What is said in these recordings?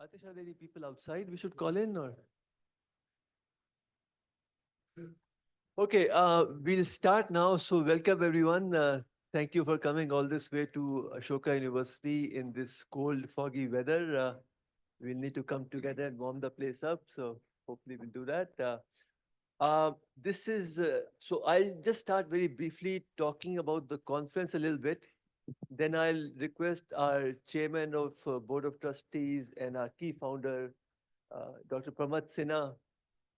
Atish, are there any people outside we should call in or? Okay, we'll start now. So welcome everyone. Thank you for coming all this way to Ashoka University in this cold, foggy weather. We'll need to come together and warm the place up. So hopefully we'll do that. This is, so I'll just start very briefly talking about the conference a little bit. Then I'll request our chairman of Board of Trustees and our key founder, Dr. Pramod Sinha,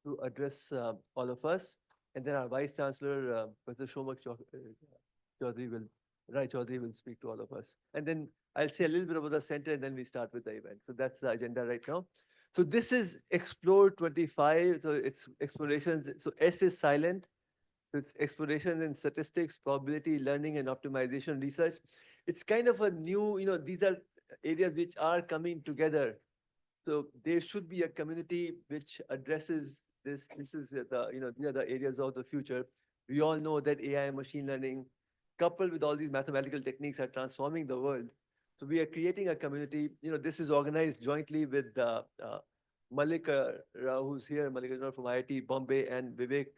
to address all of us. And then our Vice Chancellor, Professor Chaudhary will, Rai Chaudhary will speak to all of us. And then I'll say a little bit about the center and then we start with the event. So that's the agenda right now. So this is Explore 25. So it's explorations. So S is silent. So it's explorations in statistics, probability, learning, and optimization research. It's kind of a new, these are areas which are coming together. So there should be a community which addresses this. This is these are the areas of the future. We all know that AI and machine learning, coupled with all these mathematical techniques, are transforming the world. So we are creating a community. This is organized jointly with Malik Rao, who's here, Malik Rao from IIT Bombay, and Vivek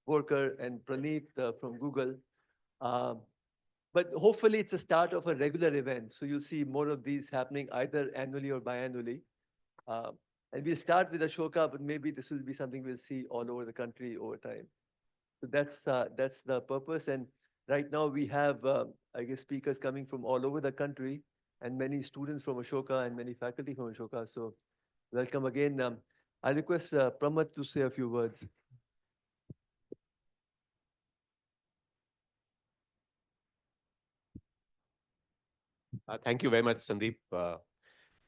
Borkar and Praneet from Google. But hopefully it's a start of a regular event. So you'll see more of these happening either annually or biannually. And we'll start with Ashoka, but maybe this will be something we'll see all over the country over time. So that's the purpose. And right now we have, I guess, speakers coming from all over the country and many students from Ashoka and many faculty from Ashoka. So welcome again. I request Pramod to say a few words. Thank you very much, Sandeep.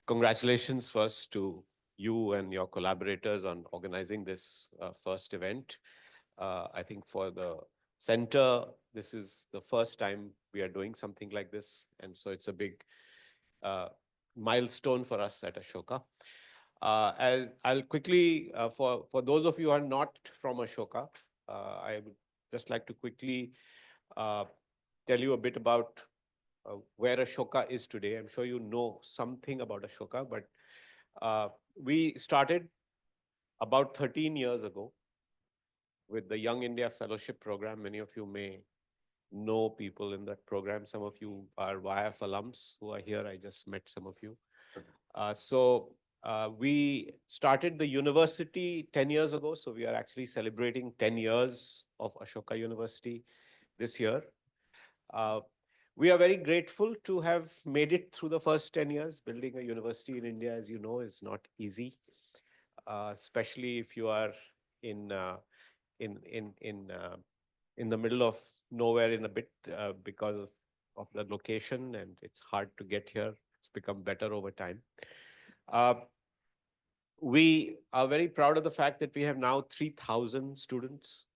Congratulations first to you and your collaborators on organizing this first event. I think for the center, this is the first time we are doing something like this. And so it's a big milestone for us at Ashoka. I'll quickly, for those of you who are not from Ashoka, I would just like to quickly tell you a bit about where Ashoka is today. I'm sure you know something about Ashoka, but we started about 13 years ago with the Young India Fellowship Program. Many of you may know people in that program. Some of you are YF alums who are here. I just met some of you. We started the university 10 years ago. So we are actually celebrating 10 years of Ashoka University this year. We are very grateful to have made it through the first 10 years. Building a university in India, as you know, is not easy, especially if you are in the middle of nowhere in a bit because of the location, and it's hard to get here. It's become better over time. We are very proud of the fact that we have now 3,000 students.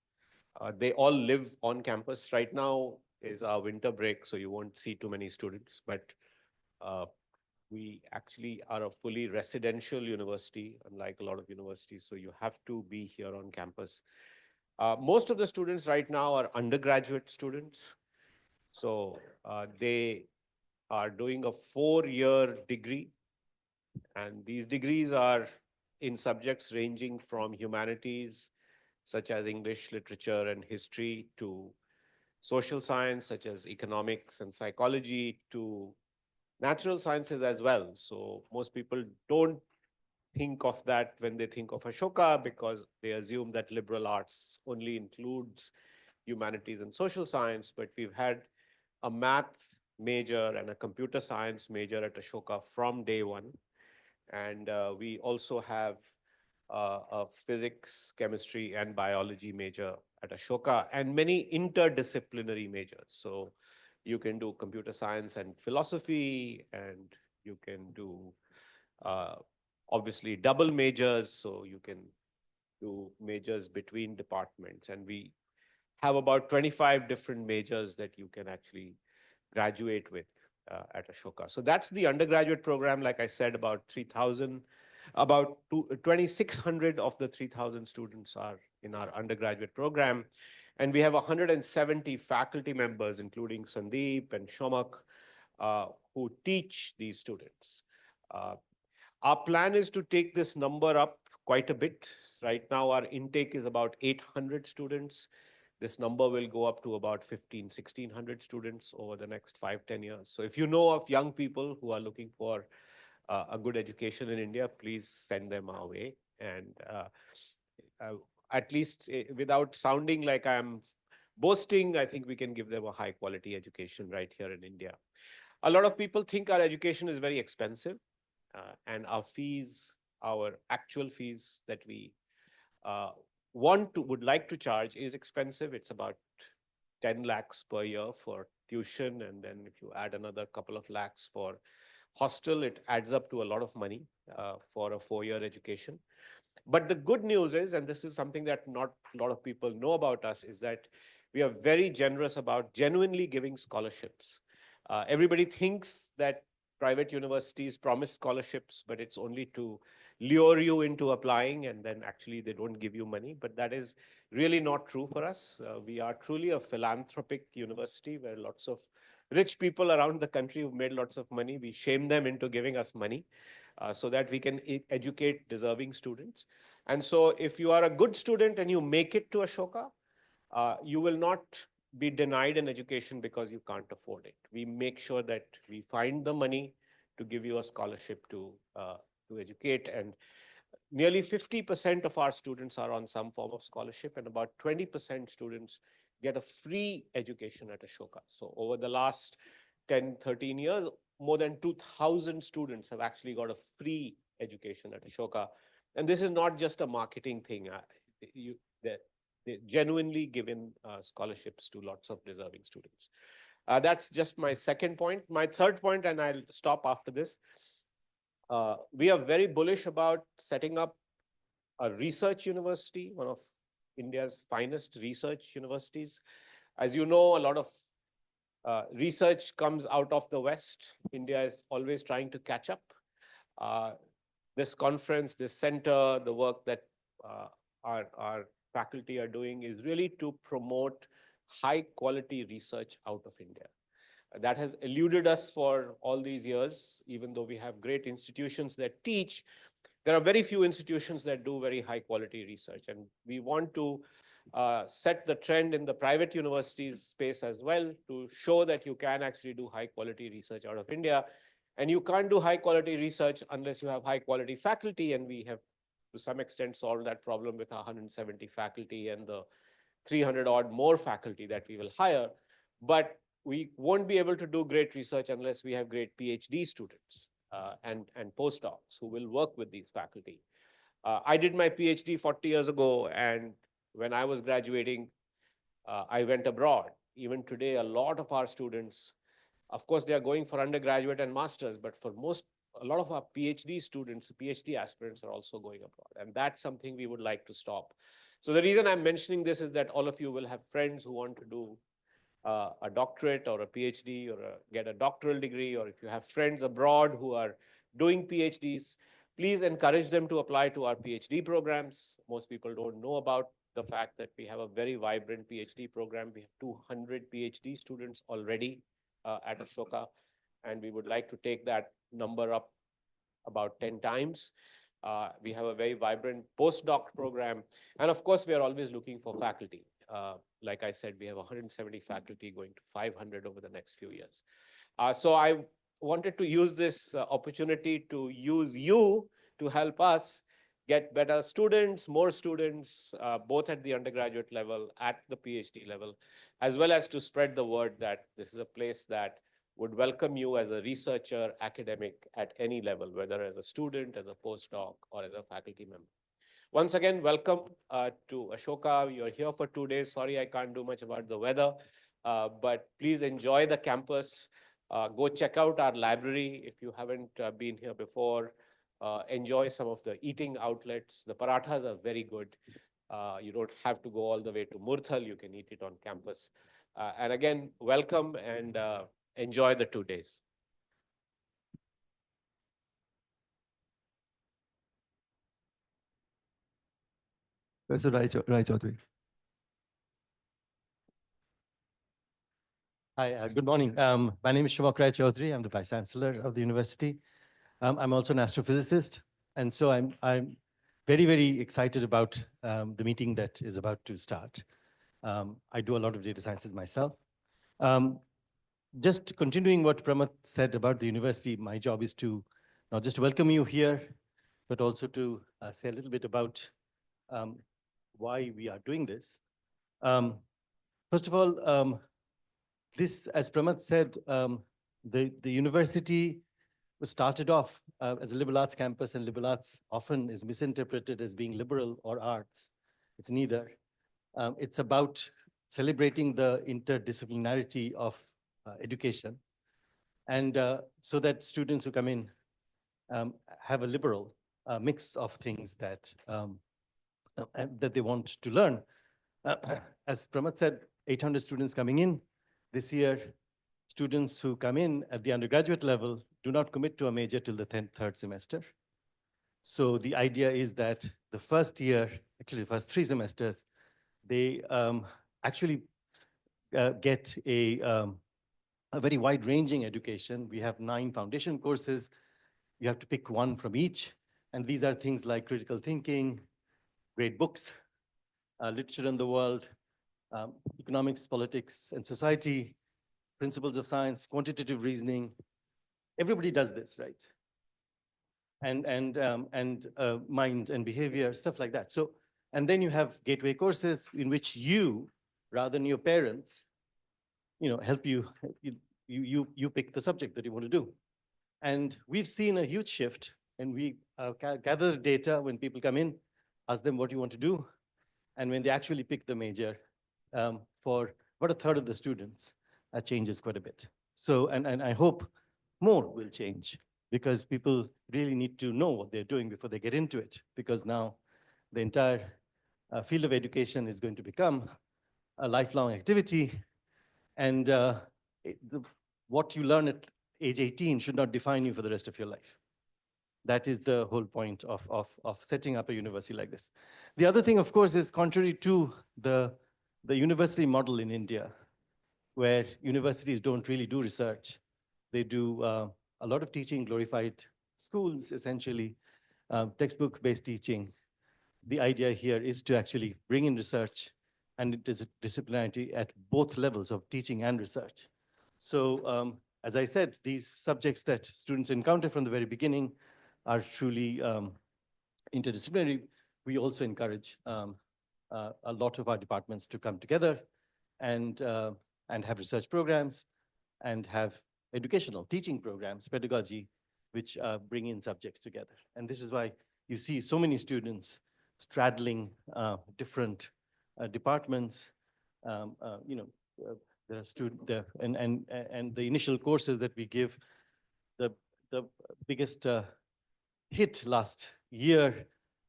They all live on campus. Right now is our winter break, so you won't see too many students, but we actually are a fully residential university, unlike a lot of universities, so you have to be here on campus. Most of the students right now are undergraduate students. So they are doing a 4-year degree, and these degrees are in subjects ranging from humanities, such as English, literature, and history, to social science, such as economics and psychology, to natural sciences as well. So most people don't think of that when they think of Ashoka, because they assume that liberal arts only includes humanities and social science. But we've had a math major and a computer science major at Ashoka from day one. And we also have a physics, chemistry, and biology major at Ashoka, and many interdisciplinary majors. So you can do computer science and philosophy, and you can do obviously double majors. So you can do majors between departments. And we have about 25 different majors that you can actually graduate with at Ashoka. So that's the undergraduate program. Like I said, about 3,000. About 2,600 of the 3,000 students are in our undergraduate program. And we have 170 faculty members, including Sandeep and Shomak, who teach these students. Our plan is to take this number up quite a bit. Right now, our intake is about 800 students. This number will go up to about 1,600 students over the next 5-10 years. So if you know of young people who are looking for a good education in India, please send them our way. And uh, at least without sounding like I'm boasting, I think we can give them a high quality education right here in India. A lot of people think our education is very expensive, and our fees, our actual fees that we uh, would like to charge is expensive. It's about 10 lakhs per year for tuition, and then if you add another couple of lakhs for hostel, it adds up to a lot of money for a 4-year education. But the good news is, and this is something that not a lot of people know about us, is that we are very generous about genuinely giving scholarships. Everybody thinks that private universities promise scholarships, but it's only to lure you into applying, and then actually they don't give you money. But that is really not true for us. We are truly a philanthropic university where lots of rich people around the country who've made lots of money, we shame them into giving us money so that we can educate deserving students. And so if you are a good student and you make it to Ashoka, you will not be denied an education because you can't afford it. We make sure that we find the money to give you a scholarship to educate. And nearly 50% of our students are on some form of scholarship, and about 20% students get a free education at Ashoka. So over the last 10, 13 years, more than 2,000 students have actually got a free education at Ashoka. And this is not just a marketing thing. You, they genuinely given scholarships to lots of deserving students. That's just my second point. My third point, and I'll stop after this. We are very bullish about setting up a research university, one of India's finest research universities. As you know, a lot of research comes out of the West. India is always trying to catch up. Uh, this conference, this center, the work that our faculty are doing is really to promote high quality research out of India. That has eluded us for all these years, even though we have great institutions that teach. There are very few institutions that do very high quality research, and we want to set the trend in the private universities space as well to show that you can actually do high quality research out of India. And you can't do high quality research unless you have high quality faculty, and we have to some extent solved that problem with our 170 faculty and the 300 odd more faculty that we will hire. But we won't be able to do great research unless we have great PhD students and postdocs who will work with these faculty. I did my PhD 40 years ago, and when I was graduating, I went abroad. Even today, a lot of our students, of course, they are going for undergraduate and masters, but for a lot of our PhD students, PhD aspirants are also going abroad. And that's something we would like to stop. So the reason I'm mentioning this is that all of you will have friends who want to do a doctorate or a PhD or get a doctoral degree, or if you have friends abroad who are doing PhDs, please encourage them to apply to our PhD programs. Most people don't know about the fact that we have a very vibrant PhD program. We have 200 PhD students already at Ashoka, and we would like to take that number up about 10 times. We have a very vibrant postdoc program. And of course, we are always looking for faculty. Like I said, we have 170 faculty going to 500 over the next few years. So I wanted to use this opportunity to use you to help us get better students, more students, both at the undergraduate level, at the PhD level, as well as to spread the word that this is a place that would welcome you as a researcher, academic at any level, whether as a student, as a postdoc, or as a faculty member. Once again, welcome to Ashoka. You're here for 2 days. Sorry, I can't do much about the weather, but please enjoy the campus. Go check out our library if you haven't been here before. Enjoy some of the eating outlets. The parathas are very good. You don't have to go all the way to Murthal. You can eat it on campus. And again, welcome and enjoy the 2 days. Professor Rai Chaudhary. Hi, good morning. My name is Rai Chaudhary. I'm the Vice Chancellor of the university. I'm also an astrophysicist, and so I'm very, very excited about the meeting that is about to start. I do a lot of data sciences myself. Um, just continuing what Pramath said about the university, my job is to not just welcome you here, but also to say a little bit about um, why we are doing this. First of all, this, as Pramath said, the university was started off as a liberal arts campus, and liberal arts often is misinterpreted as being liberal or arts. It's neither. It's about celebrating the interdisciplinarity of education, and so that students who come in have a liberal mix of things that they want to learn. As Pramath said, 800 students coming in this year. Students who come in at the undergraduate level do not commit to a major till the third semester. So the idea is that the first year, actually the first 3 semesters, they actually get a very wide-ranging education. We have 9 foundation courses. You have to pick one from each. And these are things like critical thinking, great books, literature in the world, economics, politics, and society, principles of science, quantitative reasoning. Everybody does this, right? And mind and behavior, stuff like that. So, and then you have gateway courses in which you, rather than your parents, help you pick the subject that you want to do. And we've seen a huge shift, and we gather data when people come in, ask them what you want to do, and when they actually pick the major, for about a third of the students, that changes quite a bit. So, and I hope more will change, because people really need to know what they're doing before they get into it, because now the entire field of education is going to become a lifelong activity, and what you learn at age 18 should not define you for the rest of your life. That is the whole point of setting up a university like this. The other thing, of course, is contrary to the university model in India, where universities don't really do research. They do a lot of teaching, glorified schools, essentially, textbook-based teaching. The idea here is to actually bring in research and disciplinarity at both levels of teaching and research. So as I said, these subjects that students encounter from the very beginning are truly interdisciplinary. We also encourage a lot of our departments to come together and have research programs and have educational teaching programs, pedagogy, which bring in subjects together. And this is why you see so many students straddling different departments. There are students there, and the initial courses that we give, the biggest hit last year,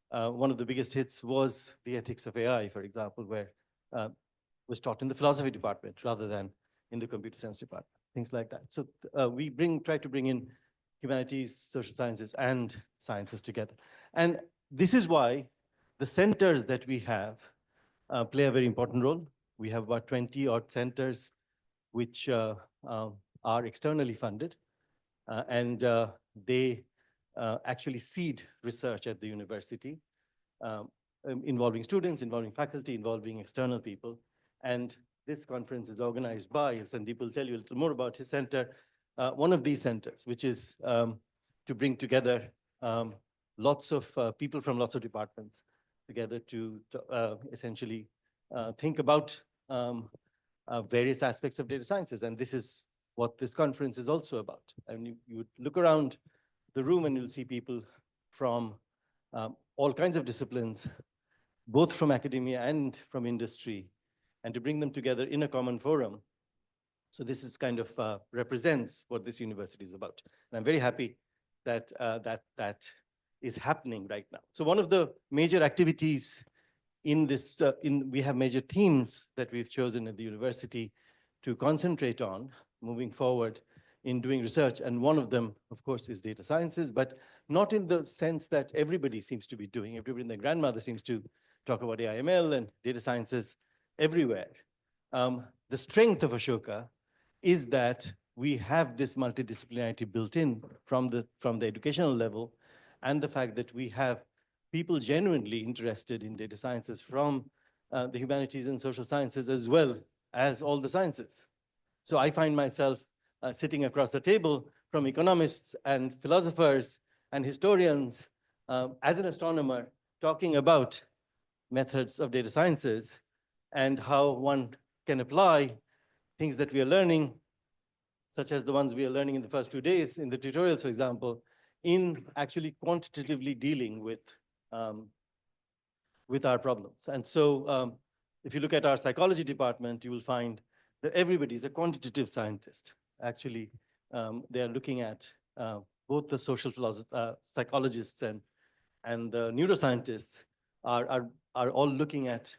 one of the biggest hits was the ethics of AI, for example, where was taught in the philosophy department rather than in the computer science department, things like that. So we try to bring in humanities, social sciences, and sciences together. And this is why the centers that we have play a very important role. We have about 20 odd centers which are externally funded, and they actually seed research at the university, involving students, involving faculty, involving external people. And this conference is organized by, Sandeep will tell you a little more about his center, one of these centers, which is to bring together lots of people from lots of departments together to essentially think about various aspects of data sciences. And this is what this conference is also about. And you look around the room and you'll see people from all kinds of disciplines, both from academia and from industry, and to bring them together in a common forum. So this is kind of represents what this university is about. And I'm very happy that that is happening right now. So one of the major activities in this, we have major themes that we've chosen at the university to concentrate on moving forward in doing research. And one of them, of course, is data sciences, but not in the sense that everybody seems to be doing. Everybody and their grandmother seems to talk about AI/ML and data sciences everywhere. The strength of Ashoka is that we have this multidisciplinarity built in from the educational level, and the fact that we have people genuinely interested in data sciences from the humanities and social sciences as well as all the sciences. So I find myself sitting across the table from economists and philosophers and historians as an astronomer talking about methods of data sciences and how one can apply things that we are learning, such as the ones we are learning in the first 2 days in the tutorials, for example, in actually quantitatively dealing with our problems. And so if you look at our psychology department, you will find that everybody is a quantitative scientist. Actually, they are looking at both the social psychologists and the neuroscientists are all looking at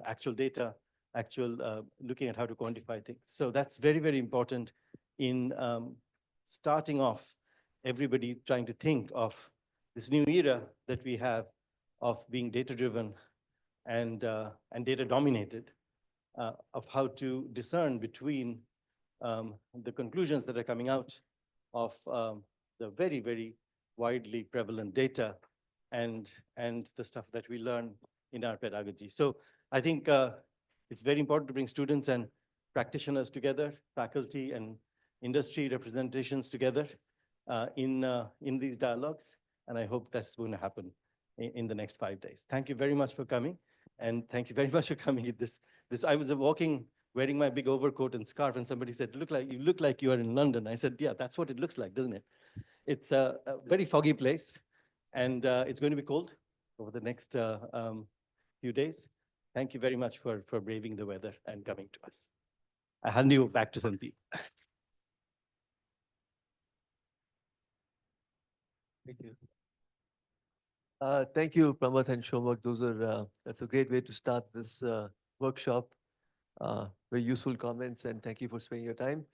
actual data, looking at how to quantify things. So that's very, very important in starting off everybody trying to think of this new era that we have of being data-driven and data-dominated, of how to discern between the conclusions that are coming out of the very, very widely prevalent data and the stuff that we learn in our pedagogy. So I think it's very important to bring students and practitioners together, faculty and industry representations together in these dialogues. And I hope that's going to happen in the next 5 days. Thank you very much for coming. And thank you very much for coming at this. I was walking wearing my big overcoat and scarf, and somebody said, you look like you are in London. I said, yeah, that's what it looks like, doesn't it? It's a very foggy place, and it's going to be cold over the next few days. Thank you very much for braving the weather and coming to us. I hand you back to Sandeep. Thank you. Thank you, Pramath and Shomak. That's a great way to start this workshop. Very useful comments, and thank you for spending your time.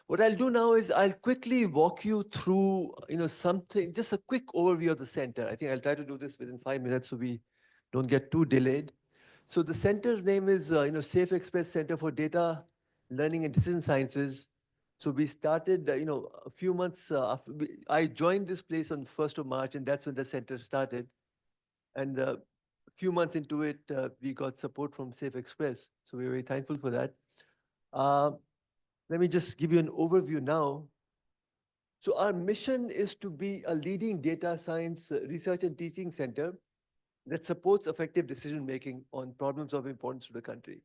What I'll do now is I'll quickly walk you through, something, just a quick overview of the center. I think I'll try to do this within 5 minutes so we don't get too delayed. So the center's name is, Safe Express Center for Data, Learning and Decision Sciences. So we started, a few months after I joined this place on 1st of March, and that's when the center started. And a few months into it, we got support from Safe Express. So we're very thankful for that. Let me just give you an overview now. So our mission is to be a leading data science research and teaching center that supports effective decision-making on problems of importance to the country.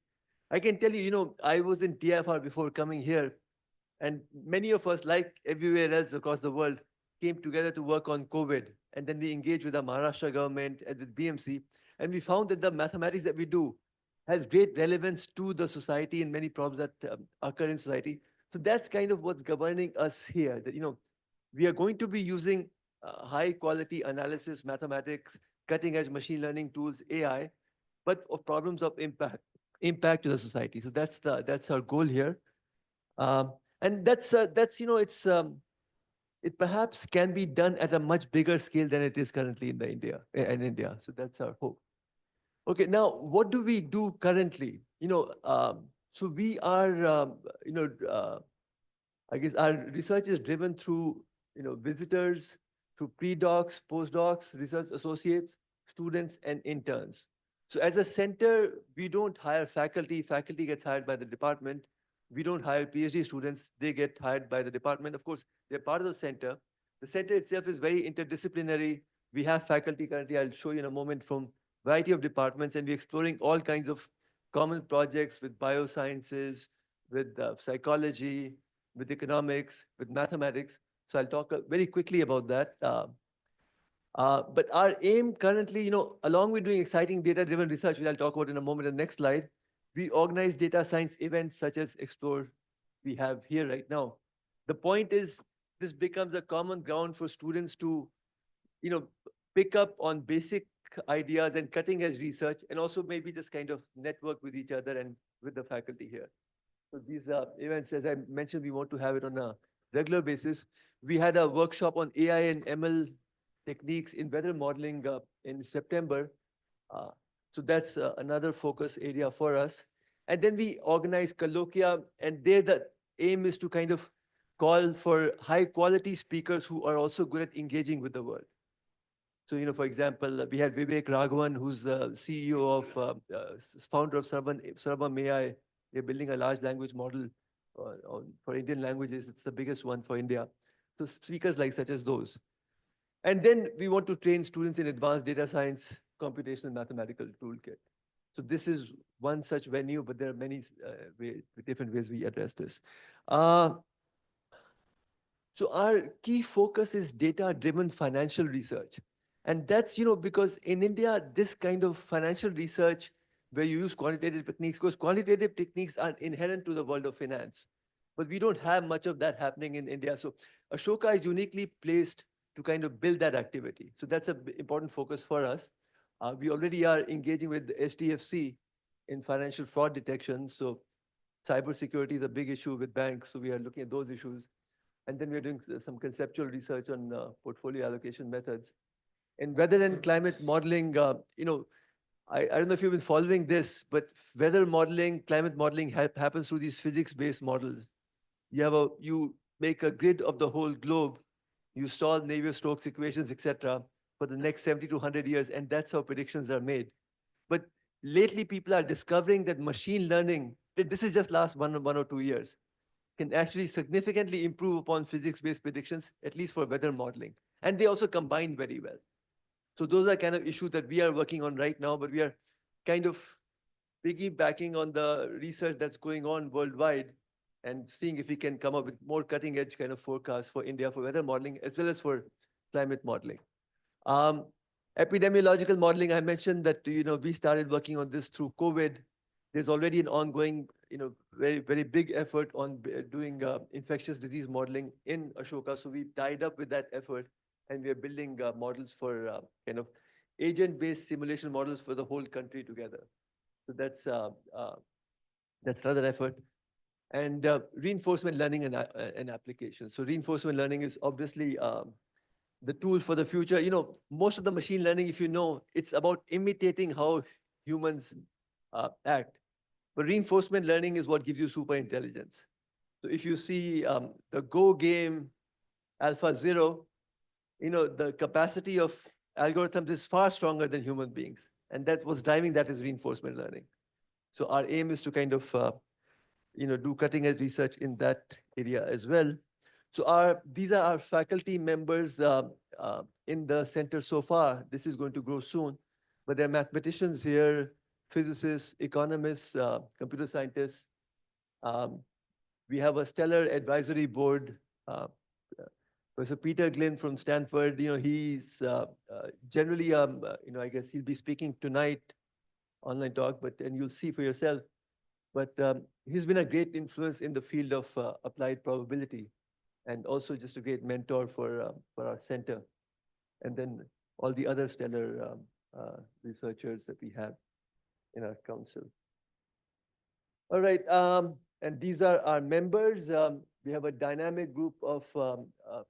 I can tell you, I was in TFR before coming here, and many of us, like everywhere else across the world, came together to work on COVID. And then we engaged with the Maharashtra government and with BMC. And we found that the mathematics that we do has great relevance to the society and many problems that occur in society. So that's kind of what's governing us here, that, we are going to be using high quality analysis, mathematics, cutting edge machine learning tools, AI, but of problems of impact to the society. So that's our goal here. And that's it perhaps can be done at a much bigger scale than it is currently in India. So that's our hope. Okay, now what do we do currently? So we are, I guess our research is driven through, visitors, through pre-docs, postdocs, research associates, students, and interns. So as a center, we don't hire faculty. Faculty gets hired by the department. We don't hire PhD students. They get hired by the department. Of course, they're part of the center. The center itself is very interdisciplinary. We have faculty currently, I'll show you in a moment, from variety of departments, and we're exploring all kinds of common projects with biosciences, with psychology, with economics, with mathematics. So I'll talk very quickly about that. But our aim currently, along with doing exciting data-driven research, which I'll talk about in a moment in the next slide, we organize data science events such as Explore we have here right now. The point is, this becomes a common ground for students to, pick up on basic ideas and cutting edge research, and also maybe just kind of network with each other and with the faculty here. So these events, as I mentioned, we want to have it on a regular basis. We had a workshop on AI and ML techniques in weather modeling in September. So that's another focus area for us. And then we organize colloquia, and there the aim is to kind of call for high quality speakers who are also good at engaging with the world. So, for example, we had Vivek Raghavan, who's CEO of, founder of Sarvam AI. They're building a large language model for Indian languages. It's the biggest one for India. So speakers like such as those. And then we want to train students in advanced data science, computational mathematical toolkit. So this is one such venue, but there are many different ways we address this. Uh, so our key focus is data-driven financial research. And that's, because in India, this kind of financial research where you use quantitative techniques, because quantitative techniques are inherent to the world of finance. But we don't have much of that happening in India. So Ashoka is uniquely placed to kind of build that activity. So that's an important focus for us. We already are engaging with the HDFC in financial fraud detection. So cybersecurity is a big issue with banks. So we are looking at those issues. And then we're doing some conceptual research on portfolio allocation methods. In weather and climate modeling, I don't know if you've been following this, but weather modeling, climate modeling happens through these physics-based models. You make a grid of the whole globe, you solve Navier-Stokes equations, etc., for the next 70 to 100 years, and that's how predictions are made. But lately, people are discovering that machine learning, this is just last one or 2 years, can actually significantly improve upon physics-based predictions, at least for weather modeling. And they also combine very well. So those are kind of issues that we are working on right now, but we are kind of piggybacking on the research that's going on worldwide and seeing if we can come up with more cutting edge kind of forecasts for India for weather modeling as well as for climate modeling. Um, Epidemiological modeling, I mentioned that, we started working on this through COVID. There's already an ongoing, very, very big effort on doing infectious disease modeling in Ashoka. So we tied up with that effort and we are building models for kind of agent-based simulation models for the whole country together. So that's another effort. And reinforcement learning and application. So reinforcement learning is obviously the tool for the future. Most of the machine learning, if it's about imitating how humans act. But reinforcement learning is what gives you super intelligence. So if you see the Go game, Alpha Zero, the capacity of algorithms is far stronger than human beings. And that's what's driving that is reinforcement learning. So our aim is to kind of, do cutting edge research in that area as well. So these are our faculty members in the center so far. This is going to grow soon. But there are mathematicians here, physicists, economists, computer scientists. We have a stellar advisory board. Professor Peter Glynn from Stanford, he's generally, I guess he'll be speaking tonight, online talk, and you'll see for yourself. But he's been a great influence in the field of applied probability and also just a great mentor for our center. And then all the other stellar researchers that we have in our council. All right, and these are our members. We have a dynamic group of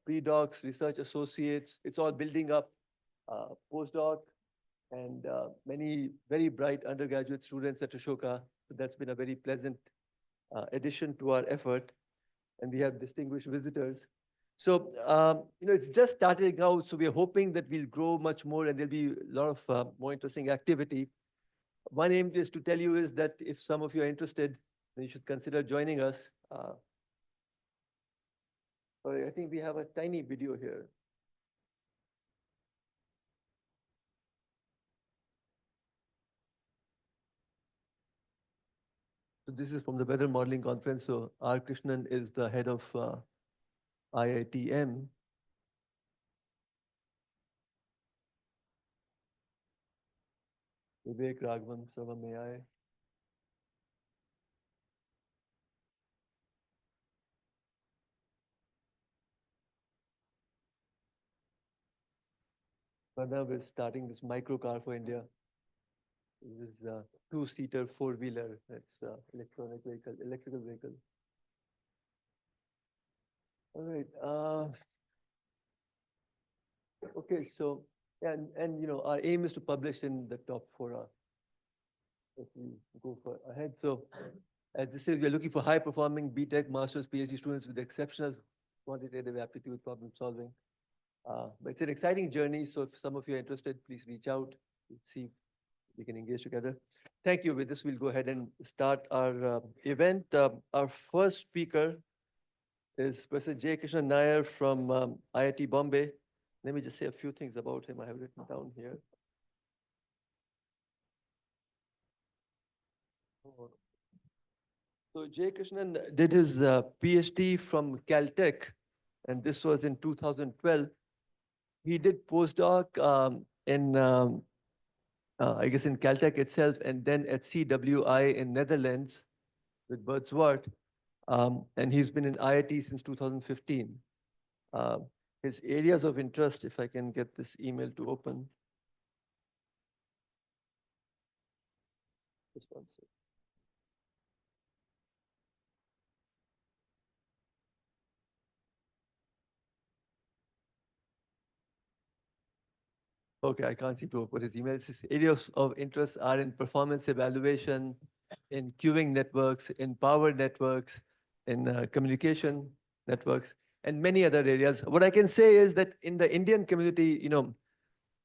pre-docs, research associates. It's all building up postdoc and many very bright undergraduate students at Ashoka. So that's been a very pleasant addition to our effort. And we have distinguished visitors. So, it's just starting out. So we're hoping that we'll grow much more and there'll be a lot of more interesting activity. One aim is to tell you is that if some of you are interested, then you should consider joining us. Sorry, I think we have a tiny video here. So this is from the weather modeling conference. So R. Krishnan is the head of IITM. Vivek Raghavan, Sarvam AI. Pranav is starting this micro car for India. This is a two-seater four-wheeler. That's electrical vehicle. All right. Okay, so and our aim is to publish in the top 4 as we go ahead. So as this is, we're looking for high-performing BTech, master's, PhD students with exceptional quantitative aptitude problem solving. But it's an exciting journey. So if some of you are interested, please reach out. Let's see if we can engage together. Thank you. With this, we'll go ahead and start our event. Our first speaker is Professor J. Krishnan Nair from IIT Bombay. Let me just say a few things about him. I have written down here. So J. Krishnan did his PhD from Caltech, and this was in 2012. He did postdoc in, I guess, in Caltech itself, and then at CWI in Netherlands with Bert Zwart. And he's been in IIT since 2015. His areas of interest, if I can get this email to open. Just one second. Okay, I can't seem to put his email. His areas of interest are in performance evaluation, in queuing networks, in power networks, in communication networks, and many other areas. What I can say is that in the Indian community,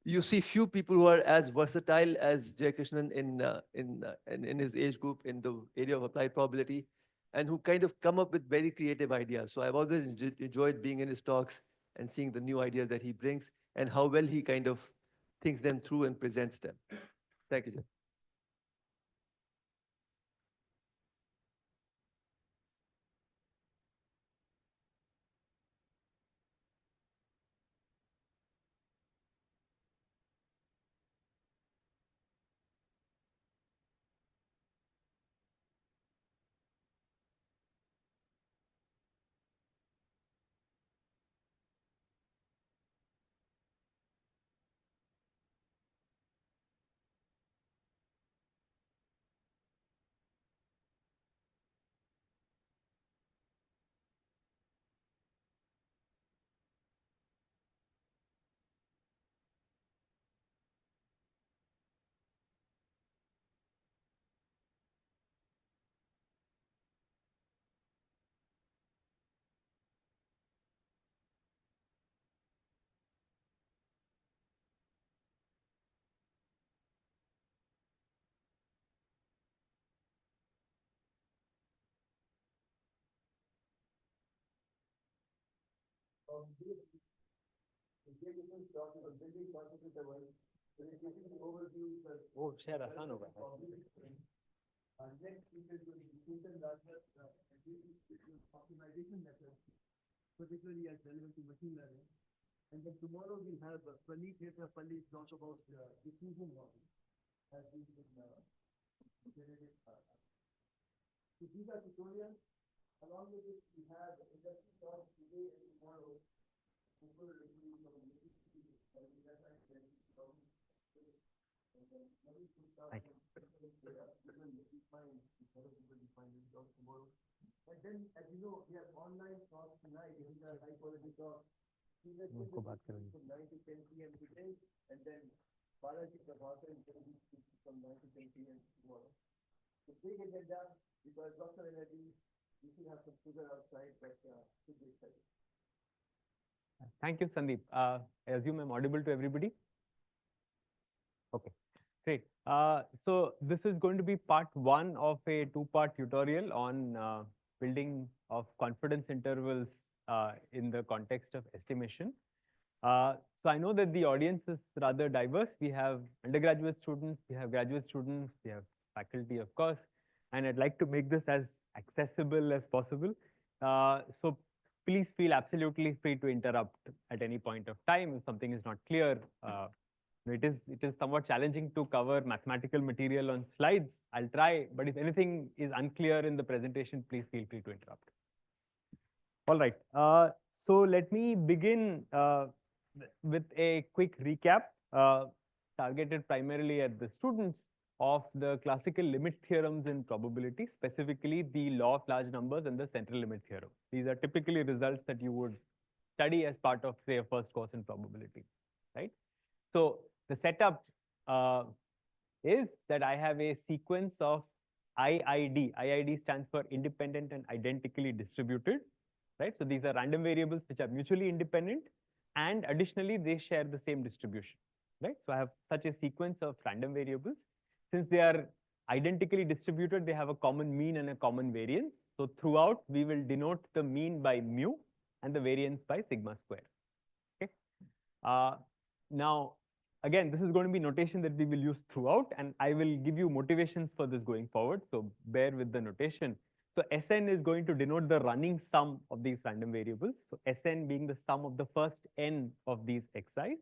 you see few people who are as versatile as Jay Krishnan in his age group in the area of applied probability, and who kind of come up with very creative ideas. So I've always enjoyed being in his talks and seeing the new ideas that he brings and how well he kind of thinks them through and presents them. Thank you, Jay. वो शायद आसान होगा Next, we can do the diffusion larger optimization method, particularly as relevant to machine learning. And then tomorrow we'll have Praneet Palli talk about diffusion model as we generated. So these are tutorials. Along with it, we have industry talks today and tomorrow. Thank you. And then, as you know, we have online talks tonight. These are high quality talks. उनको बात करेंगे. From 9 to 10 p.m. today, and then Balaji Prabhakar is going to be speaking from 9 to 10 p.m. tomorrow. So big agenda, because lots of energy. We should have some sugar outside, but should be exciting. Thank you, Sandeep. I assume I'm audible to everybody? Okay, great. So this is going to be part one of a two-part tutorial on building of confidence intervals in the context of estimation. So I know that the audience is rather diverse. We have undergraduate students, we have graduate students, we have faculty, of course, and I'd like to make this as accessible as possible. So please feel absolutely free to interrupt at any point of time if something is not clear. It is somewhat challenging to cover mathematical material on slides. I'll try, but if anything is unclear in the presentation, please feel free to interrupt. All right. So let me begin with a quick recap targeted primarily at the students of the classical limit theorems in probability, specifically the law of large numbers and the central limit theorem. These are typically results that you would study as part of, say, a first course in probability, right? So the setup is that I have a sequence of IID. IID stands for independent and identically distributed, right? So these are random variables which are mutually independent, and additionally, they share the same distribution, right? So I have such a sequence of random variables. Since they are identically distributed, they have a common mean and a common variance. So throughout, we will denote the mean by mu and the variance by sigma square. Okay. Now, again, this is going to be notation that we will use throughout, and I will give you motivations for this going forward. So bear with the notation. So Sn is going to denote the running sum of these random variables. So Sn being the sum of the first n of these xi.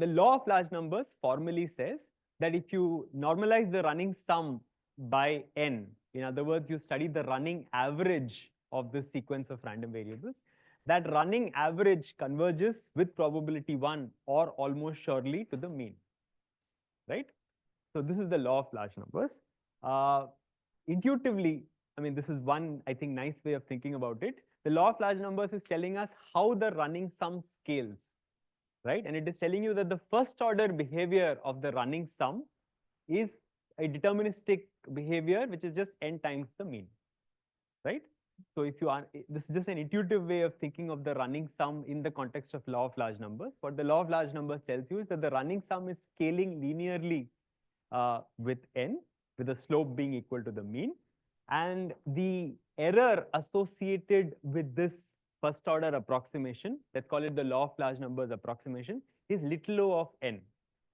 The law of large numbers formally says that if you normalize the running sum by n, in other words, you study the running average of this sequence of random variables, that running average converges with probability 1 or almost surely to the mean, right? So this is the law of large numbers. Intuitively, I mean, this is one, I think, nice way of thinking about it. The law of large numbers is telling us how the running sum scales, right? And it is telling you that the first order behavior of the running sum is a deterministic behavior, which is just n times the mean, right? So if you are, this is just an intuitive way of thinking of the running sum in the context of law of large numbers. What the law of large numbers tells you is that the running sum is scaling linearly with n, with the slope being equal to the mean. And the error associated with this first order approximation, let's call it the law of large numbers approximation, is little o of n.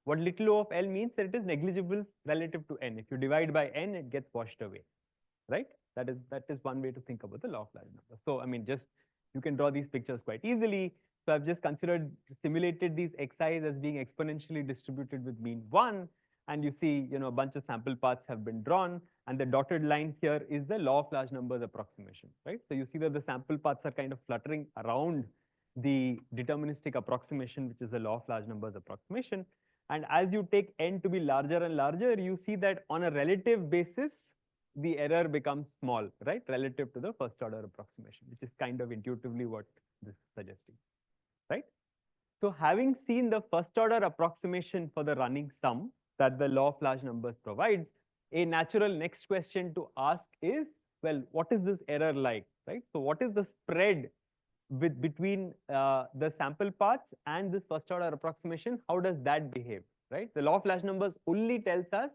What little o of L means that it is negligible relative to n. If you divide by n, it gets washed away, right? That is one way to think about the law of large numbers. So I mean, just you can draw these pictures quite easily. So I've just simulated these xi's as being exponentially distributed with mean 1. And you see, a bunch of sample paths have been drawn. And the dotted line here is the law of large numbers approximation, right? So you see that the sample paths are kind of fluttering around the deterministic approximation, which is the law of large numbers approximation. And as you take n to be larger and larger, you see that on a relative basis, the error becomes small, right, relative to the first order approximation, which is kind of intuitively what this is suggesting, right? So having seen the first order approximation for the running sum that the law of large numbers provides, a natural next question to ask is, well, what is this error like, right? So what is the spread between the sample paths and this first order approximation? How does that behave, right? The law of large numbers only tells us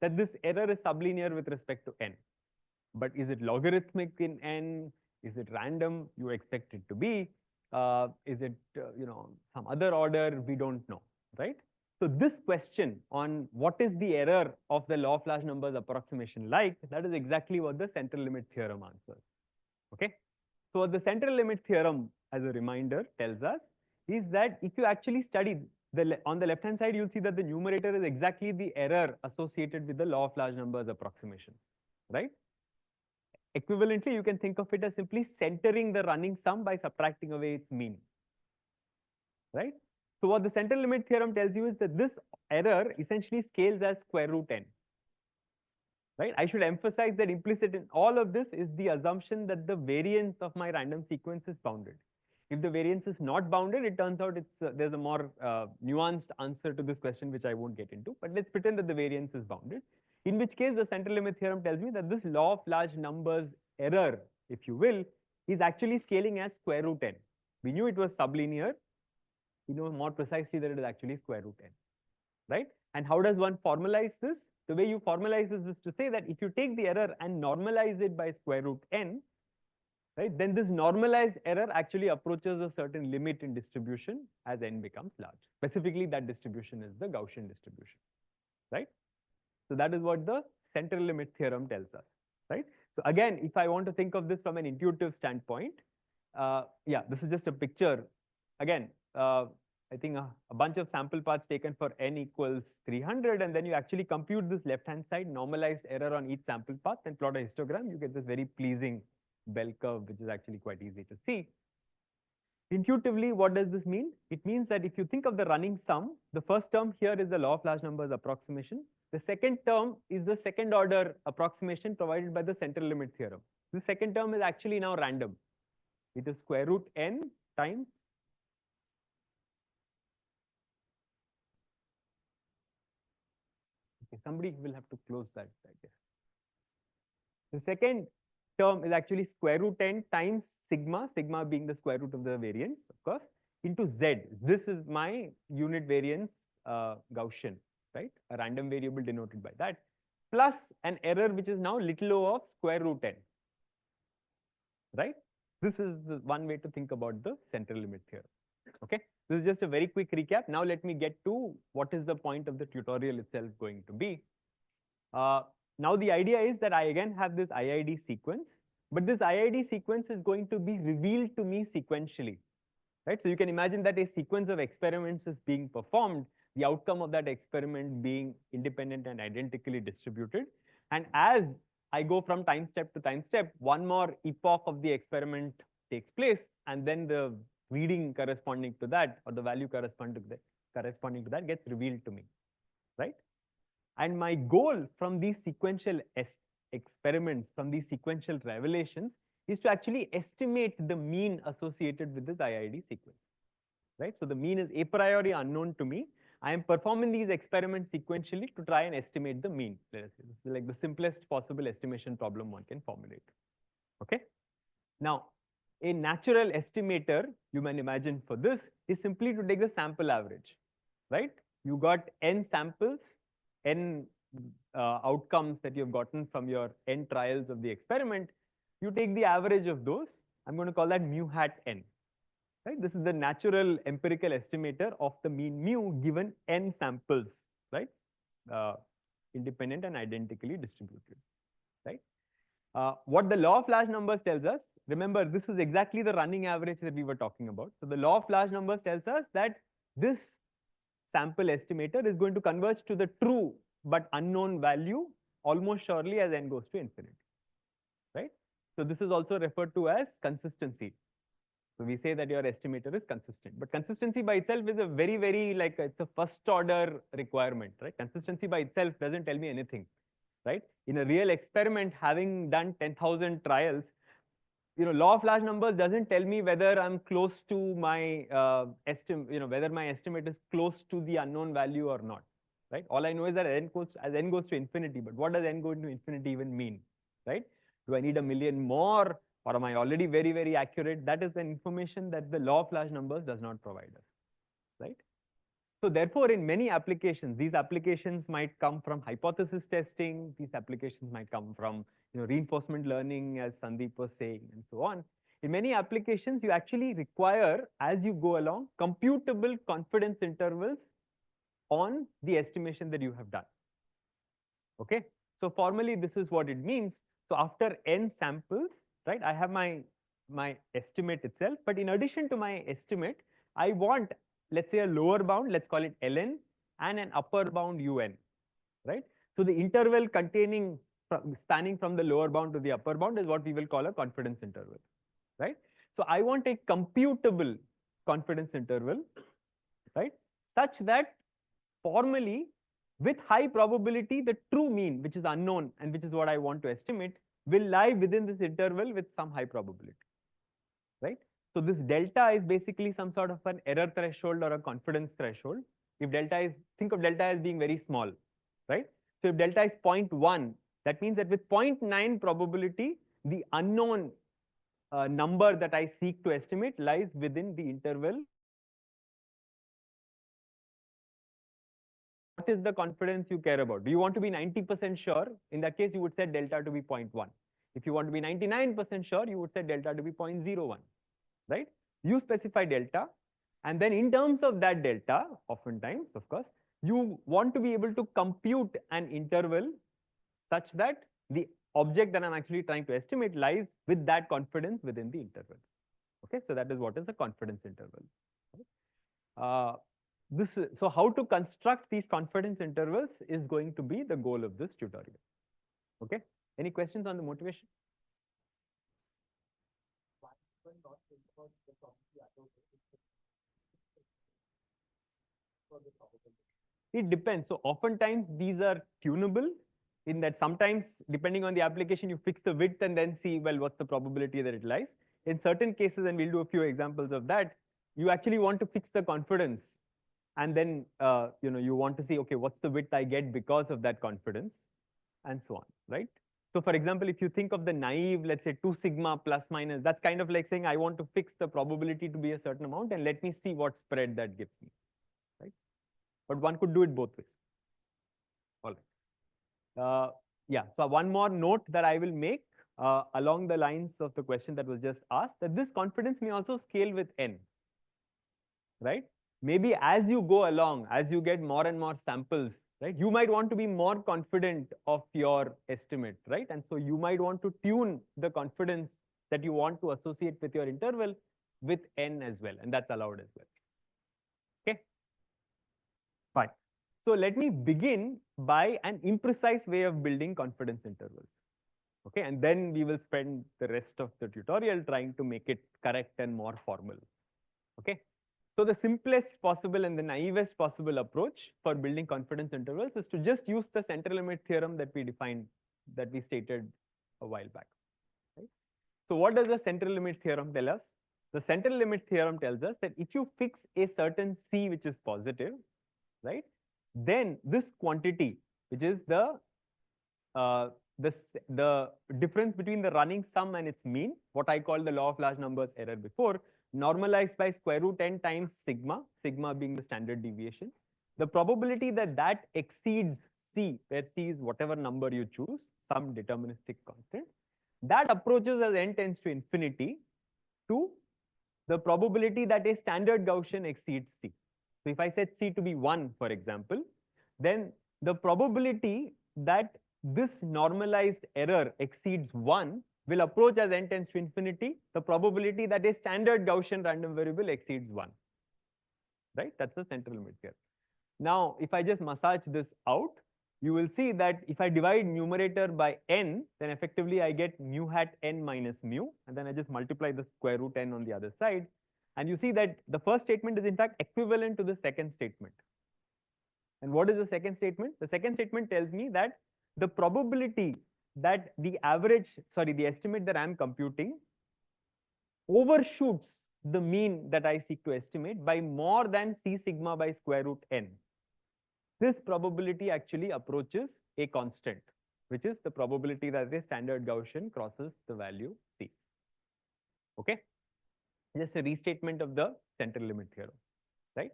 that this error is sublinear with respect to n. But is it logarithmic in n? Is it random? You expect it to be. Is it some other order? We don't know, right? So this question on what is the error of the law of large numbers approximation like, that is exactly what the central limit theorem answers. Okay. So what the central limit theorem, as a reminder, tells us is that if you actually study on the left hand side, you'll see that the numerator is exactly the error associated with the law of large numbers approximation, right? Equivalently, you can think of it as simply centering the running sum by subtracting away its mean, right? So what the central limit theorem tells you is that this error essentially scales as square root n, right? I should emphasize that implicit in all of this is the assumption that the variance of my random sequence is bounded. If the variance is not bounded, it turns out there's a more nuanced answer to this question, which I won't get into. But let's pretend that the variance is bounded. In which case, the central limit theorem tells me that this law of large numbers error, if you will, is actually scaling as square root n. We knew it was sublinear. We know more precisely that it is actually square root n, right? And how does one formalize this? The way you formalize this is to say that if you take the error and normalize it by square root n, right, then this normalized error actually approaches a certain limit in distribution as n becomes large. Specifically, that distribution is the Gaussian distribution, right? So that is what the central limit theorem tells us, right? So again, if I want to think of this from an intuitive standpoint, yeah, this is just a picture. Again, I think a bunch of sample paths taken for n equals 300, and then you actually compute this left-hand side normalized error on each sample path and plot a histogram. You get this very pleasing bell curve, which is actually quite easy to see. Intuitively, what does this mean? It means that if you think of the running sum, the first term here is the law of large numbers approximation. The second term is the second order approximation provided by the central limit theorem. The second term is actually now random. It is square root n times somebody will have to close that, I guess. The second term is actually square root n times sigma, sigma being the square root of the variance, of course, into z. This is my unit variance Gaussian, right? A random variable denoted by that, plus an error which is now little o of square root n, right? This is the one way to think about the central limit theorem. Okay, this is just a very quick recap. Now let me get to what is the point of the tutorial itself going to be. Now the idea is that I again have this IID sequence, but this IID sequence is going to be revealed to me sequentially, right? So you can imagine that a sequence of experiments is being performed, the outcome of that experiment being independent and identically distributed. And as I go from time step to time step, one more epoch of the experiment takes place, and then the reading corresponding to that, or the value corresponding to that gets revealed to me, right? And my goal from these sequential experiments, from these sequential revelations, is to actually estimate the mean associated with this IID sequence, right? So the mean is a priori unknown to me. I am performing these experiments sequentially to try and estimate the mean. Let us say this is like the simplest possible estimation problem one can formulate. Okay. Now, a natural estimator, you might imagine for this, is simply to take the sample average, right? You got n samples, n outcomes that you've gotten from your n trials of the experiment. You take the average of those. I'm going to call that mu hat n. Right? This is the natural empirical estimator of the mean mu given n samples, right? Independent and identically distributed, right? What the law of large numbers tells us, remember, this is exactly the running average that we were talking about. So the law of large numbers tells us that this sample estimator is going to converge to the true but unknown value almost surely as n goes to infinity, right? So this is also referred to as consistency. So we say that your estimator is consistent, but consistency by itself is a very, very it's a first order requirement, right? Consistency by itself doesn't tell me anything, right? In a real experiment, having done 10,000 trials, law of large numbers doesn't tell me whether I'm close to my whether my estimate is close to the unknown value or not, right? All I know is that as n goes to infinity, but what does n go to infinity even mean, right? Do I need a million more? Or am I already very, very accurate? That is an information that the law of large numbers does not provide us, right? So therefore, in many applications, these applications might come from hypothesis testing. These applications might come from reinforcement learning, as Sandeep was saying, and so on. In many applications, you actually require, as you go along, computable confidence intervals on the estimation that you have done. Okay. So formally, this is what it means. So after n samples, right, I have my estimate itself, but in addition to my estimate, I want, let's say, a lower bound, let's call it ln, and an upper bound un, right? So the interval spanning from the lower bound to the upper bound is what we will call a confidence interval, right? So I want a computable confidence interval, right, such that formally, with high probability, the true mean, which is unknown and which is what I want to estimate, will lie within this interval with some high probability, right? So this delta is basically some sort of an error threshold or a confidence threshold. If think of delta as being very small, right? So if delta is 0.1, that means that with 0.9 probability, the unknown number that I seek to estimate lies within the interval. What is the confidence you care about? Do you want to be 90% sure? In that case, you would set delta to be 0.1. If you want to be 99% sure, you would set delta to be 0.01, right? You specify delta, and then in terms of that delta, oftentimes, of course, you want to be able to compute an interval such that the object that I'm actually trying to estimate lies with that confidence within the interval. Okay, so that is what is a confidence interval. So how to construct these confidence intervals is going to be the goal of this tutorial. Okay, any questions on the motivation? It depends. So oftentimes these are tunable in that sometimes depending on the application, you fix the width and then see, well, what's the probability that it lies. In certain cases, and we'll do a few examples of that, you actually want to fix the confidence. And then you want to see, okay, what's the width I get because of that confidence, and so on, right? So for example, if you think of the naive, let's say 2 sigma plus minus, that's kind of like saying I want to fix the probability to be a certain amount and let me see what spread that gives me, right? But one could do it both ways. All right. Yeah, so one more note that I will make along the lines of the question that was just asked, that this confidence may also scale with n, right? Maybe as you go along, as you get more and more samples, right, you might want to be more confident of your estimate, right? And so you might want to tune the confidence that you want to associate with your interval with n as well, and that's allowed as well. Okay, fine. So let me begin by an imprecise way of building confidence intervals. Okay, and then we will spend the rest of the tutorial trying to make it correct and more formal. Okay. So the simplest possible and the naivest possible approach for building confidence intervals is to just use the central limit theorem that we defined, that we stated a while back. Right? So what does the central limit theorem tell us? The central limit theorem tells us that if you fix a certain c which is positive, right, then this quantity, which is the difference between the running sum and its mean, what I call the law of large numbers error before, normalized by square root n times sigma, sigma being the standard deviation. The probability that that exceeds c, where c is whatever number you choose, some deterministic constant, that approaches as n tends to infinity to the probability that a standard Gaussian exceeds c. So if I set c to be 1, for example, then the probability that this normalized error exceeds 1 will approach as n tends to infinity the probability that a standard Gaussian random variable exceeds 1. Right? That's the central limit here. Now, if I just massage this out, you will see that if I divide numerator by n, then effectively I get mu hat n minus mu, and then I just multiply the square root n on the other side. And you see that the first statement is in fact equivalent to the second statement. And what is the second statement? The second statement tells me that the probability that the estimate that I'm computing overshoots the mean that I seek to estimate by more than c sigma by square root n. This probability actually approaches a constant, which is the probability that the standard Gaussian crosses the value c. Okay? Just a restatement of the central limit theorem, right?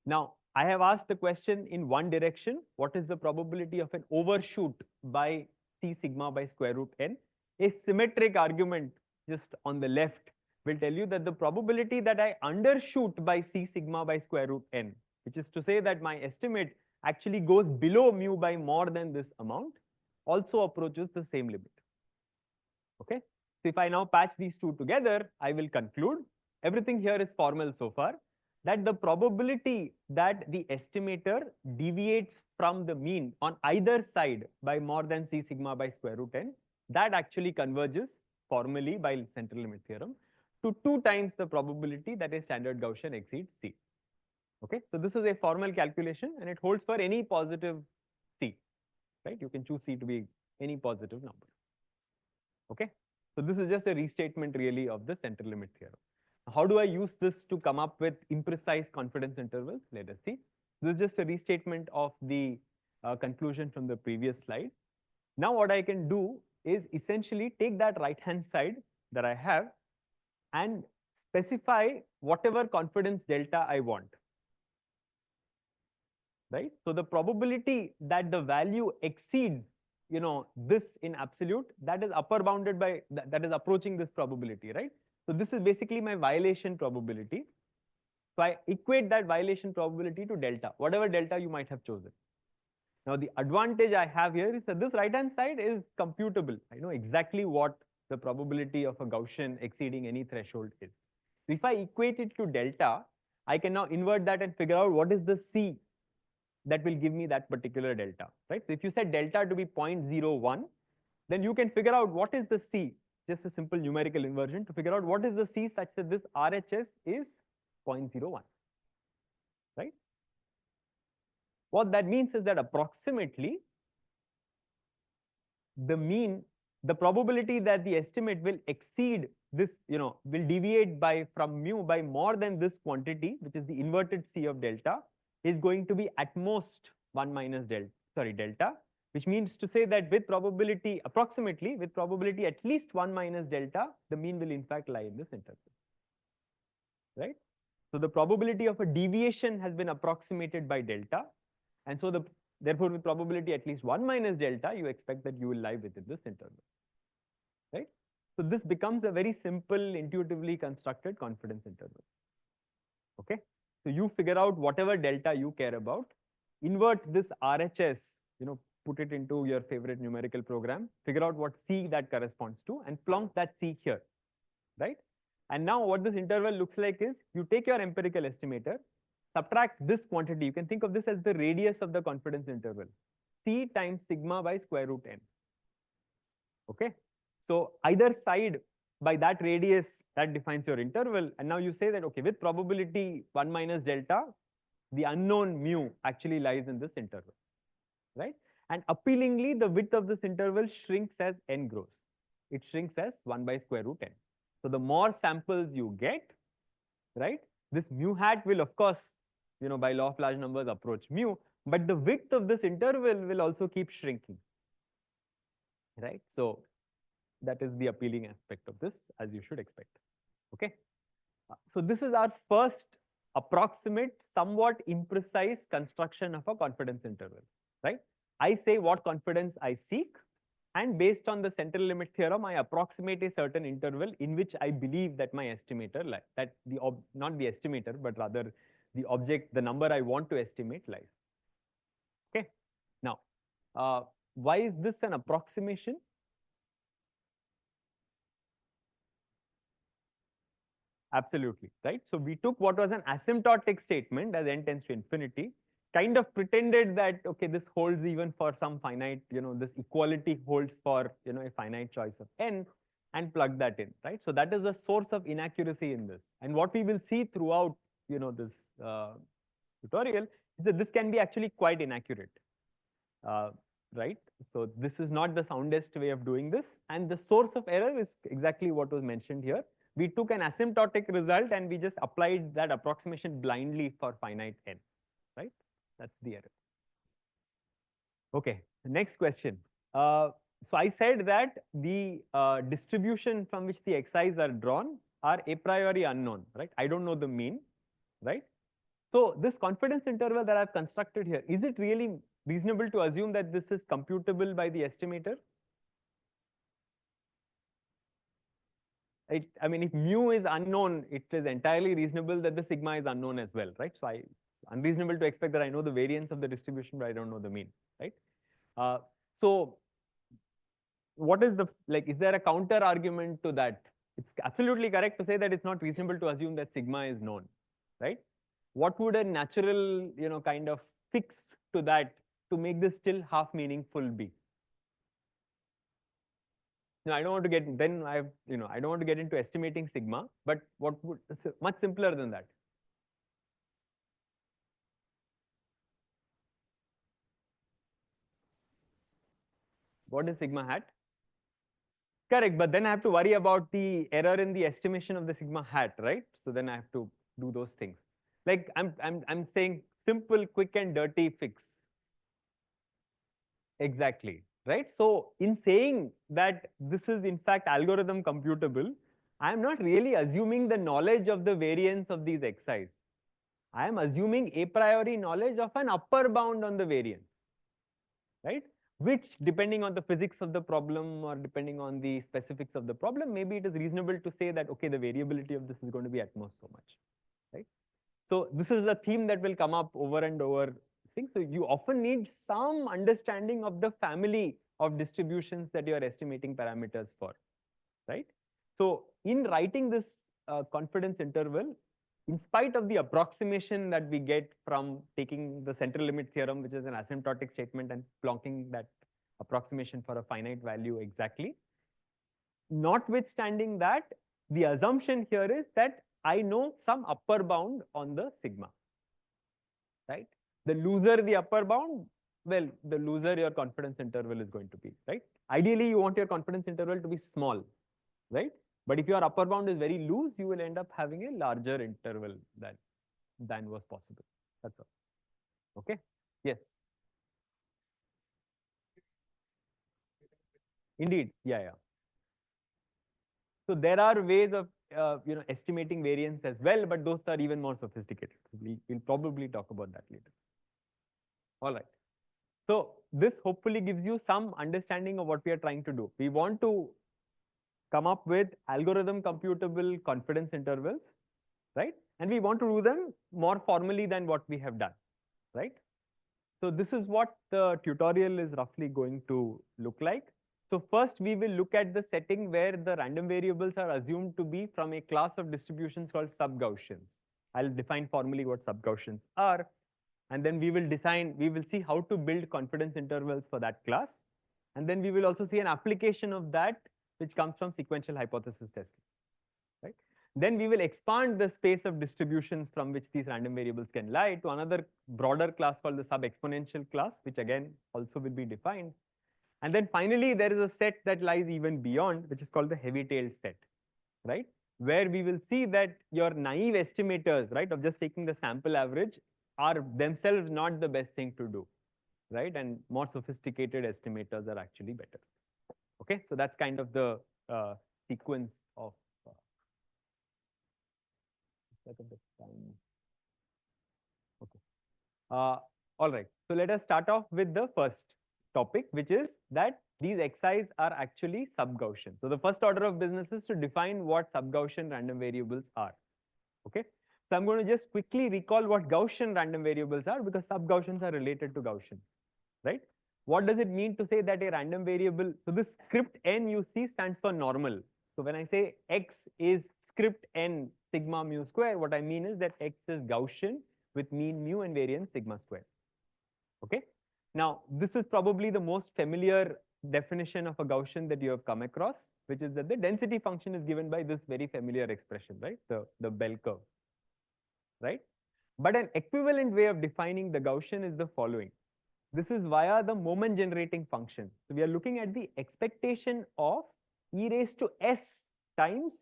Now, I have asked the question in one direction, what is the probability of an overshoot by c sigma by square root n? A symmetric argument just on the left will tell you that the probability that I undershoot by c sigma by square root n, which is to say that my estimate actually goes below mu by more than this amount, also approaches the same limit. Okay? So if I now patch these two together, I will conclude, everything here is formal so far, that the probability that the estimator deviates from the mean on either side by more than c sigma by square root n, that actually converges formally by central limit theorem to 2 times the probability that a standard Gaussian exceeds c. Okay, so this is a formal calculation and it holds for any positive c, right? You can choose c to be any positive number. Okay, so this is just a restatement really of the central limit theorem. How do I use this to come up with imprecise confidence intervals? Let us see. This is just a restatement of the conclusion from the previous slide. Now what I can do is essentially take that right-hand side that I have and specify whatever confidence delta I want. Right? So the probability that the value exceeds, this in absolute, that is upper bounded by, that is approaching this probability, right? So this is basically my violation probability. So I equate that violation probability to delta, whatever delta you might have chosen. Now the advantage I have here is that this right-hand side is computable. I know exactly what the probability of a Gaussian exceeding any threshold is. So if I equate it to delta, I can now invert that and figure out what is the C that will give me that particular delta, right? So if you set delta to be 0.01, then you can figure out what is the C, just a simple numerical inversion to figure out what is the C such that this RHS is 0.01, right? What that means is that approximately the mean, the probability that the estimate will exceed this, will deviate from mu by more than this quantity, which is the inverted C of delta, is going to be at most 1 minus delta, which means to say that with probability, approximately, with probability at least 1 minus delta, the mean will in fact lie in this interval, right? So the probability of a deviation has been approximated by delta, and so therefore with probability at least 1 minus delta, you expect that you will lie within this interval, right? So this becomes a very simple, intuitively constructed confidence interval. Okay, so you figure out whatever delta you care about, invert this RHS, put it into your favorite numerical program, figure out what C that corresponds to, and plonk that C here, right? And now what this interval looks like is you take your empirical estimator, subtract this quantity. You can think of this as the radius of the confidence interval, C times sigma by square root n. Okay, so either side by that radius, that defines your interval. And now you say that, okay, with probability 1 minus delta, the unknown mu actually lies in this interval, right? And appealingly, the width of this interval shrinks as n grows. It shrinks as 1 by square root n. So the more samples you get, right, this mu hat will, of course, by law of large numbers approach mu, but the width of this interval will also keep shrinking, right? So that is the appealing aspect of this, as you should expect. Okay, so this is our first approximate, somewhat imprecise construction of a confidence interval, right? I say what confidence I seek, and based on the central limit theorem, I approximate a certain interval in which I believe that my estimator lies, that not the estimator, but rather the object, the number I want to estimate lies. Okay, now, why is this an approximation? Absolutely, right? So we took what was an asymptotic statement as n tends to infinity, kind of pretended that, okay, this holds even for some finite, this equality holds for, a finite choice of n, and plug that in, right? So that is the source of inaccuracy in this. And what we will see throughout, this tutorial is that this can be actually quite inaccurate, right? So this is not the soundest way of doing this. And the source of error is exactly what was mentioned here. We took an asymptotic result and we just applied that approximation blindly for finite n, right? That's the error. Okay, next question. So I said that the distribution from which the xi's are drawn are a priori unknown, right? I don't know the mean, right? So this confidence interval that I've constructed here, is it really reasonable to assume that this is computable by the estimator? I mean, if mu is unknown, it is entirely reasonable that the sigma is unknown as well, right? So it's unreasonable to expect that I know the variance of the distribution, but I don't know the mean, right? So what is is there a counter argument to that? It's absolutely correct to say that it's not reasonable to assume that sigma is known, right? What would a natural, kind of fix to that to make this still half meaningful be? No, I don't want to get I don't want to get into estimating sigma, but what would much simpler than that? What is sigma hat? Correct, but then I have to worry about the error in the estimation of the sigma hat, right? So then I have to do those things. Like I'm saying simple, quick and dirty fix. Exactly, right? So in saying that this is in fact algorithm computable, I am not really assuming the knowledge of the variance of these xi's. I am assuming a priori knowledge of an upper bound on the variance, right? Which, depending on the physics of the problem or depending on the specifics of the problem, maybe it is reasonable to say that, okay, the variability of this is going to be at most so much, right? So this is a theme that will come up over and over. So you often need some understanding of the family of distributions that you are estimating parameters for, right? So in writing this confidence interval, in spite of the approximation that we get from taking the central limit theorem, which is an asymptotic statement, and plonking that approximation for a finite value exactly, notwithstanding that, the assumption here is that I know some upper bound on the sigma, right? The looser the upper bound, well, the looser your confidence interval is going to be, right? Ideally, you want your confidence interval to be small, right? But if your upper bound is very loose, you will end up having a larger interval than was possible. That's all. Okay? Yes. Indeed, yeah. So there are ways of estimating variance as well, but those are even more sophisticated. We'll probably talk about that later. All right. So this hopefully gives you some understanding of what we are trying to do. We want to come up with algorithm computable confidence intervals, right? And we want to do them more formally than what we have done, right? So this is what the tutorial is roughly going to look like. So first we will look at the setting where the random variables are assumed to be from a class of distributions called sub-Gaussians. I'll define formally what sub-Gaussians are, and then we will see how to build confidence intervals for that class. And then we will also see an application of that which comes from sequential hypothesis testing, right? Then we will expand the space of distributions from which these random variables can lie to another broader class called the sub-exponential class, which again also will be defined. And then finally, there is a set that lies even beyond, which is called the heavy-tailed set, right? Where we will see that your naive estimators, right, of just taking the sample average are themselves not the best thing to do, right? And more sophisticated estimators are actually better. Okay, so that's kind of the sequence of time. Okay. All right. So let us start off with the first topic, which is that these xi's are actually sub-Gaussian. So the first order of business is to define what sub-Gaussian random variables are. Okay. So I'm going to just quickly recall what Gaussian random variables are, because sub-Gaussians are related to Gaussian, right? What does it mean to say that a random variable, so this script n you see stands for normal. So when I say x is script n sigma mu square, what I mean is that x is Gaussian with mean mu and variance sigma square. Okay. Now, this is probably the most familiar definition of a Gaussian that you have come across, which is that the density function is given by this very familiar expression, right? The bell curve, right? But an equivalent way of defining the Gaussian is the following. This is via the moment generating function. So we are looking at the expectation of e raised to s times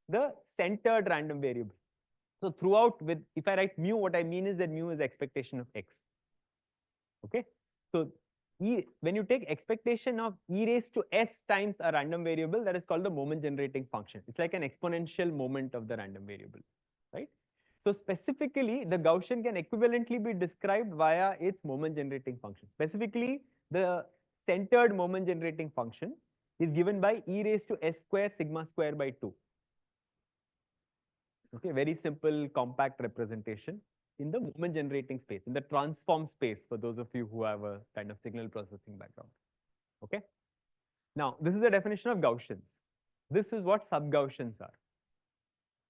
the centered random variable. So throughout, with if I write mu, what I mean is that mu is expectation of x. Okay. So when you take expectation of e raised to s times a random variable, that is called the moment generating function. It's like an exponential moment of the random variable, right? So specifically, the Gaussian can equivalently be described via its moment generating function. Specifically, the centered moment generating function is given by e raised to s square sigma square by 2. Okay, very simple compact representation in the moment generating space, in the transform space, for those of you who have a kind of signal processing background. Okay. Now, this is the definition of Gaussians. This is what sub-Gaussians are.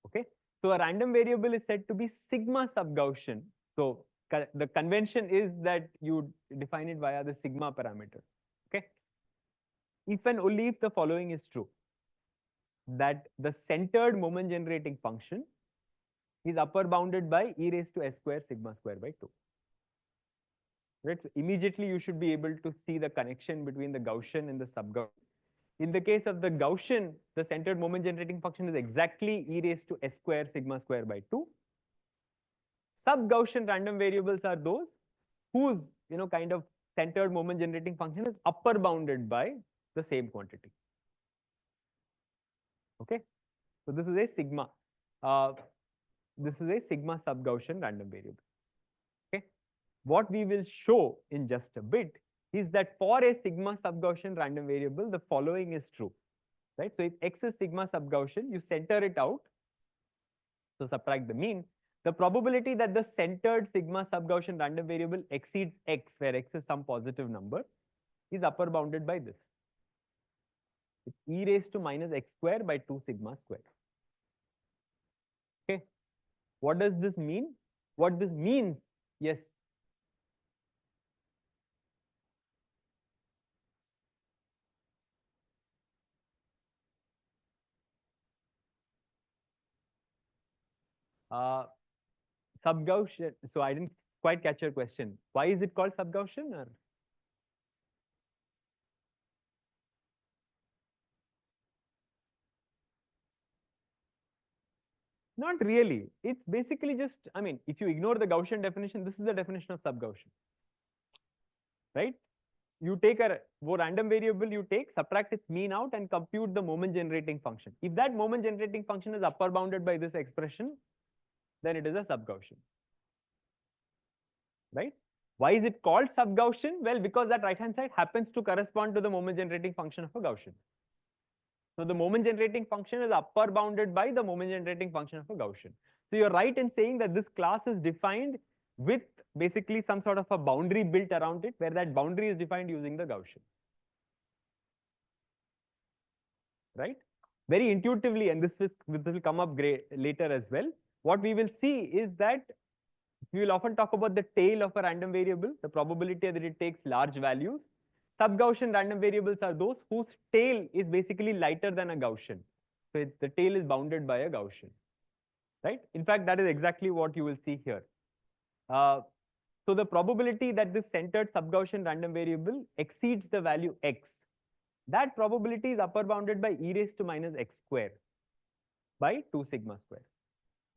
Okay. So a random variable is said to be sigma sub-Gaussian. So the convention is that you define it via the sigma parameter. Okay. If and only if the following is true, that the centered moment generating function is upper bounded by e raised to s square sigma square by 2. Right? So immediately you should be able to see the connection between the Gaussian and the sub-Gaussian. In the case of the Gaussian, the centered moment generating function is exactly e raised to s square sigma square by 2. Sub-Gaussian random variables are those whose kind of centered moment generating function is upper bounded by the same quantity. Okay, so this is a sigma. This is a sigma sub-Gaussian random variable. Okay, what we will show in just a bit is that for a sigma sub-Gaussian random variable, the following is true, right? So if x is sigma sub-Gaussian, you center it out, so subtract the mean. The probability that the centered sigma sub-Gaussian random variable exceeds x, where x is some positive number, is upper bounded by this. It's e raised to minus x square by 2 sigma square. Okay. What does this mean? What this means, yes. Sub-Gaussian, so I didn't quite catch your question. Why is it called sub-Gaussian? Or? Not really. It's basically just, I mean, if you ignore the Gaussian definition, this is the definition of sub-Gaussian, right? you take a random variable you take, subtract its mean out and compute the moment generating function. If that moment generating function is upper bounded by this expression, then it is a sub-Gaussian. Right? Why is it called sub-Gaussian? Well, because that right-hand side happens to correspond to the moment generating function of a Gaussian. So the moment generating function is upper bounded by the moment generating function of a Gaussian. So you're right in saying that this class is defined with basically some sort of a boundary built around it, where that boundary is defined using the Gaussian. Right? Very intuitively, and this will come up later as well. What we will see is that we will often talk about the tail of a random variable, the probability that it takes large values. Sub-Gaussian random variables are those whose tail is basically lighter than a Gaussian. So the tail is bounded by a Gaussian. Right? In fact, that is exactly what you will see here. So the probability that this centered sub-Gaussian random variable exceeds the value x, that probability is upper bounded by e raised to minus x square by 2 sigma square.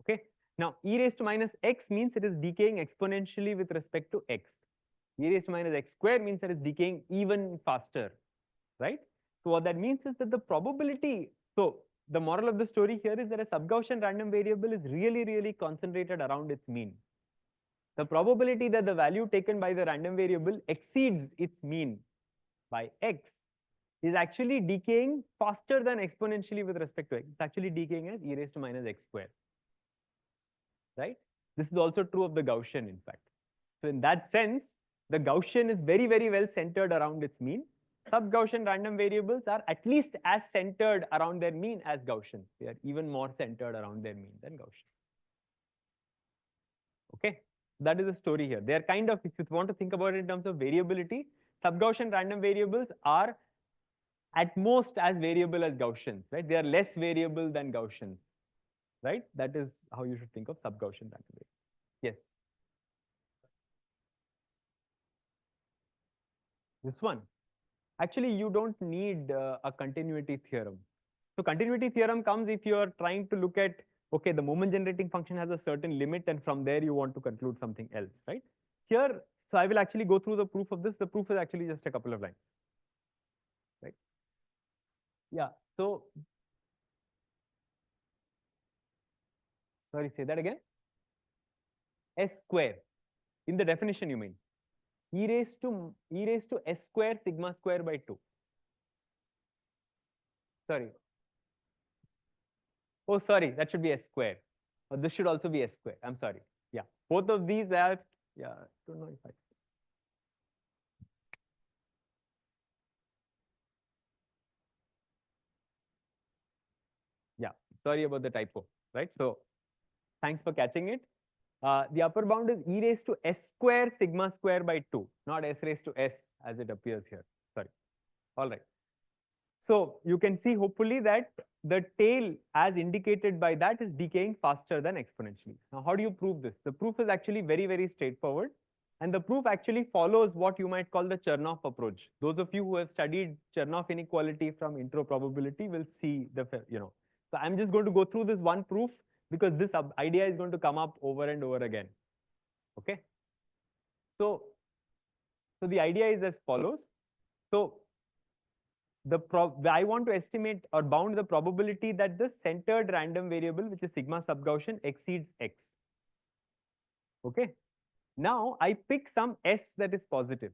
Okay. Now, e raised to minus x means it is decaying exponentially with respect to x. E raised to minus x square means that it's decaying even faster, right? So what that means is that the probability, so the moral of the story here is that a sub-Gaussian random variable is really, really concentrated around its mean. The probability that the value taken by the random variable exceeds its mean by x is actually decaying faster than exponentially with respect to x. It's actually decaying as e raised to minus x square. Right? This is also true of the Gaussian, in fact. So in that sense, the Gaussian is very, very well centered around its mean. Sub-Gaussian random variables are at least as centered around their mean as Gaussian. They are even more centered around their mean than Gaussian. Okay, that is the story here. They are kind of, if you want to think about it in terms of variability, sub-Gaussian random variables are at most as variable as Gaussians, right? They are less variable than Gaussians. Right? That is how you should think of sub-Gaussian random variable. Yes. This one. Actually, you don't need a continuity theorem. So continuity theorem comes if you are trying to look at, okay, the moment generating function has a certain limit and from there you want to conclude something else, right? Here, so I will actually go through the proof of this. The proof is actually just a couple of lines. Right? Yeah. So sorry, say that again. S square. In the definition, you mean e raised to s square sigma square by 2. Sorry. Oh, sorry, that should be s square. Or this should also be s square. I'm sorry. Yeah, both of these are, yeah, don't know if I. Yeah, sorry about the typo, right? So thanks for catching it. The upper bound is e raised to s square sigma square by 2, not s raised to s as it appears here. Sorry. All right. So you can see hopefully that the tail as indicated by that is decaying faster than exponentially. Now, how do you prove this? The proof is actually very, very straightforward. And the proof actually follows what you might call the Chernoff approach. Those of you who have studied Chernoff inequality from intro probability will see the, So I'm just going to go through this one proof because this idea is going to come up over and over again. Okay. So the idea is as follows. So I want to estimate or bound the probability that the centered random variable, which is sigma sub-Gaussian, exceeds x. Okay. Now I pick some s that is positive.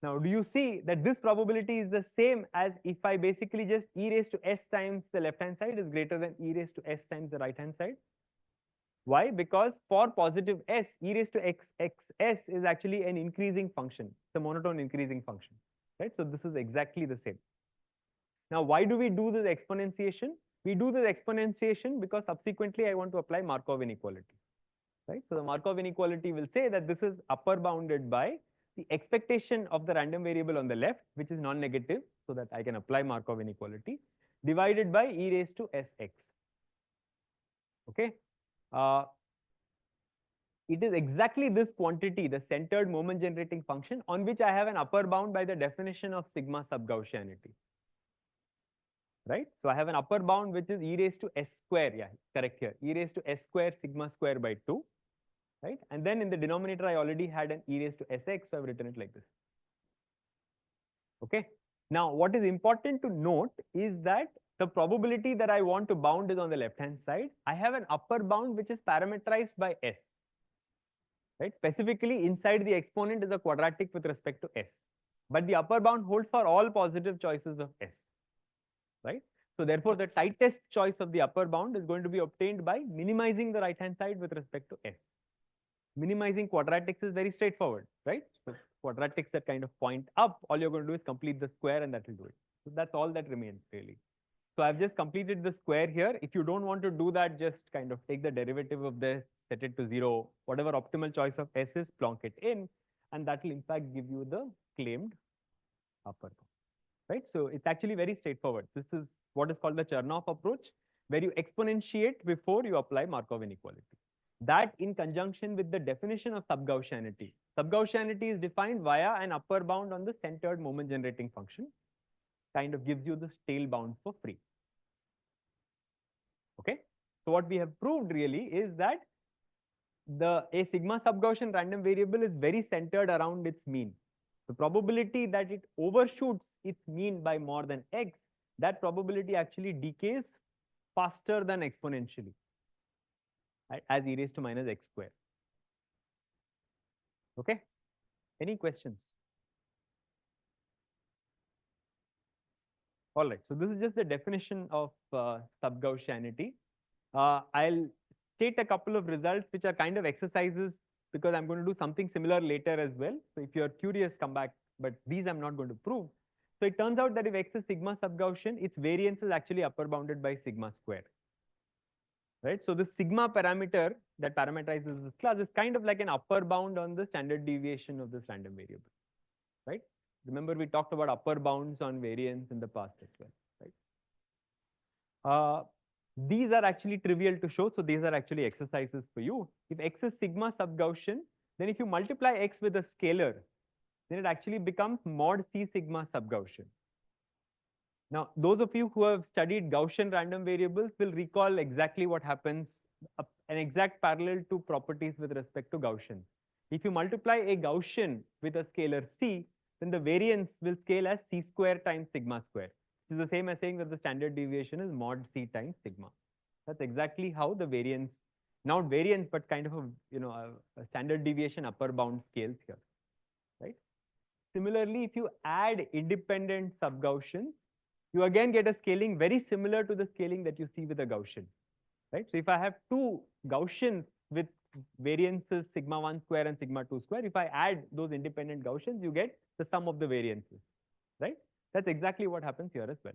Now, do you see that this probability is the same as if I basically just e raised to s times the left-hand side is greater than e raised to s times the right-hand side? Why? Because for positive s, e raised to xs is actually an increasing function. It's a monotone increasing function. Right? So this is exactly the same. Now, why do we do this exponentiation? We do this exponentiation because subsequently I want to apply Markov inequality. Right? So the Markov inequality will say that this is upper bounded by the expectation of the random variable on the left, which is non-negative, so that I can apply Markov inequality, divided by e raised to sx. Okay. It is exactly this quantity, the centered moment generating function, on which I have an upper bound by the definition of sigma sub-Gaussianity. Right? So I have an upper bound which is e raised to s square, yeah, correct here, e raised to s square sigma square by 2, right? And then in the denominator, I already had an e raised to sx, so I've written it like this. Okay. Now, what is important to note is that the probability that I want to bound is on the left-hand side. I have an upper bound which is parameterized by S. Right? Specifically, inside the exponent is a quadratic with respect to S. But the upper bound holds for all positive choices of S. Right? So therefore, the tightest choice of the upper bound is going to be obtained by minimizing the right-hand side with respect to S. Minimizing quadratics is very straightforward, right? So quadratics that kind of point up, all you're going to do is complete the square and that will do it. So that's all that remains really. So I've just completed the square here. If you don't want to do that, just kind of take the derivative of this, set it to 0, whatever optimal choice of S is, plonk it in, and that will in fact give you the claimed upper bound, right? So it's actually very straightforward. This is what is called the Chernoff approach, where you exponentiate before you apply Markov inequality. That in conjunction with the definition of sub-Gaussianity. Sub-Gaussianity is defined via an upper bound on the centered moment generating function, kind of gives you the tail bound for free. Okay. So what we have proved really is that a sigma sub-Gaussian random variable is very centered around its mean. The probability that it overshoots its mean by more than x, that probability actually decays faster than exponentially, right, as e raised to minus x square. Okay. Any questions? All right. So this is just the definition of sub-Gaussianity. I'll state a couple of results which are kind of exercises because I'm going to do something similar later as well. So if you're curious, come back, but these I'm not going to prove. So it turns out that if x is sigma sub-Gaussian, its variance is actually upper bounded by sigma square. Right? So the sigma parameter that parameterizes this class is kind of like an upper bound on the standard deviation of this random variable. Right? Remember we talked about upper bounds on variance in the past as well. Right? These are actually trivial to show, so these are actually exercises for you. If x is sigma sub-Gaussian, then if you multiply x with a scalar, then it actually becomes mod c sigma sub-Gaussian. Now, those of you who have studied Gaussian random variables will recall exactly what happens, an exact parallel to properties with respect to Gaussian. If you multiply a Gaussian with a scalar c, then the variance will scale as c square times sigma square. This is the same as saying that the standard deviation is mod c times sigma. That's exactly how the variance, not variance, but kind of a standard deviation upper bound scales here, right? Similarly, if you add independent sub-Gaussians, you again get a scaling very similar to the scaling that you see with a Gaussian, right? So if I have two Gaussians with variances sigma 1 square and sigma 2 square, if I add those independent Gaussians, you get the sum of the variances, right? That's exactly what happens here as well.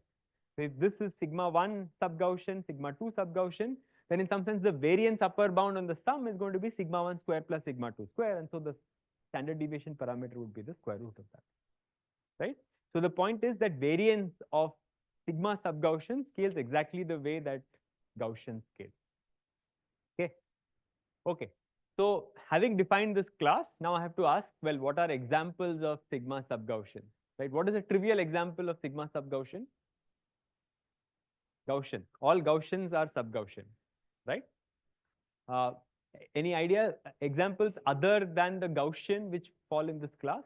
So if this is sigma 1 sub-Gaussian, sigma 2 sub-Gaussian, then in some sense the variance upper bound on the sum is going to be sigma 1 square plus sigma 2 square, and so the standard deviation parameter would be the square root of that, right? So the point is that variance of sigma sub-Gaussian scales exactly the way that Gaussian scales. Okay. Okay. So having defined this class, now I have to ask, well, what are examples of sigma sub-Gaussian? Right? What is a trivial example of sigma sub-Gaussian? Gaussian. All Gaussians are sub-Gaussian, right? Any idea examples other than the Gaussian which fall in this class?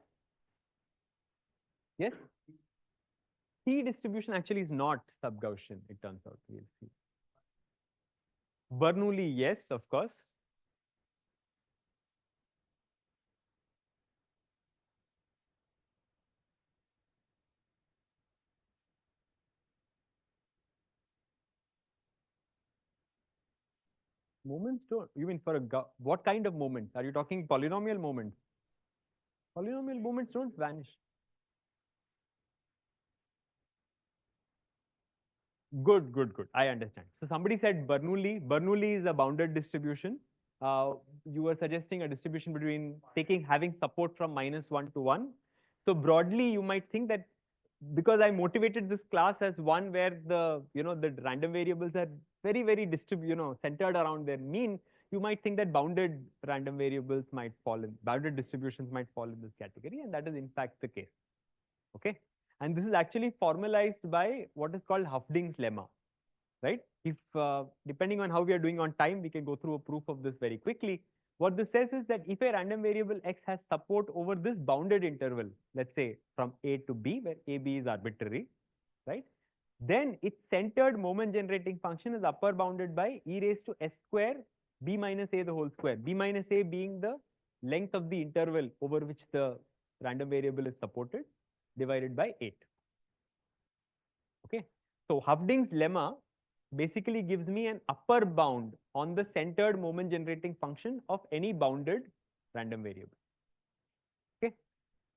Yes? C distribution actually is not sub-Gaussian, it turns out. We'll see. Bernoulli, yes, of course. Moments don't, you mean for what kind of moments? Are you talking polynomial moments? Polynomial moments don't vanish. Good, good, good. I understand. So somebody said Bernoulli. Bernoulli is a bounded distribution. You were suggesting a distribution between having support from -1 to 1. So broadly, you might think that because I motivated this class as one where the random variables are very, very centered around their mean, you might think that bounded random variables might fall in, bounded distributions might fall in this category, and that is in fact the case. Okay. And this is actually formalized by what is called Hoeffding's lemma, right? If depending on how we are doing on time, we can go through a proof of this very quickly. What this says is that if a random variable x has support over this bounded interval, let's say from a to b, where a, b is arbitrary, right? Then its centered moment generating function is upper bounded by e raised to s square b minus a the whole square, b minus a being the length of the interval over which the random variable is supported, divided by 8. Okay, so Hovding's lemma basically gives me an upper bound on the centered moment generating function of any bounded random variable. Okay,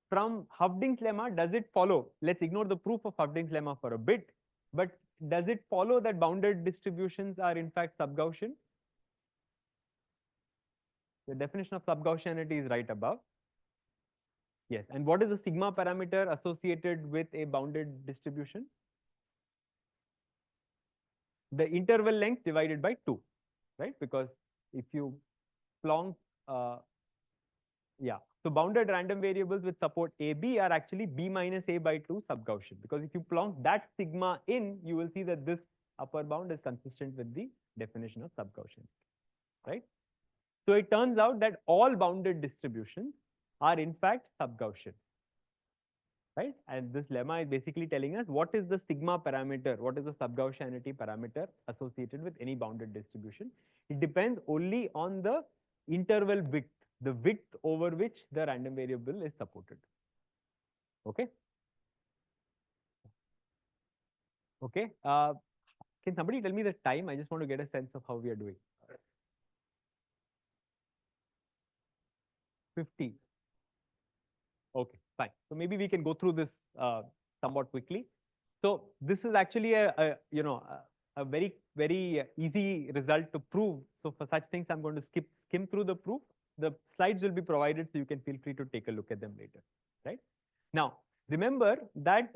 from Hovding's lemma, does it follow? Let's ignore the proof of Hovding's lemma for a bit, but does it follow that bounded distributions are in fact sub-Gaussian? The definition of sub-Gaussianity is right above. Yes, and what is the sigma parameter associated with a bounded distribution? The interval length divided by 2, right? Because if you plonk, so bounded random variables with support a, b are actually b minus a by 2 sub-Gaussian, because if you plonk that sigma in, you will see that this upper bound is consistent with the definition of sub-Gaussian, right? So it turns out that all bounded distributions are in fact sub-Gaussian, right? And this lemma is basically telling us what is the sigma parameter, what is the sub-Gaussianity parameter associated with any bounded distribution. It depends only on the interval width, the width over which the random variable is supported. Okay. Okay. Can somebody tell me the time? I just want to get a sense of how we are doing. 50. Okay, fine. So maybe we can go through this somewhat quickly. So this is actually a very easy result to prove. So for such things, I'm going to skim through the proof. The slides will be provided, so you can feel free to take a look at them later, right? Now, remember that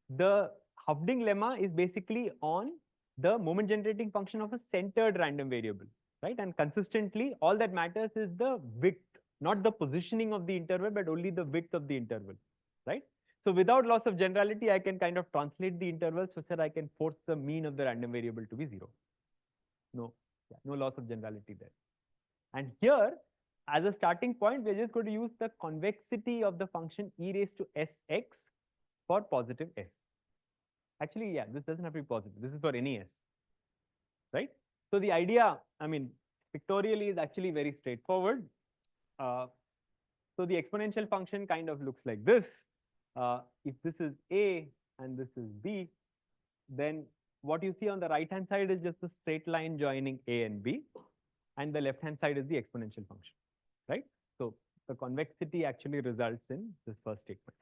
the Hovding lemma is basically on the moment generating function of a centered random variable, right? And consistently, all that matters is the width, not the positioning of the interval, but only the width of the interval, right? So without loss of generality, I can kind of translate the interval such that I can force the mean of the random variable to be 0. No loss of generality there. And here, as a starting point, we're just going to use the convexity of the function e raised to sx for positive s. Actually, yeah, this doesn't have to be positive. This is for any s, right? So the idea, I mean, pictorially is actually very straightforward. So the exponential function kind of looks like this. If this is a and this is b, then what you see on the right hand side is just a straight line joining a and b, and the left hand side is the exponential function, right? So the convexity actually results in this first statement.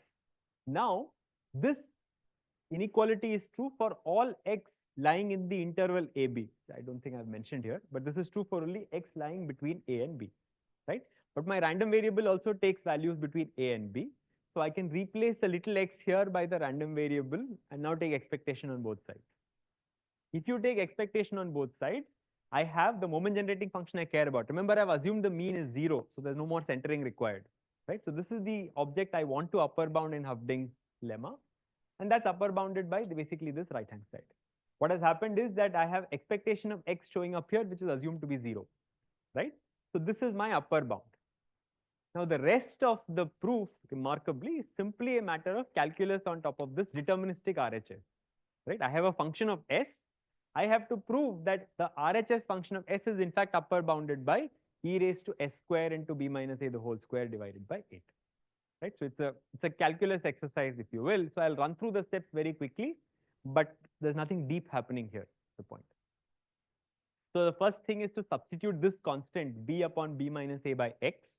Now, this inequality is true for all x lying in the interval ab. I don't think I've mentioned here, but this is true for only x lying between a and b, right? But my random variable also takes values between a and b. So I can replace a little x here by the random variable and now take expectation on both sides. If you take expectation on both sides, I have the moment generating function I care about. Remember, I've assumed the mean is 0, so there's no more centering required, right? So this is the object I want to upper bound in Hovding's lemma, and that's upper bounded by basically this right hand side. What has happened is that I have expectation of x showing up here, which is assumed to be 0, right? So this is my upper bound. Now the rest of the proof, remarkably, is simply a matter of calculus on top of this deterministic RHS, right? I have a function of s. I have to prove that the RHS function of s is in fact upper bounded by e raised to s square into b minus a the whole square divided by 8, right? So it's a calculus exercise, if you will. So I'll run through the steps very quickly, but there's nothing deep happening here, the point. So the first thing is to substitute this constant b upon b minus a by x.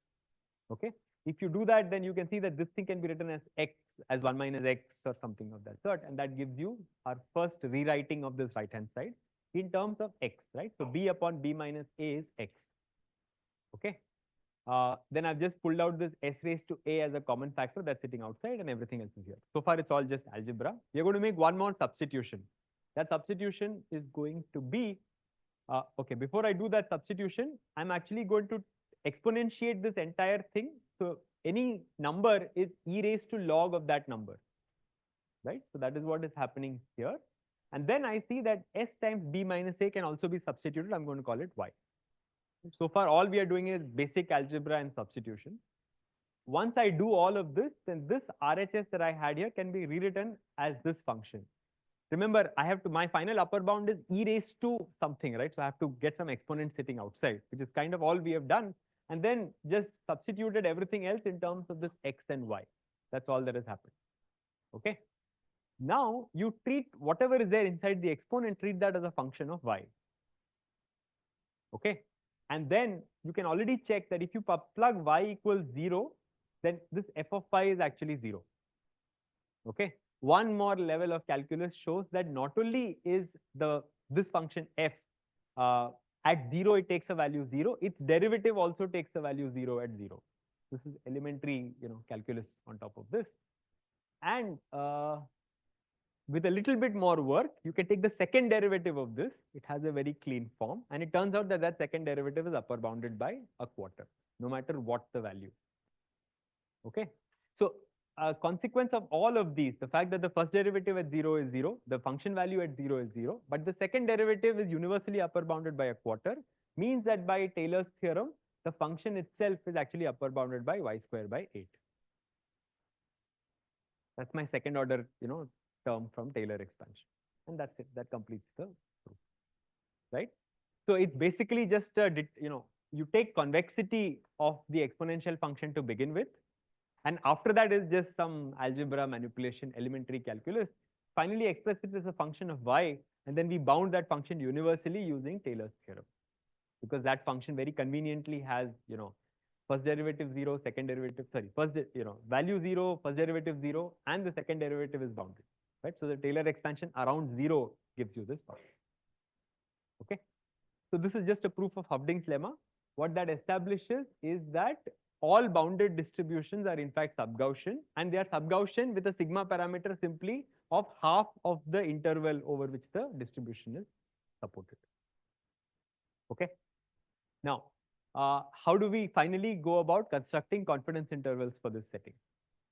Okay, if you do that, then you can see that this thing can be written as x as 1 minus x or something of that sort, and that gives you our first rewriting of this right hand side in terms of x, right? So b upon b minus a is x. Okay, then I've just pulled out this s raised to a as a common factor that's sitting outside, and everything else is here. So far it's all just algebra. We're going to make one more substitution. That substitution is going to be, okay, before I do that substitution, I'm actually going to exponentiate this entire thing. So any number is e raised to log of that number, right? So that is what is happening here. And then I see that s times b minus a can also be substituted. I'm going to call it y. So far, all we are doing is basic algebra and substitution. Once I do all of this, then this RHS that I had here can be rewritten as this function. Remember, I have to, my final upper bound is e raised to something, right? So I have to get some exponent sitting outside, which is kind of all we have done. And then just substituted everything else in terms of this x and y. That's all that has happened. Okay. Now you treat whatever is there inside the exponent, treat that as a function of y. Okay. And then you can already check that if you plug y equals 0, then this f of phi is actually 0. Okay. One more level of calculus shows that not only is this function f at 0, it takes a value 0, its derivative also takes a value 0 at 0. This is elementary, calculus on top of this. And with a little bit more work, you can take the second derivative of this. It has a very clean form. And it turns out that that second derivative is upper bounded by a quarter, no matter what the value. Okay. So a consequence of all of these, the fact that the first derivative at 0 is 0, the function value at 0 is 0, but the second derivative is universally upper bounded by a quarter, means that by Taylor's theorem, the function itself is actually upper bounded by y square by 8. That's my second order, term from Taylor expansion. And that's it. That completes the proof, right? So it's basically just, you take convexity of the exponential function to begin with. And after that is just some algebra manipulation, elementary calculus. Finally express it as a function of y. And then we bound that function universally using Taylor's theorem. Because that function very conveniently has, first derivative 0, second derivative, sorry, value 0, first derivative 0, and the second derivative is bounded. Right? So the Taylor expansion around 0 gives you this function. Okay. So this is just a proof of Hövding's lemma. What that establishes is that all bounded distributions are in fact sub-Gaussian, and they are sub-Gaussian with a sigma parameter simply of half of the interval over which the distribution is supported. Okay. Now, how do we finally go about constructing confidence intervals for this setting?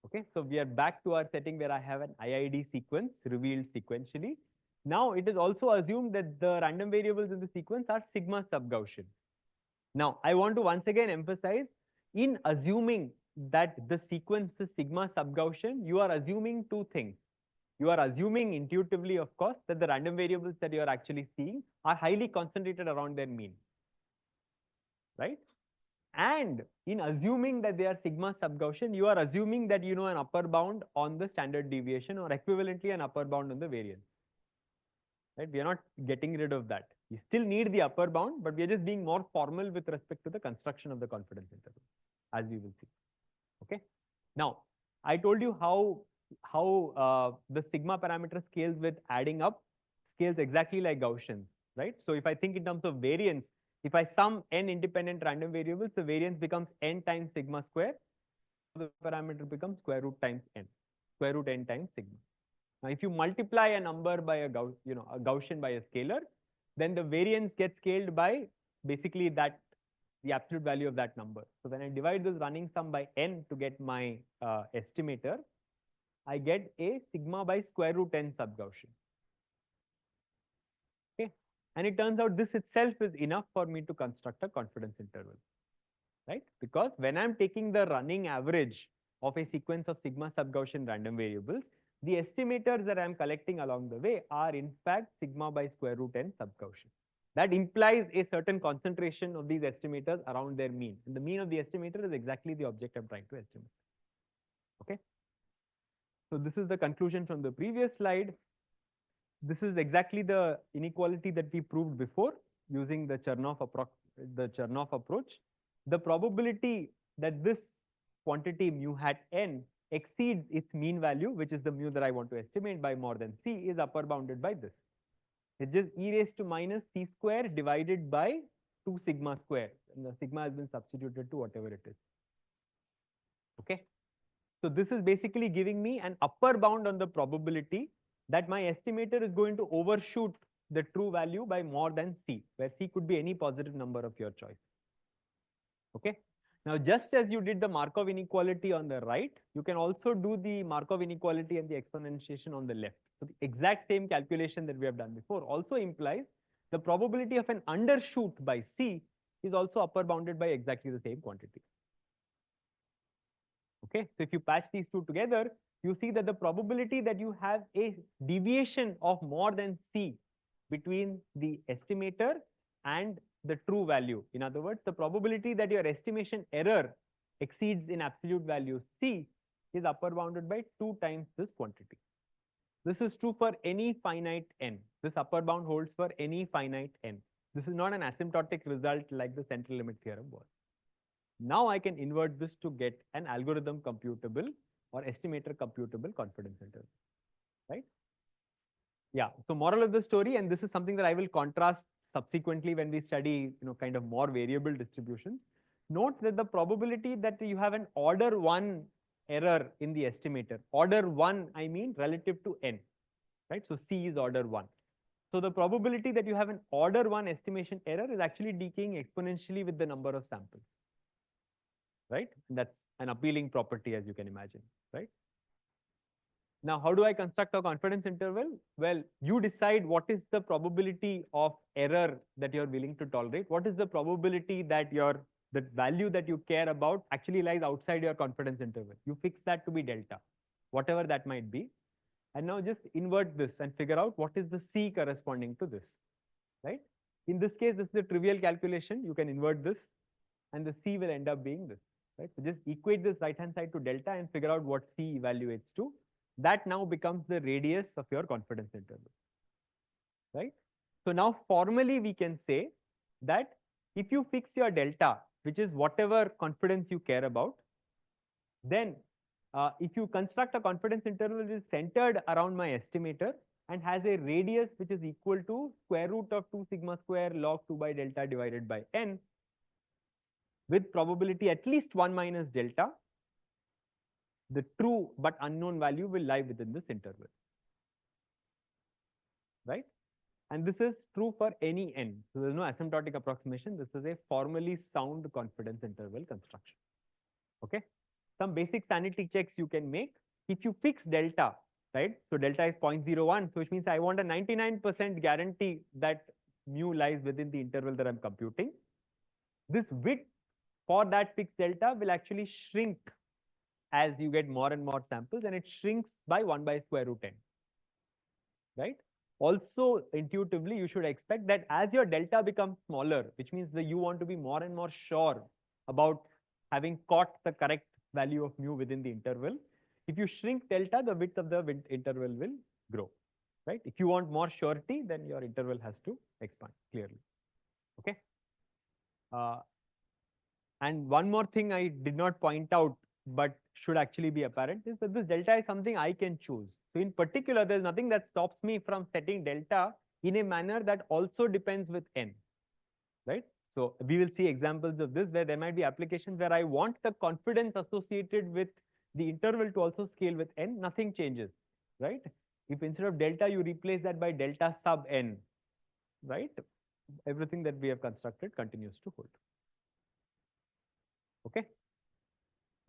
Okay, so we are back to our setting where I have an IID sequence revealed sequentially. Now it is also assumed that the random variables in the sequence are sigma sub-Gaussian. Now I want to once again emphasize, in assuming that the sequence is sigma sub-Gaussian, you are assuming two things. You are assuming intuitively, of course, that the random variables that you are actually seeing are highly concentrated around their mean. Right? And in assuming that they are sigma sub-Gaussian, you are assuming that you know an upper bound on the standard deviation, or equivalently an upper bound on the variance. Right? We are not getting rid of that. We still need the upper bound, but we are just being more formal with respect to the construction of the confidence interval, as we will see. Okay. Now, I told you how the sigma parameter scales with adding up, scales exactly like Gaussians, right? So if I think in terms of variance, if I sum n independent random variables, the variance becomes n times sigma square. The parameter becomes square root times n, square root n times sigma. Now, if you multiply a number by a Gaussian by a scalar, then the variance gets scaled by basically the absolute value of that number. So when I divide this running sum by n to get my estimator, I get a sigma by square root n sub-Gaussian. Okay. And it turns out this itself is enough for me to construct a confidence interval, right? Because when I'm taking the running average of a sequence of sigma sub-Gaussian random variables, the estimators that I'm collecting along the way are in fact sigma by square root n sub-Gaussian. That implies a certain concentration of these estimators around their mean. And the mean of the estimator is exactly the object I'm trying to estimate. Okay. So this is the conclusion from the previous slide. This is exactly the inequality that we proved before using the Chernoff approach. The probability that this quantity mu hat n exceeds its mean value, which is the mu that I want to estimate, by more than c, is upper bounded by this. It's just e raised to minus c square divided by 2 sigma square. And the sigma has been substituted to whatever it is. Okay. So this is basically giving me an upper bound on the probability that my estimator is going to overshoot the true value by more than c, where c could be any positive number of your choice. Okay. Now, just as you did the Markov inequality on the right, you can also do the Markov inequality and the exponentiation on the left. So the exact same calculation that we have done before also implies the probability of an undershoot by c is also upper bounded by exactly the same quantity. Okay, so if you patch these two together, you see that the probability that you have a deviation of more than C between the estimator and the true value. In other words, the probability that your estimation error exceeds in absolute value C is upper bounded by 2 times this quantity. This is true for any finite n. This upper bound holds for any finite n. This is not an asymptotic result like the central limit theorem was. Now I can invert this to get an algorithm computable or estimator computable confidence interval, right? Yeah, so moral of the story, and this is something that I will contrast subsequently when we study, kind of more variable distributions. Note that the probability that you have an order 1 error in the estimator, order 1, I mean relative to n, right? So C is order 1. So the probability that you have an order 1 estimation error is actually decaying exponentially with the number of samples, right? And that's an appealing property, as you can imagine, right? Now, how do I construct a confidence interval? Well, you decide what is the probability of error that you're willing to tolerate. What is the probability that the value that you care about actually lies outside your confidence interval? You fix that to be delta, whatever that might be. And now just invert this and figure out what is the C corresponding to this, right? In this case, this is a trivial calculation. You can invert this and the C will end up being this, right? So just equate this right-hand side to delta and figure out what C evaluates to. That now becomes the radius of your confidence interval, right? So now formally we can say that if you fix your delta, which is whatever confidence you care about, then if you construct a confidence interval which is centered around my estimator and has a radius which is equal to square root of 2 sigma square log 2 by delta divided by n, with probability at least 1 minus delta, the true but unknown value will lie within this interval, right? And this is true for any n. So there's no asymptotic approximation. This is a formally sound confidence interval construction. Okay. Some basic sanity checks you can make. If you fix delta, right? So delta is 0.01, so which means I want a 99% guarantee that mu lies within the interval that I'm computing. This width for that fixed delta will actually shrink as you get more and more samples, and it shrinks by 1 by square root n, right? Also, intuitively, you should expect that as your delta becomes smaller, which means that you want to be more and more sure about having caught the correct value of mu within the interval. If you shrink delta, the width of the interval will grow, right? If you want more surety, then your interval has to expand clearly, okay? And one more thing I did not point out, but should actually be apparent, is that this delta is something I can choose. So in particular, there's nothing that stops me from setting delta in a manner that also depends with n, right? So we will see examples of this where there might be applications where I want the confidence associated with the interval to also scale with n, nothing changes, right? If instead of delta, you replace that by delta sub n, right? Everything that we have constructed continues to hold. Okay.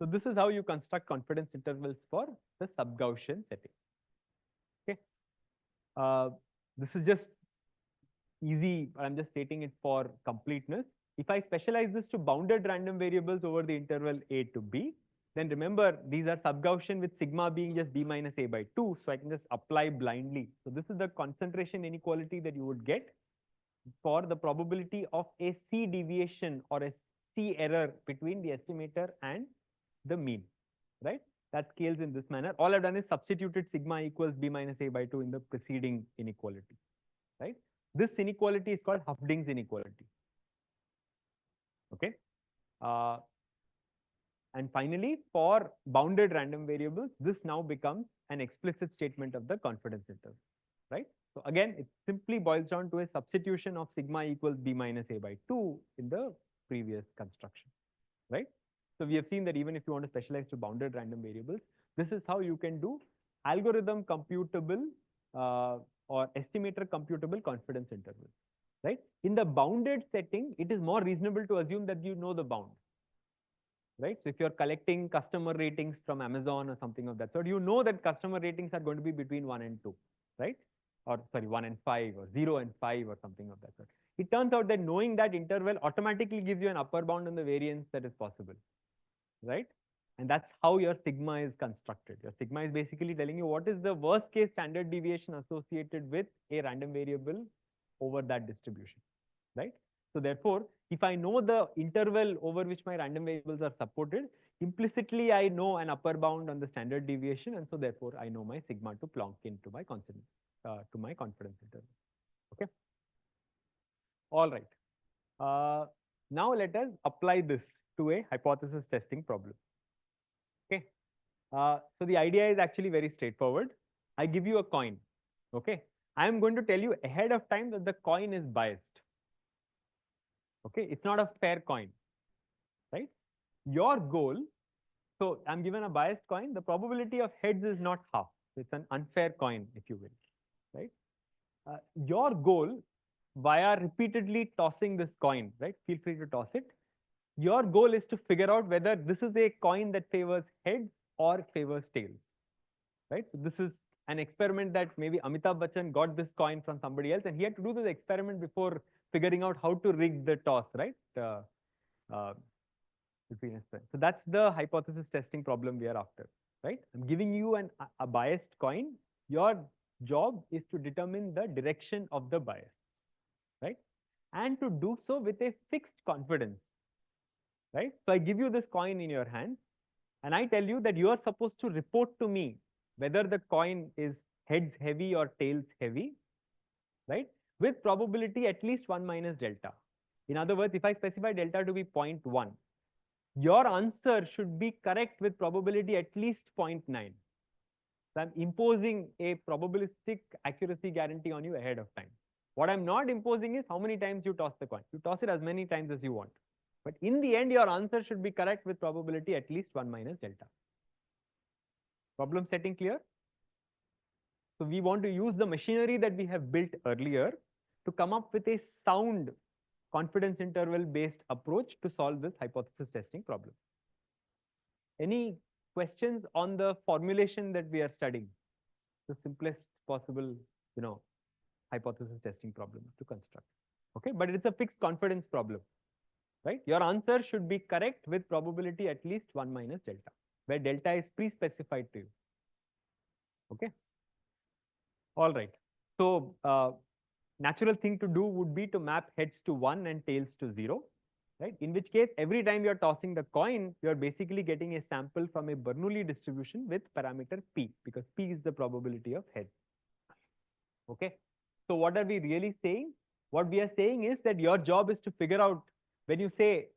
So this is how you construct confidence intervals for the sub-Gaussian setting. Okay. This is just easy. I'm just stating it for completeness. If I specialize this to bounded random variables over the interval a to b, then remember these are sub-Gaussian with sigma being just b minus a by 2. So I can just apply blindly. So this is the concentration inequality that you would get for the probability of a C deviation or a C error between the estimator and the mean, right? That scales in this manner. All I've done is substituted sigma equals b minus a by 2 in the preceding inequality, right? This inequality is called Hufding's inequality. Okay. And finally, for bounded random variables, this now becomes an explicit statement of the confidence interval, right? So again, it simply boils down to a substitution of sigma equals b minus a by 2 in the previous construction, right? So we have seen that even if you want to specialize to bounded random variables, this is how you can do algorithm computable or estimator computable confidence intervals, right? In the bounded setting, it is more reasonable to assume that you know the bound, right? So if you're collecting customer ratings from Amazon or something of that sort, you know that customer ratings are going to be between 1 and 2, right? or sorry, 1 and 5 or 0 and 5 or something of that sort. It turns out that knowing that interval automatically gives you an upper bound on the variance that is possible, right? And that's how your sigma is constructed. Your sigma is basically telling you what is the worst case standard deviation associated with a random variable over that distribution, right? So therefore, if I know the interval over which my random variables are supported, implicitly I know an upper bound on the standard deviation, and so therefore I know my sigma to plonk into my confidence interval. Okay. All right. Now let us apply this to a hypothesis testing problem. Okay. So the idea is actually very straightforward. I give you a coin. Okay. I am going to tell you ahead of time that the coin is biased. Okay. It's not a fair coin, right? Your goal, so I'm given a biased coin. The probability of heads is not half. It's an unfair coin, if you will, right? Your goal via repeatedly tossing this coin, right? Feel free to toss it. Your goal is to figure out whether this is a coin that favors heads or favors tails, right? So this is an experiment that maybe Amitabh Bachchan got this coin from somebody else, and he had to do this experiment before figuring out how to rig the toss, right? Between us. So that's the hypothesis testing problem we are after, right? I'm giving you a biased coin. Your job is to determine the direction of the bias, right? And to do so with a fixed confidence, right? So I give you this coin in your hand, and I tell you that you are supposed to report to me whether the coin is heads heavy or tails heavy, right? With probability at least 1 minus delta. In other words, if I specify delta to be 0.1, your answer should be correct with probability at least 0.9. So I'm imposing a probabilistic accuracy guarantee on you ahead of time. What I'm not imposing is how many times you toss the coin. You toss it as many times as you want. But in the end, your answer should be correct with probability at least 1 minus delta. Problem setting clear? So we want to use the machinery that we have built earlier to come up with a sound confidence interval based approach to solve this hypothesis testing problem. Any questions on the formulation that we are studying? The simplest possible, hypothesis testing problem to construct. Okay, but it's a fixed confidence problem, right? Your answer should be correct with probability at least 1 minus delta, where delta is pre-specified to you. Okay. All right. So natural thing to do would be to map heads to 1 and tails to 0, right? In which case, every time you're tossing the coin, you're basically getting a sample from a Bernoulli distribution with parameter p, because p is the probability of heads. Okay. So what are we really saying? What we are saying is that your job is to figure out, when you say,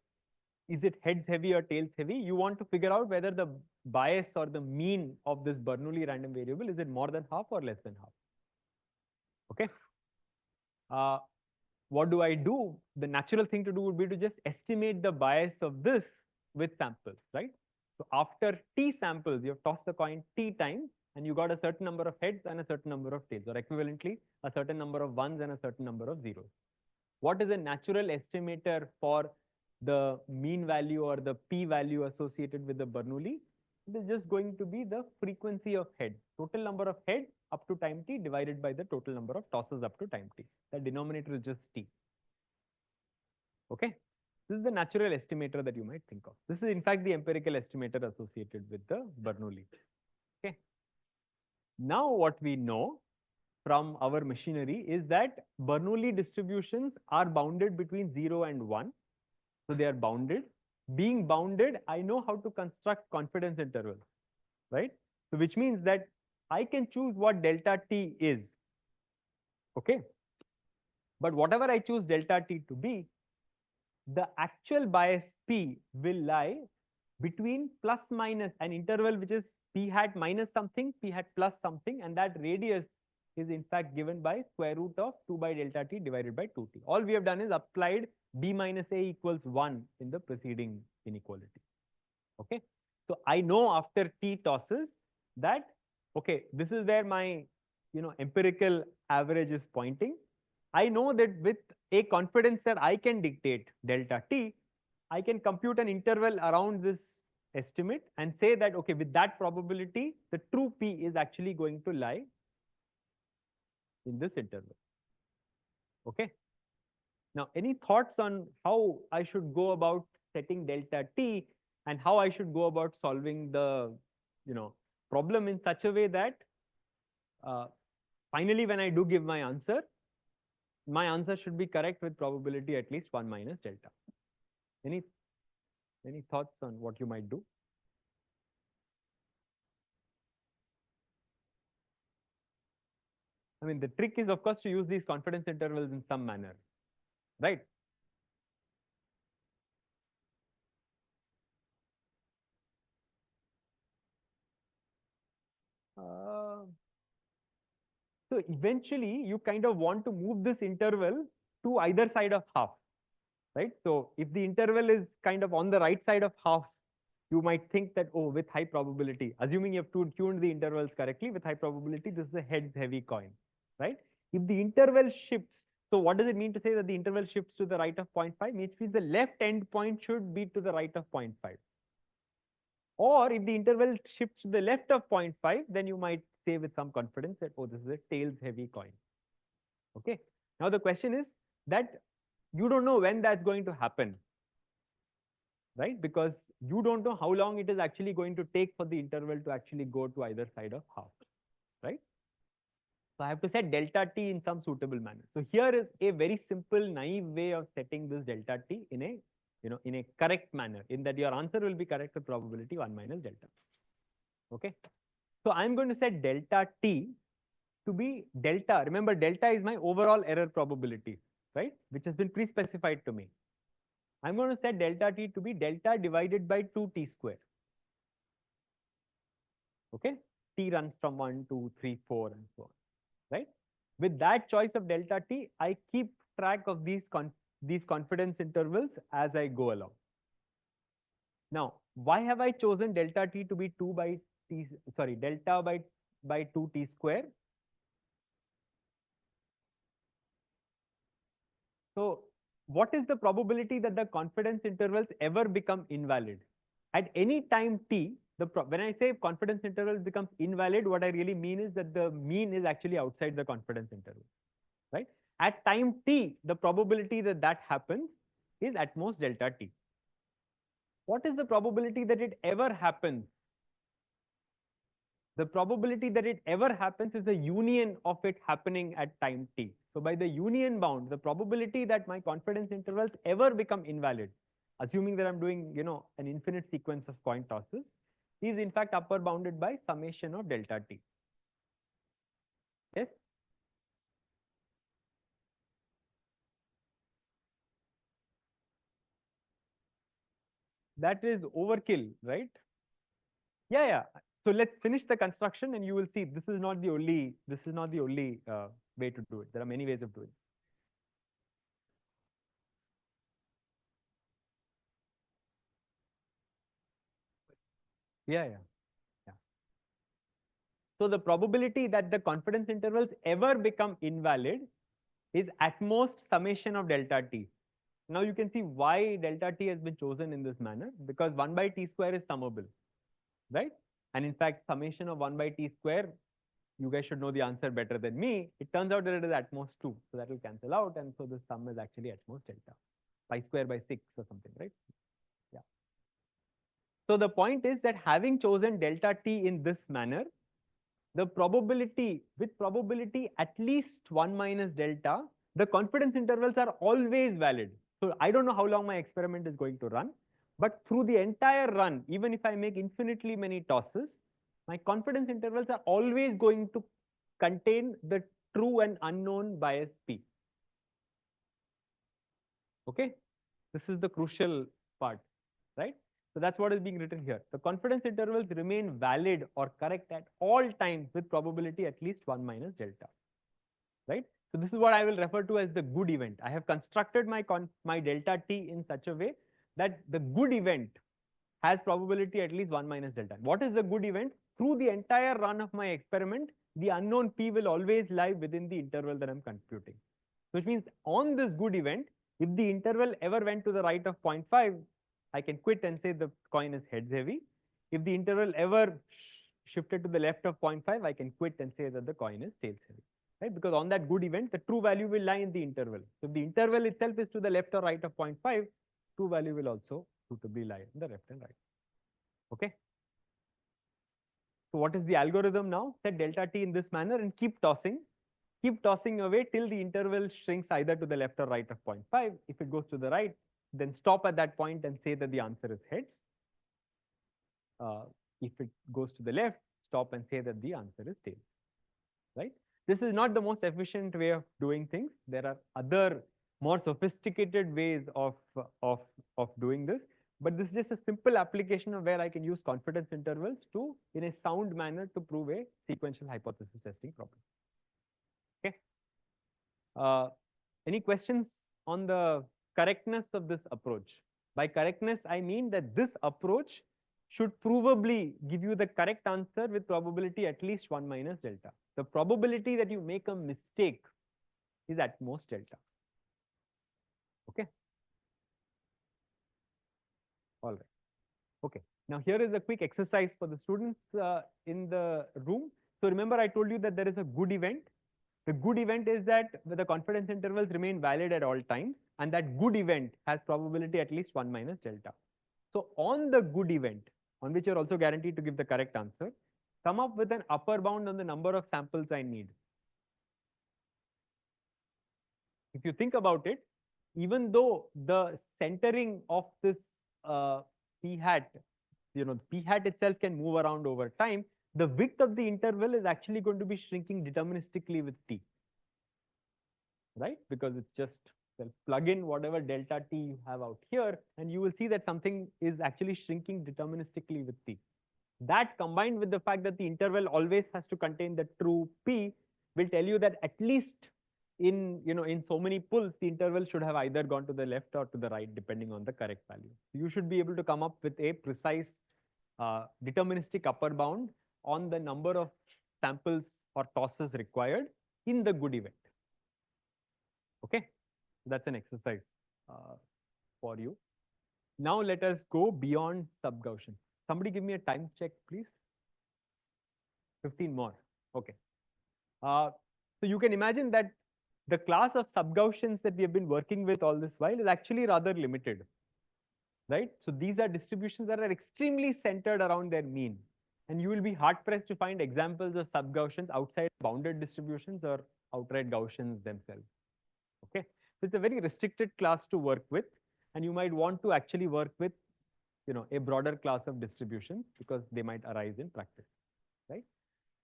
is it heads heavy or tails heavy? You want to figure out whether the bias or the mean of this Bernoulli random variable, is it more than half or less than half? Okay. What do I do? The natural thing to do would be to just estimate the bias of this with samples, right? So after t samples, you have tossed the coin t times, and you got a certain number of heads and a certain number of tails, or equivalently, a certain number of ones and a certain number of zeros. What is a natural estimator for the mean value or the p value associated with the Bernoulli? It is just going to be the frequency of heads, total number of heads up to time t divided by the total number of tosses up to time t. The denominator is just t. Okay. This is the natural estimator that you might think of. This is in fact the empirical estimator associated with the Bernoulli. Okay. Now what we know from our machinery is that Bernoulli distributions are bounded between 0 and 1. So they are bounded. Being bounded, I know how to construct confidence intervals, right? So which means that I can choose what delta t is. Okay. But whatever I choose delta t to be, the actual bias p will lie between plus minus an interval which is p hat minus something, p hat plus something, and that radius is in fact given by square root of 2 by delta t divided by 2t. All we have done is applied b minus a equals 1 in the preceding inequality. Okay. So I know after t tosses that, okay, this is where my empirical average is pointing. I know that with a confidence that I can dictate delta t, I can compute an interval around this estimate and say that, okay, with that probability, the true p is actually going to lie in this interval. Okay. Now, any thoughts on how I should go about setting delta t and how I should go about solving the, problem in such a way that finally, when I do give my answer should be correct with probability at least 1 minus delta. Any thoughts on what you might do? I mean, the trick is, of course, to use these confidence intervals in some manner, right? So eventually, you kind of want to move this interval to either side of half, right? So if the interval is kind of on the right side of half, you might think that, oh, with high probability, assuming you have tuned the intervals correctly, with high probability, this is a heads-heavy coin, right? If the interval shifts, so what does it mean to say that the interval shifts to the right of 0.5? Which means the left end point should be to the right of 0.5. Or if the interval shifts to the left of 0.5, then you might say with some confidence that, oh, this is a tails-heavy coin. Okay. Now the question is that you don't know when that's going to happen, right? Because you don't know how long it is actually going to take for the interval to actually go to either side of half, right? So I have to set delta t in some suitable manner. So here is a very simple, naive way of setting this delta t in a, in a correct manner, in that your answer will be correct with probability 1 minus delta. Okay. So I'm going to set delta t to be delta. Remember, delta is my overall error probability, right? Which has been pre-specified to me. I'm going to set delta t to be delta divided by 2t square. Okay. T runs from 1, 2, 3, 4, and so on, right? With that choice of delta t, I keep track of these confidence intervals as I go along. Now, why have I chosen delta t to be delta by 2t square? So what is the probability that the confidence intervals ever become invalid? At any time t, when I say confidence interval becomes invalid, what I really mean is that the mean is actually outside the confidence interval, right? At time t, the probability that that happens is at most delta t. What is the probability that it ever happens? The probability that it ever happens is the union of it happening at time t. So by the union bound, the probability that my confidence intervals ever become invalid, assuming that I'm doing, an infinite sequence of coin tosses, is in fact upper bounded by summation of delta t. Yes? That is overkill, right? Yeah. So let's finish the construction and you will see this is not the only way to do it. There are many ways of doing it. Yeah. So the probability that the confidence intervals ever become invalid is at most summation of delta t. Now you can see why delta t has been chosen in this manner, because 1 by t square is summable, right? And in fact, summation of 1 by t square, you guys should know the answer better than me. It turns out that it is at most 2. So that will cancel out. And so the sum is actually at most delta. Pi square by 6 or something, right? Yeah. So the point is that having chosen delta t in this manner, the probability, with probability at least 1 minus delta, the confidence intervals are always valid. So I don't know how long my experiment is going to run, but through the entire run, even if I make infinitely many tosses, my confidence intervals are always going to contain the true and unknown bias P. Okay, this is the crucial part, right? So that's what is being written here. The confidence intervals remain valid or correct at all times with probability at least 1 minus delta, right? So this is what I will refer to as the good event. I have constructed my delta t in such a way that the good event has probability at least 1 minus delta. What is the good event? Through the entire run of my experiment, the unknown p will always lie within the interval that I'm computing. Which means on this good event, if the interval ever went to the right of 0.5, I can quit and say the coin is heads heavy. If the interval ever shifted to the left of 0.5, I can quit and say that the coin is tails heavy. right? Because on that good event, the true value will lie in the interval. So if the interval itself is to the left or right of 0.5, true value will also suitably lie in the left and right. Okay. So what is the algorithm now? Set delta t in this manner and keep tossing away till the interval shrinks either to the left or right of 0.5. If it goes to the right, then stop at that point and say that the answer is heads. If it goes to the left, stop and say that the answer is tails, right? This is not the most efficient way of doing things. There are other more sophisticated ways of doing this. But this is just a simple application of where I can use confidence intervals to, in a sound manner, to prove a sequential hypothesis testing problem. Okay. Any questions on the correctness of this approach? By correctness, I mean that this approach should provably give you the correct answer with probability at least 1 minus delta. The probability that you make a mistake is at most delta. Okay. All right. Okay. Now here is a quick exercise for the students in the room. So remember, I told you that there is a good event. The good event is that the confidence intervals remain valid at all times, and that good event has probability at least 1 minus delta. So on the good event, on which you're also guaranteed to give the correct answer, come up with an upper bound on the number of samples I need. If you think about it, even though the centering of this p hat, p hat itself can move around over time, the width of the interval is actually going to be shrinking deterministically with t, right? Because it's just, well, plug in whatever delta t you have out here, and you will see that something is actually shrinking deterministically with t. That combined with the fact that the interval always has to contain the true p will tell you that at least in so many pulls, the interval should have either gone to the left or to the right, depending on the correct value. You should be able to come up with a precise deterministic upper bound on the number of samples or tosses required in the good event. Okay, that's an exercise for you. Now let us go beyond sub-Gaussian. Somebody give me a time check, please. 15 more. Okay. So you can imagine that the class of sub-Gaussians that we have been working with all this while is actually rather limited, right? So these are distributions that are extremely centered around their mean. And you will be hard-pressed to find examples of sub-Gaussians outside bounded distributions or outright Gaussians themselves. Okay. So it's a very restricted class to work with. And you might want to actually work with a broader class of distributions because they might arise in practice, right?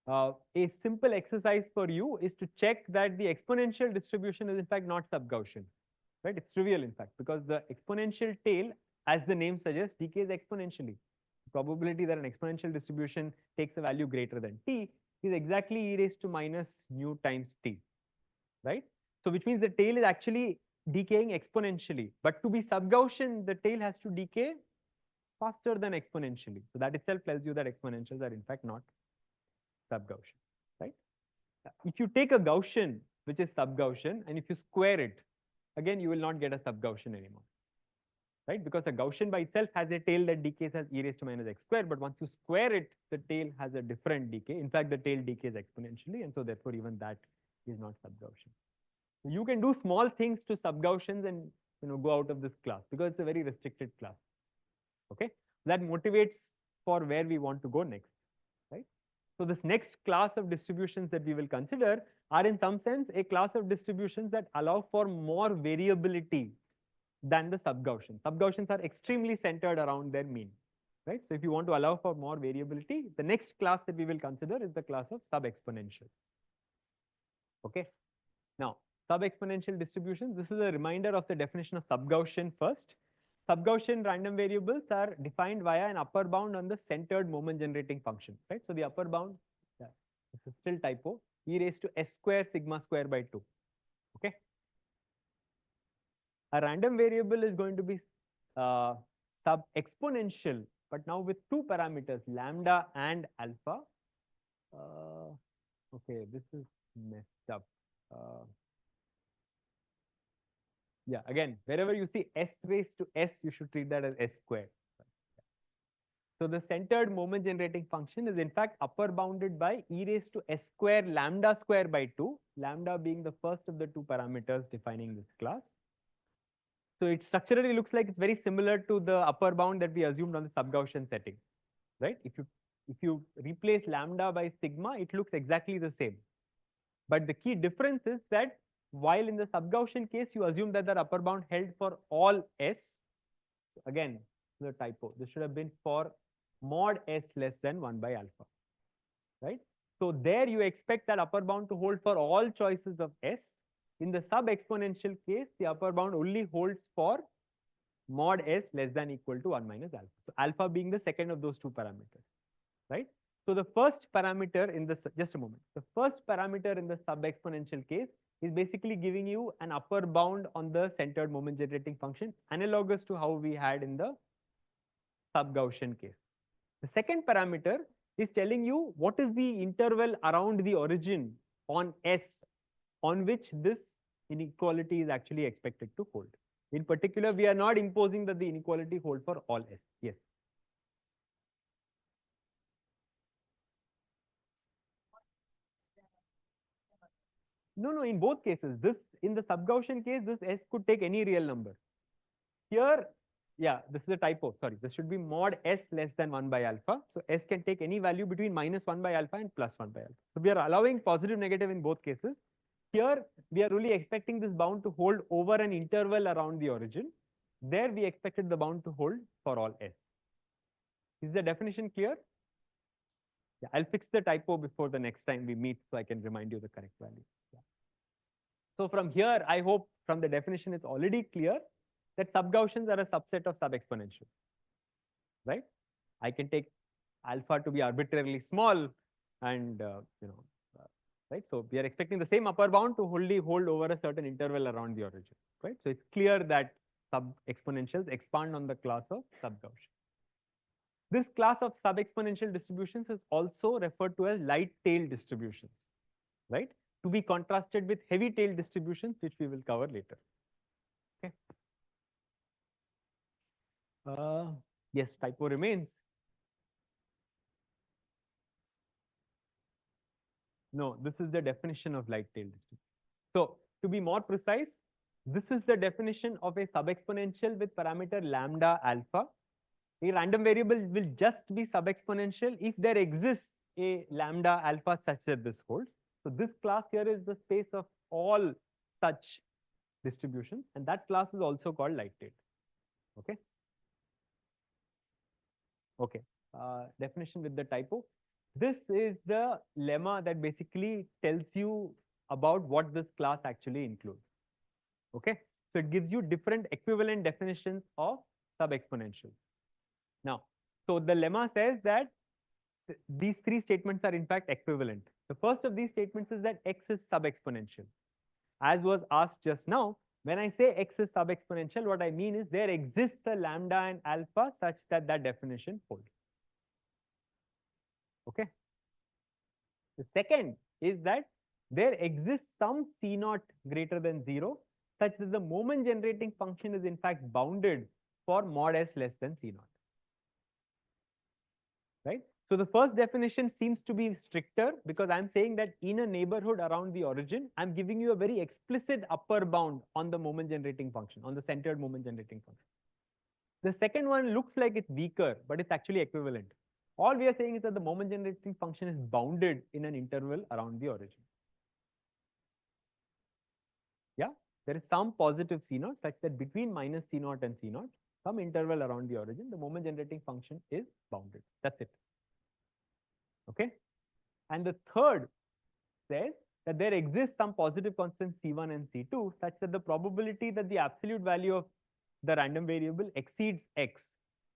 A simple exercise for you is to check that the exponential distribution is in fact not sub-Gaussian, right? It's trivial in fact, because the exponential tail, as the name suggests, decays exponentially. The probability that an exponential distribution takes a value greater than t is exactly e raised to minus nu times t, right? So which means the tail is actually decaying exponentially, but to be sub-Gaussian, the tail has to decay faster than exponentially. So that itself tells you that exponentials are in fact not sub-Gaussian, right? If you take a Gaussian, which is sub-Gaussian, and if you square it, again, you will not get a sub-Gaussian anymore, right? Because a Gaussian by itself has a tail that decays as e raised to minus x squared, but once you square it, the tail has a different decay. In fact, the tail decays exponentially, and so therefore even that is not sub-Gaussian. You can do small things to sub-Gaussians and go out of this class because it's a very restricted class. Okay, that motivates for where we want to go next, right? So this next class of distributions that we will consider are in some sense a class of distributions that allow for more variability than the sub-Gaussians. Sub-Gaussians are extremely centered around their mean, right? So if you want to allow for more variability, the next class that we will consider is the class of sub-Exponential. Okay, now sub-Exponential distributions, this is a reminder of the definition of sub-Gaussian first. Sub-Gaussian random variables are defined via an upper bound on the centered moment generating function, right? So the upper bound, this is still typo, e raised to s square sigma square by 2. Okay. A random variable is going to be sub-exponential, but now with two parameters, lambda and alpha. Okay, this is messed up. Yeah, again, wherever you see s raised to s, you should treat that as s squared. So the centered moment generating function is in fact upper bounded by e raised to s square lambda square by 2, lambda being the first of the two parameters defining this class. So it structurally looks like it's very similar to the upper bound that we assumed on the sub-Gaussian setting, right? If you replace lambda by sigma, it looks exactly the same. But the key difference is that while in the sub-Gaussian case, you assume that the upper bound held for all s, again, the typo, this should have been for mod s less than 1 by alpha, right? So there you expect that upper bound to hold for all choices of s. In the sub-exponential case, the upper bound only holds for mod s less than equal to 1 minus alpha. So alpha being the second of those two parameters, right? So the first parameter in the, just a moment, the first parameter in the sub-exponential case is basically giving you an upper bound on the centered moment generating function, analogous to how we had in the sub-Gaussian case. The second parameter is telling you what is the interval around the origin on S on which this inequality is actually expected to hold. In particular, we are not imposing that the inequality hold for all S. Yes. No, in both cases, this in the sub-Gaussian case, this S could take any real number. Here, yeah, this is a typo. Sorry, this should be mod S less than 1 by alpha. So S can take any value between minus 1 by alpha and plus 1 by alpha. So we are allowing positive, negative in both cases. Here, we are really expecting this bound to hold over an interval around the origin. There, we expected the bound to hold for all S. Is the definition clear? Yeah, I'll fix the typo before the next time we meet so I can remind you the correct value. Yeah. So from here, I hope from the definition it's already clear that sub-Gaussians are a subset of sub-exponential, right? I can take alpha to be arbitrarily small and, right? So we are expecting the same upper bound to hold over a certain interval around the origin, right? So it's clear that sub-exponentials expand on the class of sub-Gaussian. This class of sub-exponential distributions is also referred to as light-tailed distributions, right? To be contrasted with heavy-tailed distributions, which we will cover later. Okay. Yes, typo remains. No, this is the definition of light-tailed distribution. So to be more precise, this is the definition of a sub-exponential with parameter lambda alpha. A random variable will just be sub-exponential if there exists a lambda alpha such that this holds. So this class here is the space of all such distributions, and that class is also called light-tailed. Okay. Okay. Definition with the typo. This is the lemma that basically tells you about what this class actually includes. Okay. So it gives you different equivalent definitions of sub-exponential. Now, so the lemma says that these three statements are in fact equivalent. The first of these statements is that x is sub-exponential. As was asked just now, when I say x is sub-exponential, what I mean is there exists a lambda and alpha such that that definition holds. Okay. The second is that there exists some C naught greater than 0 such that the moment generating function is in fact bounded for mod s less than C naught. Right? So the first definition seems to be stricter because I'm saying that in a neighborhood around the origin, I'm giving you a very explicit upper bound on the moment generating function, on the centered moment generating function. The second one looks like it's weaker, but it's actually equivalent. All we are saying is that the moment generating function is bounded in an interval around the origin. Yeah, there is some positive C naught such that between minus C naught and C naught, some interval around the origin, the moment generating function is bounded. That's it. Okay. And the third says that there exists some positive constant C1 and C2 such that the probability that the absolute value of the random variable exceeds x,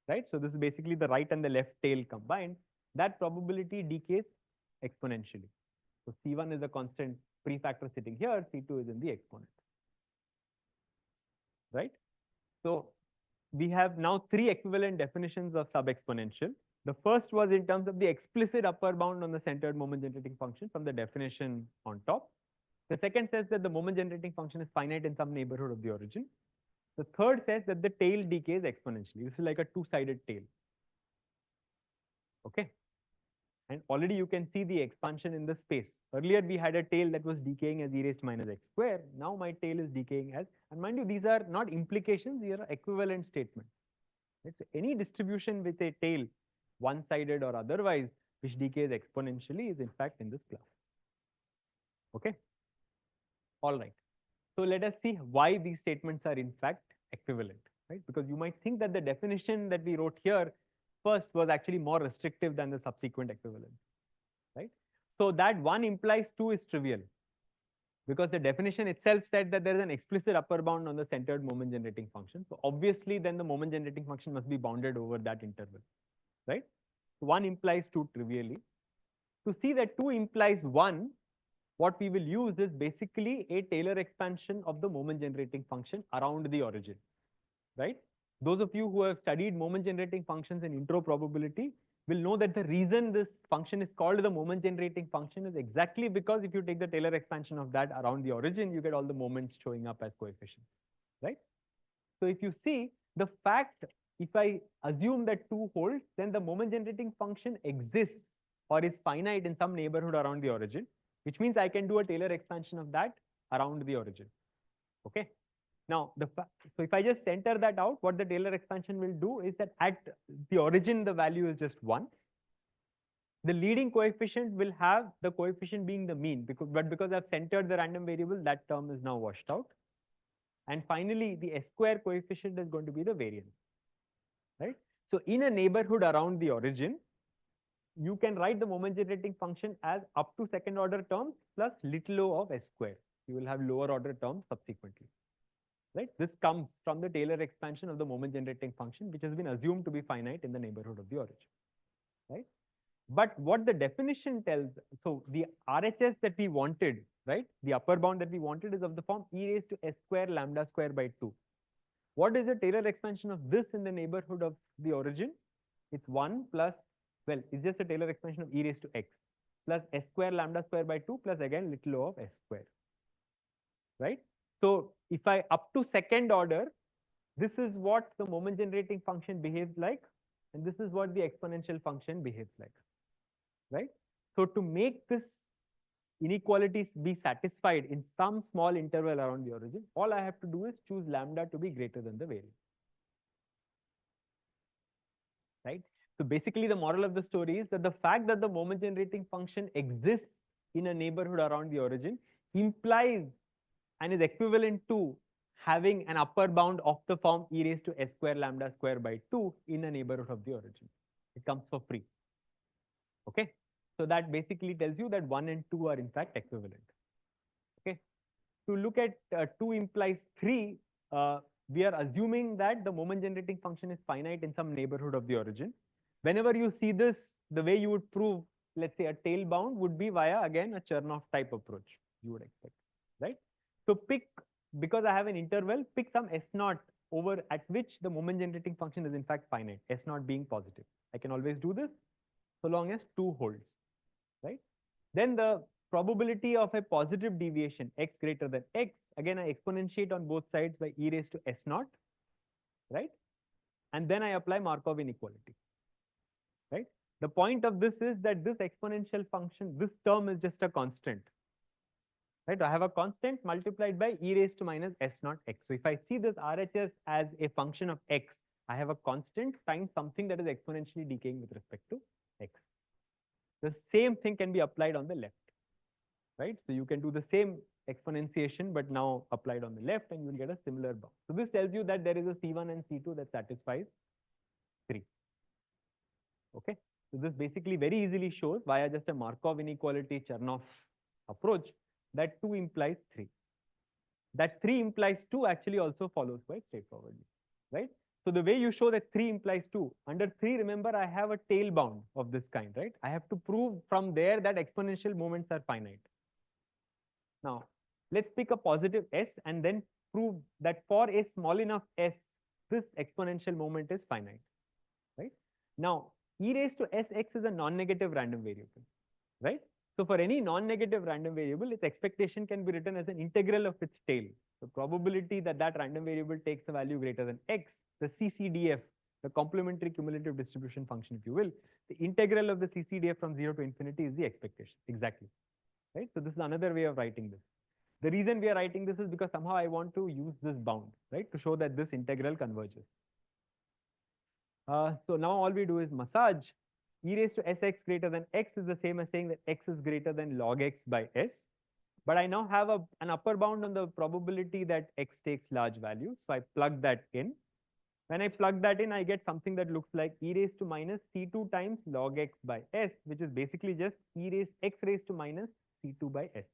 right? So this is basically the right and the left tail combined. That probability decays exponentially. So C1 is a constant prefactor sitting here, C2 is in the exponent, right? So we have now three equivalent definitions of sub-exponential. The first was in terms of the explicit upper bound on the centered moment generating function from the definition on top. The second says that the moment generating function is finite in some neighborhood of the origin. The third says that the tail decays exponentially. This is like a two-sided tail. Okay. And already you can see the expansion in the space. Earlier we had a tail that was decaying as e raised to minus x square. Now my tail is decaying as, and mind you, these are not implications, these are equivalent statements. Right? So any distribution with a tail, one-sided or otherwise, which decays exponentially is in fact in this class. Okay. All right. So let us see why these statements are in fact equivalent, right? Because you might think that the definition that we wrote here first was actually more restrictive than the subsequent equivalence, right? So that 1 implies 2 is trivial because the definition itself said that there is an explicit upper bound on the centered moment generating function. So obviously then the moment generating function must be bounded over that interval, right? 1 implies 2 trivially. To see that 2 implies 1, what we will use is basically a Taylor expansion of the moment generating function around the origin, right? Those of you who have studied moment generating functions in intro probability will know that the reason this function is called the moment generating function is exactly because if you take the Taylor expansion of that around the origin, you get all the moments showing up as coefficients, right? So if you see the fact, if I assume that 2 holds, then the moment generating function exists or is finite in some neighborhood around the origin, which means I can do a Taylor expansion of that around the origin. Okay. Now, so if I just center that out, what the Taylor expansion will do is that at the origin, the value is just 1. The leading coefficient will have the coefficient being the mean, but because I've centered the random variable, that term is now washed out. And finally, the S square coefficient is going to be the variance, right? So in a neighborhood around the origin, you can write the moment generating function as up to second order terms plus little o of S square. You will have lower order terms subsequently, right? This comes from the Taylor expansion of the moment generating function, which has been assumed to be finite in the neighborhood of the origin, right? But what the definition tells, so the RHS that we wanted, right? The upper bound that we wanted is of the form e raised to S square lambda square by 2. What is the Taylor expansion of this in the neighborhood of the origin? It's 1 plus, well, it's just a Taylor expansion of e raised to x plus S square lambda square by 2 plus again little o of S square, right? So if I up to second order, this is what the moment generating function behaves like, and this is what the exponential function behaves like, right? So to make this inequalities be satisfied in some small interval around the origin, all I have to do is choose lambda to be greater than the variance, right? So basically the moral of the story is that the fact that the moment generating function exists in a neighborhood around the origin implies and is equivalent to having an upper bound of the form e raised to S square lambda square by 2 in a neighborhood of the origin. It comes for free. Okay. So that basically tells you that 1 and 2 are in fact equivalent. Okay. To look at 2 implies 3, we are assuming that the moment generating function is finite in some neighborhood of the origin. Whenever you see this, the way you would prove, let's say, a tail bound would be via, again, a Chernoff type approach, you would expect, right? So pick, because I have an interval, pick some S0 over at which the moment generating function is in fact finite, S0 being positive. I can always do this so long as 2 holds, right? Then the probability of a positive deviation, x greater than x, again I exponentiate on both sides by e raised to S0, right? And then I apply Markov inequality, right? The point of this is that this exponential function, this term is just a constant, right? I have a constant multiplied by e raised to minus S0 x. So if I see this RHS as a function of x, I have a constant times something that is exponentially decaying with respect to x. The same thing can be applied on the left, right? So you can do the same exponentiation, but now applied on the left, and you will get a similar bound. So this tells you that there is a C1 and C2 that satisfies 3. Okay. So this basically very easily shows via just a Markov inequality Chernoff approach that 2 implies 3. That 3 implies 2 actually also follows quite straightforwardly, right? So the way you show that 3 implies 2, under 3, remember, I have a tail bound of this kind, right? I have to prove from there that exponential moments are finite. Now, let's pick a positive s and then prove that for a small enough s, this exponential moment is finite, right? Now, e raised to sx is a non-negative random variable, right? So for any non-negative random variable, its expectation can be written as an integral of its tail. The probability that that random variable takes a value greater than x, the CCDF, the complementary cumulative distribution function, if you will. The integral of the CCDF from 0 to infinity is the expectation, exactly, right? So this is another way of writing this. The reason we are writing this is because somehow I want to use this bound, right, to show that this integral converges. So now all we do is massage e raised to sx greater than x is the same as saying that x is greater than log x by s. But I now have an upper bound on the probability that x takes large values. So I plug that in. When I plug that in, I get something that looks like e raised to minus c2 times log x by s, which is basically just x raised to minus c2 by s,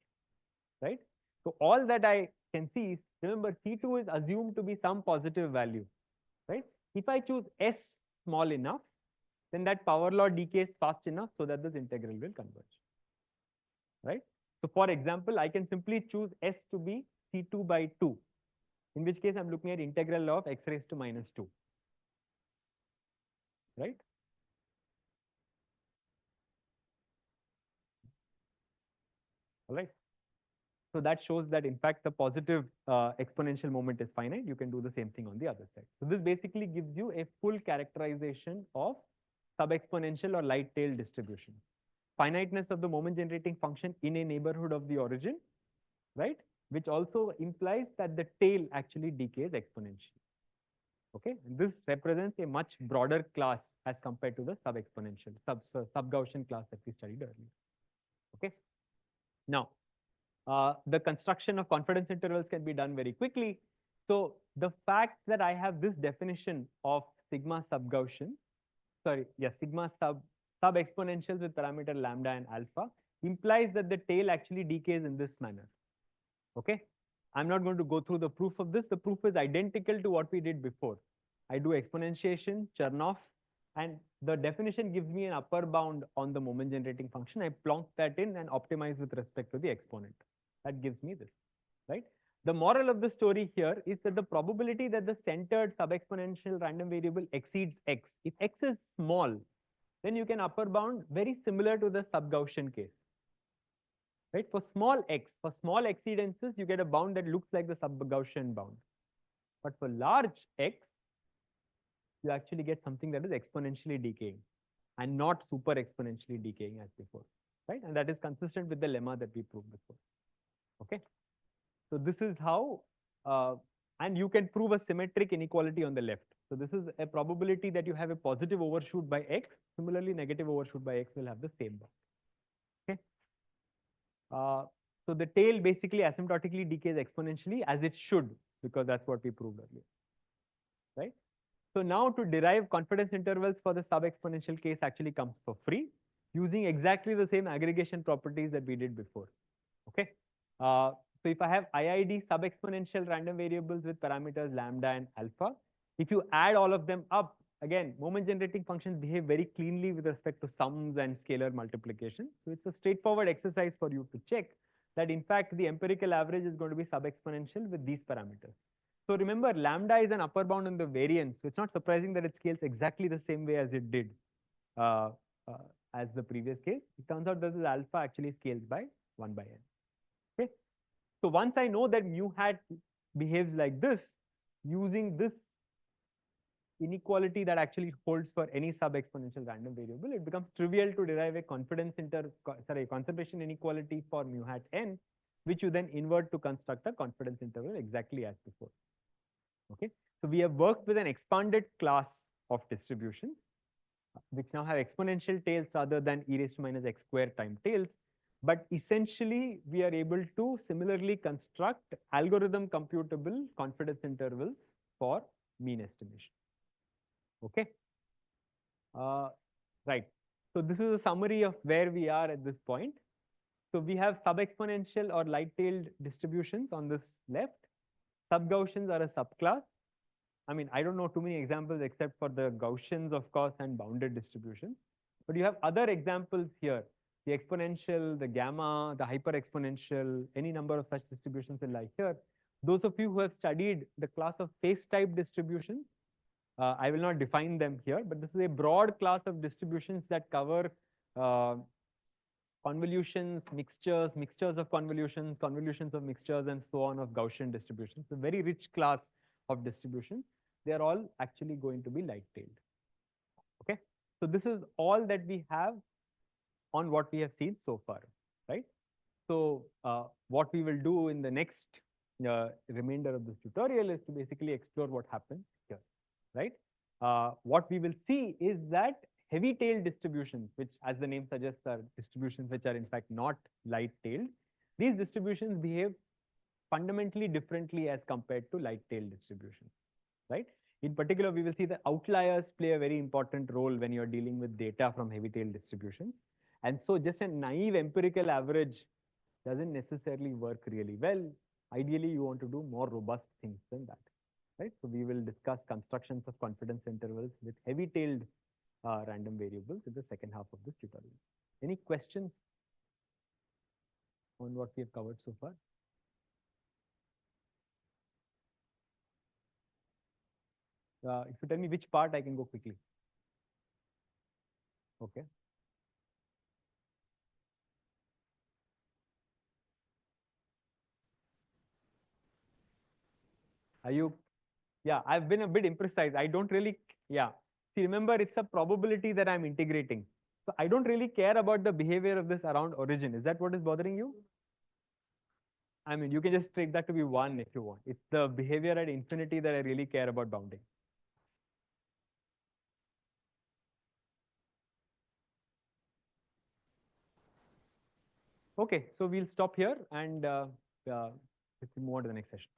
right? So all that I can see is, remember, c2 is assumed to be some positive value, right? If I choose s small enough, then that power law decays fast enough so that this integral will converge, right? So for example, I can simply choose s to be c2 by 2, in which case I'm looking at integral of x raised to minus 2, right? All right. So that shows that in fact the positive exponential moment is finite. You can do the same thing on the other side. So this basically gives you a full characterization of sub-exponential or light-tailed distribution. Finiteness of the moment generating function in a neighborhood of the origin, right? Which also implies that the tail actually decays exponentially. Okay, and this represents a much broader class as compared to the sub-exponential, sub-Gaussian class that we studied earlier. Okay, now the construction of confidence intervals can be done very quickly. So the fact that I have this definition of sigma sub-Gaussian, sigma sub-exponentials with parameter lambda and alpha implies that the tail actually decays in this manner. Okay, I'm not going to go through the proof of this. The proof is identical to what we did before. I do exponentiation, Chernoff, and the definition gives me an upper bound on the moment generating function. I plonk that in and optimize with respect to the exponent. That gives me this, right? The moral of the story here is that the probability that the centered sub-exponential random variable exceeds x, if x is small, then you can upper bound very similar to the sub-Gaussian case. Right? For small exceedances, you get a bound that looks like the sub-Gaussian bound. But for large x, you actually get something that is exponentially decaying and not super exponentially decaying as before, right? And that is consistent with the lemma that we proved before. Okay. So this is how, and you can prove a symmetric inequality on the left. So this is a probability that you have a positive overshoot by x. Similarly, negative overshoot by x will have the same bound. Okay. So the tail basically asymptotically decays exponentially as it should, because that's what we proved earlier, right? So now to derive confidence intervals for the sub-exponential case actually comes for free using exactly the same aggregation properties that we did before. Okay. So if I have IID sub-exponential random variables with parameters lambda and alpha, if you add all of them up, again, moment generating functions behave very cleanly with respect to sums and scalar multiplication. So it's a straightforward exercise for you to check that in fact the empirical average is going to be sub-exponential with these parameters. So remember, lambda is an upper bound on the variance. So it's not surprising that it scales exactly the same way as it did as the previous case. It turns out that this alpha actually scales by 1 by n. Okay. So once I know that mu hat behaves like this, using this inequality that actually holds for any sub-exponential random variable, it becomes trivial to derive a concentration inequality for mu hat n, which you then invert to construct a confidence interval exactly as before. Okay, so we have worked with an expanded class of distributions, which now have exponential tails rather than e raised to minus x squared time tails. But essentially, we are able to similarly construct algorithm computable confidence intervals for mean estimation. Okay. Right. So this is a summary of where we are at this point. So we have sub-exponential or light-tailed distributions on this left. Sub-Gaussians are a subclass. I mean, I don't know too many examples except for the Gaussians, of course, and bounded distributions. But you have other examples here. The exponential, the gamma, the hyper-exponential, any number of such distributions will lie here. Those of you who have studied the class of phase-type distributions, I will not define them here, but this is a broad class of distributions that cover convolutions, mixtures of convolutions, convolutions of mixtures, and so on of Gaussian distributions. A very rich class of distributions. they are all actually going to be light-tailed. Okay, so this is all that we have on what we have seen so far, right? So what we will do in the next remainder of this tutorial is to basically explore what happens here, right? What we will see is that heavy-tailed distributions, which as the name suggests are distributions which are in fact not light-tailed, these distributions behave fundamentally differently as compared to light-tailed distributions, right? In particular, we will see that outliers play a very important role when you're dealing with data from heavy-tailed distributions. And so just a naive empirical average doesn't necessarily work really well. Ideally, you want to do more robust things than that, right? So we will discuss constructions of confidence intervals with heavy-tailed random variables in the second half of this tutorial. Any questions on what we have covered so far? If you tell me which part, I can go quickly. Okay. Are you? Yeah, I've been a bit imprecise. I don't really, yeah. See, remember, it's a probability that I'm integrating. So I don't really care about the behavior of this around origin. Is that what is bothering you? I mean, you can just take that to be 1 if you want. It's the behavior at infinity that I really care about bounding. Okay, so we'll stop here and let's move on to the next session.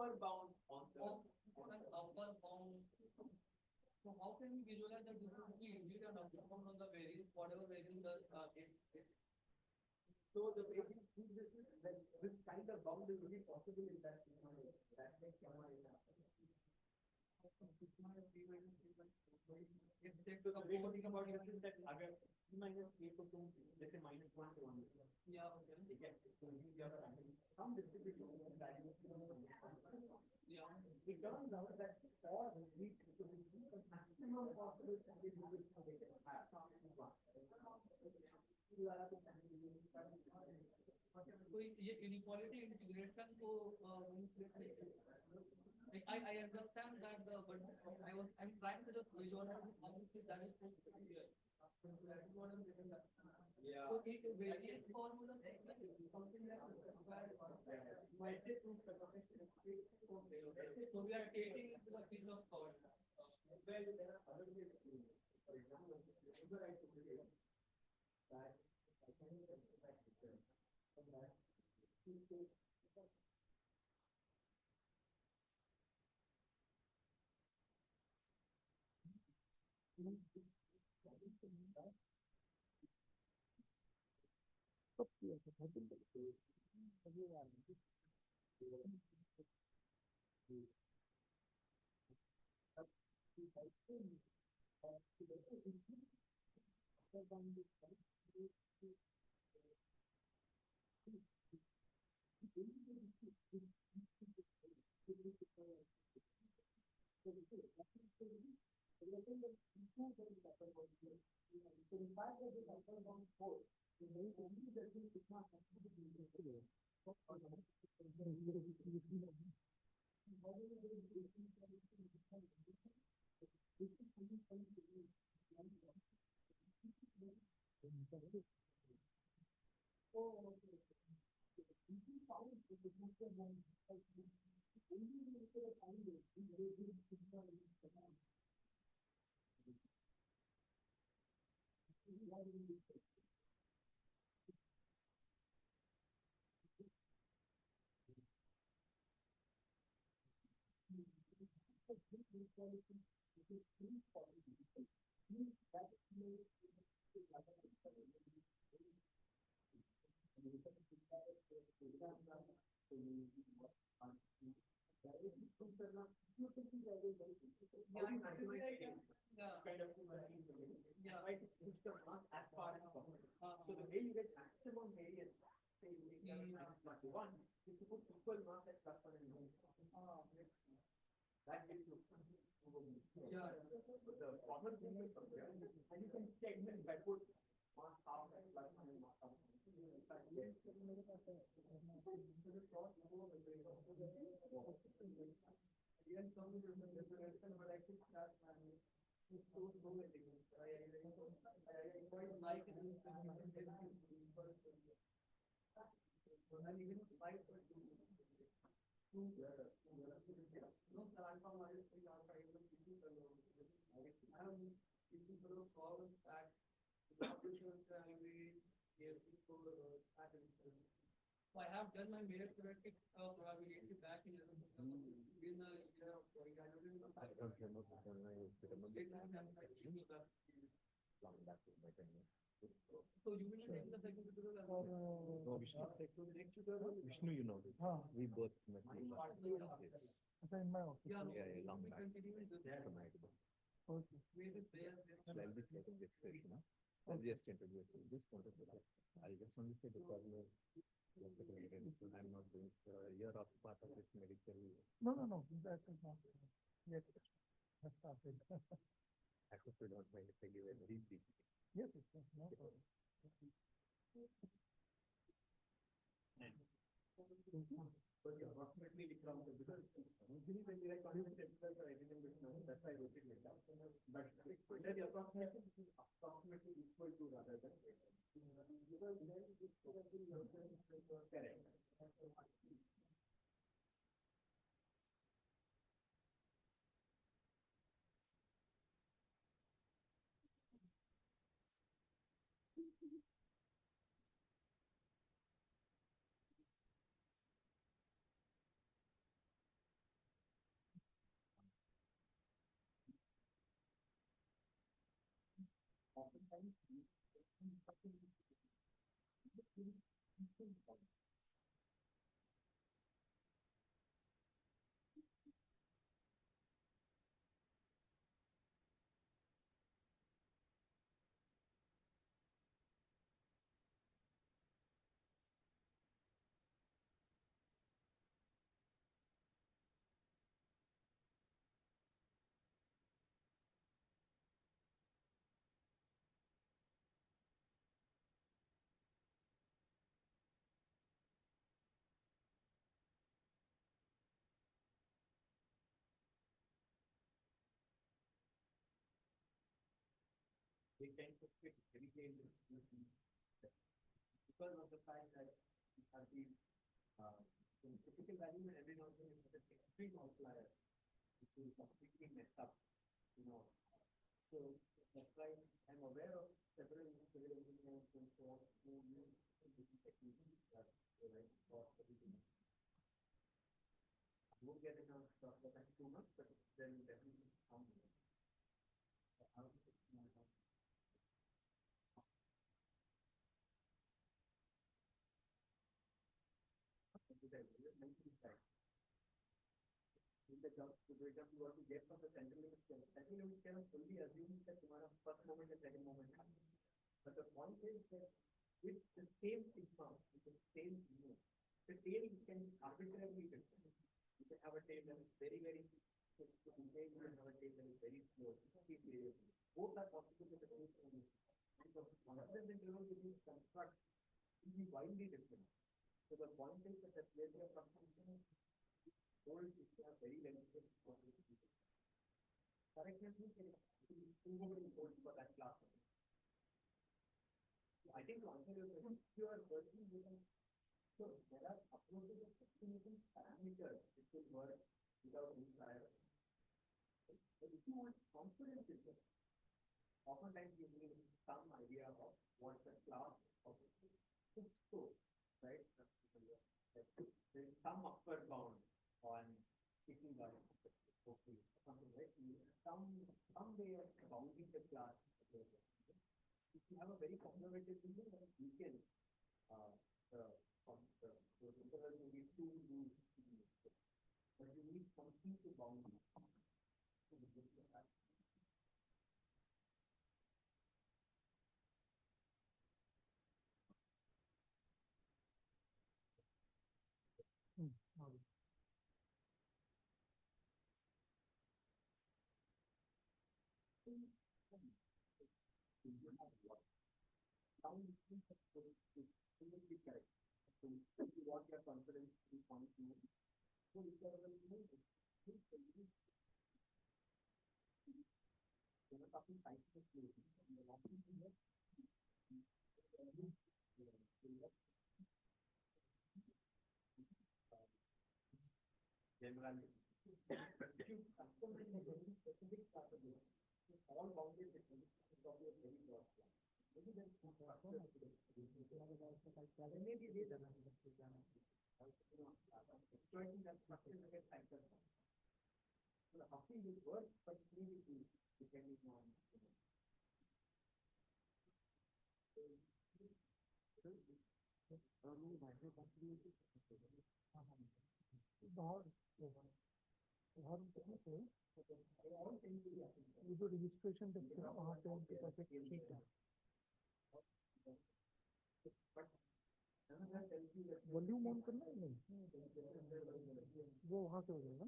Upper bound on the upper bound. So how can we visualize that this would be indeed an upper bound on the variance, whatever variance does it. So the way we see this is that this kind of bound is really possible in that sigma. That makes sigma is sigma is b minus b minus. If take the way to think about it is that अगर b minus a को तुम जैसे minus 1 to 1 yeah okay ठीक है तो ये क्या some distribution of values yeah it turns out that for the maximum possible standard deviation they can have तो ये inequality integration को I understand that but I'm trying to just visualize how that is supposed to be here. That is what I'm getting at. Yeah. So it variance formula something like so we are taking into the piece of code. Well, there are other ways to do it. For example, whenever I put it that I can So the way you get maximum variance, say you make that one, is to put equal mass at plus one and minus one. That gives you. Yeah. The common thing is and you can check that by put mass half and plus one and mass half. Even some of the definition, but I can start it's so again. I quite like it. And even like no, alpha minus 3 alpha is the solve that so I have done my major theoretic probability back in the year of I don't remember so you will take the second tutorial no, Vishnu, you know this. We both met in my office. Yeah, long back. Okay. So I'll be taking this session. I'll just introduce you. This photograph. I'll just only say the problem. I'm not doing year of part of this medical. No. That is not yet. That's started. I hope you don't mind if I give a very brief. Yes, no problem. But yeah, approximately it comes because usually when we write constant intervals or anything with no, that's why I wrote it like that. But under the approximation, it is approximately equal to rather than greater. Because then it's correct. Oftentimes, they tend to fit heavily in because of the fact that we have these typical value and every now and then it's an extreme outlier, which will completely mess up, you know. So that's why I'm aware of several civil engineers and so on who use different techniques that they like for everything. I won't get enough stuff that I'm too much, but then definitely some. In the jump, to build up, you have to get from the central limit scale. Central limit scale fully assumes that tomorrow first moment and second moment happen. But the point is that with the same sigma, with the same mu, the tail can be arbitrarily different. You can have a tail that is very, very quick to behave, you can have a tail that is very slow. Both are possible with the same thing. And the concept in terms of these constructs will be widely different. So the point is that the theory of function old is a very limited possibility. Correctness means it is provably old for that class. So I think to answer your question, you are working with so there are approaches of estimating parameters which will work without any prior. But if you want confidence in it, oftentimes you need some idea of what the class of the scope, right? There is some upper bound on picking up okay, something like some way of bounding the class. If you have a very conservative thinking, then you can the interval may be too loose, but you need something to bound it. Correct. So you want your confidence to be 0.2. So if there will be talking scientific generally. But if you custom a very specific strategy, all bounded with probably a very broad plan. Maybe then maybe they exploiting that structure to get cycles. So the hockey will work, but maybe depending on ये जो registration देखते हैं वहाँ पे उनके पास एक sheet है volume on करना है नहीं वो वहाँ से हो जाएगा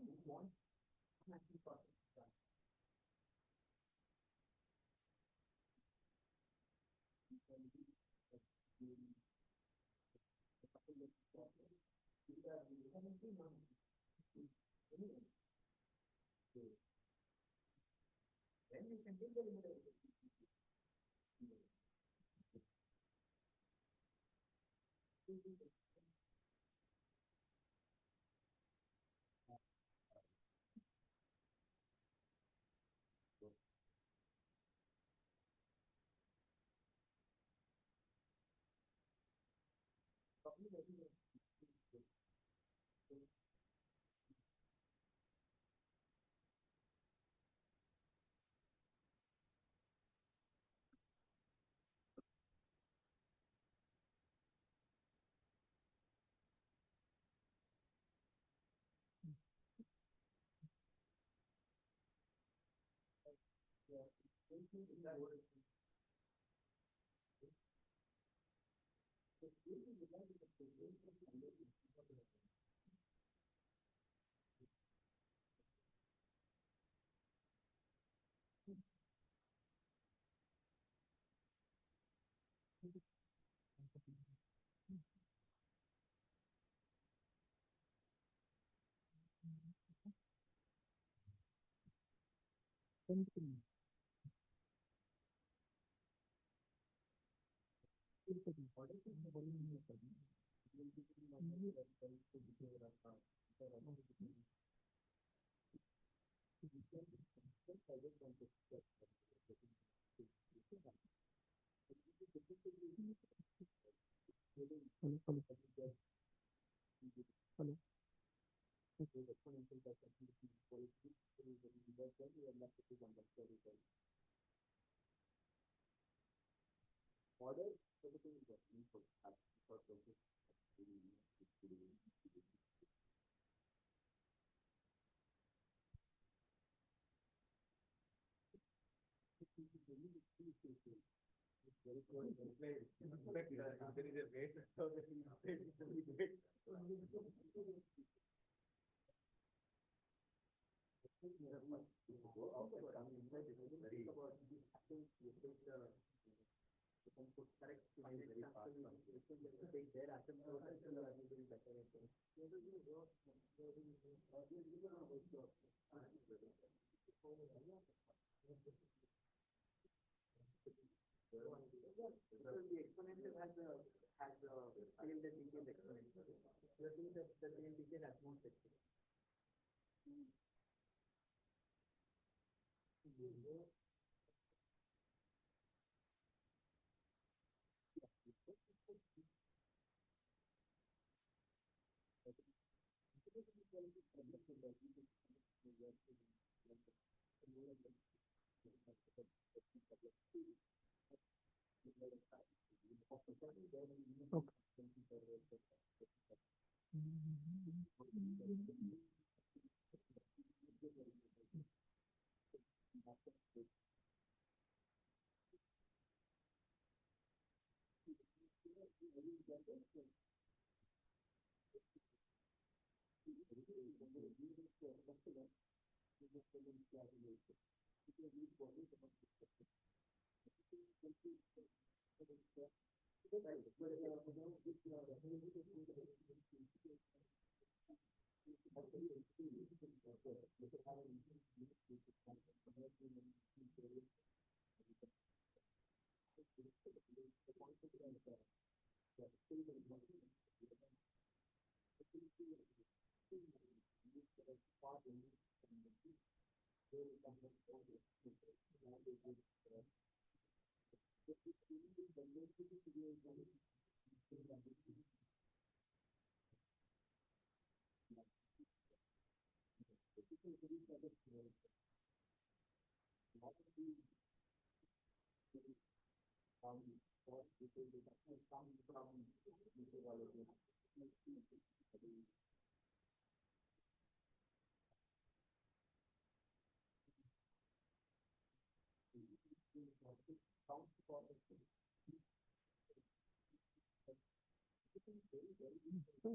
So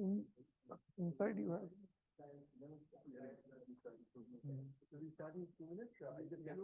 inside you have. So we start in 2 minutes. I just get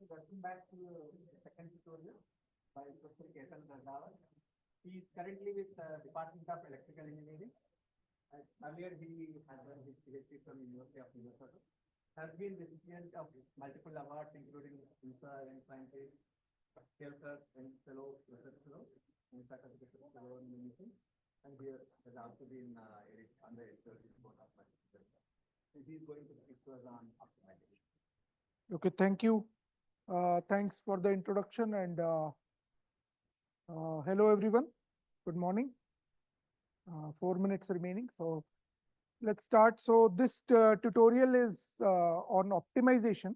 Welcome back to the second tutorial by Professor Ketan Randhawa. He is currently with the Department of Electrical Engineering. Earlier, he had done his PhD from University of Minnesota. Has been recipient of multiple awards, including INSA and Scientist, Skelter and Fellow, Research Fellow, and Certificate Fellow in Munition. And here has also been on the editorial board of multiple. So he is going to speak to us on optimization. Okay, thank you. Thanks for the introduction and hello everyone. Good morning. 4 minutes remaining, so let's start. So this tutorial is on optimization,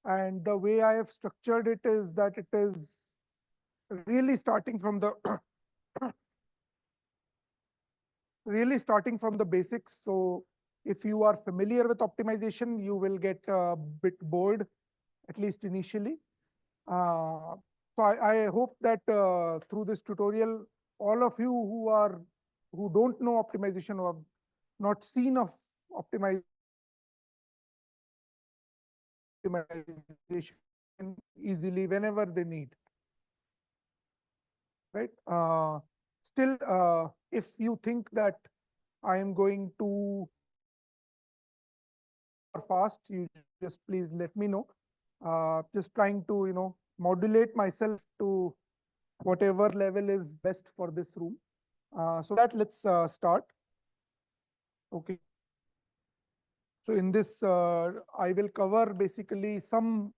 and the way I have structured it is that it is really starting from the basics. So if you are familiar with optimization, you will get a bit bored, at least initially. So I hope that through this tutorial, all of you who don't know optimization or have not seen of optimization easily whenever they need, right? Still, if you think that I am going to fast, you just please let me know. Just trying to modulate myself to whatever level is best for this room. So that let's start. Okay. So in this, I will cover basically some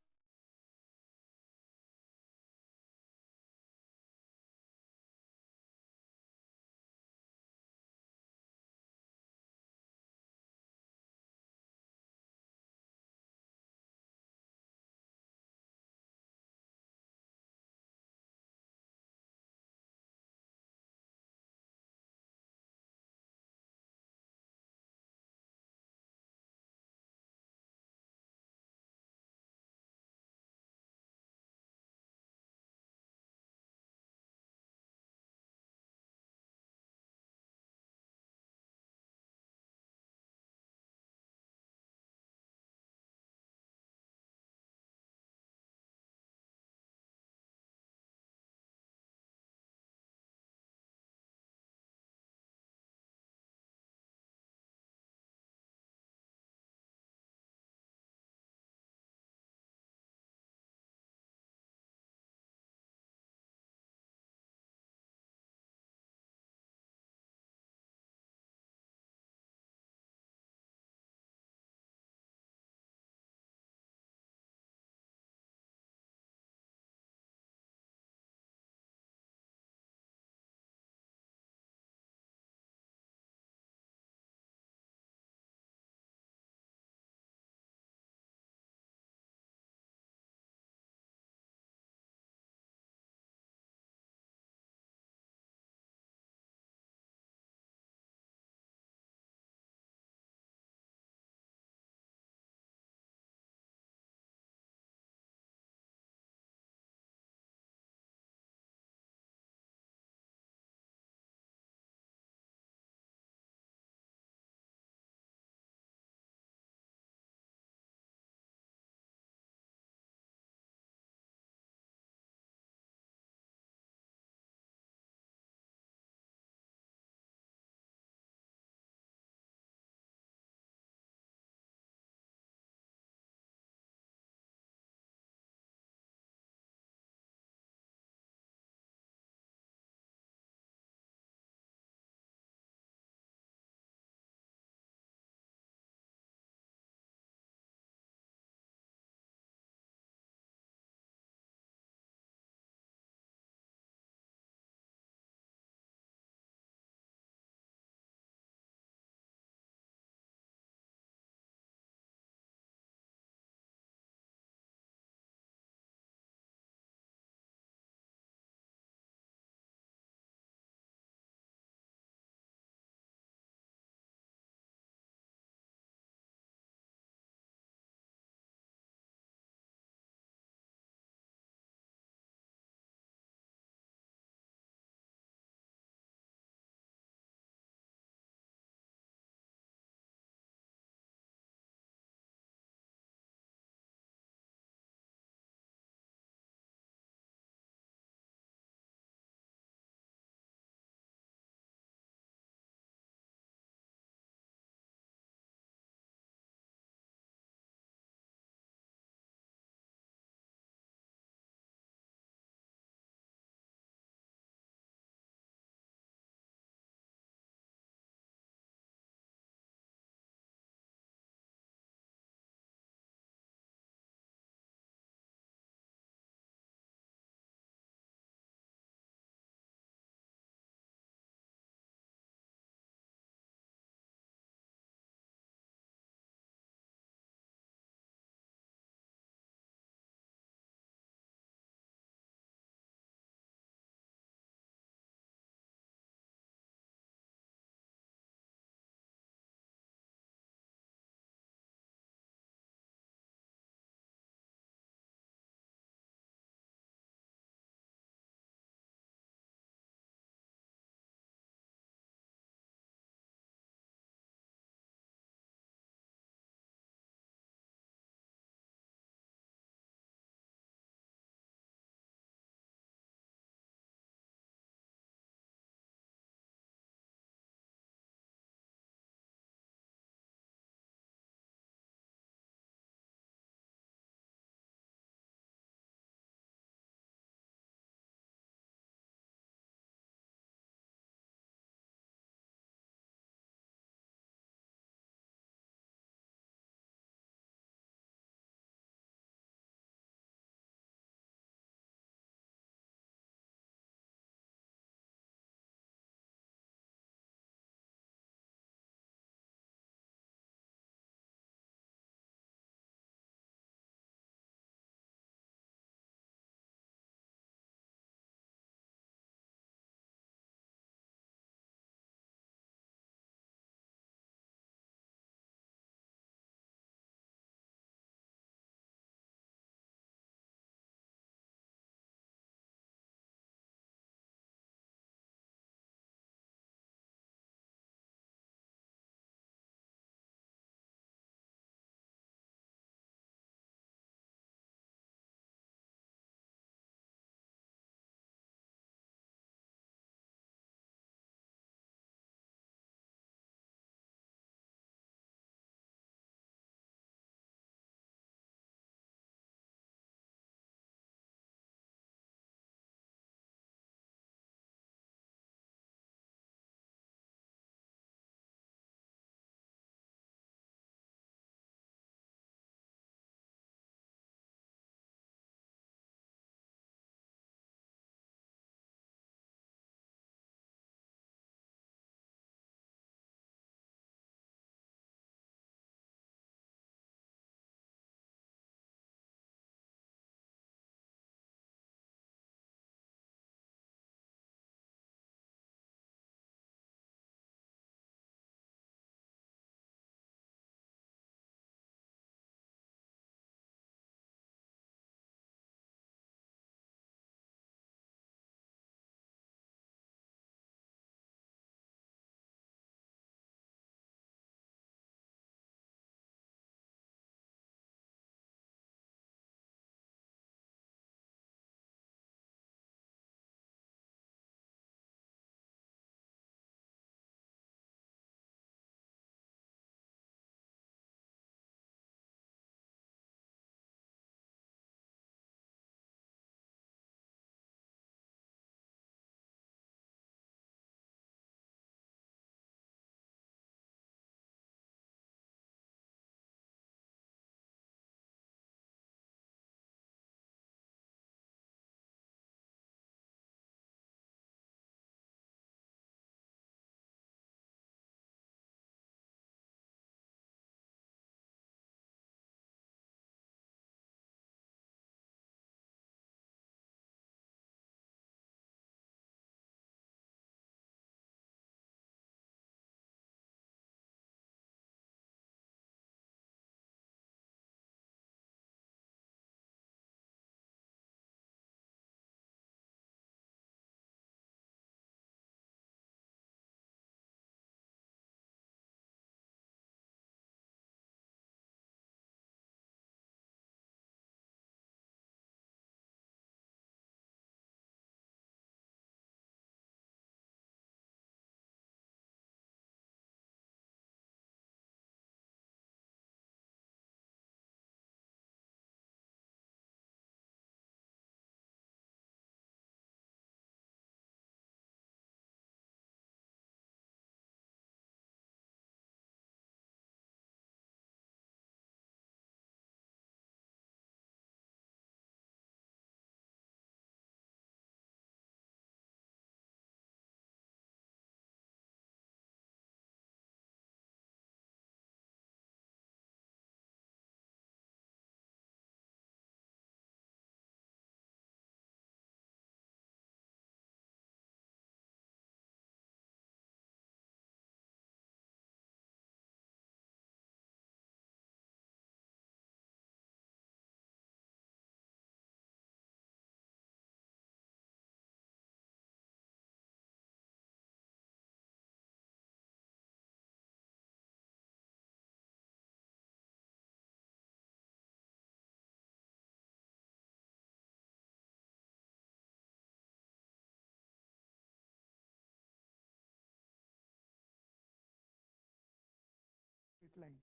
line.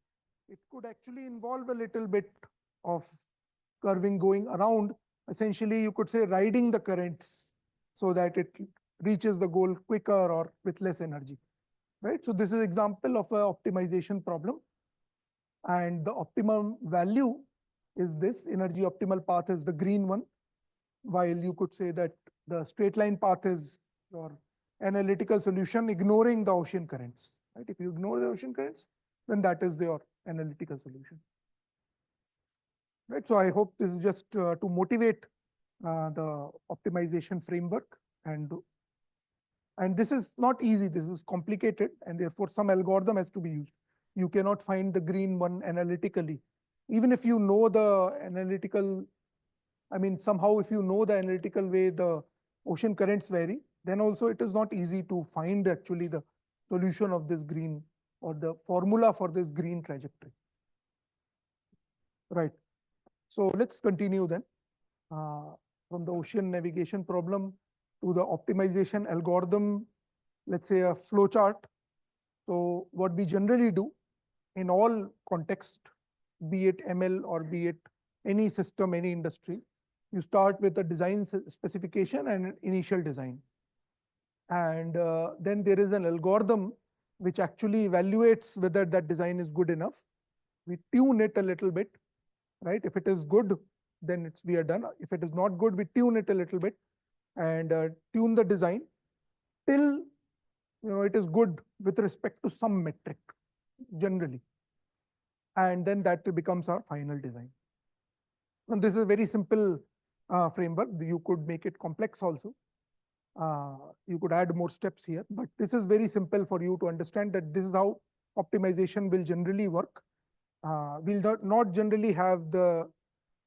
It could actually involve a little bit of curving going around. Essentially, you could say riding the currents so that it reaches the goal quicker or with less energy, right? So this is example of a optimization problem. And the optimum value is this energy optimal path is the green one, while you could say that the straight line path is your analytical solution ignoring the ocean currents, right? If you ignore the ocean currents, then that is your analytical solution, right? So I hope this is just to motivate the optimization framework, and this is not easy, this is complicated, and therefore some algorithm has to be used. You cannot find the green one analytically. Even if you know the analytical, I mean, somehow if you know the analytical way the ocean currents vary, then also it is not easy to find actually the solution of this green or the formula for this green trajectory. Right. So let's continue then. From the ocean navigation problem to the optimization algorithm, let's say a flowchart. So what we generally do in all context, be it ML or be it any system, any industry, you start with a design specification and an initial design. And then there is an algorithm which actually evaluates whether that design is good enough. We tune it a little bit, right? If it is good, then we are done. If it is not good, we tune it a little bit and tune the design till it is good with respect to some metric generally. And then that becomes our final design. And this is a very simple framework. You could make it complex also. You could add more steps here, but this is very simple for you to understand that this is how optimization will generally work. We'll not generally have the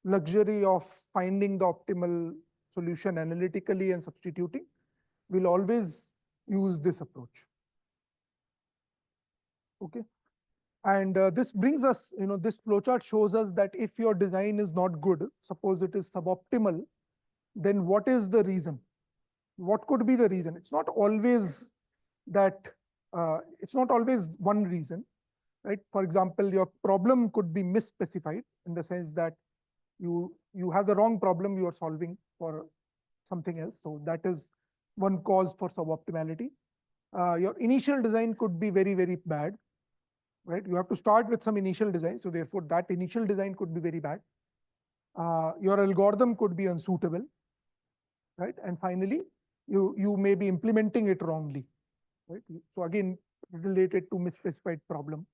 luxury of finding the optimal solution analytically and substituting. We'll always use this approach. Okay. And this brings us, this flowchart shows us that if your design is not good, suppose it is suboptimal, then what is the reason? What could be the reason? It's not always that, it's not always one reason, right? For example, your problem could be misspecified in the sense that you have the wrong problem you are solving for something else. So that is one cause for suboptimality. Your initial design could be very, very bad, right? You have to start with some initial design. So therefore that initial design could be very bad. Your algorithm could be unsuitable, right? And finally, you may be implementing it wrongly, right? So again, related to misspecified problem,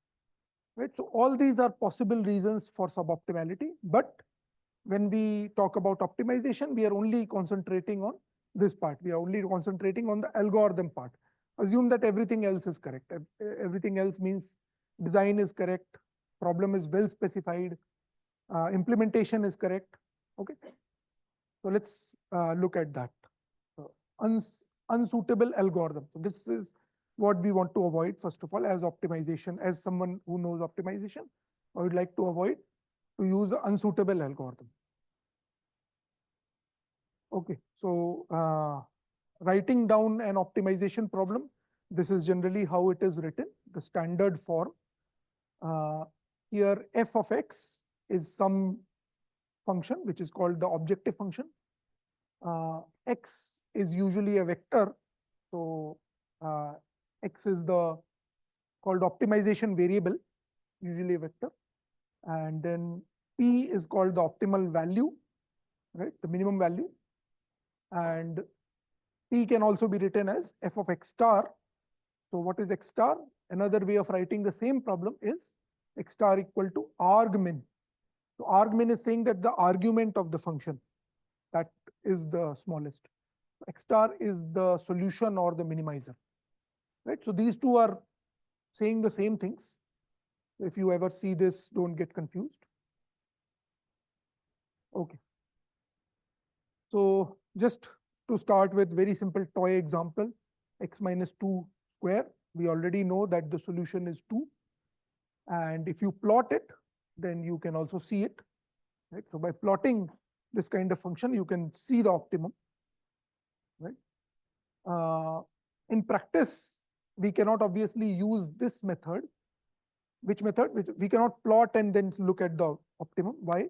right? So all these are possible reasons for suboptimality, but when we talk about optimization, we are only concentrating on this part. We are only concentrating on the algorithm part. Assume that everything else is correct. Everything else means design is correct, problem is well specified, implementation is correct. Okay. So let's look at that. Unsuitable algorithm. So this is what we want to avoid, first of all, as optimization. As someone who knows optimization, I would like to avoid to use an unsuitable algorithm. Okay, so writing down an optimization problem, this is generally how it is written, the standard form. Here f of x is some function which is called the objective function. X is usually a vector, so x is the called optimization variable, usually a vector, and then p is called the optimal value, right, the minimum value, and p can also be written as f of x star. So what is x star? Another way of writing the same problem is x star equal to argmin. So argmin is saying that the argument of the function, that is the smallest. X star is the solution or the minimizer, right? So these two are saying the same things. If you ever see this, don't get confused. Okay. So just to start with very simple toy example, x minus 2 square, we already know that the solution is 2. And if you plot it, then you can also see it, right? So by plotting this kind of function, you can see the optimum, right? In practice, we cannot obviously use this method Which method? Which we cannot plot and then look at the optimum. Why?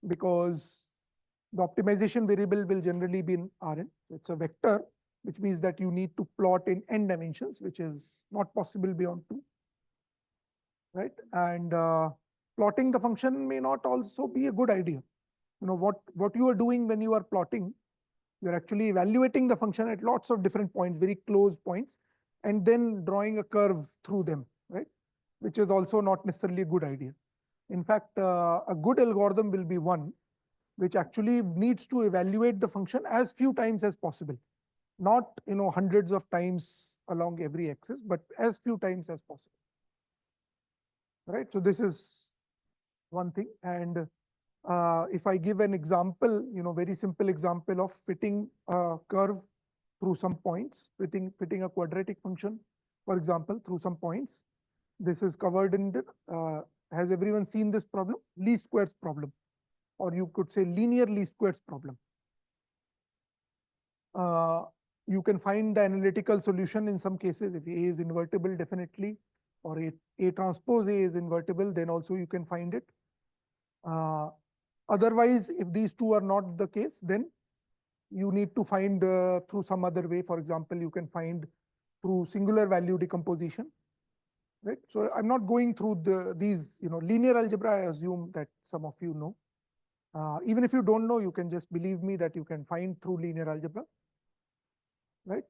Because the optimization variable will generally be in Rn. It's a vector, which means that you need to plot in n dimensions, which is not possible beyond 2. Right? And plotting the function may not also be a good idea. You know, what you are doing when you are plotting, you're actually evaluating the function at lots of different points, very close points, and then drawing a curve through them, right? Which is also not necessarily a good idea. In fact, a good algorithm will be one which actually needs to evaluate the function as few times as possible. Not, you know, hundreds of times along every axis, but as few times as possible. Right? So this is one thing. And if I give an example, you know, very simple example of fitting a curve through some points, fitting a quadratic function, for example, through some points. This is covered in the, has everyone seen this problem? Least squares problem, or you could say linear least squares problem. You can find the analytical solution in some cases. If A is invertible, definitely, or A transpose A is invertible, then also you can find it. Otherwise, if these two are not the case, then you need to find through some other way. For example, you can find through singular value decomposition. Right? So I'm not going through these, you know, linear algebra. I assume that some of you know. Even if you don't know, you can just believe me that you can find through linear algebra. Right?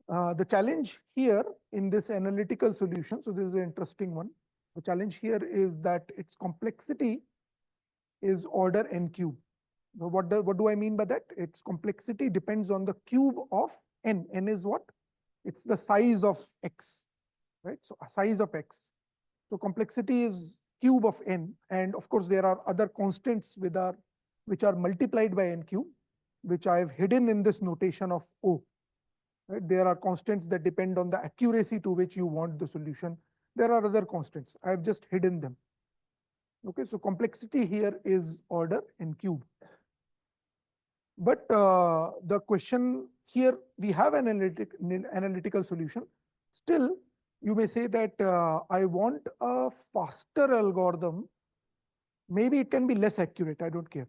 The challenge here in this analytical solution, so this is an interesting one. The challenge here is that its complexity is order n cube. Now, what do I mean by that? Its complexity depends on the cube of n. N is what? It's the size of x, right? So a size of x. So complexity is cube of n, and of course there are other constants which are multiplied by n cube, which I have hidden in this notation of O. Right? There are constants that depend on the accuracy to which you want the solution. There are other constants. I have just hidden them. Okay, so complexity here is order n cube. But the question here, we have an analytical solution. Still, you may say that I want a faster algorithm. Maybe it can be less accurate, I don't care.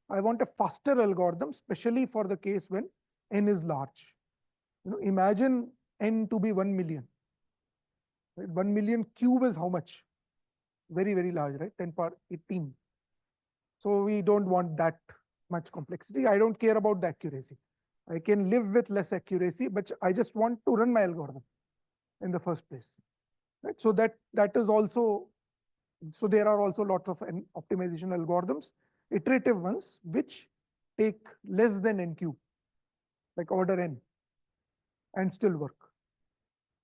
I want a faster algorithm, especially for the case when n is large. You know, imagine n to be 1 million. Right? 1 million cube is how much? Very, very large, right? 10 power 18. So we don't want that much complexity. I don't care about the accuracy. I can live with less accuracy, but I just want to run my algorithm in the first place. Right? So that is also, so there are also lots of optimization algorithms, iterative ones, which take less than n cube, like order n, and still work.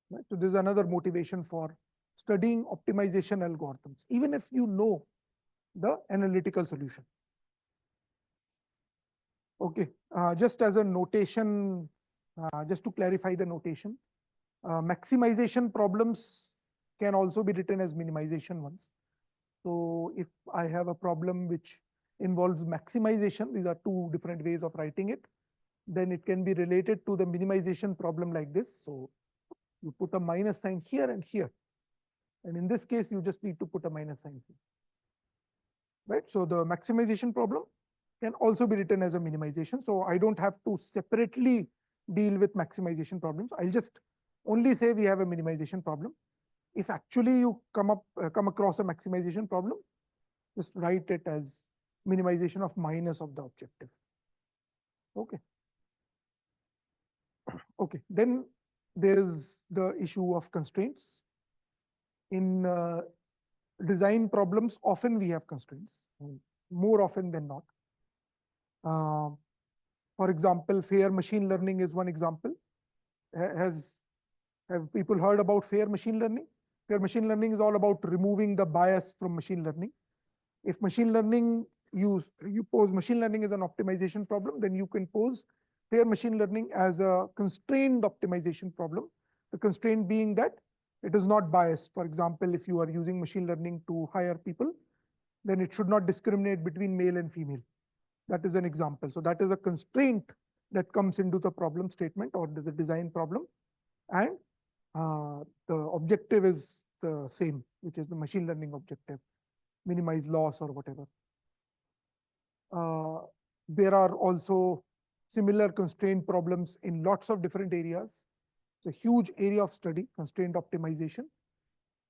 Right? So this is another motivation for studying optimization algorithms, even if you know the analytical solution. Okay, just as a notation, just to clarify the notation, maximization problems can also be written as minimization ones. So if I have a problem which involves maximization, these are two different ways of writing it, then it can be related to the minimization problem like this. So you put a minus sign here and here. And in this case, you just need to put a minus sign here. Right? So the maximization problem can also be written as a minimization. So I don't have to separately deal with maximization problems. I'll just only say we have a minimization problem. If actually you come across a maximization problem, just write it as minimization of minus of the objective. Okay. Okay. Then there is the issue of constraints. In design problems, often we have constraints, more often than not. For example, fair machine learning is one example. Have people heard about fair machine learning? Fair machine learning is all about removing the bias from machine learning. If machine learning, you pose machine learning as an optimization problem, then you can pose fair machine learning as a constrained optimization problem. The constraint being that it is not biased. For example, if you are using machine learning to hire people, then it should not discriminate between male and female. That is an example. So that is a constraint that comes into the problem statement or the design problem. And the objective is the same, which is the machine learning objective, minimize loss or whatever. There are also similar constraint problems in lots of different areas. It's a huge area of study, constraint optimization.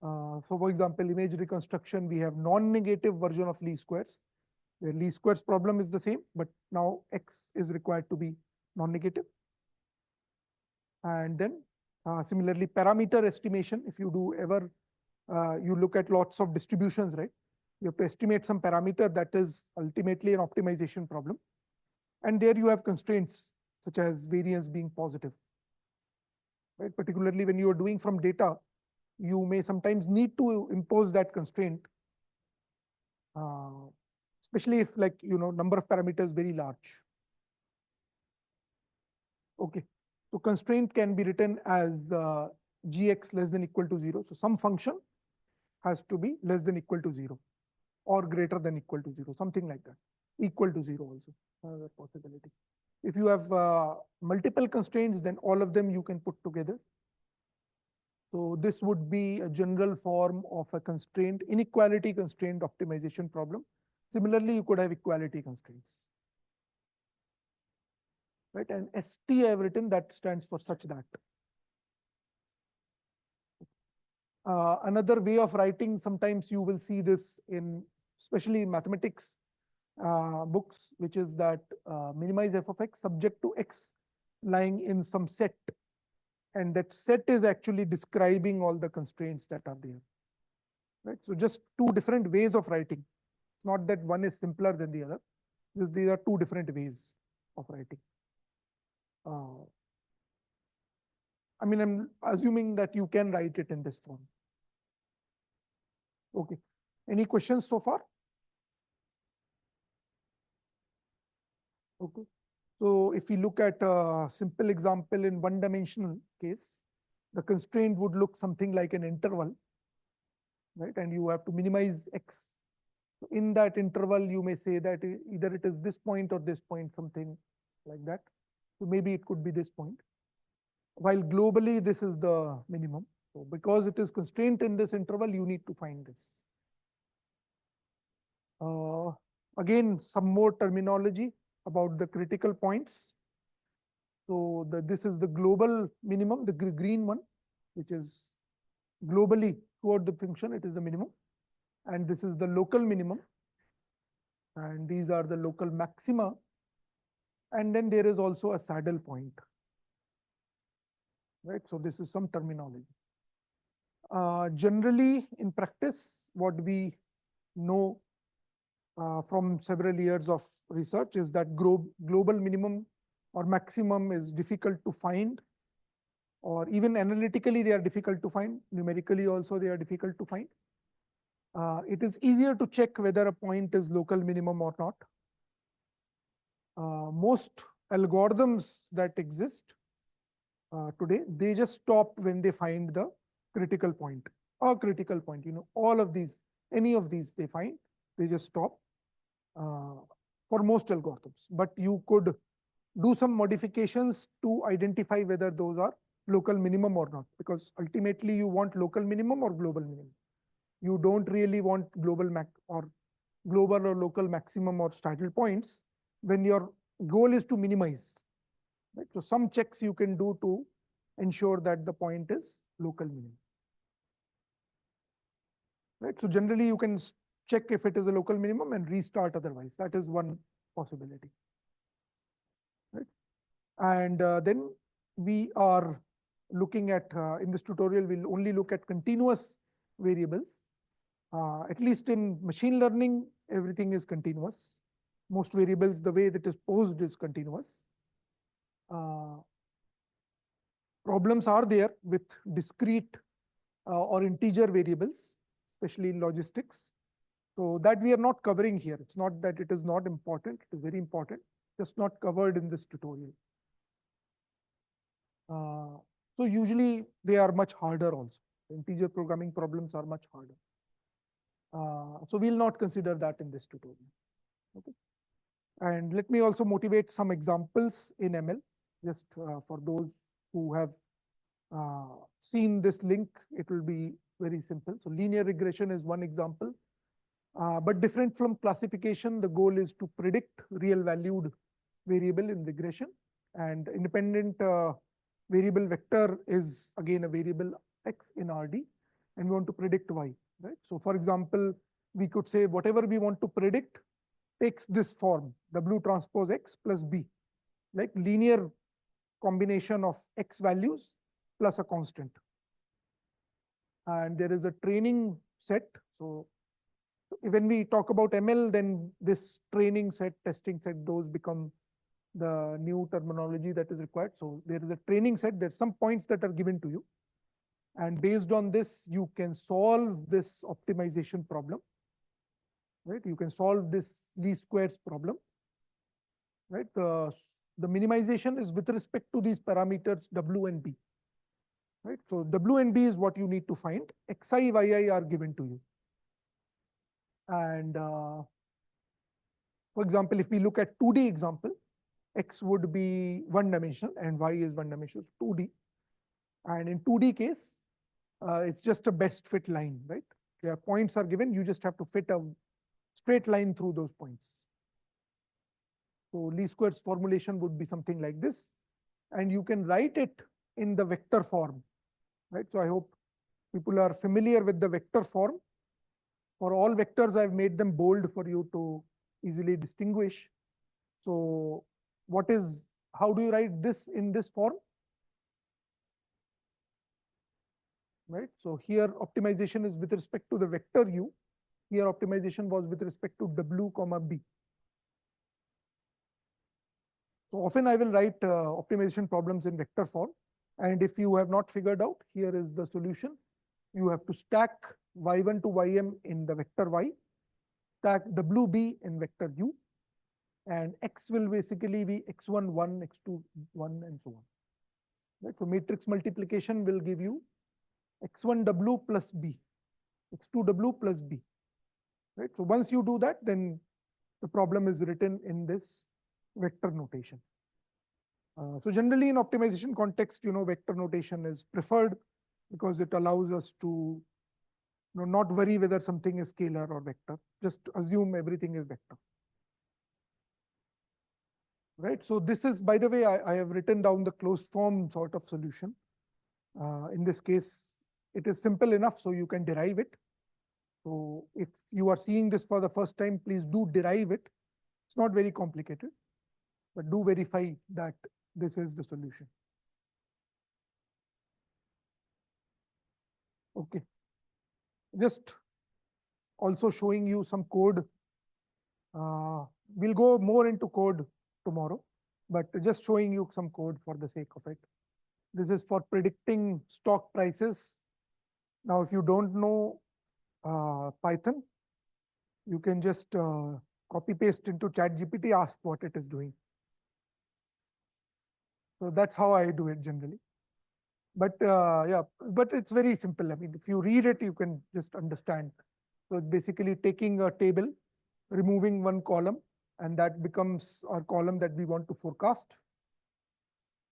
So for example, image reconstruction, we have non-negative version of least squares. The least squares problem is the same, but now X is required to be non-negative. And then similarly, parameter estimation, if you do ever, you look at lots of distributions, right? You have to estimate some parameter that is ultimately an optimization problem. And there you have constraints such as variance being positive, right? Particularly when you are doing from data, you may sometimes need to impose that constraint, especially if number of parameters very large. Okay, so constraint can be written as gx less than equal to 0. So some function has to be less than equal to 0 or greater than equal to 0, something like that. Equal to 0 also, another possibility. If you have multiple constraints, then all of them you can put together. So this would be a general form of a constraint, inequality constraint optimization problem. Similarly, you could have equality constraints. Right, and ST I have written that stands for such that. Another way of writing, sometimes you will see this in, especially in mathematics books, which is that minimize f of x subject to x lying in some set. And that set is actually describing all the constraints that are there. Right, so just two different ways of writing. Not that one is simpler than the other, because these are two different ways of writing. I mean, I'm assuming that you can write it in this form. Okay. Any questions so far? Okay. So if we look at a simple example in one-dimensional case, the constraint would look something like an interval, right? And you have to minimize x. In that interval, you may say that either it is this point or this point, something like that. So maybe it could be this point. While globally, this is the minimum. So because it is constrained in this interval, you need to find this. Again, some more terminology about the critical points. So this is the global minimum, the green one, which is globally toward the function, it is the minimum. And this is the local minimum. And these are the local maxima. And then there is also a saddle point. Right, so this is some terminology. Generally, in practice, what we know from several years of research is that global minimum or maximum is difficult to find, or even analytically they are difficult to find. Numerically also they are difficult to find. It is easier to check whether a point is local minimum or not. Most algorithms that exist today, they just stop when they find the critical point or critical point. All of these, any of these they find, they just stop for most algorithms. But you could do some modifications to identify whether those are local minimum or not, because ultimately you want local minimum or global minimum. You don't really want global or local maximum or straddle points when your goal is to minimize. Right? So some checks you can do to ensure that the point is local minimum. Right? So generally you can check if it is a local minimum and restart otherwise. That is one possibility. Right? And then we are looking at, in this tutorial, we'll only look at continuous variables. At least in machine learning, everything is continuous. Most variables, the way that is posed is continuous. Problems are there with discrete or integer variables, especially in logistics. So that we are not covering here. It's not that it is not important, it is very important, just not covered in this tutorial. So usually they are much harder also. Integer programming problems are much harder. So we'll not consider that in this tutorial. Okay. And let me also motivate some examples in ML, just for those who have seen this link, it will be very simple. So linear regression is one example. But different from classification, the goal is to predict real valued variable in regression, and independent variable vector is again a variable x in RD, and we want to predict y, right? So for example, we could say whatever we want to predict takes this form, W transpose X plus B, like linear combination of X values plus a constant. And there is a training set. So when we talk about ML, then this training set, testing set, those become the new terminology that is required. So there is a training set, there's some points that are given to you. And based on this, you can solve this optimization problem, right? You can solve this least squares problem, right? The minimization is with respect to these parameters W and B, right? So W and B is what you need to find. Xi, Yi are given to you. And for example, if we look at 2D example, X would be one dimensional and Y is one dimensional, 2D. And in 2D case, it's just a best fit line, right? Their points are given, you just have to fit a straight line through those points. So least squares formulation would be something like this, and you can write it in the vector form, right? So I hope people are familiar with the vector form. For all vectors, I've made them bold for you to easily distinguish. So how do you write this in this form? Right. So here optimization is with respect to the vector U. Here optimization was with respect to W, B. So often I will write optimization problems in vector form. And if you have not figured out, here is the solution. You have to stack y1 to ym in the vector y, stack wb in vector u, and x will basically be x1, 1, x2, 1, and so on. Right? So matrix multiplication will give you x1w plus b, x2w plus b. Right? So once you do that, then the problem is written in this vector notation. So generally in optimization context, vector notation is preferred because it allows us to not worry whether something is scalar or vector. Just assume everything is vector. Right. So this is, by the way, I have written down the closed form sort of solution. In this case, it is simple enough, so you can derive it. So if you are seeing this for the first time, please do derive it. It's not very complicated, but do verify that this is the solution. Okay. Just also showing you some code. We'll go more into code tomorrow, but just showing you some code for the sake of it. This is for predicting stock prices. Now, if you don't know Python, you can just copy paste into ChatGPT, ask what it is doing. So that's how I do it generally. But yeah, but it's very simple. I mean, if you read it, you can just understand. So it's basically taking a table, removing one column, and that becomes our column that we want to forecast.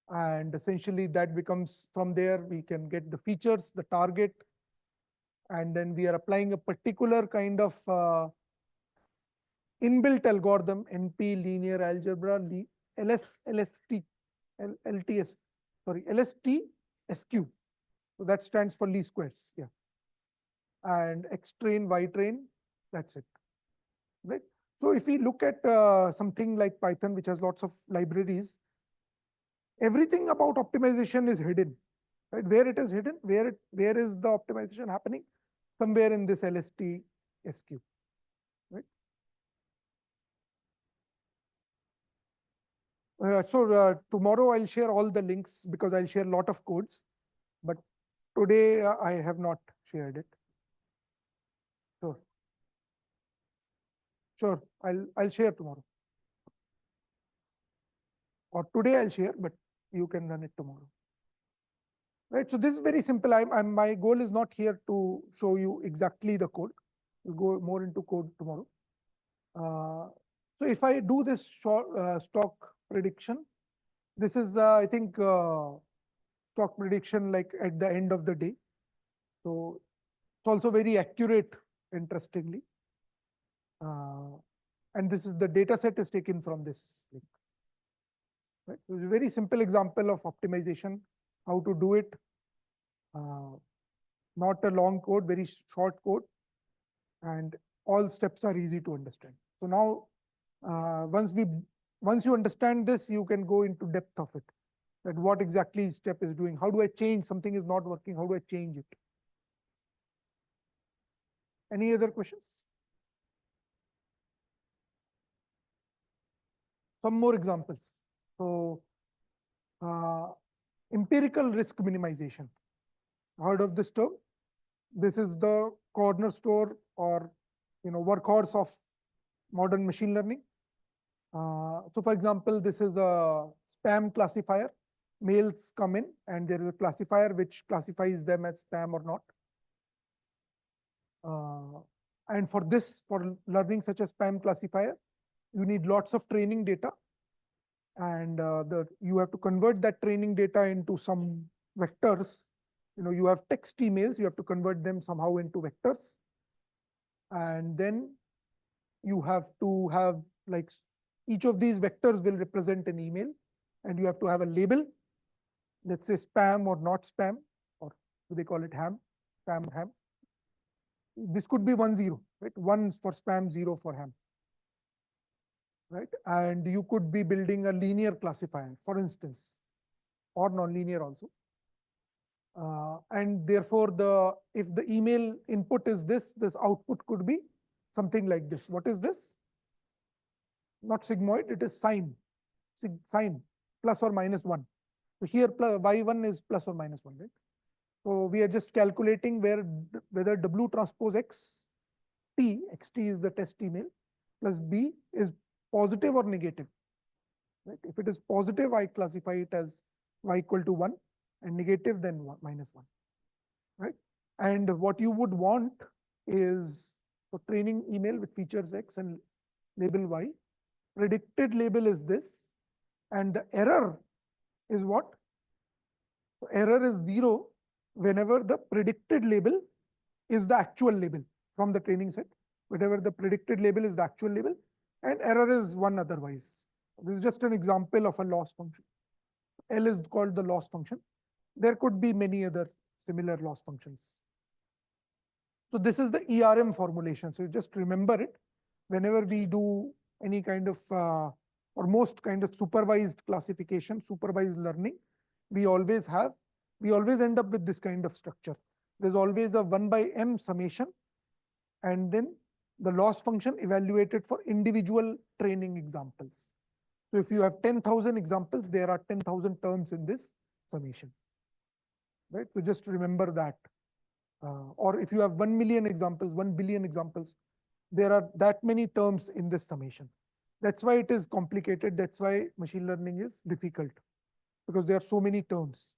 And essentially that becomes, from there, we can get the features, the target, and then we are applying a particular kind of inbuilt algorithm, NP, linear algebra, LST, LSTSQ. So that stands for least squares, yeah. And X train, Y train, that's it, right? So if we look at something like Python, which has lots of libraries, everything about optimization is hidden, right? Where it is hidden, where is the optimization happening? Somewhere in this LSTSQ, right? So tomorrow I'll share all the links because I'll share a lot of codes, but today I have not shared it. Sure. Sure, I'll share tomorrow. Or today I'll share, but you can run it tomorrow. Right, so this is very simple. My goal is not here to show you exactly the code. We'll go more into code tomorrow. So if I do this short stock prediction, this is I think stock prediction like at the end of the day. So it's also very accurate, interestingly. And this is the data set is taken from this link. Right? So it's a very simple example of optimization, how to do it. Not a long code, very short code, and all steps are easy to understand. So now, once you understand this, you can go into depth of it. That what exactly step is doing. How do I change something is not working? How do I change it? Any other questions? Some more examples. So, empirical risk minimization. Heard of this term? This is the cornerstone or workhorse of modern machine learning. So for example, this is a spam classifier. Mails come in and there is a classifier which classifies them as spam or not. And for learning such a spam classifier, you need lots of training data. And you have to convert that training data into some vectors. You have text emails, you have to convert them somehow into vectors. And then you have to have like each of these vectors will represent an email, and you have to have a label, let's say spam or not spam, or they call it ham, spam ham. This could be 1, 0, right? 1 for spam, 0 for ham, right? And you could be building a linear classifier, for instance, or non-linear also. And therefore, if the email input is this output could be something like this. What is this? Not sigmoid, it is sine, sine plus or minus 1. So here y1 is plus or minus 1, right? So we are just calculating whether W transpose X T, XT is the test email, plus B is positive or negative. Right? If it is positive, I classify it as y equal to 1, and negative then minus 1. Right? And what you would want is for training email with features X and label Y, predicted label is this, and the error is what? So error is 0 whenever the predicted label is the actual label from the training set. Whatever the predicted label is the actual label, and error is 1 otherwise. This is just an example of a loss function. L is called the loss function. There could be many other similar loss functions. So this is the ERM formulation. So you just remember it. Whenever we do any kind of or most kind of supervised classification, supervised learning, we always end up with this kind of structure. There's always a 1 by m summation, and then the loss function evaluated for individual training examples. So if you have 10,000 examples, there are 10,000 terms in this summation. Right? So just remember that. Or if you have 1 million examples, 1 billion examples, there are that many terms in this summation. That's why it is complicated. That's why machine learning is difficult, because there are so many terms.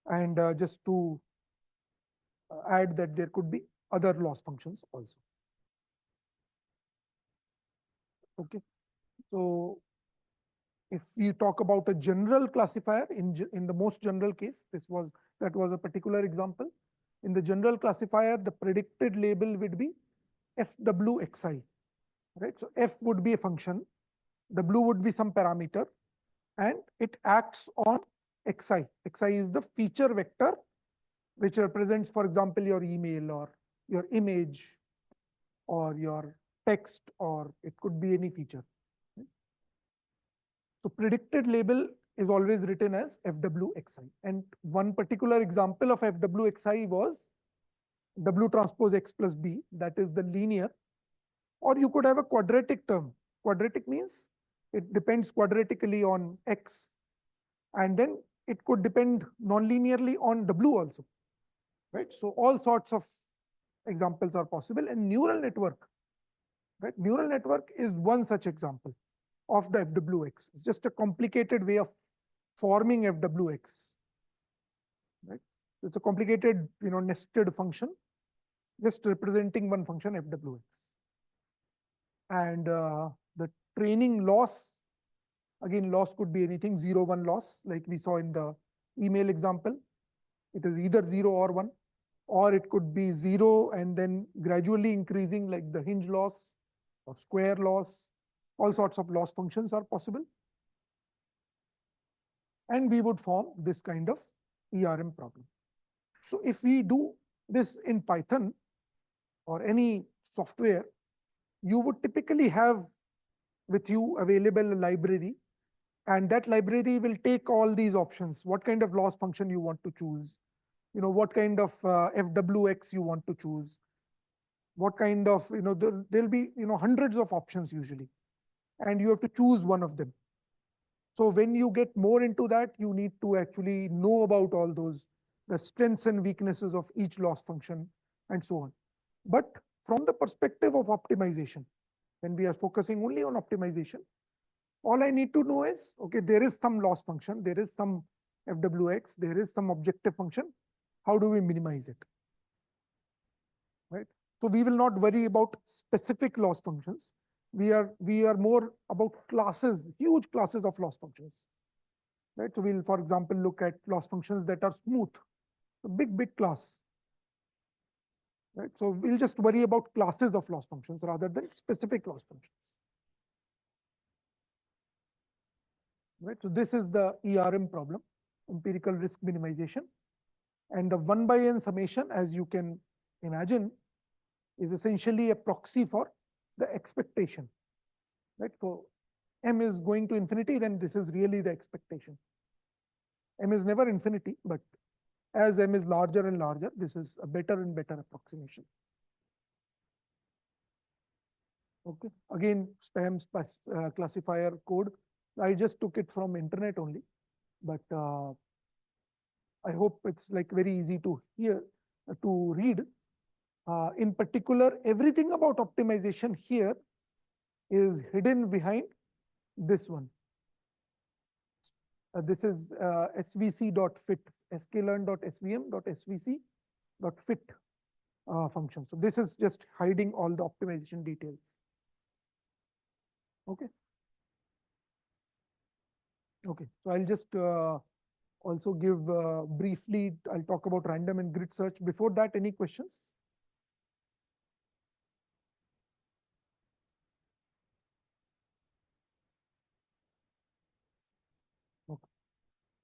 And just to add that there could be other loss functions also. Okay. So if you talk about a general classifier, in the most general case, that was a particular example. In the general classifier, the predicted label would be fwxi, right? So f would be a function, w would be some parameter, and it acts on xi. Xi is the feature vector which represents, for example, your email or your image or your text, or it could be any feature. So predicted label is always written as fwxi. And one particular example of fwxi was W transpose X plus B, that is the linear. Or you could have a quadratic term. Quadratic means it depends quadratically on X, and then it could depend non-linearly on W also. Right? So all sorts of examples are possible. And neural network, right? Neural network is one such example of the FWX. It's just a complicated way of forming FWX. Right? It's a complicated, nested function, just representing one function FWX. And the training loss Again, loss could be anything, 0, 1 loss, like we saw in the email example. It is either 0 or 1, or it could be 0 and then gradually increasing, like the hinge loss or square loss. All sorts of loss functions are possible. And we would form this kind of ERM problem. So if we do this in Python or any software, you would typically have with you available a library, and that library will take all these options. What kind of loss function you want to choose, what kind of FWX you want to choose, what kind of, there'll be, hundreds of options usually, and you have to choose one of them. So when you get more into that, you need to actually know about all those, the strengths and weaknesses of each loss function and so on. But from the perspective of optimization, when we are focusing only on optimization, all I need to know is, okay, there is some loss function, there is some FWX, there is some objective function. How do we minimize it? Right? So we will not worry about specific loss functions. We are more about classes, huge classes of loss functions. Right? So we'll, for example, look at loss functions that are smooth, a big class. Right? So we'll just worry about classes of loss functions rather than specific loss functions. Right? So this is the ERM problem, empirical risk minimization. And the 1/n summation, as you can imagine, is essentially a proxy for the expectation. Right? So m is going to infinity, then this is really the expectation. M is never infinity, but as m is larger and larger, this is a better and better approximation. Okay. Again, spam classifier code. I just took it from internet only, but I hope it's like very easy to hear, to read. In particular, everything about optimization here is hidden behind this one. This is svc.fit, sklearn.svm.svc.fit function. So this is just hiding all the optimization details. Okay. Okay. So I'll just also give briefly, I'll talk about random and grid search. Before that, any questions? Okay.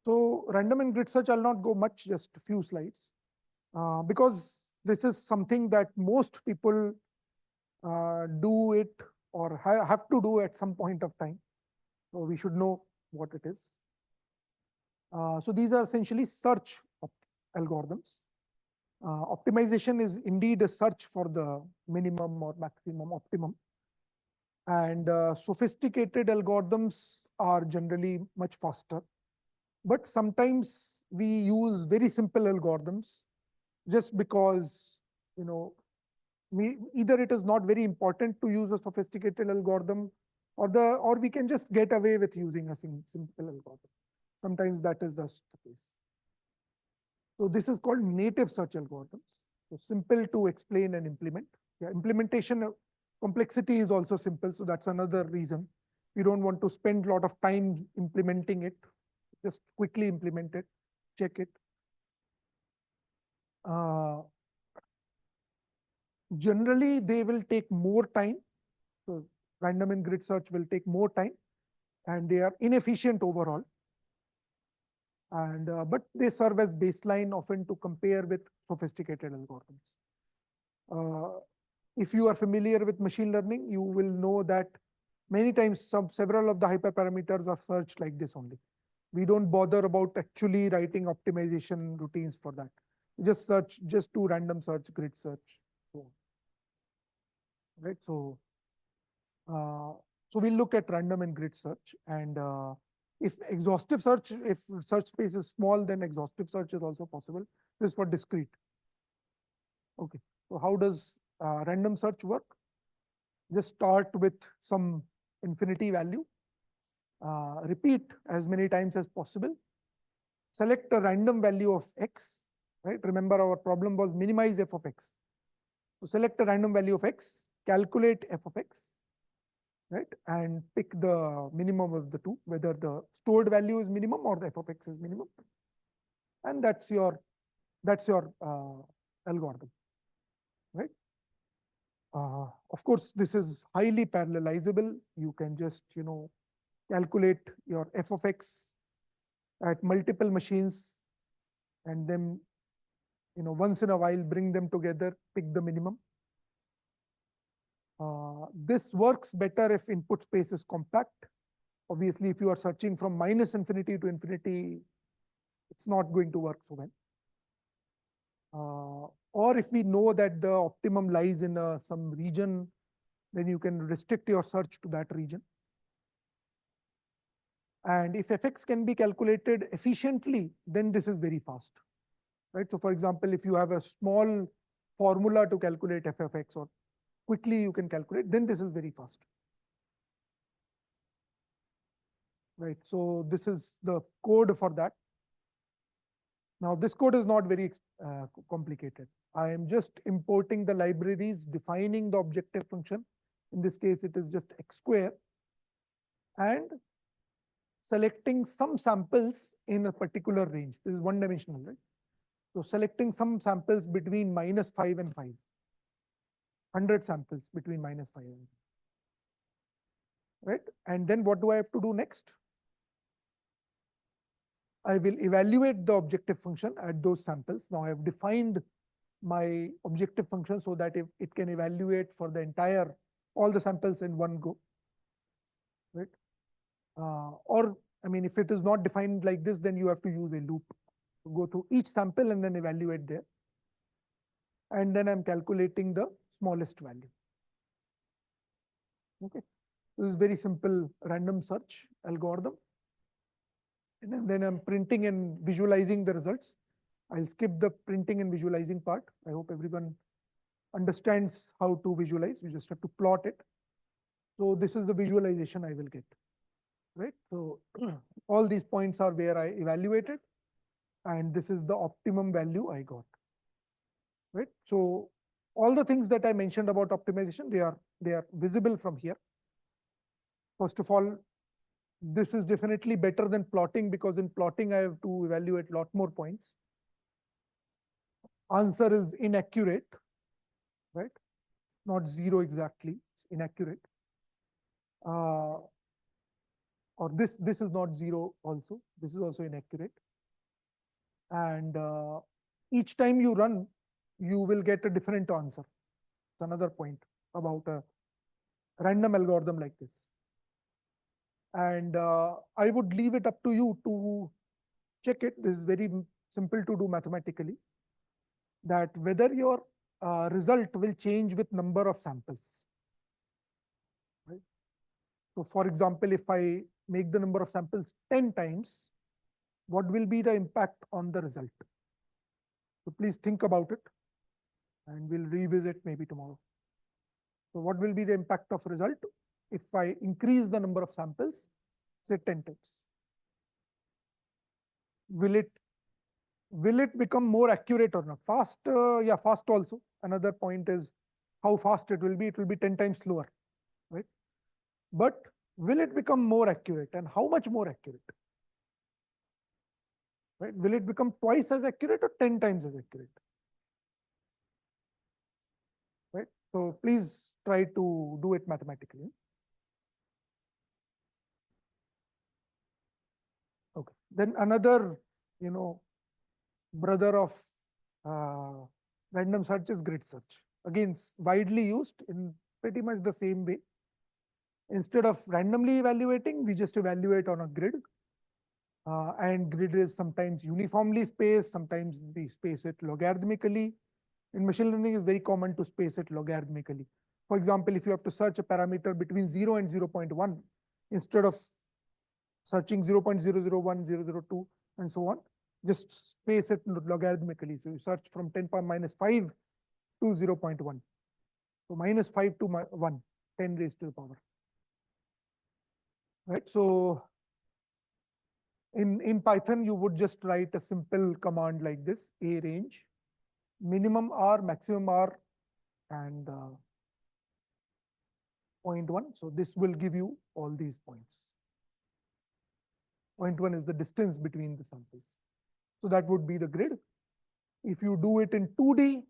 So random and grid search, I'll not go much, just a few slides, because this is something that most people do it or have to do at some point of time. So we should know what it is. So these are essentially search algorithms. Optimization is indeed a search for the minimum or maximum optimum. And sophisticated algorithms are generally much faster. But sometimes we use very simple algorithms just because, either it is not very important to use a sophisticated algorithm, or we can just get away with using a simple algorithm. Sometimes that is the case. So this is called native search algorithms. So simple to explain and implement. Yeah, implementation complexity is also simple. So that's another reason. We don't want to spend a lot of time implementing it. Just quickly implement it, check it. Generally, they will take more time. So random and grid search will take more time, and they are inefficient overall. And but they serve as baseline often to compare with sophisticated algorithms. If you are familiar with machine learning, you will know that many times several of the hyperparameters are searched like this only. We don't bother about actually writing optimization routines for that. Just search, just do random search, grid search. Right. So we'll look at random and grid search, and if exhaustive search, if search space is small, then exhaustive search is also possible. This is for discrete. Okay. So how does random search work? Just start with some infinity value. Repeat as many times as possible. Select a random value of x, right? Remember, our problem was minimize f of x. So select a random value of x, calculate f of x, right? And pick the minimum of the two, whether the stored value is minimum or the f of x is minimum. And that's your algorithm, right? Of course, this is highly parallelizable. You can just, calculate your f of x at multiple machines and then, once in a while bring them together, pick the minimum. This works better if input space is compact. Obviously, if you are searching from -infinity to infinity, it's not going to work so well. Or if we know that the optimum lies in some region, then you can restrict your search to that region. And if fx can be calculated efficiently, then this is very fast, right? So for example, if you have a small formula to calculate f of x, or quickly you can calculate, then this is very fast. Right, so this is the code for that. Now this code is not very complicated. I am just importing the libraries, defining the objective function. In this case, it is just x square, and selecting some samples in a particular range. This is one dimensional, right? So selecting some samples between -5 and 5. 100 samples between -5 and 5. Right? And then what do I have to do next? I will evaluate the objective function at those samples. Now I have defined my objective function so that if it can evaluate for the entire, all the samples in one go, right? Or, I mean, if it is not defined like this, then you have to use a loop to go to each sample and then evaluate there. And then I'm calculating the smallest value. Okay, this is very simple random search algorithm. And then I'm printing and visualizing the results. I'll skip the printing and visualizing part. I hope everyone understands how to visualize. You just have to plot it. So this is the visualization I will get, right? So all these points are where I evaluated, and this is the optimum value I got, right? So all the things that I mentioned about optimization, they are visible from here. First of all, this is definitely better than plotting, because in plotting I have to evaluate a lot more points. Answer is inaccurate, right? Not 0 exactly, it's inaccurate. Or this is not 0 also, this is also inaccurate. And each time you run, you will get a different answer. It's another point about a random algorithm like this. And I would leave it up to you to check it. This is very simple to do mathematically, that whether your result will change with number of samples. Right? So for example, if I make the number of samples 10 times, what will be the impact on the result? So please think about it, and we'll revisit maybe tomorrow. So what will be the impact of result if I increase the number of samples, say 10 times? Will it become more accurate or not? Fast, yeah, fast also. Another point is how fast it will be. It will be 10 times slower, right? But will it become more accurate, and how much more accurate? Right? Will it become twice as accurate or 10 times as accurate? Right? So please try to do it mathematically. Okay. Then another, brother of random search is grid search. Again, widely used in pretty much the same way. Instead of randomly evaluating, we just evaluate on a grid. And grid is sometimes uniformly spaced, sometimes we space it logarithmically. In machine learning, it's very common to space it logarithmically. For example, if you have to search a parameter between 0 and 0.1, instead of searching 0.001, 002, and so on, just space it logarithmically. So you search from 10 power -5 to 0.1. So -5 to 1, 10 raised to the power. Right? So in Python, you would just write a simple command like this: a range, minimum R, maximum R, and 0.1. So this will give you all these points. 0.1 is the distance between the samples. So that would be the grid. If you do it in 2D,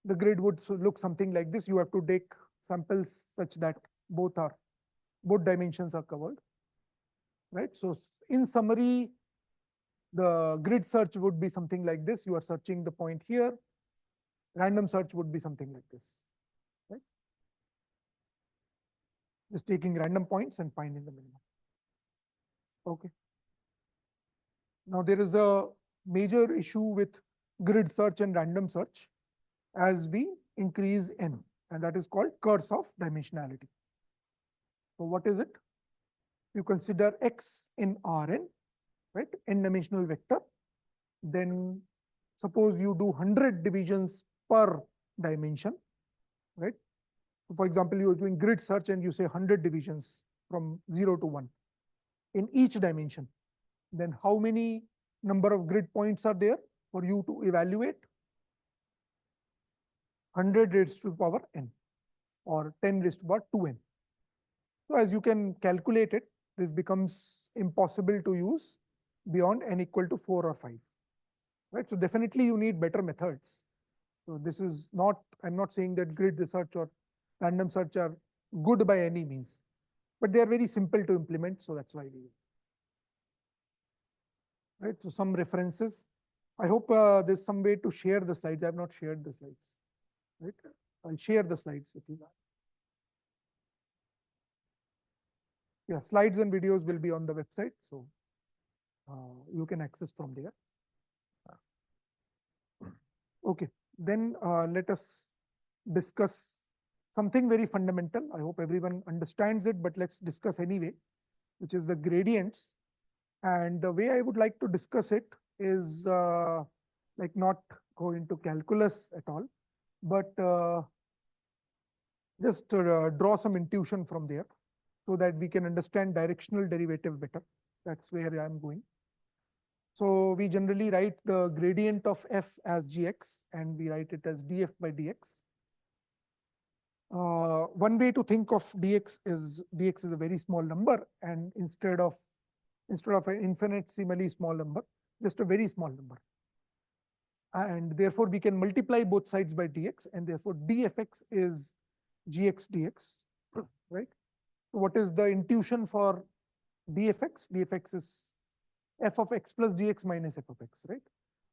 the grid would look something like this. You have to take samples such that both dimensions are covered, right? So in summary, the grid search would be something like this. You are searching the point here. Random search would be something like this, right? Just taking random points and finding the minimum. Okay. Now there is a major issue with grid search and random search as we increase n, and that is called curse of dimensionality. So what is it? You consider x in Rn, right? N-dimensional vector. Then suppose you do 100 divisions per dimension, right? So for example, you are doing grid search and you say 100 divisions from 0 to 1 in each dimension. Then how many number of grid points are there for you to evaluate? 100 raised to the power n, or 10 raised to the power 2n. So as you can calculate it, this becomes impossible to use beyond n equal to 4 or 5, right? So definitely you need better methods. So this is not, I'm not saying that grid research or random search are good by any means, but they are very simple to implement. So that's why we use. Right. So some references. I hope there's some way to share the slides. I have not shared the slides. Right. I'll share the slides with you. Yeah, slides and videos will be on the website, so you can access from there. Okay, then let us discuss something very fundamental. I hope everyone understands it, but let's discuss anyway, which is the gradients. And the way I would like to discuss it is like not go into calculus at all, but just draw some intuition from there so that we can understand directional derivative better. That's where I'm going. So we generally write the gradient of f as gx, and we write it as df by dx. One way to think of dx is a very small number, and instead of an infinitesimally small number, just a very small number. And therefore we can multiply both sides by dx, and therefore dfx is gx dx, right? So what is the intuition for dfx? Dfx is f of x plus dx minus f of x, right?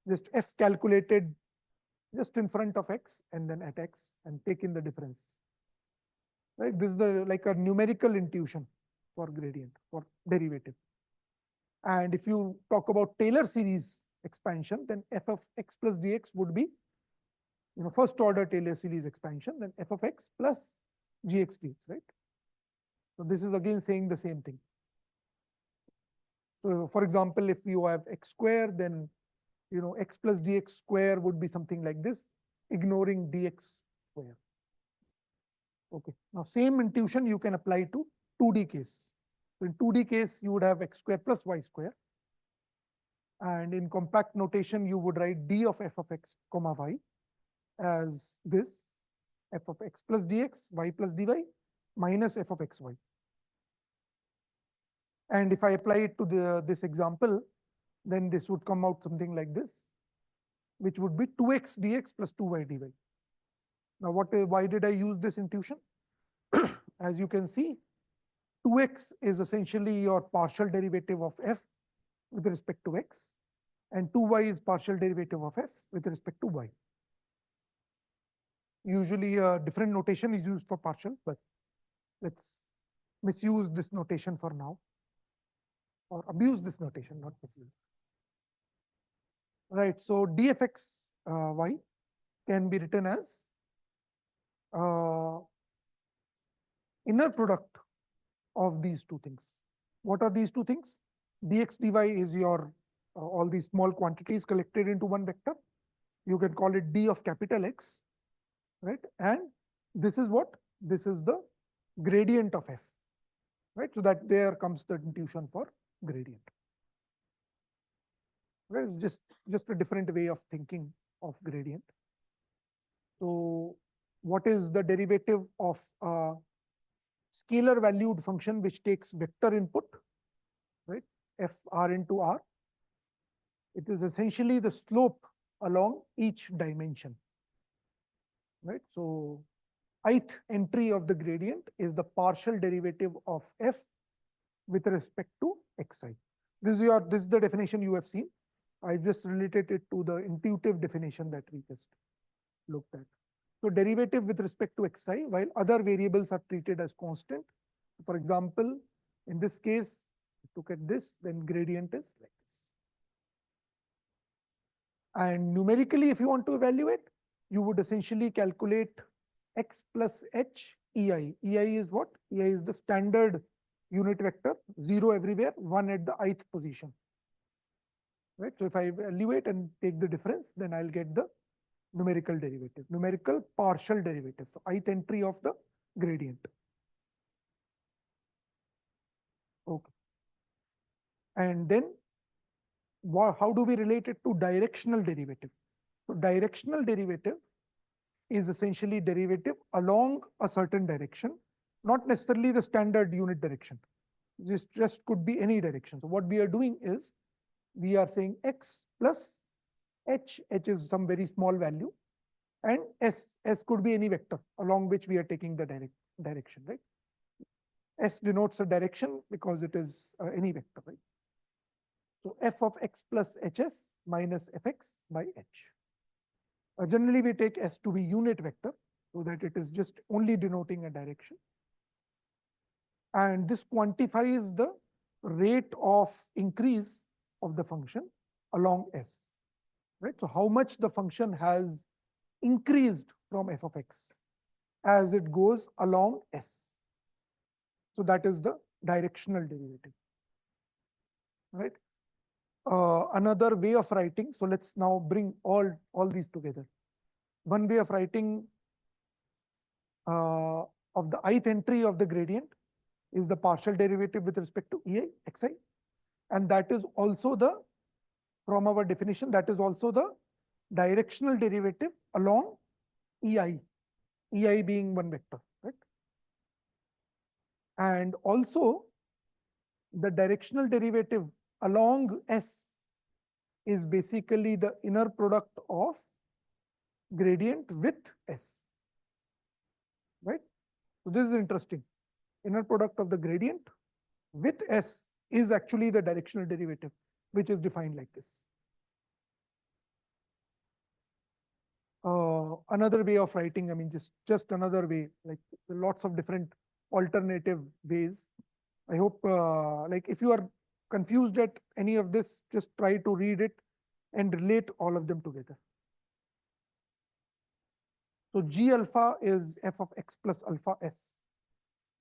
Just f calculated just in front of x and then at x, and take in the difference, right? This is like a numerical intuition for gradient, for derivative. And if you talk about Taylor series expansion, then f of x plus dx would be, first order Taylor series expansion, then f of x plus gx dx, right? So this is again saying the same thing. So for example, if you have x square, then x plus dx square would be something like this, ignoring dx square. Okay. Now same intuition you can apply to 2D case. So in 2D case, you would have x square plus y square. And in compact notation, you would write d of f of x comma y as this, f of x plus dx, y plus dy, minus f of xy. And if I apply it to this example, then this would come out something like this, which would be 2x dx plus 2y dy. Now, why did I use this intuition? As you can see, 2x is essentially your partial derivative of f with respect to x, and 2y is partial derivative of f with respect to y. Usually a different notation is used for partial, but let's misuse this notation for now, or abuse this notation, not misuse. Right, so dfx y can be written as inner product of these two things. What are these two things? Dx dy is your all these small quantities collected into one vector. You can call it d of capital X, right? And this is what? This is the gradient of f, right? So that there comes the intuition for gradient. Right? It's just a different way of thinking of gradient. So what is the derivative of scalar valued function which takes vector input, right? F r into r. It is essentially the slope along each dimension, right? So ith entry of the gradient is the partial derivative of f with respect to xi. This is the definition you have seen. I just related it to the intuitive definition that we just looked at. So derivative with respect to xi, while other variables are treated as constant. For example, in this case, look at this, then gradient is like this. And numerically, if you want to evaluate, you would essentially calculate x plus h ei. Ei is what? Ei is the standard unit vector, 0 everywhere, 1 at the ith position. Right? So if I evaluate and take the difference, then I'll get the numerical derivative, numerical partial derivative. So ith entry of the gradient. Okay. And then how do we relate it to directional derivative? So directional derivative is essentially derivative along a certain direction, not necessarily the standard unit direction. This just could be any direction. So what we are doing is we are saying x plus h, h is some very small value, and s could be any vector along which we are taking the direction, right? S denotes a direction because it is any vector, right? So f of x plus hs minus fx by h. Generally, we take s to be unit vector so that it is just only denoting a direction. And this quantifies the rate of increase of the function along s, right? So how much the function has increased from f of x as it goes along s. So that is the directional derivative, right? Another way of writing, so let's now bring all these together. One way of writing of the ith entry of the gradient is the partial derivative with respect to ei, xi, and that is also the, from our definition, that is also the directional derivative along ei, ei being one vector, right? And also the directional derivative along s is basically the inner product of gradient with s, right? So this is interesting. Inner product of the gradient with s is actually the directional derivative, which is defined like this. Another way of writing, I mean, just another way, like lots of different alternative ways. I hope, like if you are confused at any of this, just try to read it and relate all of them together. So g alpha is f of x plus alpha s.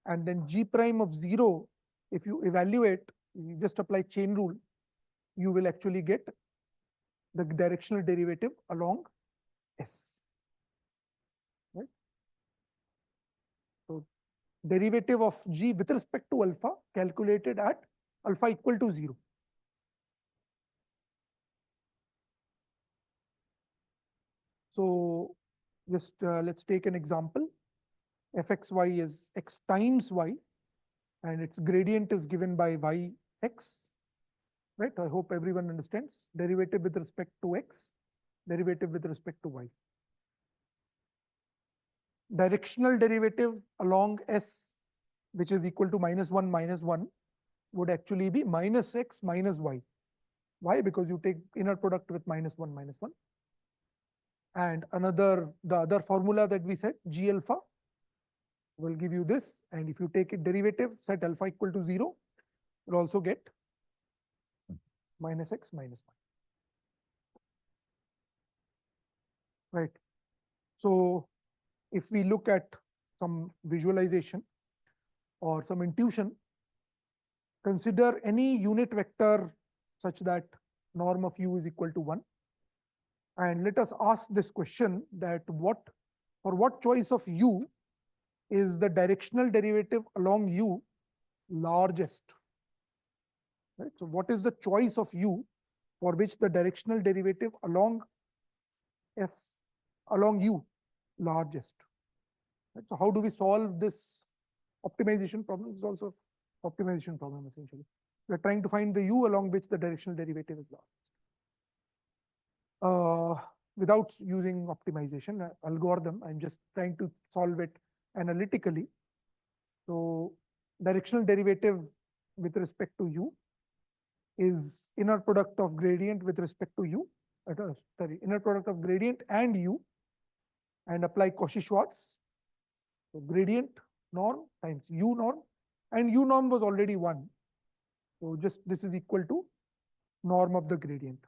And then g prime of 0, if you evaluate, you just apply chain rule, you will actually get the directional derivative along s. Right? So derivative of g with respect to alpha calculated at alpha equal to 0. So just let's take an example. fxy is x times y, and its gradient is given by yx, right? I hope everyone understands. Derivative with respect to x, derivative with respect to y. Directional derivative along s, which is equal to -1, would actually be minus x minus y. Why? Because you take inner product with -1. And the other formula that we said, g alpha, will give you this. And if you take it derivative, set alpha equal to 0, you'll also get minus x minus y. Right. So if we look at some visualization or some intuition, consider any unit vector such that norm of u is equal to 1. And let us ask this question, that for what choice of u is the directional derivative along u largest? Right? So what is the choice of u for which the directional derivative along u largest? Right? So how do we solve this optimization problem. This is also optimization problem essentially. We're trying to find the u along which the directional derivative is lost. Without using optimization algorithm, I'm just trying to solve it analytically. So directional derivative with respect to u is inner product of gradient with respect to u, sorry, inner product of gradient and u, and apply Cauchy-Schwarz. So gradient norm times u norm, and u norm was already 1. So just this is equal to norm of the gradient,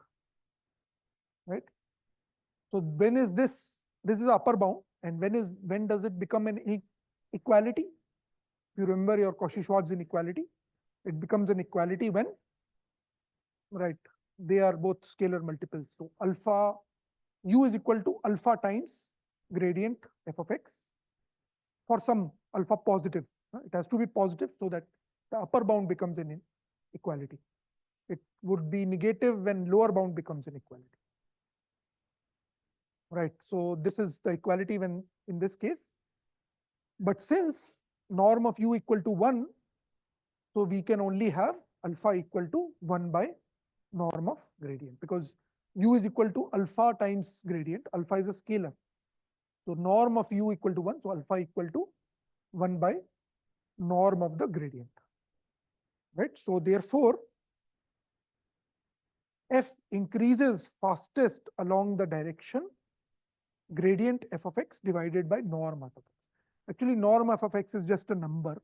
right? So when is this? This is upper bound, and when does it become an equality? If you remember your Cauchy-Schwarz inequality, it becomes an equality when, right, they are both scalar multiples. So alpha u is equal to alpha times gradient f of x for some alpha positive. It has to be positive so that the upper bound becomes an equality. It would be negative when lower bound becomes an equality. Right. So this is the equality when in this case. But since norm of u equal to 1, so we can only have alpha equal to 1 by norm of gradient, because u is equal to alpha times gradient. Alpha is a scalar. So norm of u equal to 1. So alpha equal to 1 by norm of the gradient. Right. So therefore, f increases fastest along the direction gradient f of x divided by norm f of x. Actually, norm f of x is just a number.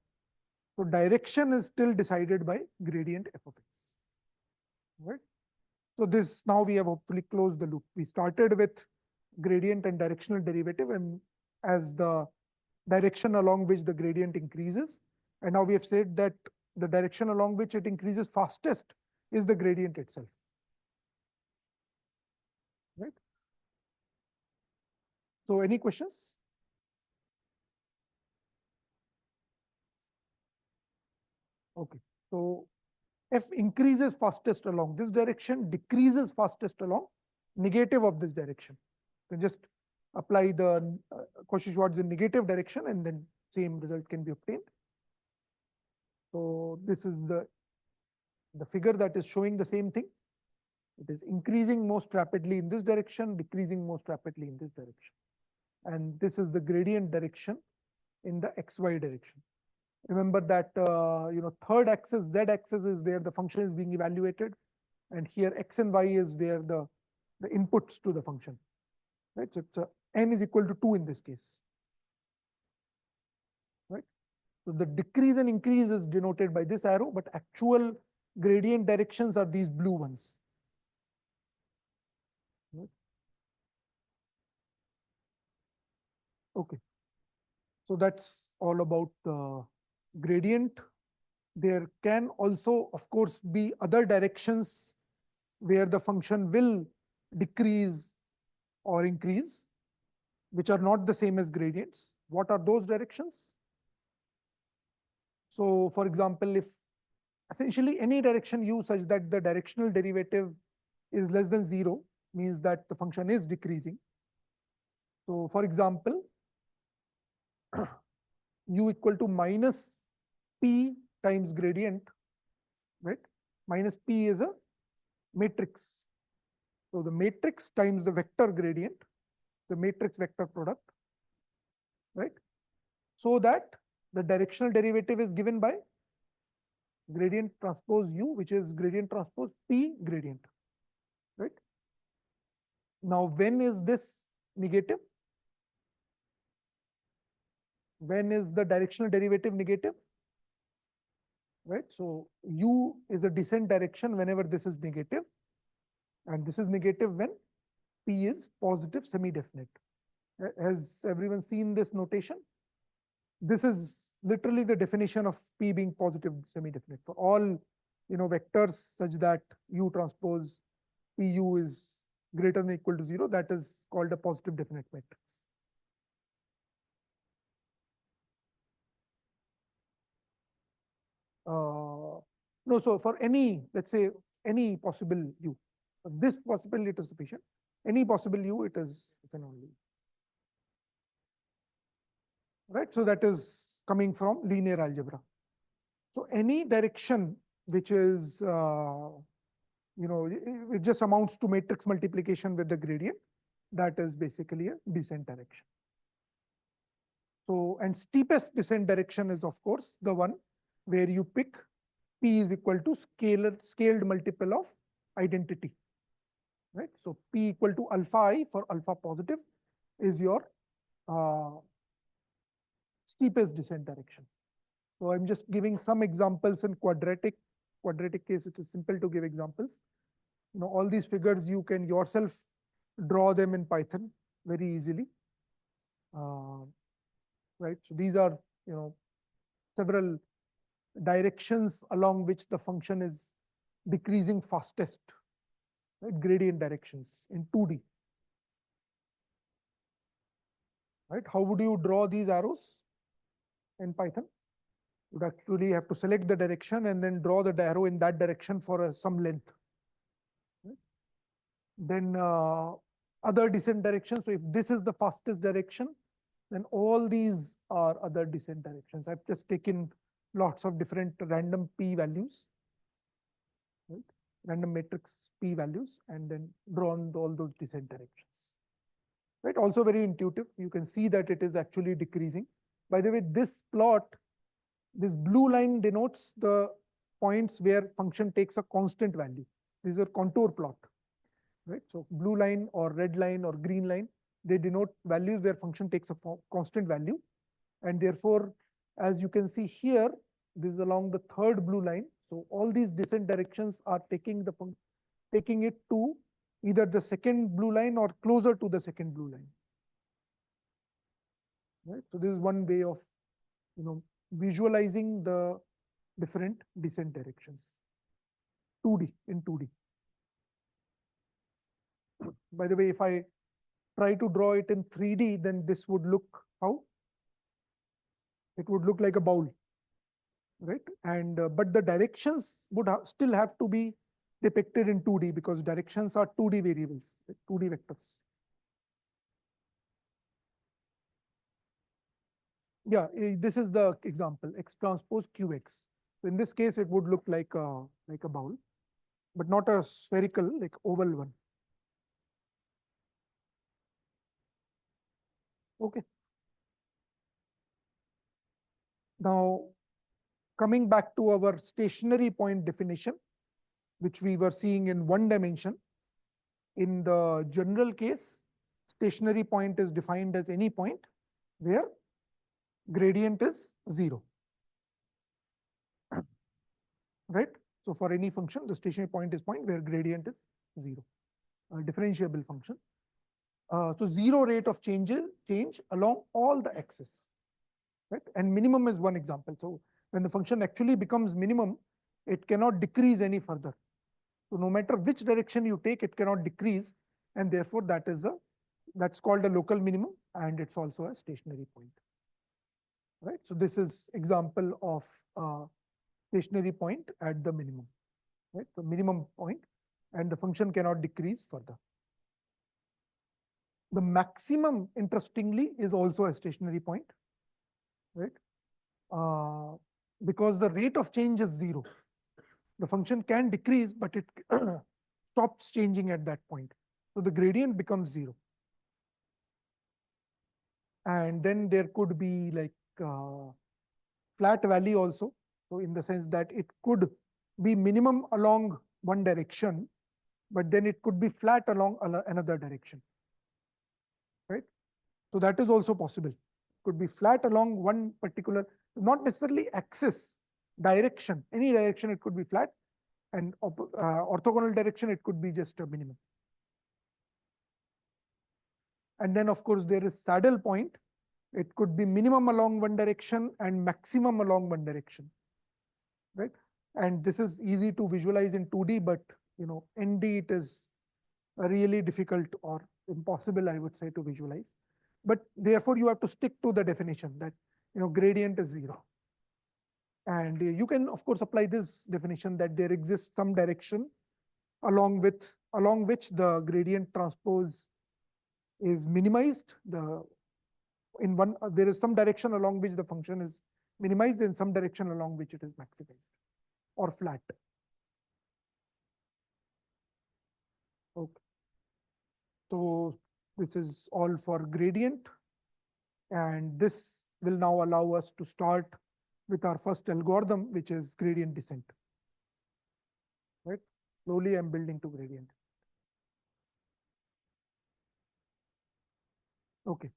So direction is still decided by gradient f of x. Right. So this, now we have hopefully closed the loop. We started with gradient and directional derivative, and as the direction along which the gradient increases, and now we have said that the direction along which it increases fastest is the gradient itself. Right. So any questions? Okay. So f increases fastest along this direction, decreases fastest along negative of this direction. You can just apply the Cauchy-Schwarz in negative direction, and then same result can be obtained. So this is the figure that is showing the same thing. It is increasing most rapidly in this direction, decreasing most rapidly in this direction. And this is the gradient direction in the xy direction. Remember that third axis, z axis, is where the function is being evaluated, and here x and y is where the inputs to the function. Right. So it's n is equal to 2 in this case. Right. So the decrease and increase is denoted by this arrow, but actual gradient directions are these blue ones. Right. Okay. So that's all about the gradient. There can also, of course, be other directions where the function will decrease or increase, which are not the same as gradients. What are those directions? So for example, if essentially any direction u such that the directional derivative is less than 0 means that the function is decreasing. So for example, u equal to minus p times gradient, right? Minus p is a matrix. So the matrix times the vector gradient, the matrix vector product, right? So that the directional derivative is given by gradient transpose u, which is gradient transpose p gradient, right? Now, when is this negative? When is the directional derivative negative? Right. So u is a descent direction whenever this is negative, and this is negative when p is positive semi-definite. Has everyone seen this notation? This is literally the definition of p being positive semi-definite for all vectors such that u transpose pu is greater than or equal to 0. That is called a positive definite matrix. No, so for any, let's say, any possible u, this possibility is sufficient. Any possible u, it's an only. Right, so that is coming from linear algebra. So any direction which is, it just amounts to matrix multiplication with the gradient, that is basically a descent direction. So, and steepest descent direction is of course the one where you pick P is equal to scaled multiple of identity, right? So P equal to alpha I for alpha positive is your steepest descent direction. So I'm just giving some examples in quadratic case. It is simple to give examples. All these figures you can yourself draw them in Python very easily. Right. So these are, several directions along which the function is decreasing fastest, right? Gradient directions in 2D. Right. How would you draw these arrows in Python? You'd actually have to select the direction and then draw the arrow in that direction for some length. Right? Then other descent directions. So if this is the fastest direction, then all these are other descent directions. I've just taken lots of different random p values, right? Random matrix p values, and then drawn all those descent directions. Right? Also very intuitive. You can see that it is actually decreasing. By the way, this plot, this blue line denotes the points where function takes a constant value. This is a contour plot, right? So blue line or red line or green line, they denote values where function takes a constant value. And therefore, as you can see here, this is along the third blue line. So all these descent directions are taking it to either the second blue line or closer to the second blue line. Right? So this is one way of, visualizing the different descent directions. 2D in 2D. By the way, if I try to draw it in 3D, then this would look how? It would look like a bowl, right? And but the directions would still have to be depicted in 2D because directions are 2D variables, 2D vectors. Yeah, this is the example, x transpose qx. So in this case, it would look like a bowl, but not a spherical, like oval one. Okay. Now, coming back to our stationary point definition, which we were seeing in one dimension. In the general case, stationary point is defined as any point where gradient is 0. Right? So for any function, the stationary point is point where gradient is 0, a differentiable function. So 0 rate of change along all the axes. Right? And minimum is one example. So when the function actually becomes minimum, it cannot decrease any further. So no matter which direction you take, it cannot decrease, and therefore that's called a local minimum, and it's also a stationary point. Right? So this is example of stationary point at the minimum. Right? So minimum point, and the function cannot decrease further. The maximum, interestingly, is also a stationary point. Right? Because the rate of change is 0. The function can decrease, but it stops changing at that point. So the gradient becomes 0. And then there could be like flat valley also. So in the sense that it could be minimum along one direction, but then it could be flat along another direction. Right? So that is also possible. It could be flat along one particular, not necessarily axis, direction. Any direction it could be flat, and orthogonal direction it could be just a minimum. And then of course there is saddle point. It could be minimum along one direction and maximum along one direction. Right? And this is easy to visualize in 2D, but ND it is really difficult or impossible, I would say, to visualize. But therefore you have to stick to the definition that gradient is 0. And you can of course apply this definition that there exists some direction along which the gradient transpose is minimized. There is some direction along which the function is minimized in some direction along which it is maximized or flat. Okay. So this is all for gradient. And this will now allow us to start with our first algorithm, which is gradient descent. Right? Slowly I'm building to gradient. Okay.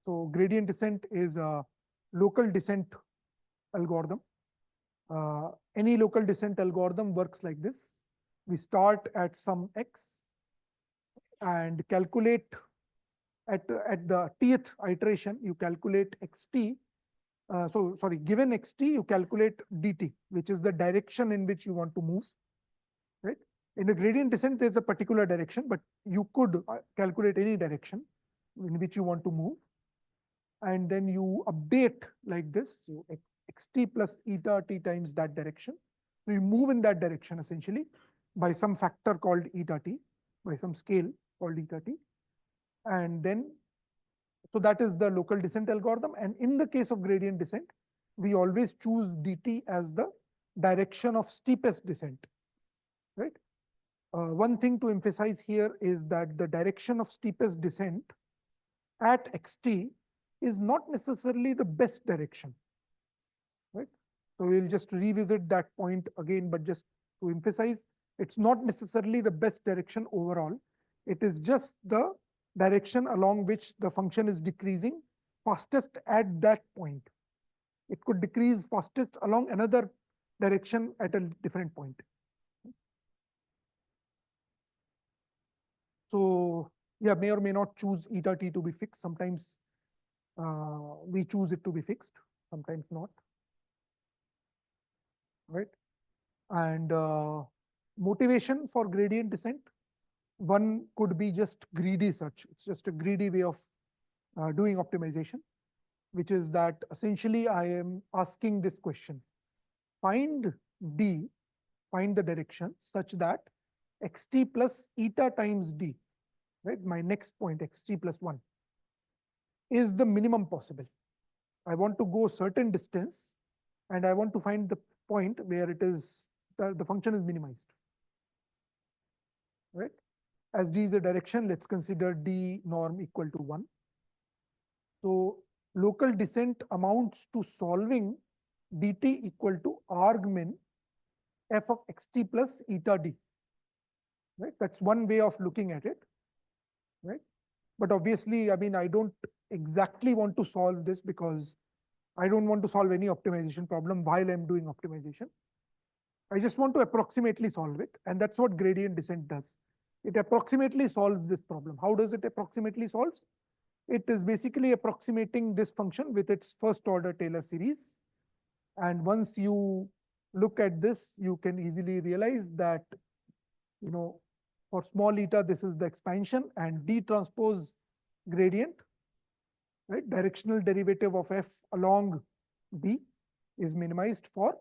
So gradient descent is a local descent algorithm. Any local descent algorithm works like this. We start at some x and calculate at the tth iteration, you calculate xt. Given xt, you calculate dt, which is the direction in which you want to move. Right? In the gradient descent, there's a particular direction, but you could calculate any direction in which you want to move. And then you update like this, so xt plus eta t times that direction. So you move in that direction essentially by some factor called eta t, by some scale called eta t. And then, so that is the local descent algorithm. And in the case of gradient descent, we always choose dt as the direction of steepest descent. Right? One thing to emphasize here is that the direction of steepest descent at xt is not necessarily the best direction. Right? So we'll just revisit that point again, but just to emphasize, it's not necessarily the best direction overall. It is just the direction along which the function is decreasing fastest at that point. It could decrease fastest along another direction at a different point. So yeah, may or may not choose eta t to be fixed. Sometimes we choose it to be fixed, sometimes not. Right? And motivation for gradient descent, one could be just greedy search. It's just a greedy way of doing optimization, which is that essentially I am asking this question: find d, find the direction such that xt plus eta times d, right? My next point, xt plus 1, is the minimum possible. I want to go a certain distance and I want to find the point where it is, the function is minimized. Right? As d is the direction, let's consider d norm equal to 1. So local descent amounts to solving dt equal to argmin f of xt plus eta d. Right? That's one way of looking at it. Right? But obviously, I mean, I don't exactly want to solve this because I don't want to solve any optimization problem while I'm doing optimization. I just want to approximately solve it. And that's what gradient descent does. It approximately solves this problem. How does it approximately solve? It is basically approximating this function with its first order Taylor series. And once you look at this, you can easily realize that, you know, for small eta, this is the expansion, and d transpose gradient, right? Directional derivative of f along d is minimized for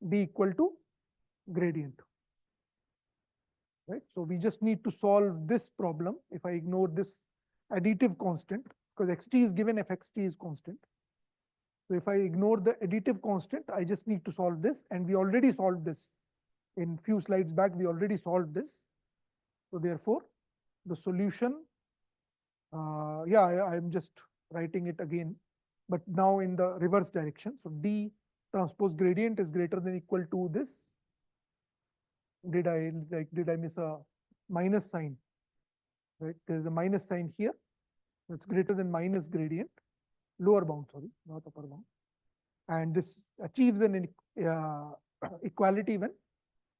d equal to gradient. Right? So we just need to solve this problem. If I ignore this additive constant, because xt is given if xt is constant. So if I ignore the additive constant, I just need to solve this, and we already solved this. In few slides back, we already solved this. So therefore, the solution, I'm just writing it again, but now in the reverse direction. So d transpose gradient is greater than equal to this. Did I miss a minus sign? Right, there is a minus sign here. It's greater than minus gradient, lower bound, sorry, not upper bound. And this achieves an equality when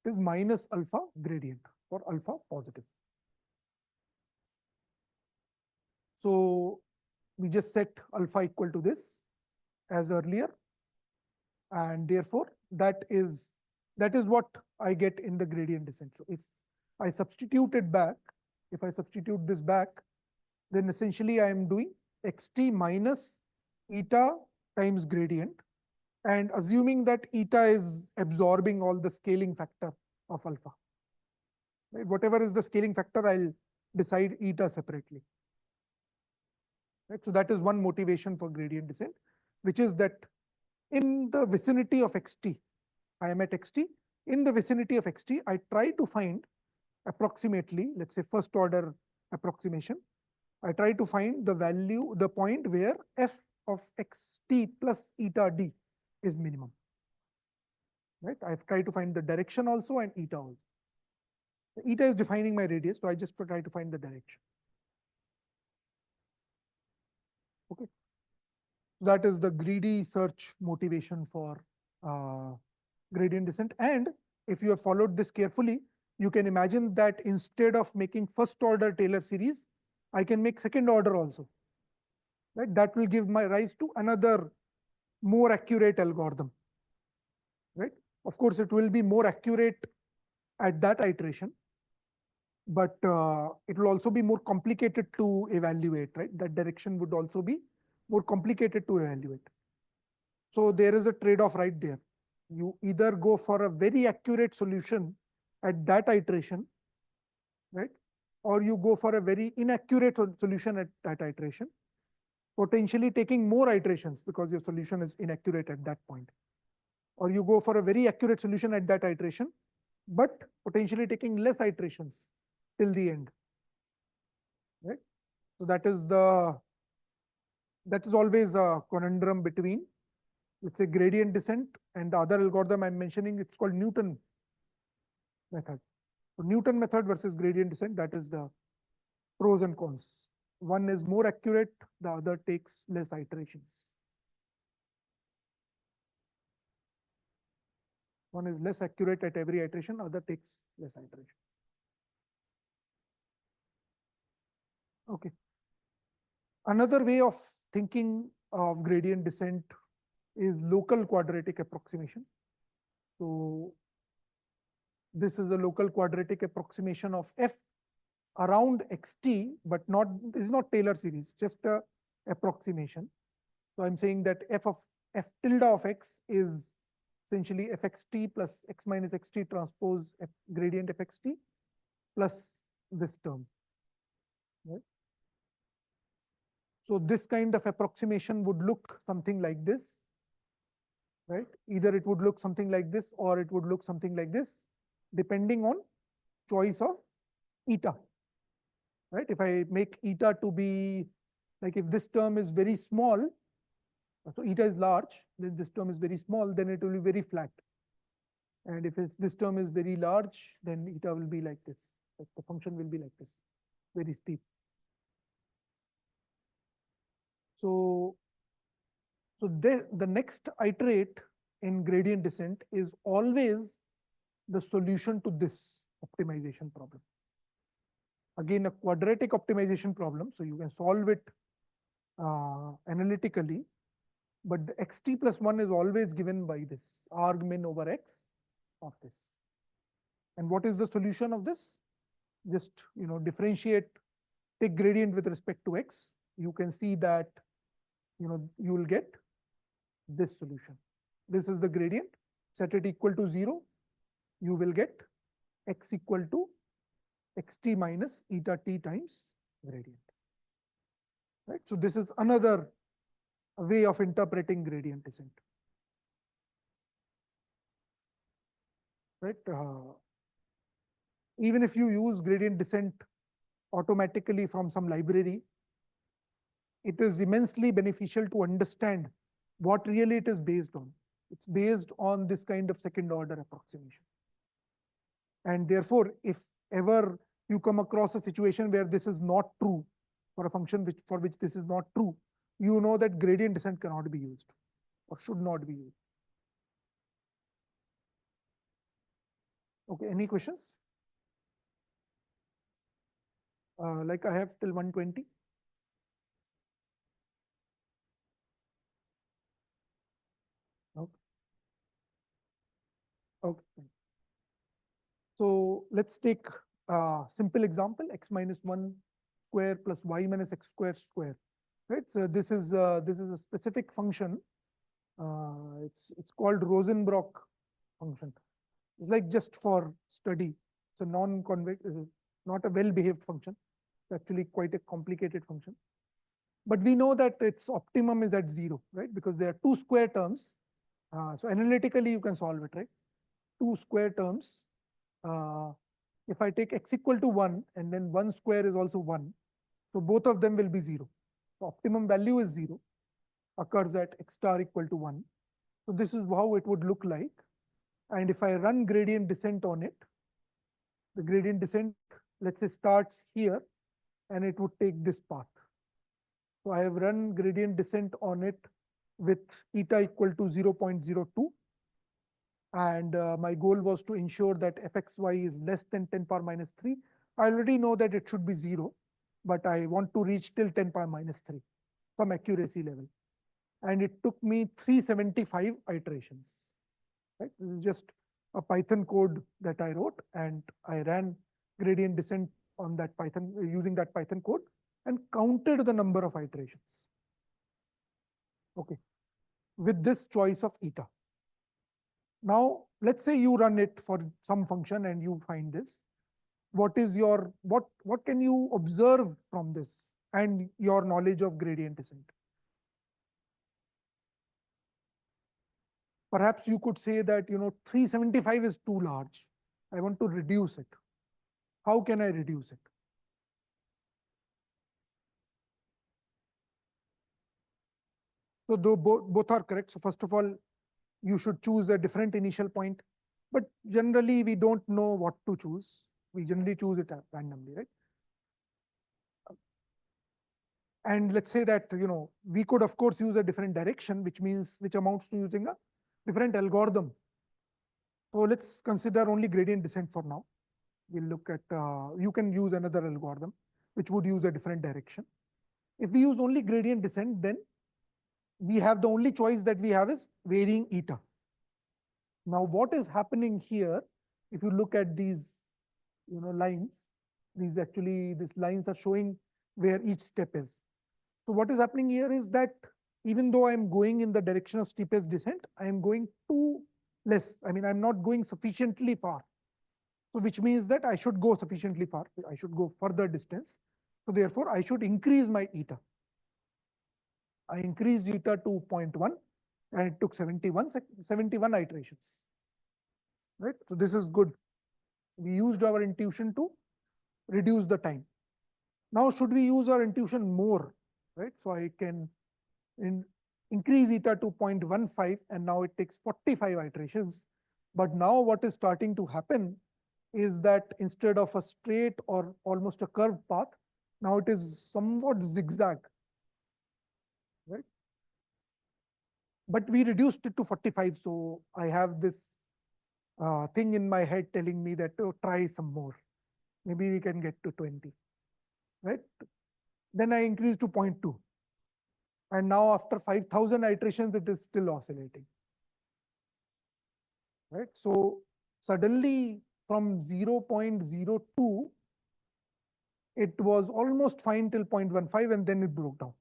it is minus alpha gradient for alpha positive. So we just set alpha equal to this as earlier, and therefore that is what I get in the gradient descent. So if I substitute it back, if I substitute this back, then essentially I am doing xt minus eta times gradient, and assuming that eta is absorbing all the scaling factor of alpha. Right? Whatever is the scaling factor, I'll decide eta separately. Right? So that is one motivation for gradient descent, which is that in the vicinity of xt. I am at xt. In the vicinity of xt, I try to find approximately, let's say first order approximation. I try to find the value, the point where f of xt plus eta d is minimum. Right? I've tried to find the direction also and eta also. The eta is defining my radius, so I just try to find the direction. Okay. That is the greedy search motivation for gradient descent. And if you have followed this carefully, you can imagine that instead of making first order Taylor series, I can make second order also. Right? That will give my rise to another more accurate algorithm. Right? Of course, it will be more accurate at that iteration, but it will also be more complicated to evaluate, right? That direction would also be more complicated to evaluate. So there is a trade-off right there. You either go for a very accurate solution at that iteration, right? Or you go for a very inaccurate solution at that iteration, potentially taking more iterations because your solution is inaccurate at that point. Or you go for a very accurate solution at that iteration, but potentially taking less iterations till the end. Right? So that is always a conundrum between, let's say, gradient descent and the other algorithm I'm mentioning. It's called Newton method. So Newton method versus gradient descent, that is the pros and cons. One is more accurate, the other takes less iterations. One is less accurate at every iteration, other takes less iteration. Okay. Another way of thinking of gradient descent is local quadratic approximation. So this is a local quadratic approximation of f around xt, but is not Taylor series, just a approximation. So I'm saying that f tilde of x is essentially fxt plus x minus xt transpose f gradient fxt plus this term. Right? So this kind of approximation would look something like this. Right? Either it would look something like this or it would look something like this, depending on choice of eta. Right? If I make eta to be, like if this term is very small, so eta is large, then this term is very small, then it will be very flat. And if this term is very large, then eta will be like this. Like the function will be like this, very steep. So the next iterate in gradient descent is always the solution to this optimization problem. Again, a quadratic optimization problem, so you can solve it analytically, but the xt plus 1 is always given by this arg min over x of this. And what is the solution of this? Just differentiate, take gradient with respect to x. You can see that you will get this solution. This is the gradient. Set it equal to 0. You will get x equal to xt minus eta t times gradient. Right? So this is another way of interpreting gradient descent. Right? Even if you use gradient descent automatically from some library, it is immensely beneficial to understand what really it is based on. It's based on this kind of second order approximation. And therefore, if ever you come across a situation where this is not true, for a function for which this is not true, you know that gradient descent cannot be used or should not be used. Okay, any questions? Like I have till 120. Okay. Okay. So let's take a simple example, x minus 1 square plus y minus x square square. Right. So this is a specific function. It's called Rosenbrock function. It's like just for study. It's a non-convex, not a well-behaved function. It's actually quite a complicated function. But we know that its optimum is at 0, right? Because there are two square terms So analytically, you can solve it, right? Two square terms. If I take x equal to 1 and then 1 square is also 1, so both of them will be 0. So optimum value is 0, occurs at x star equal to 1. So this is how it would look like. And if I run gradient descent on it, the gradient descent, let's say, starts here and it would take this path. So I have run gradient descent on it with eta equal to 0.02. And my goal was to ensure that fxy is less than 10 power minus 3. I already know that it should be 0, but I want to reach till 10 power minus 3, some accuracy level. And it took me 375 iterations. Right? This is just a Python code that I wrote, and I ran gradient descent on that Python using that Python code and counted the number of iterations. Okay, with this choice of eta. Now, let's say you run it for some function and you find this. What can you observe from this and your knowledge of gradient descent? Perhaps you could say that 375 is too large. I want to reduce it. How can I reduce it? So though both are correct. So first of all, you should choose a different initial point. But generally, we don't know what to choose. We generally choose it randomly, right? And let's say that we could of course use a different direction, which amounts to using a different algorithm. So let's consider only gradient descent for now. We'll look at you can use another algorithm which would use a different direction. If we use only gradient descent, then we have the only choice that we have is varying eta. Now, what is happening here? If you look at these, lines, these lines are showing where each step is. So what is happening here is that even though I am going in the direction of steepest descent, I am going too less. I mean, I'm not going sufficiently far. So which means that I should go sufficiently far. I should go further distance. So therefore, I should increase my eta. I increased eta to 0.1 and it took 71 iterations. Right? So this is good. We used our intuition to reduce the time. Now, should we use our intuition more? Right? So I can increase eta to 0.15 and now it takes 45 iterations. But now what is starting to happen is that instead of a straight or almost a curved path, now it is somewhat zigzag. Right? But we reduced it to 45, so I have this thing in my head telling me that try some more. Maybe we can get to 20. Right? Then I increased to 0.2. And now after 5,000 iterations, it is still oscillating. Right? So suddenly from 0.02, it was almost fine till 0.15 and then it broke down.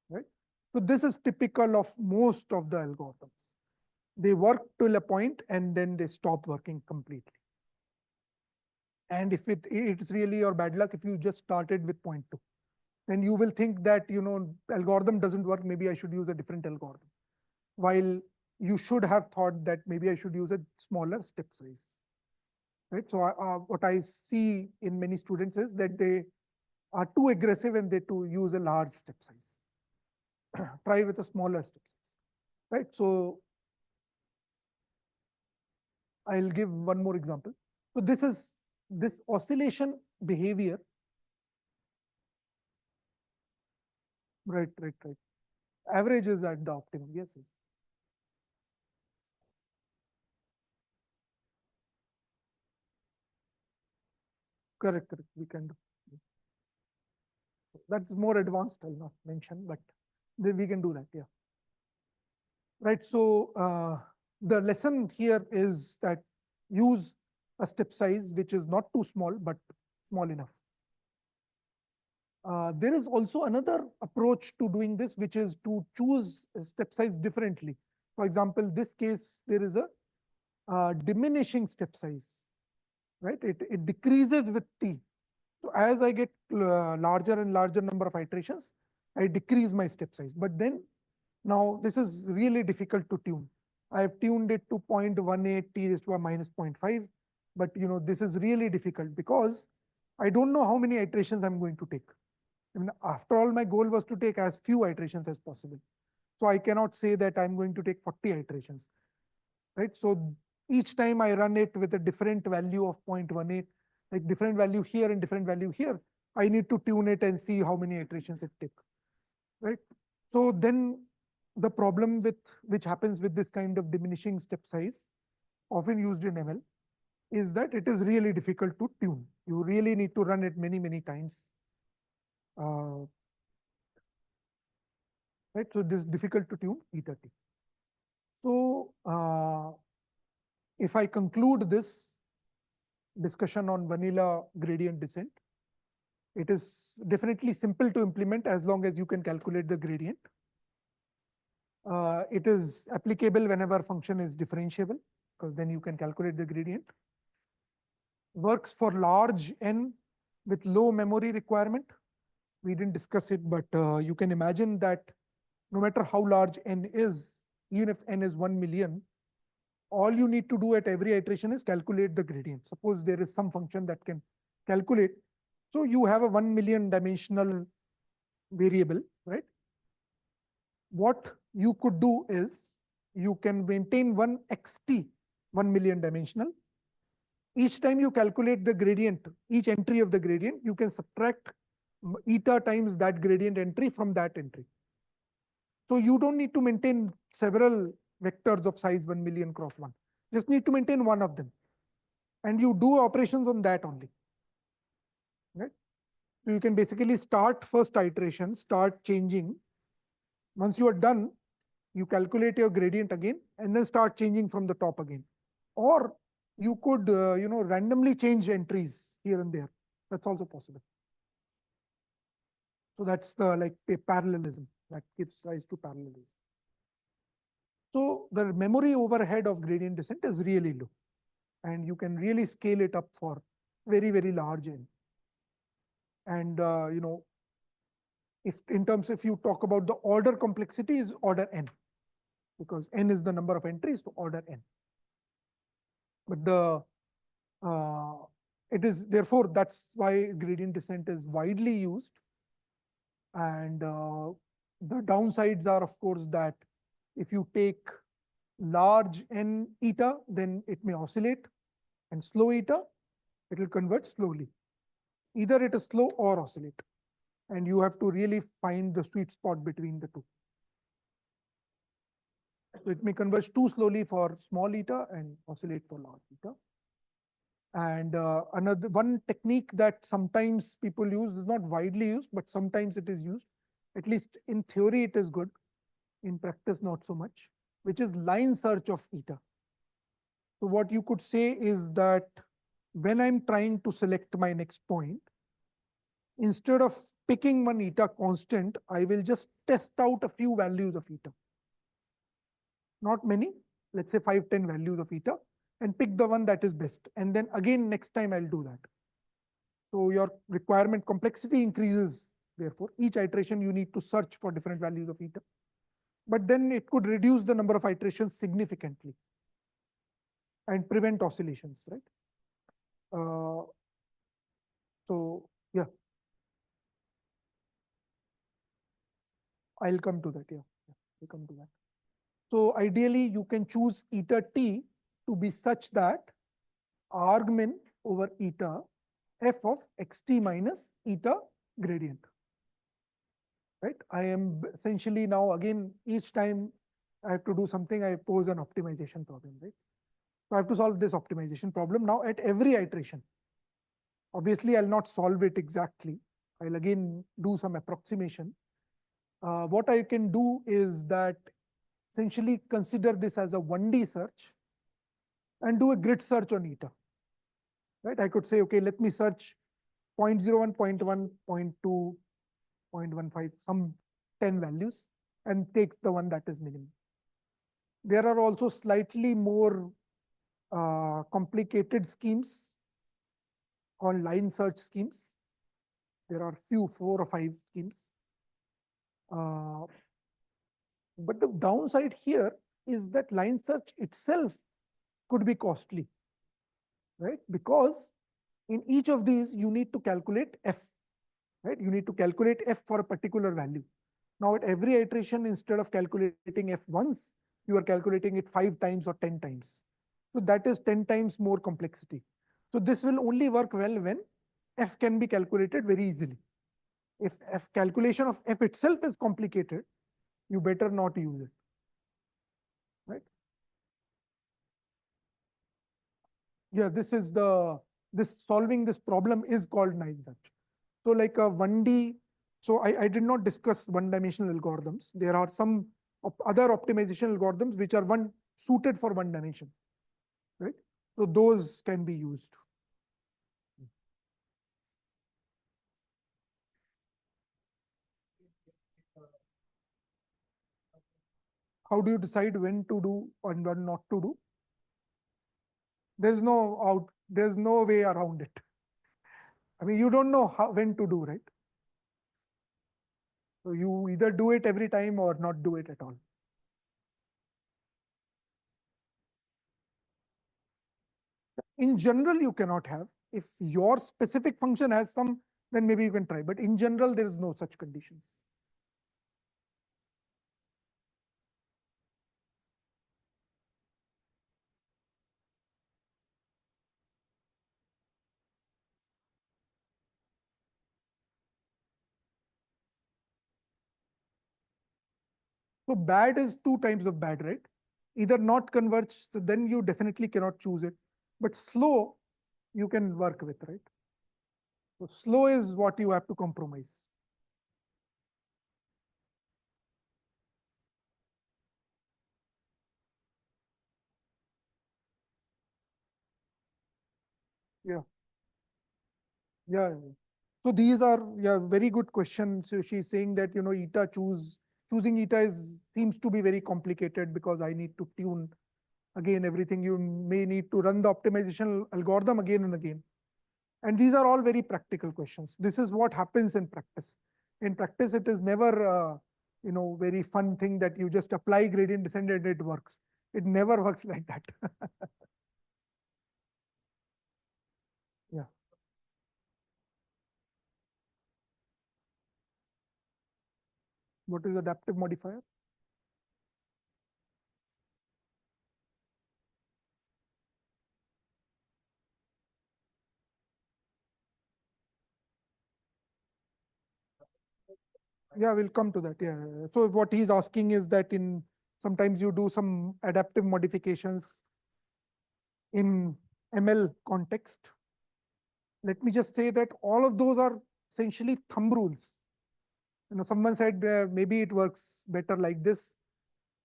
Right? So this is typical of most of the algorithms. They work till a point and then they stop working completely. And if it's really your bad luck if you just started with 0.2, then you will think that algorithm doesn't work, maybe I should use a different algorithm. While you should have thought that maybe I should use a smaller step size. Right? So what I see in many students is that they are too aggressive and they use a large step size. Try with a smaller step size. Right? So I'll give one more example. So this oscillation behavior. Right. Average is at the optimum. Yes. Correct. We can do. That's more advanced. I'll not mention, but we can do that. Yeah. Right. So the lesson here is that use a step size which is not too small, but small enough. There is also another approach to doing this, which is to choose a step size differently. For example, this case, there is a diminishing step size, right? It decreases with t. So as I get larger and larger number of iterations, I decrease my step size. But then now this is really difficult to tune. I've tuned it to 0.18 t raised to a minus 0.5. But this is really difficult because I don't know how many iterations I'm going to take. I mean, after all, my goal was to take as few iterations as possible. So I cannot say that I'm going to take 40 iterations, right? So each time I run it with a different value of 0.18, like different value here and different value here, I need to tune it and see how many iterations it takes, right? So then the problem which happens with this kind of diminishing step size, often used in ML, is that it is really difficult to tune. You really need to run it many, many times. Right? So this is difficult to tune eta t. So if I conclude this discussion on vanilla gradient descent, it is definitely simple to implement as long as you can calculate the gradient. It is applicable whenever function is differentiable, because then you can calculate the gradient. Works for large n with low memory requirement. We didn't discuss it, but you can imagine that no matter how large n is, even if n is 1 million, all you need to do at every iteration is calculate the gradient. Suppose there is some function that can calculate. So you have a 1 million dimensional variable, right? What you could do is you can maintain one xt, 1 million dimensional. Each time you calculate the gradient, each entry of the gradient, you can subtract eta times that gradient entry from that entry. So you don't need to maintain several vectors of size 1 million cross 1. Just need to maintain one of them. And you do operations on that only. Right? So you can basically start first iteration, start changing. Once you are done, you calculate your gradient again and then start changing from the top again. Or you could randomly change entries here and there. That's also possible. So that's the like a parallelism that gives rise to parallelism. So the memory overhead of gradient descent is really low, and you can really scale it up for very, very large n. And if you talk about the order complexity is order n, because n is the number of entries, so order n. But it is therefore that's why gradient descent is widely used. And the downsides are, of course, that if you take large n eta, then it may oscillate, and slow eta, it will converge slowly. Either it is slow or oscillate, and you have to really find the sweet spot between the two. So it may converge too slowly for small eta and oscillate for large eta. And another one technique that sometimes people use, is not widely used, but sometimes it is used. At least in theory, it is good. In practice, not so much, which is line search of eta. So what you could say is that when I'm trying to select my next point, instead of picking one eta constant, I will just test out a few values of eta. Not many, let's say 5, 10 values of eta, and pick the one that is best. And then again, next time I'll do that. So your requirement complexity increases. Therefore, each iteration you need to search for different values of eta. But then it could reduce the number of iterations significantly and prevent oscillations, right? So yeah, I'll come to that. Yeah, I'll come to that. So ideally, you can choose eta t to be such that argmin over eta f of xt minus eta gradient. Right? I am essentially now again, each time I have to do something, I pose an optimization problem, right? So I have to solve this optimization problem now at every iteration. Obviously, I'll not solve it exactly. I'll again do some approximation. What I can do is that essentially consider this as a 1D search and do a grid search on eta. Right? I could say, okay, let me search 0.01, 0.1, 0.2, 0.15, some 10 values, and takes the one that is minimum. There are also slightly more complicated schemes called line search schemes. There are few, 4 or 5 schemes. But the downside here is that line search itself could be costly, right? Because in each of these, you need to calculate f, right? You need to calculate f for a particular value. Now, at every iteration, instead of calculating f once, you are calculating it 5 times or 10 times. So that is 10 times more complexity. So this will only work well when f can be calculated very easily. If f calculation of f itself is complicated, you better not use it, right? Yeah, this solving this problem is called line search. So like a 1D, so I did not discuss one-dimensional algorithms. There are some other optimization algorithms which are suited for one dimension, right? So those can be used. How do you decide when to do and when not to do? There's no way around it. I mean, you don't know when to do, right? So you either do it every time or not do it at all. In general, you cannot have. If your specific function has some, then maybe you can try. But in general, there is no such conditions. So bad is 2 times of bad, right? Either not converge, so then you definitely cannot choose it. But slow, you can work with, right? So slow is what you have to compromise. Yeah. Yeah. So these are, yeah, very good questions. So she's saying that, choosing eta seems to be very complicated because I need to tune again everything. You may need to run the optimization algorithm again and again. And these are all very practical questions. This is what happens in practice. In practice, it is never, very fun thing that you just apply gradient descent and it works. It never works like that. Yeah. What is adaptive modifier? Yeah, we'll come to that. Yeah. So what he's asking is that sometimes you do some adaptive modifications in ML context. Let me just say that all of those are essentially thumb rules. Someone said maybe it works better like this.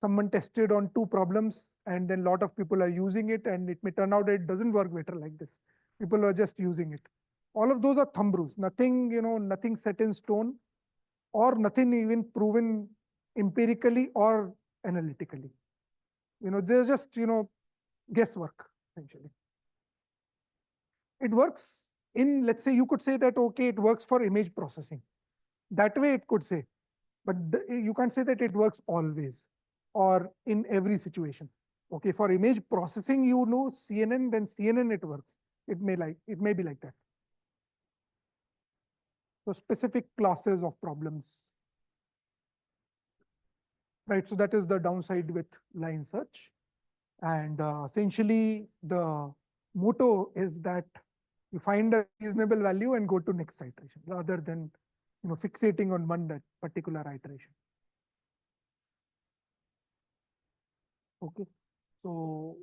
Someone tested on 2 problems and then a lot of people are using it, and it may turn out that it doesn't work better like this. People are just using it. All of those are thumb rules. Nothing, nothing set in stone, or nothing even proven empirically or analytically. They're just, guesswork, essentially. It works in, let's say, you could say that, okay, it works for image processing. That way it could say, but you can't say that it works always or in every situation. Okay, for image processing, CNN, then CNN it works. It may be like that. So specific classes of problems. Right, so that is the downside with line search. And essentially, the motto is that you find a reasonable value and go to next iteration rather than fixating on one that particular iteration. Okay, so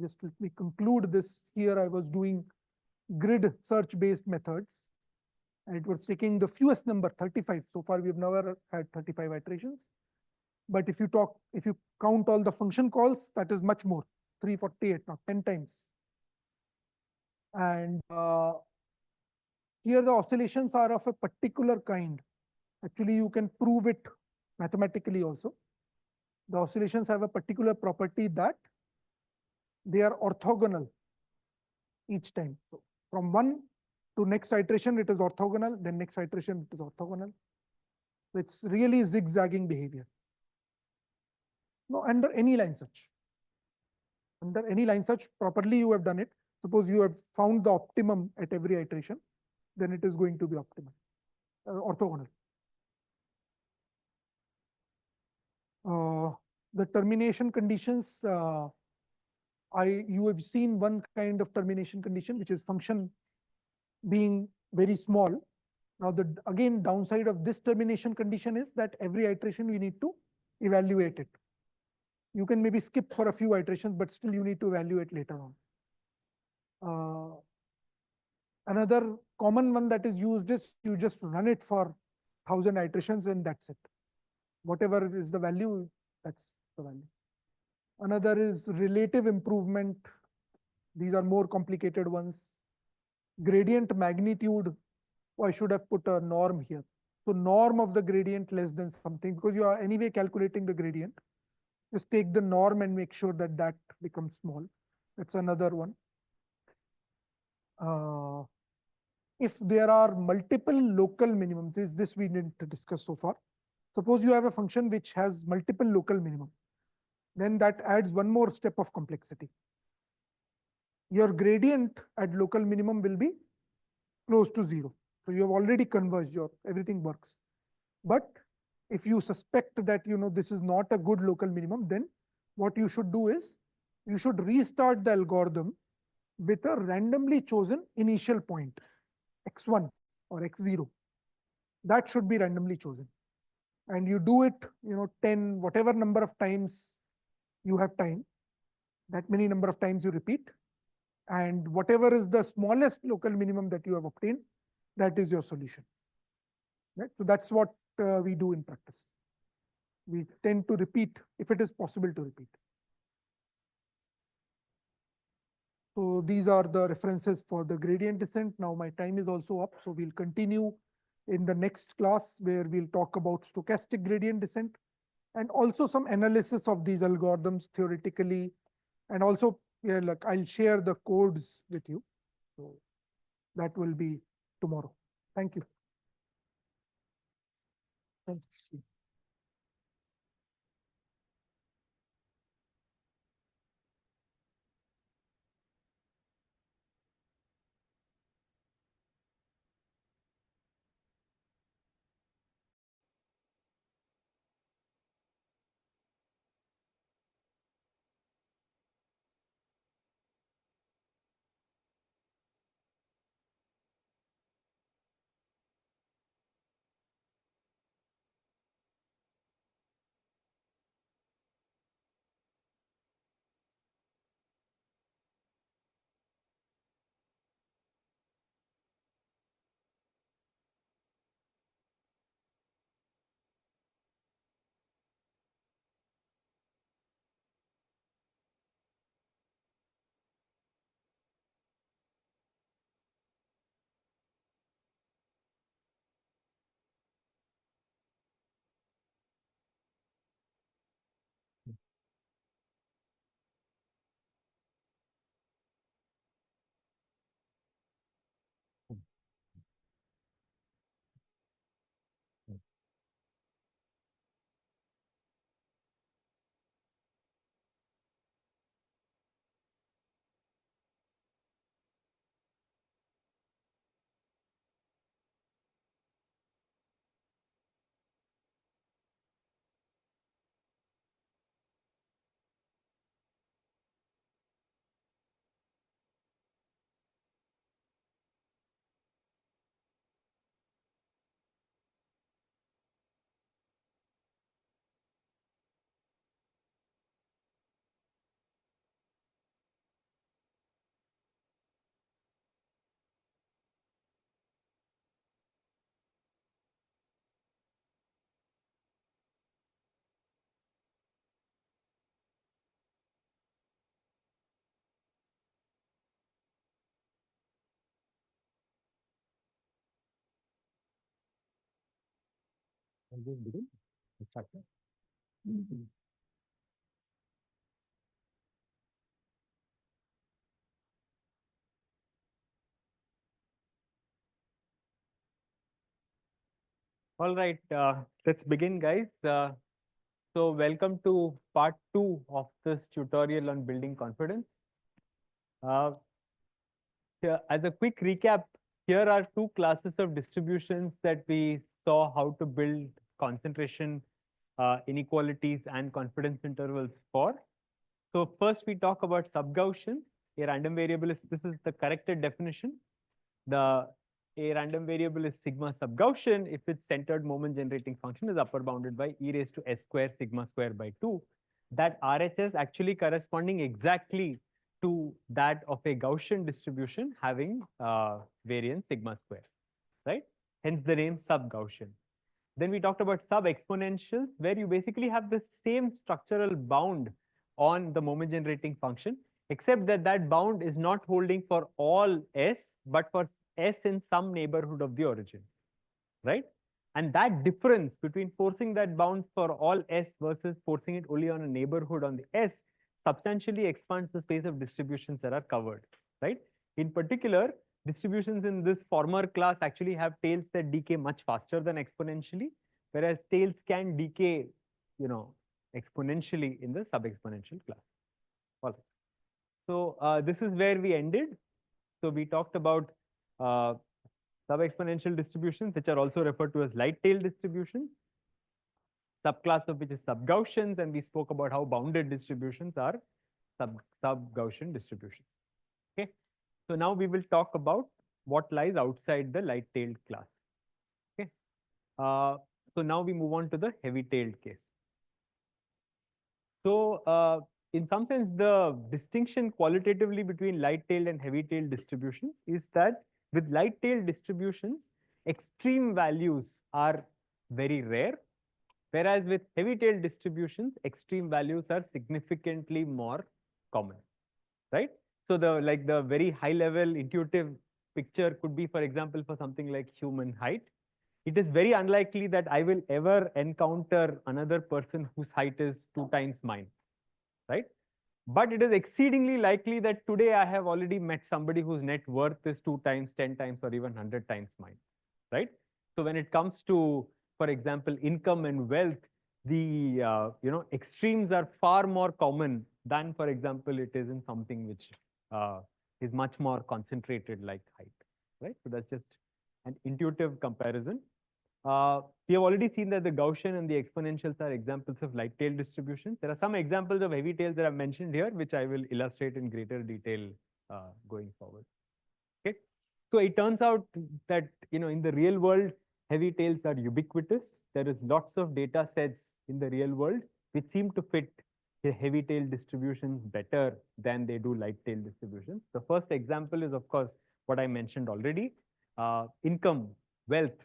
just let me conclude this. Here I was doing grid search based methods, and it was taking the fewest number, 35. So far we've never had 35 iterations. But if you count all the function calls, that is much more, 348, not 10 times. And here the oscillations are of a particular kind. Actually, you can prove it mathematically also. The oscillations have a particular property that they are orthogonal each time. So from one to next iteration, it is orthogonal, then next iteration, it is orthogonal. It's really zigzagging behavior. No, under any line search. Under any line search, properly you have done it. Suppose you have found the optimum at every iteration, then it is going to be optimal, orthogonal. The termination conditions, you have seen one kind of termination condition, which is function being very small. Now, the again downside of this termination condition is that every iteration we need to evaluate it. You can maybe skip for a few iterations, but still you need to evaluate later on. Another common one that is used is you just run it for 1,000 iterations and that's it. Whatever is the value, that's the value. Another is relative improvement. These are more complicated ones. Gradient magnitude. Oh, I should have put a norm here. So norm of the gradient less than something, because you are anyway calculating the gradient. Just take the norm and make sure that that becomes small. That's another one. If there are multiple local minimums, this we didn't discuss so far. Suppose you have a function which has multiple local minimum, then that adds one more step of complexity. Your gradient at local minimum will be close to 0. So you have already converged, everything works. But if you suspect that this is not a good local minimum, then what you should do is you should restart the algorithm with a randomly chosen initial point, x1 or x0. That should be randomly chosen. And you do it, 10, whatever number of times you have time, that many number of times you repeat. And whatever is the smallest local minimum that you have obtained, that is your solution. Right? So that's what we do in practice. We tend to repeat if it is possible to repeat. So these are the references for the gradient descent. Now my time is also up, so we'll continue in the next class where we'll talk about stochastic gradient descent and also some analysis of these algorithms theoretically. And also, like I'll share the codes with you. So that will be tomorrow. Thank you. Thank you. All right, let's begin, guys. So welcome to part 2 of this tutorial on building confidence. As a quick recap, here are two classes of distributions that we saw how to build concentration inequalities and confidence intervals for. So first we talk about sub-Gaussian. A random variable is, this is the corrected definition. A random variable is sigma sub-Gaussian if its centered moment generating function is upper bounded by e raised to s square sigma square by 2. That RHS actually corresponding exactly to that of a Gaussian distribution having variance sigma square, right? Hence the name sub-Gaussian. Then we talked about sub-exponentials, where you basically have the same structural bound on the moment generating function, except that that bound is not holding for all s, but for s in some neighborhood of the origin, right? And that difference between forcing that bound for all s versus forcing it only on a neighborhood on the s substantially expands the space of distributions that are covered, right? In particular, distributions in this former class actually have tails that decay much faster than exponentially, whereas tails can decay, exponentially in the sub-exponential class. All right. So this is where we ended. So we talked about sub-exponential distributions, which are also referred to as Lighttailed distributions, subclass of which is sub-Gaussians, and we spoke about how bounded distributions are sub-Gaussian distributions. Okay, so now we will talk about what lies outside the light-tailed class. Okay, so now we move on to the heavy-tailed case. So in some sense, the distinction qualitatively between light-tailed and heavy-tailed distributions is that with light-tailed distributions, extreme values are very rare, whereas with heavy-tailed distributions, extreme values are significantly more common, right? So the very high-level intuitive picture could be, for example, for something like human height. It is very unlikely that I will ever encounter another person whose height is 2 times mine, right? But it is exceedingly likely that today I have already met somebody whose net worth is 2 times, 10 times, or even 100 times mine, right? So when it comes to, for example, income and wealth, the extremes are far more common than, for example, it is in something which is much more concentrated like height, right? So that's just an intuitive comparison. We have already seen that the Gaussian and the exponentials are examples of light-tailed distributions. There are some examples of heavy tails that I've mentioned here, which I will illustrate in greater detail going forward. Okay, so it turns out that in the real world, heavy tails are ubiquitous. There is lots of data sets in the real world which seem to fit the heavy tail distributions better than they do light tail distributions. The first example is, of course, what I mentioned already: income, wealth.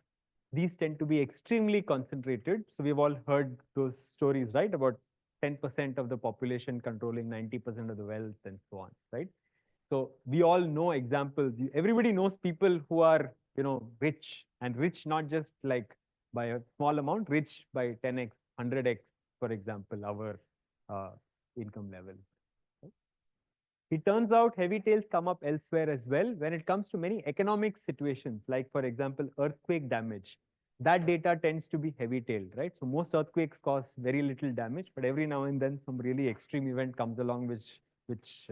These tend to be extremely concentrated. So we've all heard those stories, right? About 10% of the population controlling 90% of the wealth and so on, right? So we all know examples. Everybody knows people who are, rich, and rich not just like by a small amount, rich by 10x, 100x, for example, our income level. It turns out heavy tails come up elsewhere as well when it comes to many economic situations, like, for example, earthquake damage. That data tends to be heavy tailed, right? So most earthquakes cause very little damage, but every now and then some really extreme event comes along which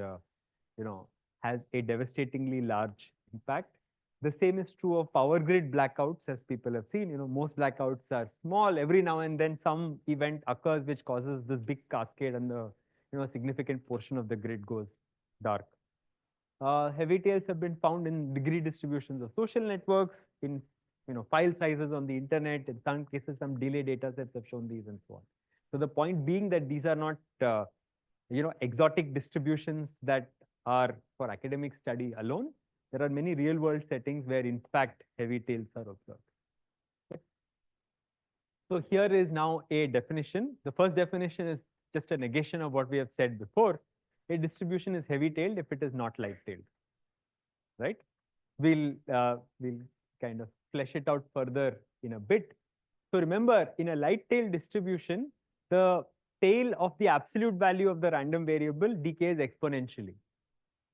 has a devastatingly large impact. The same is true of power grid blackouts, as people have seen. Most blackouts are small. Every now and then some event occurs which causes this big cascade, and the significant portion of the grid goes dark. Heavy tails have been found in degree distributions of social networks, in file sizes on the internet. In some cases, some delay data sets have shown these, and so on. So the point being that these are not exotic distributions that are for academic study alone. There are many real world settings where in fact heavy tails are observed. Okay. So here is now a definition. The first definition is just a negation of what we have said before. A distribution is heavy-tailed if it is not light-tailed, right? We'll kind of flesh it out further in a bit. So remember, in a light-tailed distribution, the tail of the absolute value of the random variable decays exponentially,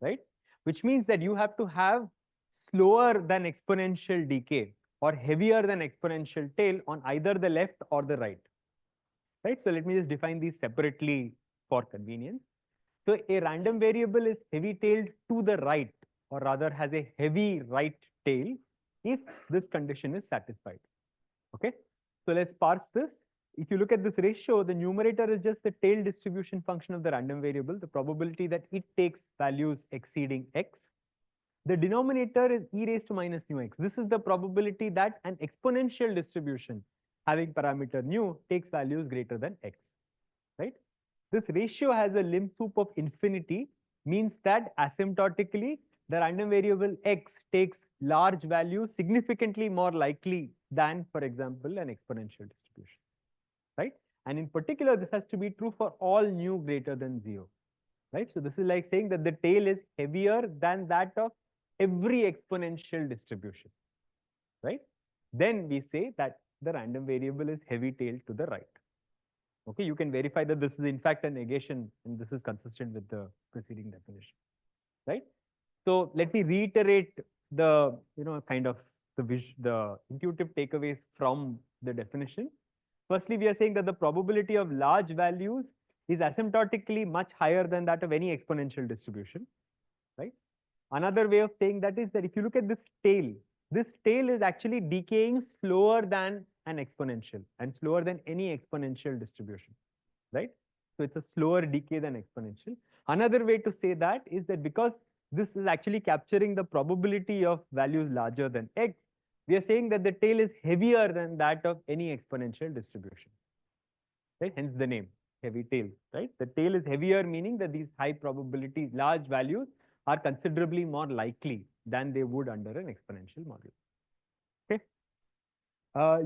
right? Which means that you have to have slower than exponential decay or heavier than exponential tail on either the left or the right. right? So let me just define these separately for convenience. So a random variable is heavy-tailed to the right, or rather has a heavy right tail if this condition is satisfied. Okay, so let's parse this. If you look at this ratio, the numerator is just the tail distribution function of the random variable, the probability that it takes values exceeding x. The denominator is e raised to minus nu x. This is the probability that an exponential distribution having parameter nu takes values greater than x, right? This ratio has a limb soup of infinity, means that asymptotically the random variable x takes large values significantly more likely than, for example, an exponential distribution, right? And in particular, this has to be true for all nu greater than 0, right? So this is like saying that the tail is heavier than that of every exponential distribution, right? Then we say that the random variable is heavy-tailed to the right. Okay, you can verify that this is in fact a negation and this is consistent with the preceding definition, right? So let me reiterate the, kind of the intuitive takeaways from the definition. Firstly, we are saying that the probability of large values is asymptotically much higher than that of any exponential distribution, right? Another way of saying that is that if you look at this tail is actually decaying slower than an exponential and slower than any exponential distribution, right? So it's a slower decay than exponential. Another way to say that is that because this is actually capturing the probability of values larger than x, we are saying that the tail is heavier than that of any exponential distribution, right? Hence the name, heavy tail, right? The tail is heavier, meaning that these high probability, large values are considerably more likely than they would under an exponential model. Okay.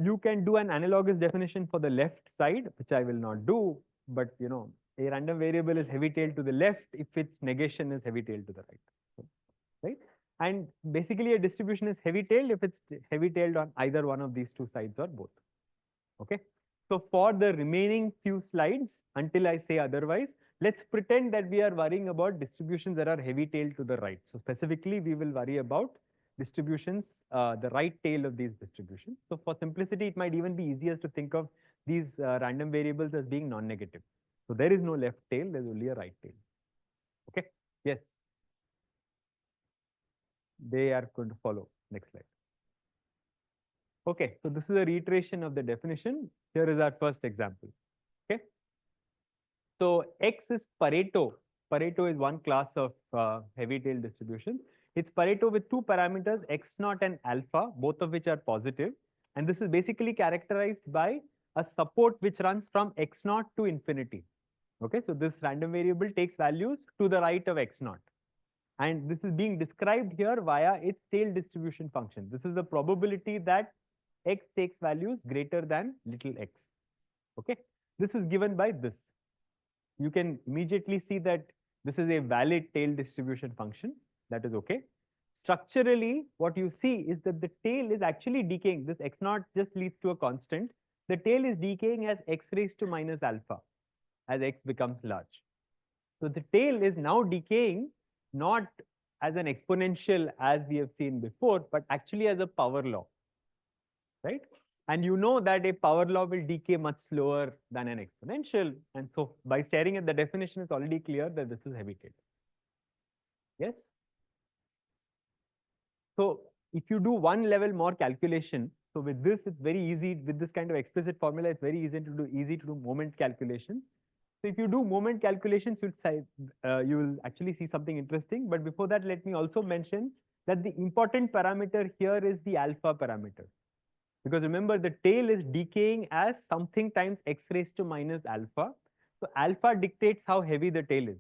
You can do an analogous definition for the left side, which I will not do, but a random variable is heavy-tailed to the left if its negation is heavy-tailed to the right, right? And basically a distribution is heavy-tailed if it's heavy-tailed on either one of these two sides or both. Okay. So for the remaining few slides, until I say otherwise, let's pretend that we are worrying about distributions that are heavy-tailed to the right. So specifically, we will worry about distributions, the right tail of these distributions. So for simplicity, it might even be easiest to think of these random variables as being non-negative. So there is no left tail, there's only a right tail. Okay, yes. They are going to follow. Next slide. Okay, so this is a reiteration of the definition. Here is our first example. Okay, so X is Pareto. Pareto is one class of heavy-tailed distribution. It's Pareto with two parameters, x0 and alpha, both of which are positive. And this is basically characterized by a support which runs from x0 to infinity. Okay, so this random variable takes values to the right of x0. And this is being described here via its tail distribution function. This is the probability that x takes values greater than little x. Okay, this is given by this. You can immediately see that this is a valid tail distribution function. That is okay. Structurally, what you see is that the tail is actually decaying. This x0 just leads to a constant. The tail is decaying as x raised to minus alpha as x becomes large. So the tail is now decaying not as an exponential as we have seen before, but actually as a power law, right? And you know that a power law will decay much slower than an exponential. And so by staring at the definition, it's already clear that this is heavy-tailed. Yes? So if you do one level more calculation, so with this, it's very easy, with this kind of explicit formula, it's very easy to do moment calculations. So if you do moment calculations, you will actually see something interesting. But before that, let me also mention that the important parameter here is the alpha parameter. Because remember, the tail is decaying as something times x raised to minus alpha. So alpha dictates how heavy the tail is.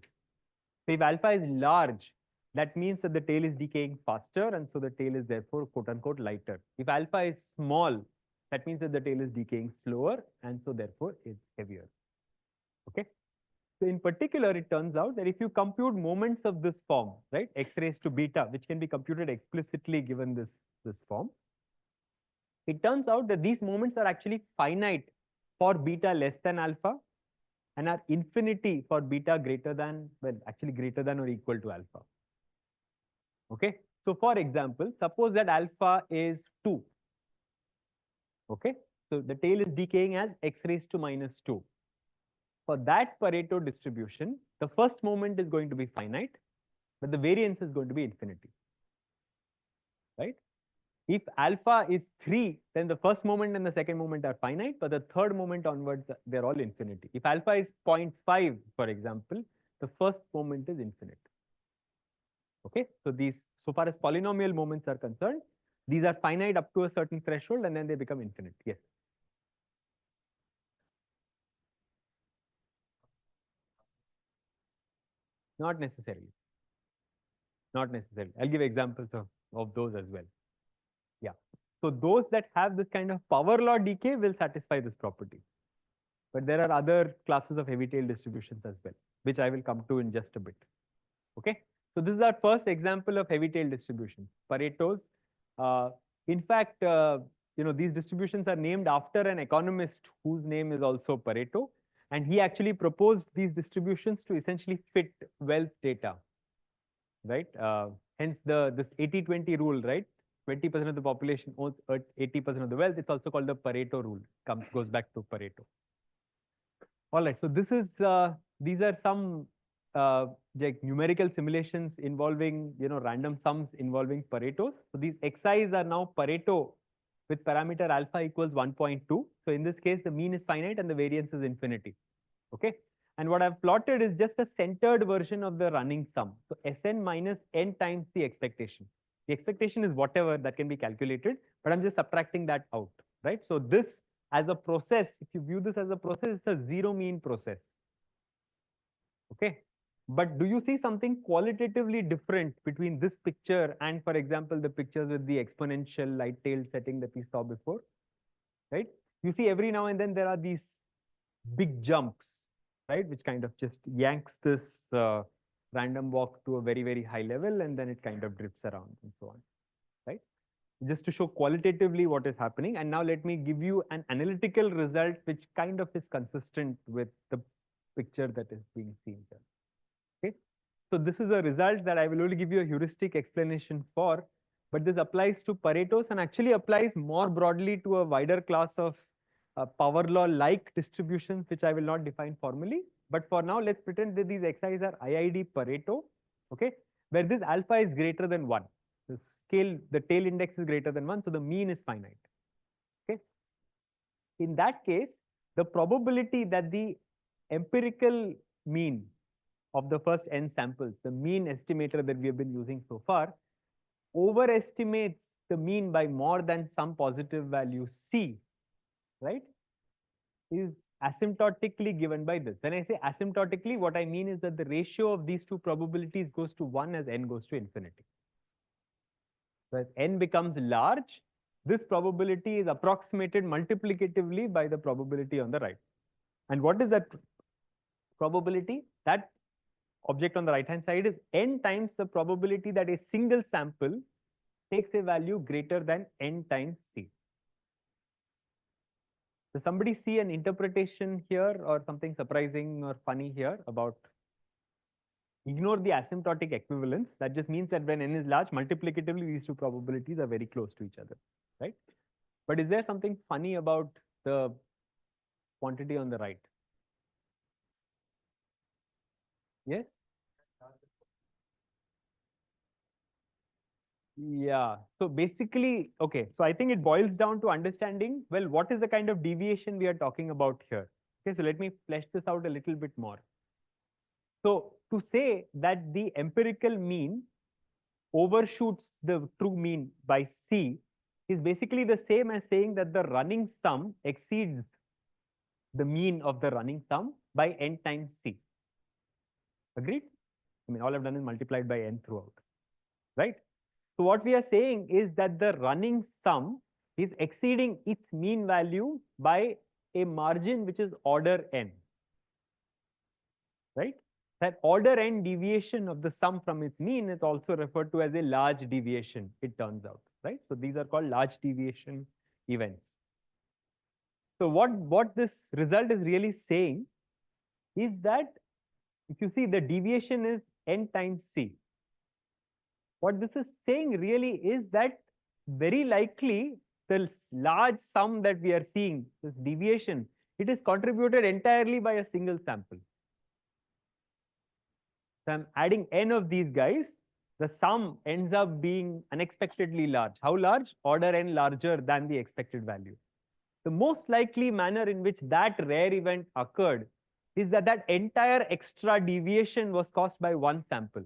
So if alpha is large, that means that the tail is decaying faster, and so the tail is therefore quote unquote lighter. If alpha is small, that means that the tail is decaying slower, and so therefore it's heavier. Okay. So in particular, it turns out that if you compute moments of this form, right, x raised to beta, which can be computed explicitly given this form, it turns out that these moments are actually finite for beta less than alpha and are infinity for beta greater than, well, actually greater than or equal to alpha. Okay. So for example, suppose that alpha is 2. Okay. So the tail is decaying as x raised to minus 2. for that Pareto distribution, the first moment is going to be finite, but the variance is going to be infinity, right? If alpha is 3, then the first moment and the second moment are finite, but the third moment onwards, they're all infinity. If alpha is 0.5, for example, the first moment is infinite. Okay, so these, so far as polynomial moments are concerned, these are finite up to a certain threshold and then they become infinite. Yes. Not necessarily. Not necessarily. I'll give examples of those as well. Yeah. So those that have this kind of power law decay will satisfy this property. But there are other classes of heavy tail distributions as well, which I will come to in just a bit. Okay. So this is our first example of heavy tail distribution, Pareto's. In fact, these distributions are named after an economist whose name is also Pareto. And he actually proposed these distributions to essentially fit wealth data, right? Hence this 80-20 rule, right? 20% of the population owns 80% of the wealth. It's also called the Pareto rule. Goes back to Pareto. All right. So this is these are some like numerical simulations involving random sums involving Paretos. So these xi's are now Pareto with parameter alpha equals 1.2. So in this case, the mean is finite and the variance is infinity. Okay. And what I've plotted is just a centered version of the running sum. So Sn minus n times the expectation. The expectation is whatever that can be calculated, but I'm just subtracting that out, right? So this as a process, if you view this as a process, it's a zero mean process. Okay. But do you see something qualitatively different between this picture and, for example, the pictures with the exponential light-tailed setting that we saw before, right? You see every now and then there are these big jumps, right, which kind of just yanks this random walk to a very, very high level, and then it kind of drifts around and so on, right? Just to show qualitatively what is happening. And now let me give you an analytical result which kind of is consistent with the picture that is being seen here. Okay, so this is a result that I will only give you a heuristic explanation for, but this applies to Pareto's and actually applies more broadly to a wider class of power law like distributions, which I will not define formally. But for now, let's pretend that these xi's are IID Pareto, okay, where this alpha is greater than 1. The scale, the tail index is greater than 1, so the mean is finite. Okay. In that case, the probability that the empirical mean of the first n samples, the mean estimator that we have been using so far, overestimates the mean by more than some positive value c, right, is asymptotically given by this. When I say asymptotically, what I mean is that the ratio of these two probabilities goes to 1 as n goes to infinity. So as n becomes large, this probability is approximated multiplicatively by the probability on the right. And what is that probability? That object on the right hand side is n times the probability that a single sample takes a value greater than n times c. Does somebody see an interpretation here or something surprising or funny here about? Ignore the asymptotic equivalence. That just means that when n is large, multiplicatively these two probabilities are very close to each other, right? But is there something funny about the quantity on the right? Yes? Yeah. So basically, okay, so I think it boils down to understanding, well, what is the kind of deviation we are talking about here? Okay, so let me flesh this out a little bit more. So to say that the empirical mean overshoots the true mean by c is basically the same as saying that the running sum exceeds the mean of the running sum by n times c. Agreed? I mean, all I've done is multiplied by n throughout, right? So what we are saying is that the running sum is exceeding its mean value by a margin which is order n, right? That order n deviation of the sum from its mean is also referred to as a large deviation, it turns out, right? So these are called large deviation events. So what this result is really saying is that if you see the deviation is n times c. What this is saying really is that very likely the large sum that we are seeing, this deviation, it is contributed entirely by a single sample. So I'm adding n of these guys. The sum ends up being unexpectedly large. How large? Order n larger than the expected value. The most likely manner in which that rare event occurred is that that entire extra deviation was caused by one sample,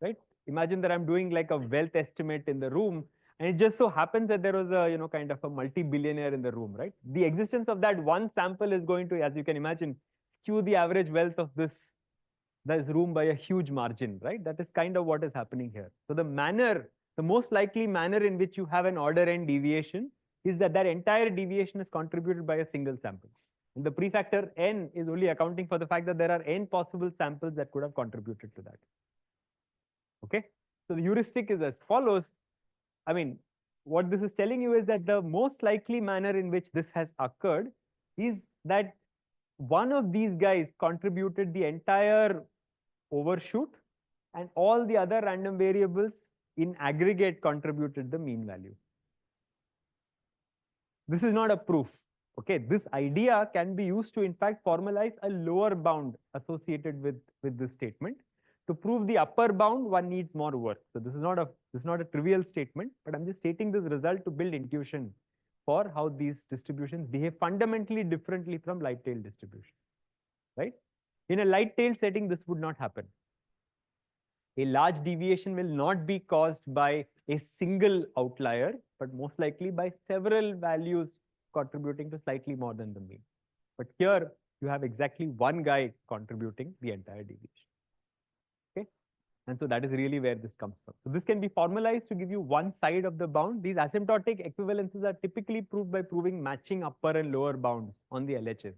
right? Imagine that I'm doing like a wealth estimate in the room, and it just so happens that there was a kind of a multi-billionaire in the room, right? The existence of that one sample is going to, as you can imagine, skew the average wealth of this room by a huge margin, right? That is kind of what is happening here. So the most likely manner in which you have an order n deviation is that that entire deviation is contributed by a single sample. And the prefactor n is only accounting for the fact that there are n possible samples that could have contributed to that. Okay, so the heuristic is as follows. I mean, what this is telling you is that the most likely manner in which this has occurred is that one of these guys contributed the entire overshoot, and all the other random variables in aggregate contributed the mean value. This is not a proof. Okay, this idea can be used to in fact formalize a lower bound associated with this statement. To prove the upper bound, one needs more work. So this is not a trivial statement, but I'm just stating this result to build intuition for how these distributions behave fundamentally differently from Lighttailed distribution, right? In a Lighttailed setting, this would not happen. A large deviation will not be caused by a single outlier, but most likely by several values contributing to slightly more than the mean. But here, you have exactly one guy contributing the entire deviation. Okay, and so that is really where this comes from. So this can be formalized to give you one side of the bound. These asymptotic equivalences are typically proved by proving matching upper and lower bounds on the LHS,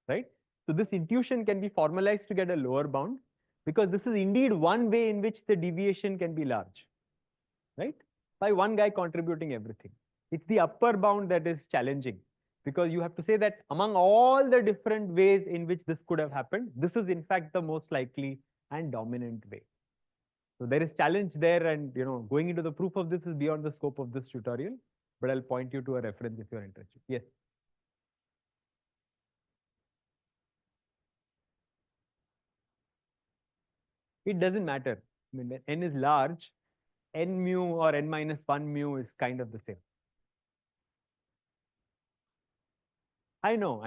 right? So this intuition can be formalized to get a lower bound, because this is indeed one way in which the deviation can be large, right? By one guy contributing everything. It's the upper bound that is challenging, because you have to say that among all the different ways in which this could have happened, this is in fact the most likely and dominant way. So there is challenge there, and going into the proof of this is beyond the scope of this tutorial, but I'll point you to a reference if you're interested. Yes. It doesn't matter. I mean, when n is large, n mu or n minus 1 mu is kind of the same. I know.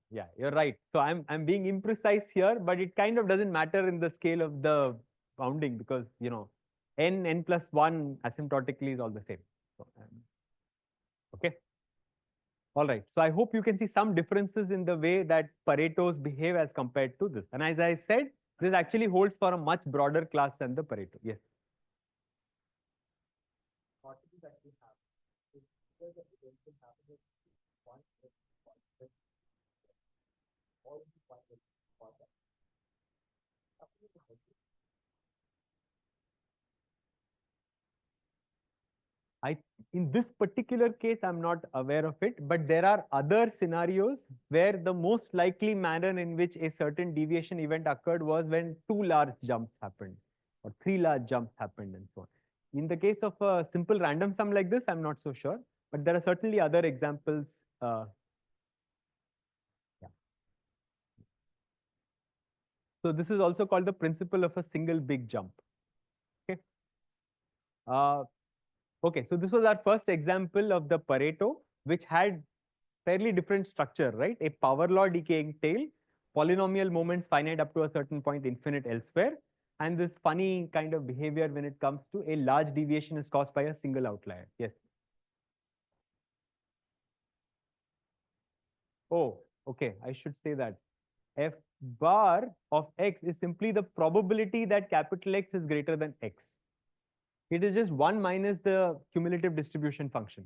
Yeah, you're right. So I'm being imprecise here, but it kind of doesn't matter in the scale of the bounding, because n plus 1 asymptotically is all the same. So, okay. All right. So I hope you can see some differences in the way that Paretos behave as compared to this. And as I said, this actually holds for a much broader class than the Pareto. Yes. In this particular case, I'm not aware of it, but there are other scenarios where the most likely manner in which a certain deviation event occurred was when 2 large jumps happened or 3 large jumps happened and so on. In the case of a simple random sum like this, I'm not so sure, but there are certainly other examples. Yeah. So this is also called the principle of a single big jump. Okay. Okay, so this was our first example of the Pareto, which had fairly different structure, right? A power law decaying tail, polynomial moments finite up to a certain point, infinite elsewhere, and this funny kind of behavior when it comes to a large deviation is caused by a single outlier. Yes. Oh, okay, I should say that. F bar of x is simply the probability that capital X is greater than x. It is just 1 minus the cumulative distribution function.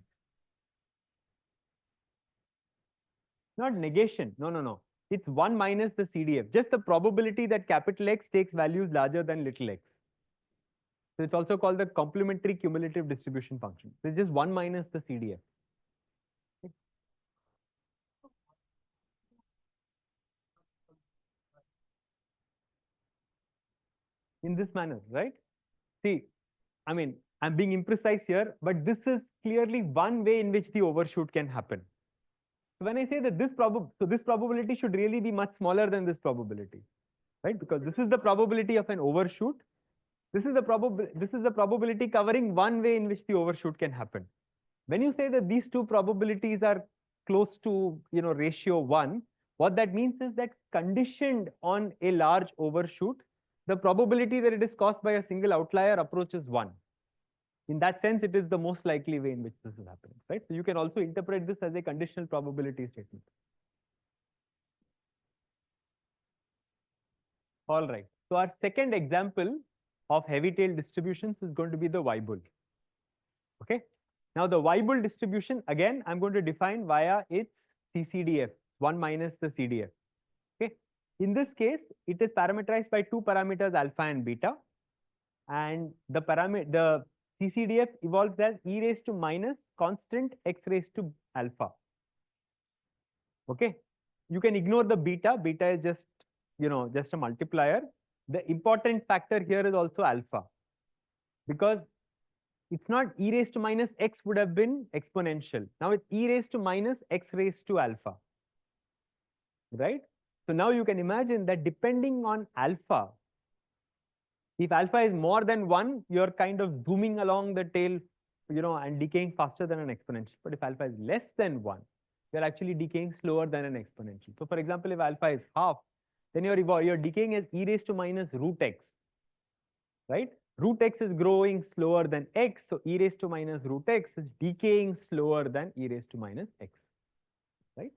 Not negation. No. It's 1 minus the CDF. Just the probability that capital X takes values larger than little x. So it's also called the complementary cumulative distribution function. So it's just 1 minus the CDF. In this manner, right? See, I mean, I'm being imprecise here, but this is clearly one way in which the overshoot can happen. So when I say that this probability should really be much smaller than this probability, right? Because this is the probability of an overshoot. This is the probability covering one way in which the overshoot can happen. When you say that these two probabilities are close to ratio 1, what that means is that conditioned on a large overshoot, the probability that it is caused by a single outlier approaches 1. In that sense, it is the most likely way in which this is happening, right? So you can also interpret this as a conditional probability statement. All right. So our second example of heavy-tailed distributions is going to be the Weibull. Okay. Now the Weibull distribution, again, I'm going to define via its CCDF, 1 minus the CDF. Okay. In this case, it is parameterized by two parameters, alpha and beta. And the CCDF evolves as e raised to minus constant x raised to alpha. Okay. You can ignore the beta. Beta is just, just a multiplier. The important factor here is also alpha, because it's not e raised to minus x would have been exponential. Now it's e raised to minus x raised to alpha, right? So now you can imagine that depending on alpha, if alpha is more than 1, you're kind of zooming along the tail, and decaying faster than an exponential. But if alpha is less than 1, you're actually decaying slower than an exponential. So for example, if alpha is half, then you're decaying as e raised to minus root x, right? Root x is growing slower than x, so e raised to minus root x is decaying slower than e raised to minus x, right?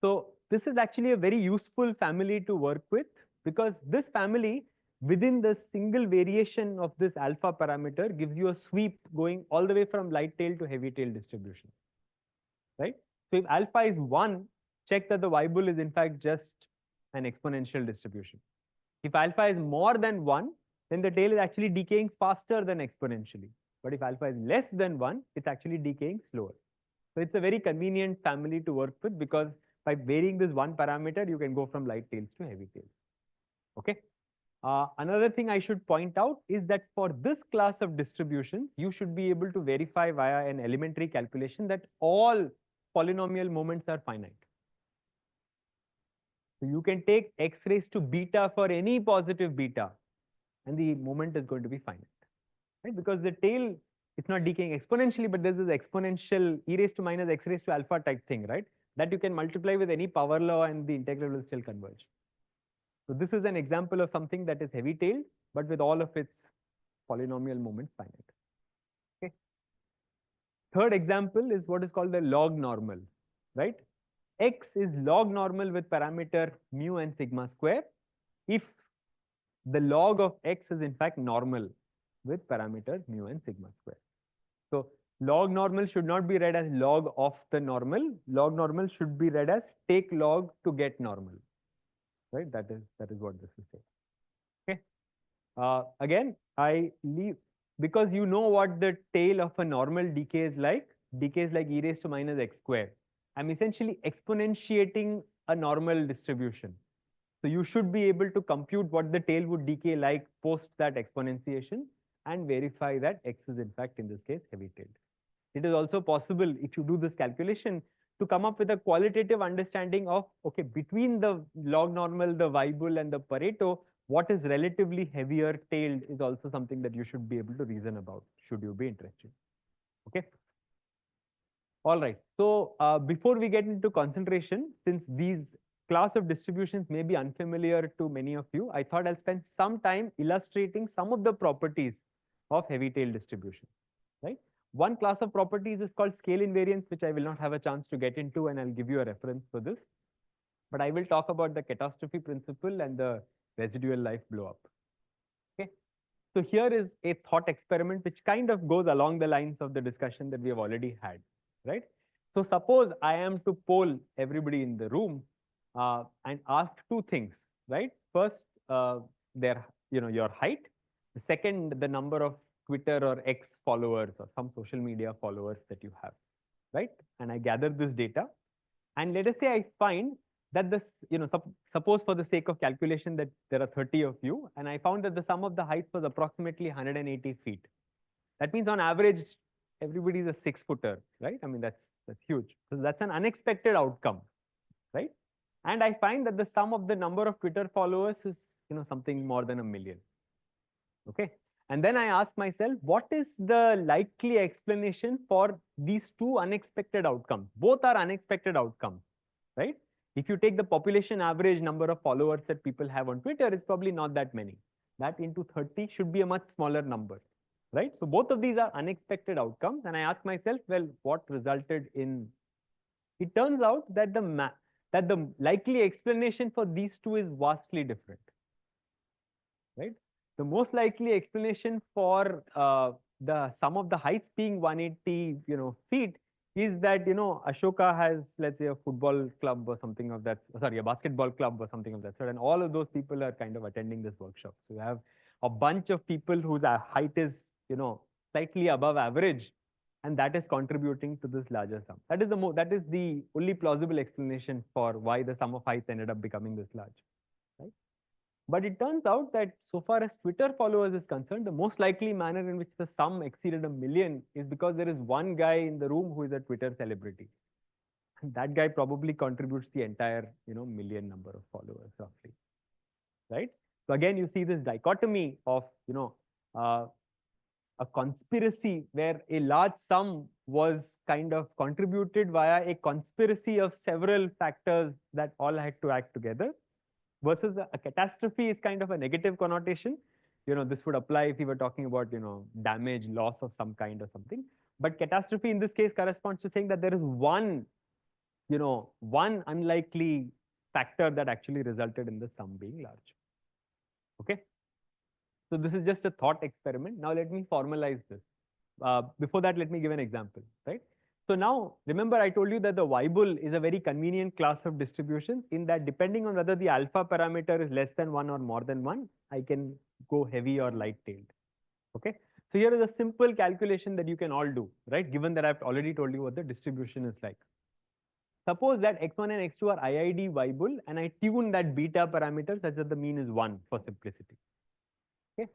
So this is actually a very useful family to work with, because this family within the single variation of this alpha parameter gives you a sweep going all the way from light-tailed to heavy-tailed distribution, right? So if alpha is 1, check that the Weibull is in fact just an exponential distribution. If alpha is more than 1, then the tail is actually decaying faster than exponentially. But if alpha is less than 1, it's actually decaying slower. So it's a very convenient family to work with, because by varying this one parameter, you can go from light tails to heavy tails. Okay. Another thing I should point out is that for this class of distributions, you should be able to verify via an elementary calculation that all polynomial moments are finite. So you can take x raised to beta for any positive beta, and the moment is going to be finite, right? Because the tail, it's not decaying exponentially, but there's this exponential e raised to minus x raised to alpha type thing, right? That you can multiply with any power law and the integral will still converge. So this is an example of something that is heavy-tailed, but with all of its polynomial moments finite. Okay. Third example is what is called the log normal, right? X is log normal with parameter mu and sigma square if the log of x is in fact normal with parameters mu and sigma square. So log normal should not be read as log of the normal. Log normal should be read as take log to get normal, right? That is what this is saying. Okay. Again, I leave, because you know what the tail of a normal decays like e raised to minus x square. I'm essentially exponentiating a normal distribution. So you should be able to compute what the tail would decay like post that exponentiation and verify that x is in fact in this case heavy-tailed. It is also possible, if you do this calculation, to come up with a qualitative understanding of, okay, between the log normal, the Weibull and the Pareto, what is relatively heavier tailed is also something that you should be able to reason about, should you be interested. Okay. All right. So before we get into concentration, since these class of distributions may be unfamiliar to many of you, I thought I'll spend some time illustrating some of the properties of heavy-tailed distribution, right? One class of properties is called scale invariance, which I will not have a chance to get into, and I'll give you a reference for this. But I will talk about the catastrophe principle and the residual life blow-up. Okay. So here is a thought experiment which kind of goes along the lines of the discussion that we have already had, right? So suppose I am to poll everybody in the room and ask two things, right? First, your height. The second, the number of Twitter or X followers or some social media followers that you have, right? And I gather this data, and let us say I find that this, suppose for the sake of calculation that there are 30 of you, and I found that the sum of the heights was approximately 180 feet. That means on average, everybody's a 6-footer, right? I mean, that's huge. So that's an unexpected outcome, right? And I find that the sum of the number of Twitter followers is, something more than 1 million. Okay. And then I ask myself, what is the likely explanation for these two unexpected outcomes? Both are unexpected outcomes, right? If you take the population average number of followers that people have on Twitter, it's probably not that many. That into 30 should be a much smaller number, right? So both of these are unexpected outcomes. And I ask myself, well, what resulted in? It turns out that the likely explanation for these two is vastly different, right? The most likely explanation for the sum of the heights being 180, feet is that, Ashoka has, let's say, a football club or something of that, sorry, a basketball club or something of that sort, and all of those people are kind of attending this workshop. So you have a bunch of people whose height is, slightly above average, and that is contributing to this larger sum. That is the only plausible explanation for why the sum of heights ended up becoming this large, right? But it turns out that so far as Twitter followers is concerned, the most likely manner in which the sum exceeded 1 million is because there is one guy in the room who is a Twitter celebrity. And that guy probably contributes the entire, million number of followers roughly, right? So again, you see this dichotomy of, a conspiracy where a large sum was kind of contributed via a conspiracy of several factors that all had to act together, versus a catastrophe is kind of a negative connotation. This would apply if we were talking about, damage, loss of some kind or something. But catastrophe in this case corresponds to saying that there is one unlikely factor that actually resulted in the sum being large. Okay. So this is just a thought experiment. Now let me formalize this. Before that, let me give an example, right? So now, remember I told you that the Weibull is a very convenient class of distributions in that depending on whether the alpha parameter is less than 1 or more than 1, I can go heavy or light-tailed. Okay. So here is a simple calculation that you can all do, right? Given that I've already told you what the distribution is like. Suppose that x1 and x2 are IID Weibull, and I tune that beta parameter such that the mean is 1 for simplicity. Okay.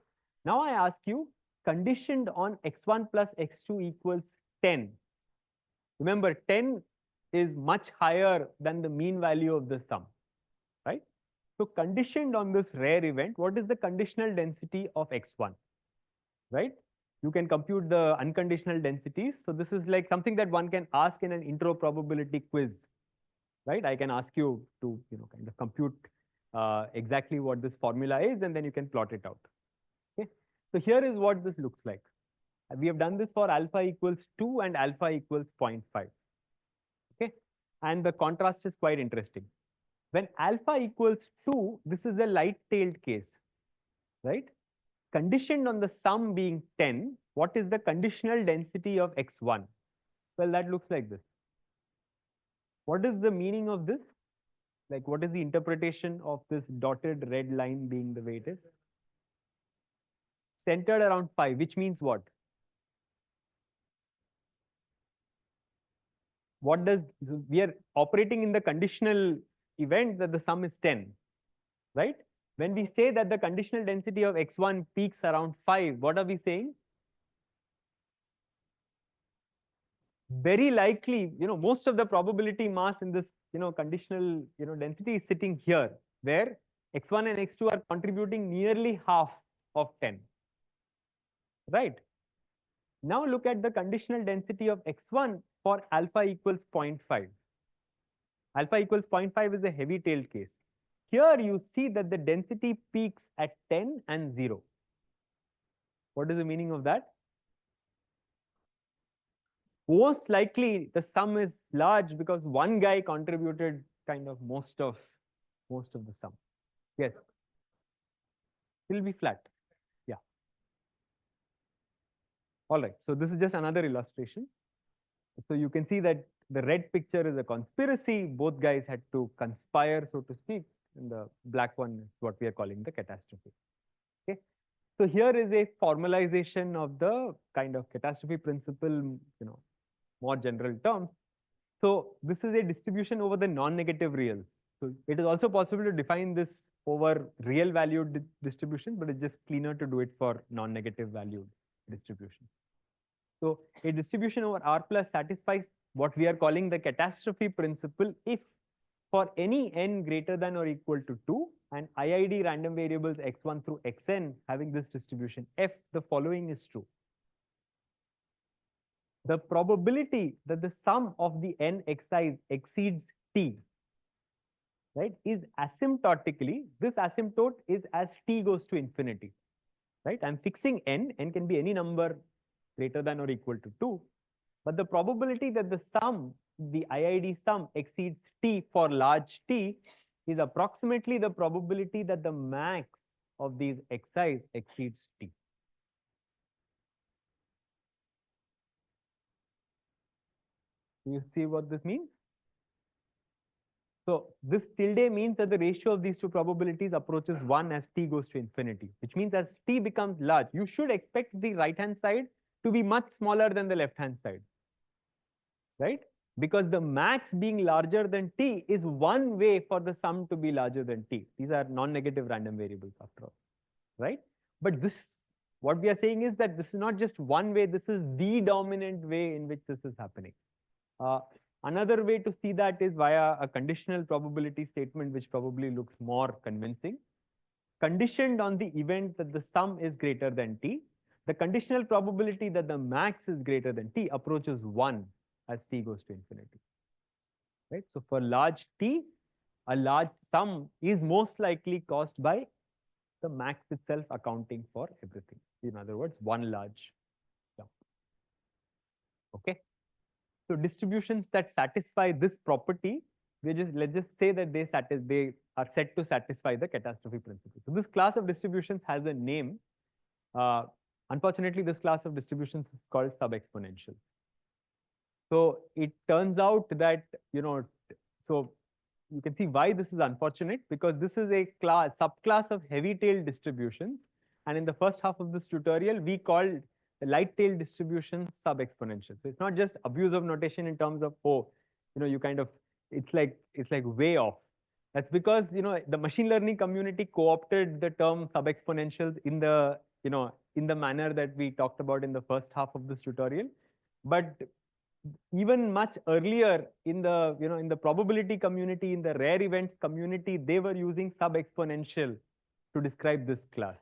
Now I ask you, conditioned on x1 plus x2 equals 10. Remember, 10 is much higher than the mean value of the sum, right? So conditioned on this rare event, what is the conditional density of x1, right? You can compute the unconditional densities. So this is like something that one can ask in an intro probability quiz, right? I can ask you to, kind of compute exactly what this formula is, and then you can plot it out. Okay. So here is what this looks like. We have done this for alpha equals 2 and alpha equals 0.5. Okay. And the contrast is quite interesting. When alpha equals 2, this is a light-tailed case, right? Conditioned on the sum being 10, what is the conditional density of x1? Well, that looks like this. What is the meaning of this? Like, what is the interpretation of this dotted red line being the way it is? Centered around 5, which means what? We are operating in the conditional event that the sum is 10, right? When we say that the conditional density of x1 peaks around 5, what are we saying? Very likely, most of the probability mass in this, conditional, density is sitting here, where x1 and x2 are contributing nearly half of 10, right? Now look at the conditional density of x1 for alpha equals 0.5. Alpha equals 0.5 is a heavy-tailed case. Here you see that the density peaks at 10 and 0. What is the meaning of that? Most likely the sum is large because one guy contributed kind of most of the sum. Yes. It will be flat. Yeah. All right. So this is just another illustration. So you can see that the red picture is a conspiracy. Both guys had to conspire, so to speak. And the black one is what we are calling the catastrophe. Okay. So here is a formalization of the kind of catastrophe principle, more general terms. So this is a distribution over the non-negative reals. So it is also possible to define this over real valued distribution, but it's just cleaner to do it for non-negative valued distribution. So a distribution over R plus satisfies what we are calling the catastrophe principle if for any n greater than or equal to 2 and IID random variables x1 through xn having this distribution f, the following is true. The probability that the sum of the n xi's exceeds t, right, is asymptotically, this asymptote is as t goes to infinity, right? I'm fixing n can be any number greater than or equal to 2, but the probability that the sum, the IID sum exceeds t for large t is approximately the probability that the max of these xi's exceeds t. Do you see what this means? So this tilde means that the ratio of these two probabilities approaches 1 as t goes to infinity, which means as t becomes large, you should expect the right-hand side to be much smaller than the left-hand side, right? Because the max being larger than t is one way for the sum to be larger than t. These are non-negative random variables after all, right? But this, what we are saying is that this is not just one way, this is the dominant way in which this is happening. Another way to see that is via a conditional probability statement, which probably looks more convincing. Conditioned on the event that the sum is greater than t, the conditional probability that the max is greater than t approaches 1 as t goes to infinity. Right? So for large t, a large sum is most likely caused by the max itself accounting for everything. In other words, one large sum. Okay. So distributions that satisfy this property, let's just say that they are said to satisfy the catastrophe principle. So this class of distributions has a name. Unfortunately, this class of distributions is called sub-exponential. So it turns out that, so you can see why this is unfortunate, because this is a subclass of heavy-tailed distributions. And in the first half of this tutorial, we called the light-tailed distribution sub-exponential. So it's not just abuse of notation in terms of, you kind of, it's like way off. That's because, the machine learning community co-opted the term sub-exponentials in the, in the manner that we talked about in the first half of this tutorial. But even much earlier in the, in the probability community, in the rare events community, they were using sub-exponential to describe this class,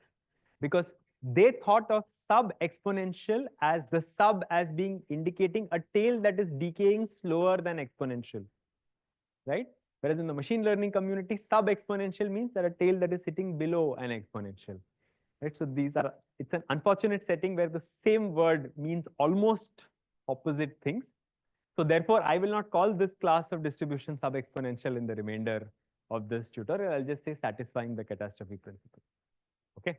because they thought of sub-exponential as the sub as being indicating a tail that is decaying slower than exponential, right? Whereas in the machine learning community, sub-exponential means that a tail that is sitting below an exponential, right? So it's an unfortunate setting where the same word means almost opposite things. So therefore, I will not call this class of distribution sub-exponential in the remainder of this tutorial. I'll just say satisfying the catastrophe principle. Okay.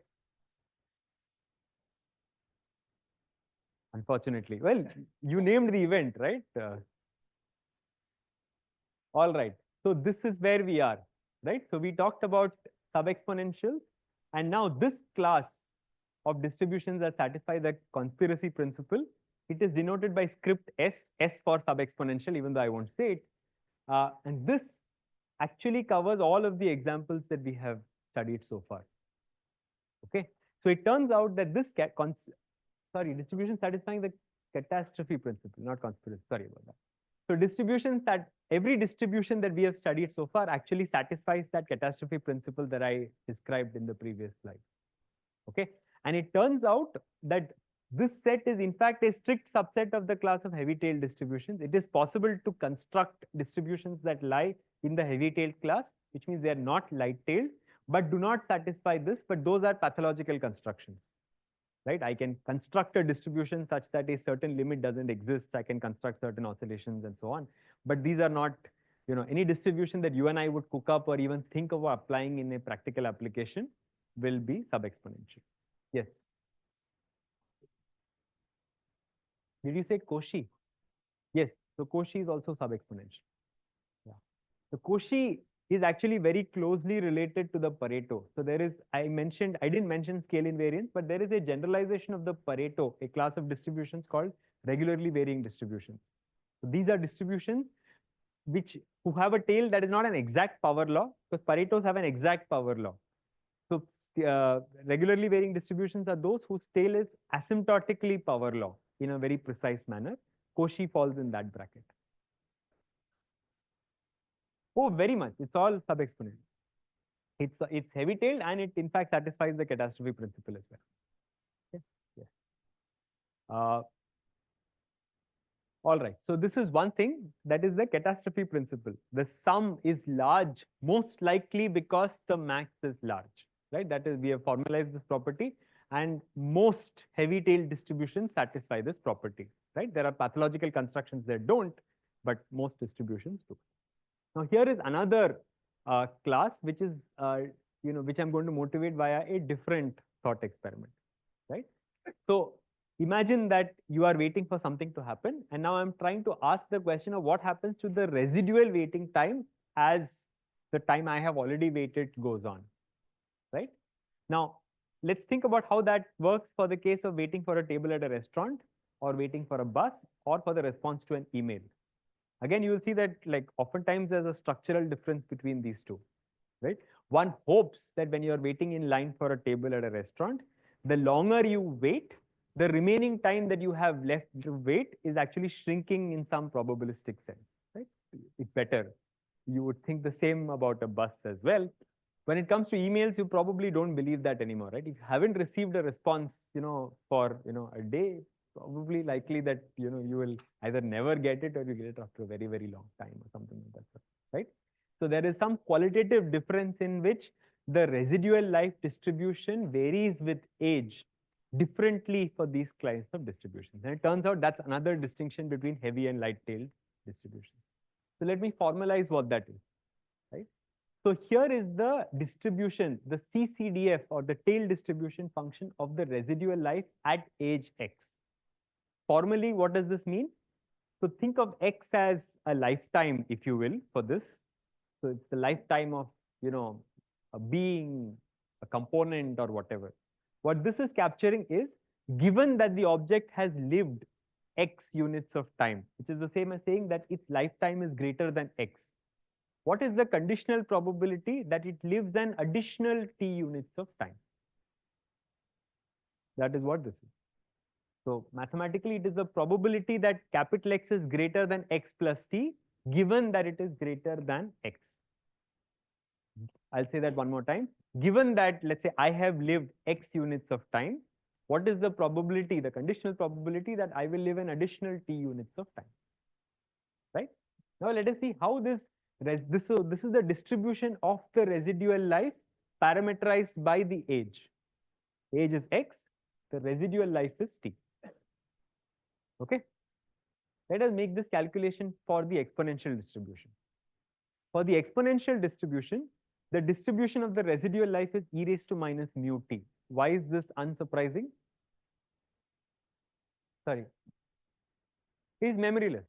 Unfortunately, well, you named the event, right? All right. So this is where we are, right? So we talked about sub-exponentials, and now this class of distributions that satisfy the conspiracy principle, it is denoted by script S for sub-exponential, even though I won't say it. And this actually covers all of the examples that we have studied so far. Okay. So it turns out that this distribution satisfying the catastrophe principle, not conspiracy. Sorry about that. So every distribution that we have studied so far actually satisfies that catastrophe principle that I described in the previous slide. Okay. And it turns out that this set is in fact a strict subset of the class of heavy-tailed distributions. It is possible to construct distributions that lie in the heavy-tailed class, which means they are not light-tailed, but do not satisfy this, but those are pathological constructions. Right? I can construct a distribution such that a certain limit doesn't exist. I can construct certain oscillations and so on. But these are not, any distribution that you and I would cook up or even think of applying in a practical application will be sub-exponential. Yes. Did you say Cauchy? Yes. So Cauchy is also sub-exponential. Yeah. So Cauchy is actually very closely related to the Pareto. So there is, I didn't mention scale invariance, but there is a generalization of the Pareto, a class of distributions called regularly varying distributions. So these are distributions who have a tail that is not an exact power law, because Paretos have an exact power law. So regularly varying distributions are those whose tail is asymptotically power law. in a very precise manner. Cauchy falls in that bracket. Oh, very much. It's all sub-exponential. It's heavy-tailed, and it in fact satisfies the catastrophe principle as well. Okay? Yes. All right. So this is one thing, that is the catastrophe principle. The sum is large, most likely because the max is large, right? That is, we have formalized this property, and most heavy-tailed distributions satisfy this property, right? There are pathological constructions that don't, but most distributions do. Now here is another class which is, which I'm going to motivate via a different thought experiment, right? So imagine that you are waiting for something to happen, and now I'm trying to ask the question of what happens to the residual waiting time as the time I have already waited goes on, right? Now, let's think about how that works for the case of waiting for a table at a restaurant, or waiting for a bus, or for the response to an email. Again, you will see that like oftentimes there's a structural difference between these two, right? One hopes that when you're waiting in line for a table at a restaurant, the longer you wait, the remaining time that you have left to wait is actually shrinking in some probabilistic sense, right? It's better. You would think the same about a bus as well. When it comes to emails, you probably don't believe that anymore, right? If you haven't received a response, for, a day, probably likely that, you will either never get it, or you get it after a very, very long time or something like that, right? So there is some qualitative difference in which the residual life distribution varies with age differently for these kinds of distributions. And it turns out that's another distinction between heavy and light-tailed distributions. So let me formalize what that is, right? So here is the distribution, the CCDF, or the tail distribution function of the residual life at age X. Formally, what does this mean? So think of X as a lifetime, if you will, for this. So it's the lifetime of, a being, a component, or whatever. What this is capturing is, given that the object has lived X units of time, which is the same as saying that its lifetime is greater than X, what is the conditional probability that it lives an additional T units of time? That is what this is. So mathematically, it is the probability that capital X is greater than X plus T, given that it is greater than X. I'll say that one more time. Given that, let's say, I have lived X units of time, what is the probability, the conditional probability that I will live an additional T units of time, right? Now let us see how this is the distribution of the residual life parameterized by the age. Age is X, the residual life is T. Okay. Let us make this calculation for the exponential distribution. For the exponential distribution, the distribution of the residual life is e raised to minus mu t. Why is this unsurprising? Sorry. It is memoryless,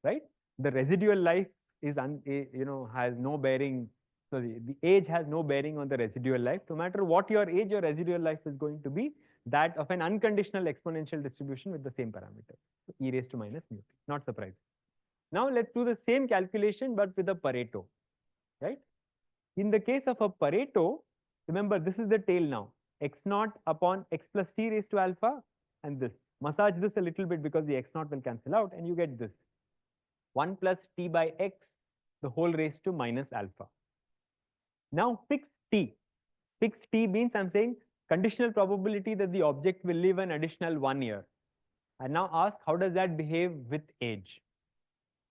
right? The residual life is, has no bearing. So the age has no bearing on the residual life. No matter what your age, your residual life is going to be that of an unconditional exponential distribution with the same parameter. So e raised to minus mu t. Not surprising. Now let's do the same calculation, but with a Pareto, right? In the case of a Pareto, remember this is the tail now. X naught upon X plus T raised to alpha, and this. Massage this a little bit because the X naught will cancel out, and you get this. 1 plus T by X, the whole raised to minus alpha. Now fix T. Fixed T means I'm saying conditional probability that the object will live an additional 1 year. And now ask, how does that behave with age?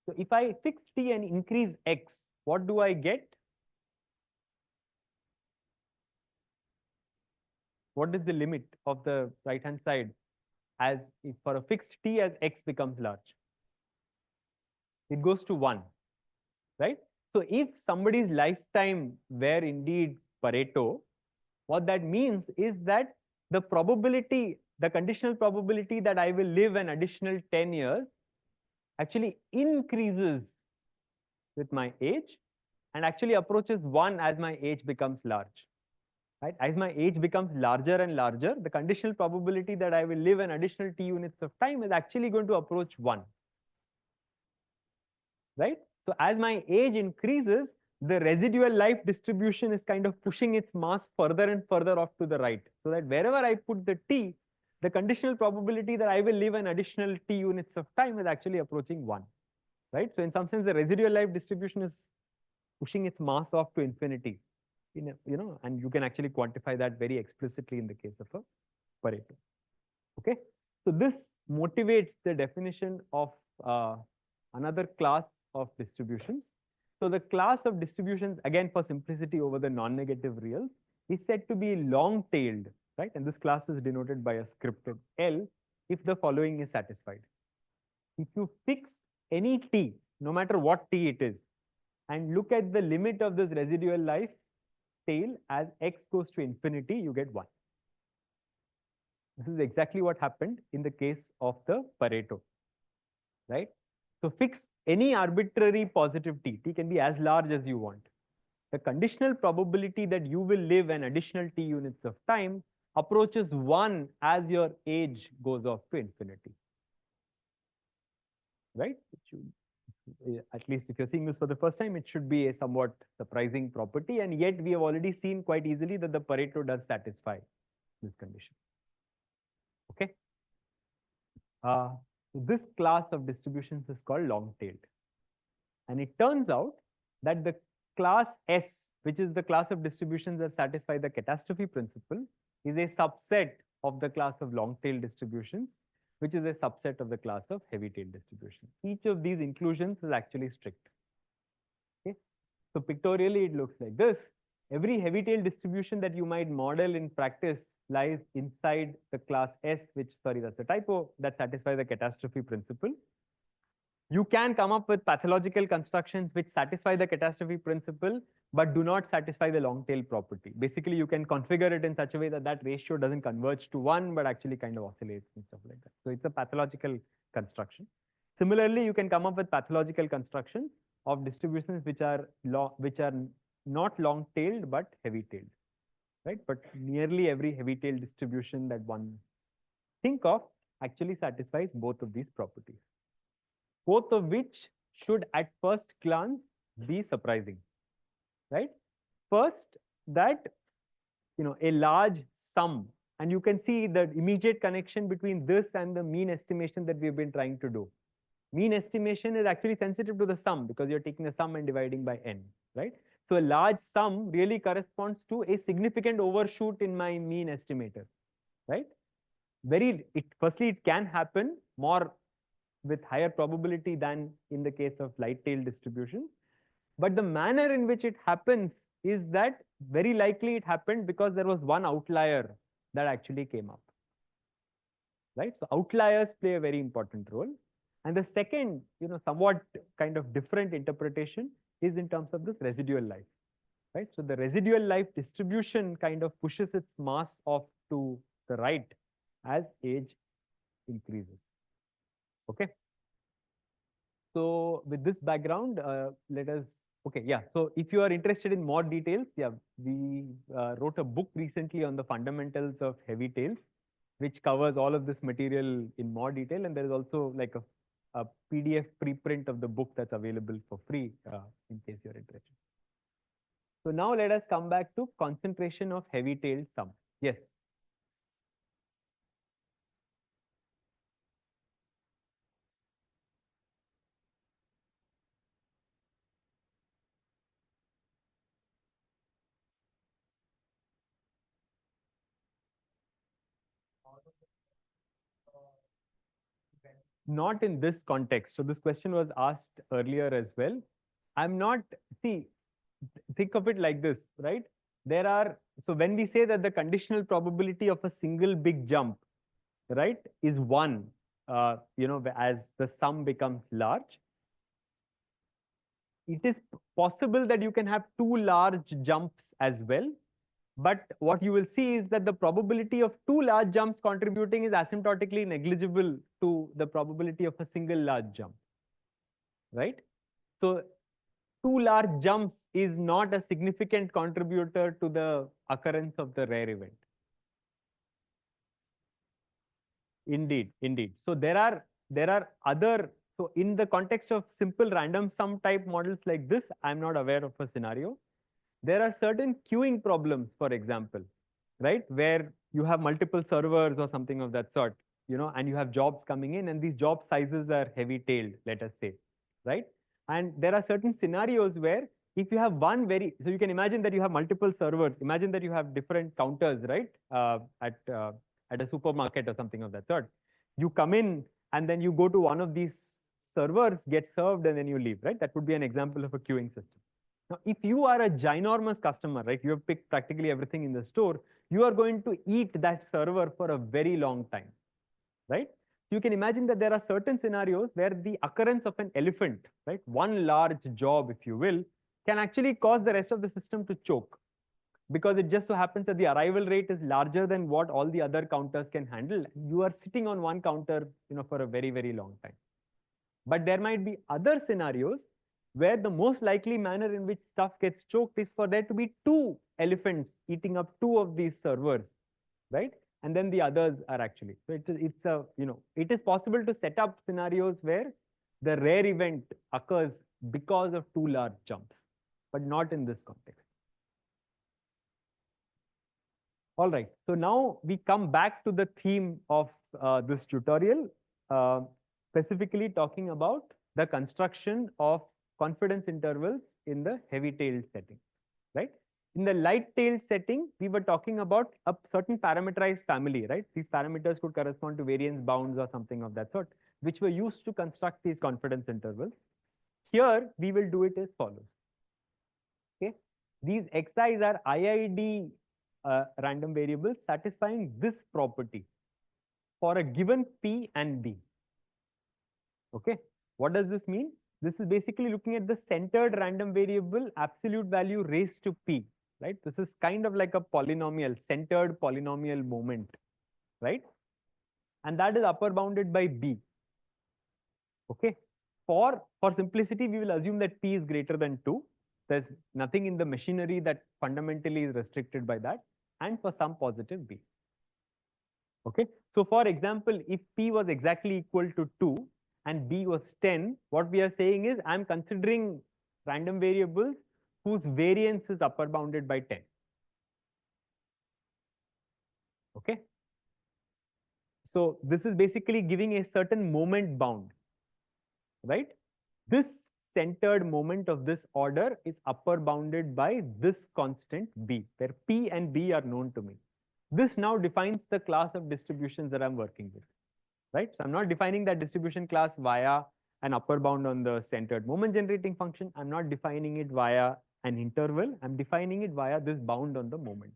So if I fix T and increase X, what do I get? What is the limit of the right-hand side as if for a fixed T as X becomes large? It goes to 1, right? So if somebody's lifetime were indeed Pareto, what that means is that the probability, the conditional probability that I will live an additional 10 years actually increases with my age and actually approaches 1 as my age becomes large. Right? As my age becomes larger and larger, the conditional probability that I will live an additional T units of time is actually going to approach 1. Right? So as my age increases, the residual life distribution is kind of pushing its mass further and further off to the right, so that wherever I put the T, the conditional probability that I will live an additional t units of time is actually approaching 1, right? So in some sense, the residual life distribution is pushing its mass off to infinity, and you can actually quantify that very explicitly in the case of a Pareto. Okay, so this motivates the definition of another class of distributions. So the class of distributions, again for simplicity over the non-negative reals, is said to be long-tailed, right? And this class is denoted by a scripted L if the following is satisfied. If you fix any t, no matter what t it is, and look at the limit of this residual life tail as x goes to infinity, you get 1. This is exactly what happened in the case of the Pareto, right? So fix any arbitrary positive t. T can be as large as you want. The conditional probability that you will live an additional t units of time approaches 1 as your age goes off to infinity, right? At least if you're seeing this for the first time, it should be a somewhat surprising property. And yet we have already seen quite easily that the Pareto does satisfy this condition. Okay. So this class of distributions is called long-tailed. And it turns out that the class S, which is the class of distributions that satisfy the catastrophe principle, is a subset of the class of long-tailed distributions, which is a subset of the class of heavy-tailed distributions. Each of these inclusions is actually strict. Okay. So pictorially, it looks like this. Every heavy-tailed distribution that you might model in practice lies inside the class S, which, sorry, that's a typo, that satisfy the catastrophe principle. You can come up with pathological constructions which satisfy the catastrophe principle, but do not satisfy the long tail property. Basically, you can configure it in such a way that that ratio doesn't converge to 1, but actually kind of oscillates and stuff like that. So it's a pathological construction. Similarly, you can come up with pathological constructions of distributions which are not long-tailed but heavy-tailed, right? But nearly every heavy-tailed distribution that one think of actually satisfies both of these properties, both of which should at first glance be surprising, right? First, that a large sum, and you can see the immediate connection between this and the mean estimation that we've been trying to do. Mean estimation is actually sensitive to the sum because you're taking the sum and dividing by n, right? So a large sum really corresponds to a significant overshoot in my mean estimator, right? Firstly, it can happen more with higher probability than in the case of light-tailed distribution. But the manner in which it happens is that very likely it happened because there was one outlier that actually came up, right? So outliers play a very important role. And the second, somewhat kind of different interpretation is in terms of this residual life, right? So the residual life distribution kind of pushes its mass off to the right as age increases. Okay. So with this background, so if you are interested in more details, we wrote a book recently on the fundamentals of heavy tails, which covers all of this material in more detail. And there is also like a PDF preprint of the book that's available for free in case you're interested. So now let us come back to concentration of heavy-tailed sum. Yes. Not in this context. So this question was asked earlier as well. Think of it like this, right? So when we say that the conditional probability of a single big jump, right, is 1, as the sum becomes large, it is possible that you can have 2 large jumps as well. But what you will see is that the probability of 2 large jumps contributing is asymptotically negligible to the probability of a single large jump, right? So 2 large jumps is not a significant contributor to the occurrence of the rare event. Indeed. So there are other, so in the context of simple random sum type models like this, I'm not aware of a scenario. There are certain queuing problems, for example, right, where you have multiple servers or something of that sort, and you have jobs coming in, and these job sizes are heavy-tailed, let us say, right? And there are certain scenarios where if you have so you can imagine that you have multiple servers. Imagine that you have different counters, right? At a supermarket or something of that sort. You come in and then you go to one of these servers, get served, and then you leave, right? That would be an example of a queuing system. Now, if you are a ginormous customer, right, you have picked practically everything in the store, you are going to eat that server for a very long time, right? You can imagine that there are certain scenarios where the occurrence of an elephant, right, one large job, if you will, can actually cause the rest of the system to choke, because it just so happens that the arrival rate is larger than what all the other counters can handle. You are sitting on one counter, for a very, very long time. But there might be other scenarios where the most likely manner in which stuff gets choked is for there to be two elephants eating up two of these servers, right? And then the others are actually. So it is possible to set up scenarios where the rare event occurs because of two large jumps, but not in this context. All right, so now we come back to the theme of this tutorial, specifically talking about the construction of confidence intervals in the heavy-tailed setting, right? In the light-tailed setting, we were talking about a certain parameterized family, right? These parameters could correspond to variance bounds or something of that sort, which were used to construct these confidence intervals. Here, we will do it as follows. Okay, these xi's are IID random variables satisfying this property for a given P and B. Okay, what does this mean? This is basically looking at the centered random variable absolute value raised to P, right? This is kind of like a polynomial, centered polynomial moment, right? And that is upper bounded by B. Okay, for simplicity, we will assume that P is greater than 2. There's nothing in the machinery that fundamentally is restricted by that, and for some positive B. Okay, so for example, if P was exactly equal to 2 and B was 10, what we are saying is I'm considering random variables whose variance is upper bounded by 10. Okay, so this is basically giving a certain moment bound, right? This centered moment of this order is upper bounded by this constant B, where P and B are known to me. This now defines the class of distributions that I'm working with, right? So I'm not defining that distribution class via an upper bound on the centered moment generating function. I'm not defining it via an interval. I'm defining it via this bound on the moment,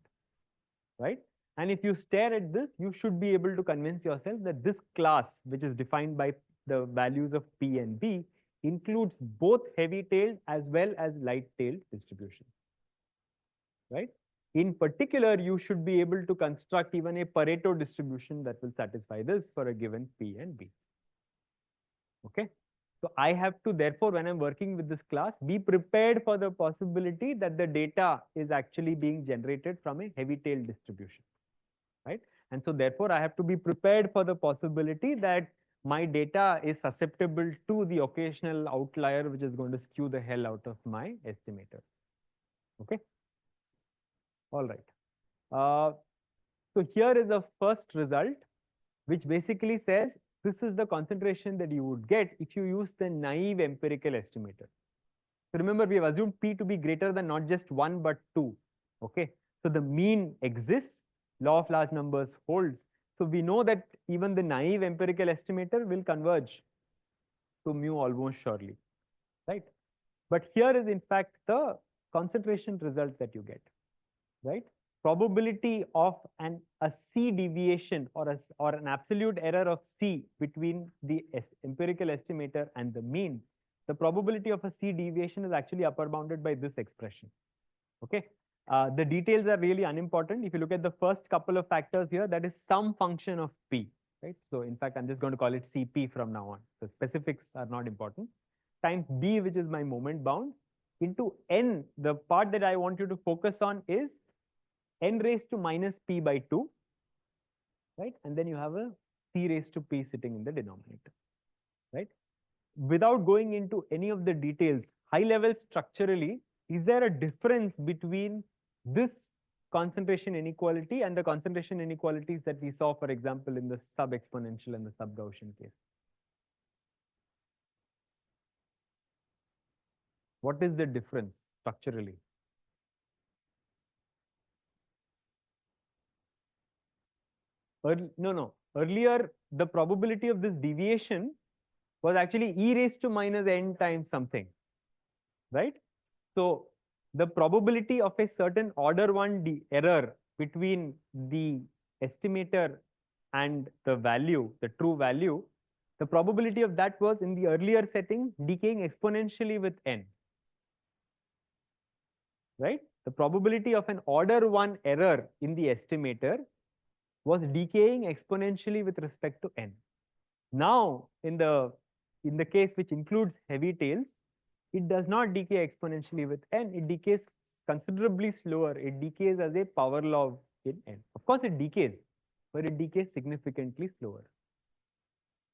right? And if you stare at this, you should be able to convince yourself that this class, which is defined by the values of P and B, includes both heavy-tailed as well as light-tailed distributions, right? In particular, you should be able to construct even a Pareto distribution that will satisfy this for a given P and B. Okay, so I have to, therefore, when I'm working with this class, be prepared for the possibility that the data is actually being generated from a heavy-tailed distribution, right? And so therefore, I have to be prepared for the possibility that my data is susceptible to the occasional outlier, which is going to skew the hell out of my estimator. Okay. All right. So here is the first result, which basically says this is the concentration that you would get if you use the naive empirical estimator. So remember, we have assumed P to be greater than not just 1, but 2. Okay. So the mean exists, law of large numbers holds. So we know that even the naive empirical estimator will converge to mu almost surely, right? But here is in fact the concentration result that you get, right? Probability of a C deviation or an absolute error of C between the empirical estimator and the mean, the probability of a C deviation is actually upper bounded by this expression. Okay. The details are really unimportant. If you look at the first couple of factors here, that is some function of P, right? So in fact, I'm just going to call it CP from now on. The specifics are not important. Times B, which is my moment bound, into N. The part that I want you to focus on is N raised to minus P by 2, right? And then you have a C raised to P sitting in the denominator, right? Without going into any of the details, high level structurally, is there a difference between this concentration inequality and the concentration inequalities that we saw, for example, in the sub-exponential and the sub-Gaussian case. What is the difference structurally? No. Earlier, the probability of this deviation was actually e raised to minus n times something, right? So the probability of a certain order 1 error between the estimator and the value, the true value, the probability of that was in the earlier setting decaying exponentially with n, right? The probability of an order 1 error in the estimator was decaying exponentially with respect to n. Now, in the case which includes heavy tails, it does not decay exponentially with n, it decays considerably slower. It decays as a power law in n. Of course, it decays, but it decays significantly slower,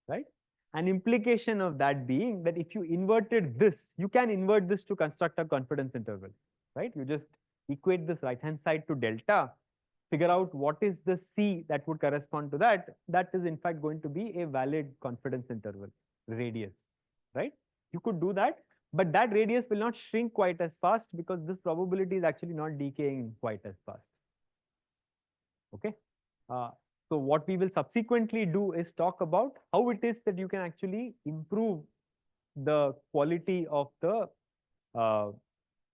right? An implication of that being that if you inverted this, you can invert this to construct a confidence interval, right? You just equate this right-hand side to delta, figure out what is the C that would correspond to that. That is in fact going to be a valid confidence interval radius, right? You could do that, but that radius will not shrink quite as fast because this probability is actually not decaying quite as fast. Okay. So what we will subsequently do is talk about how it is that you can actually improve the quality of the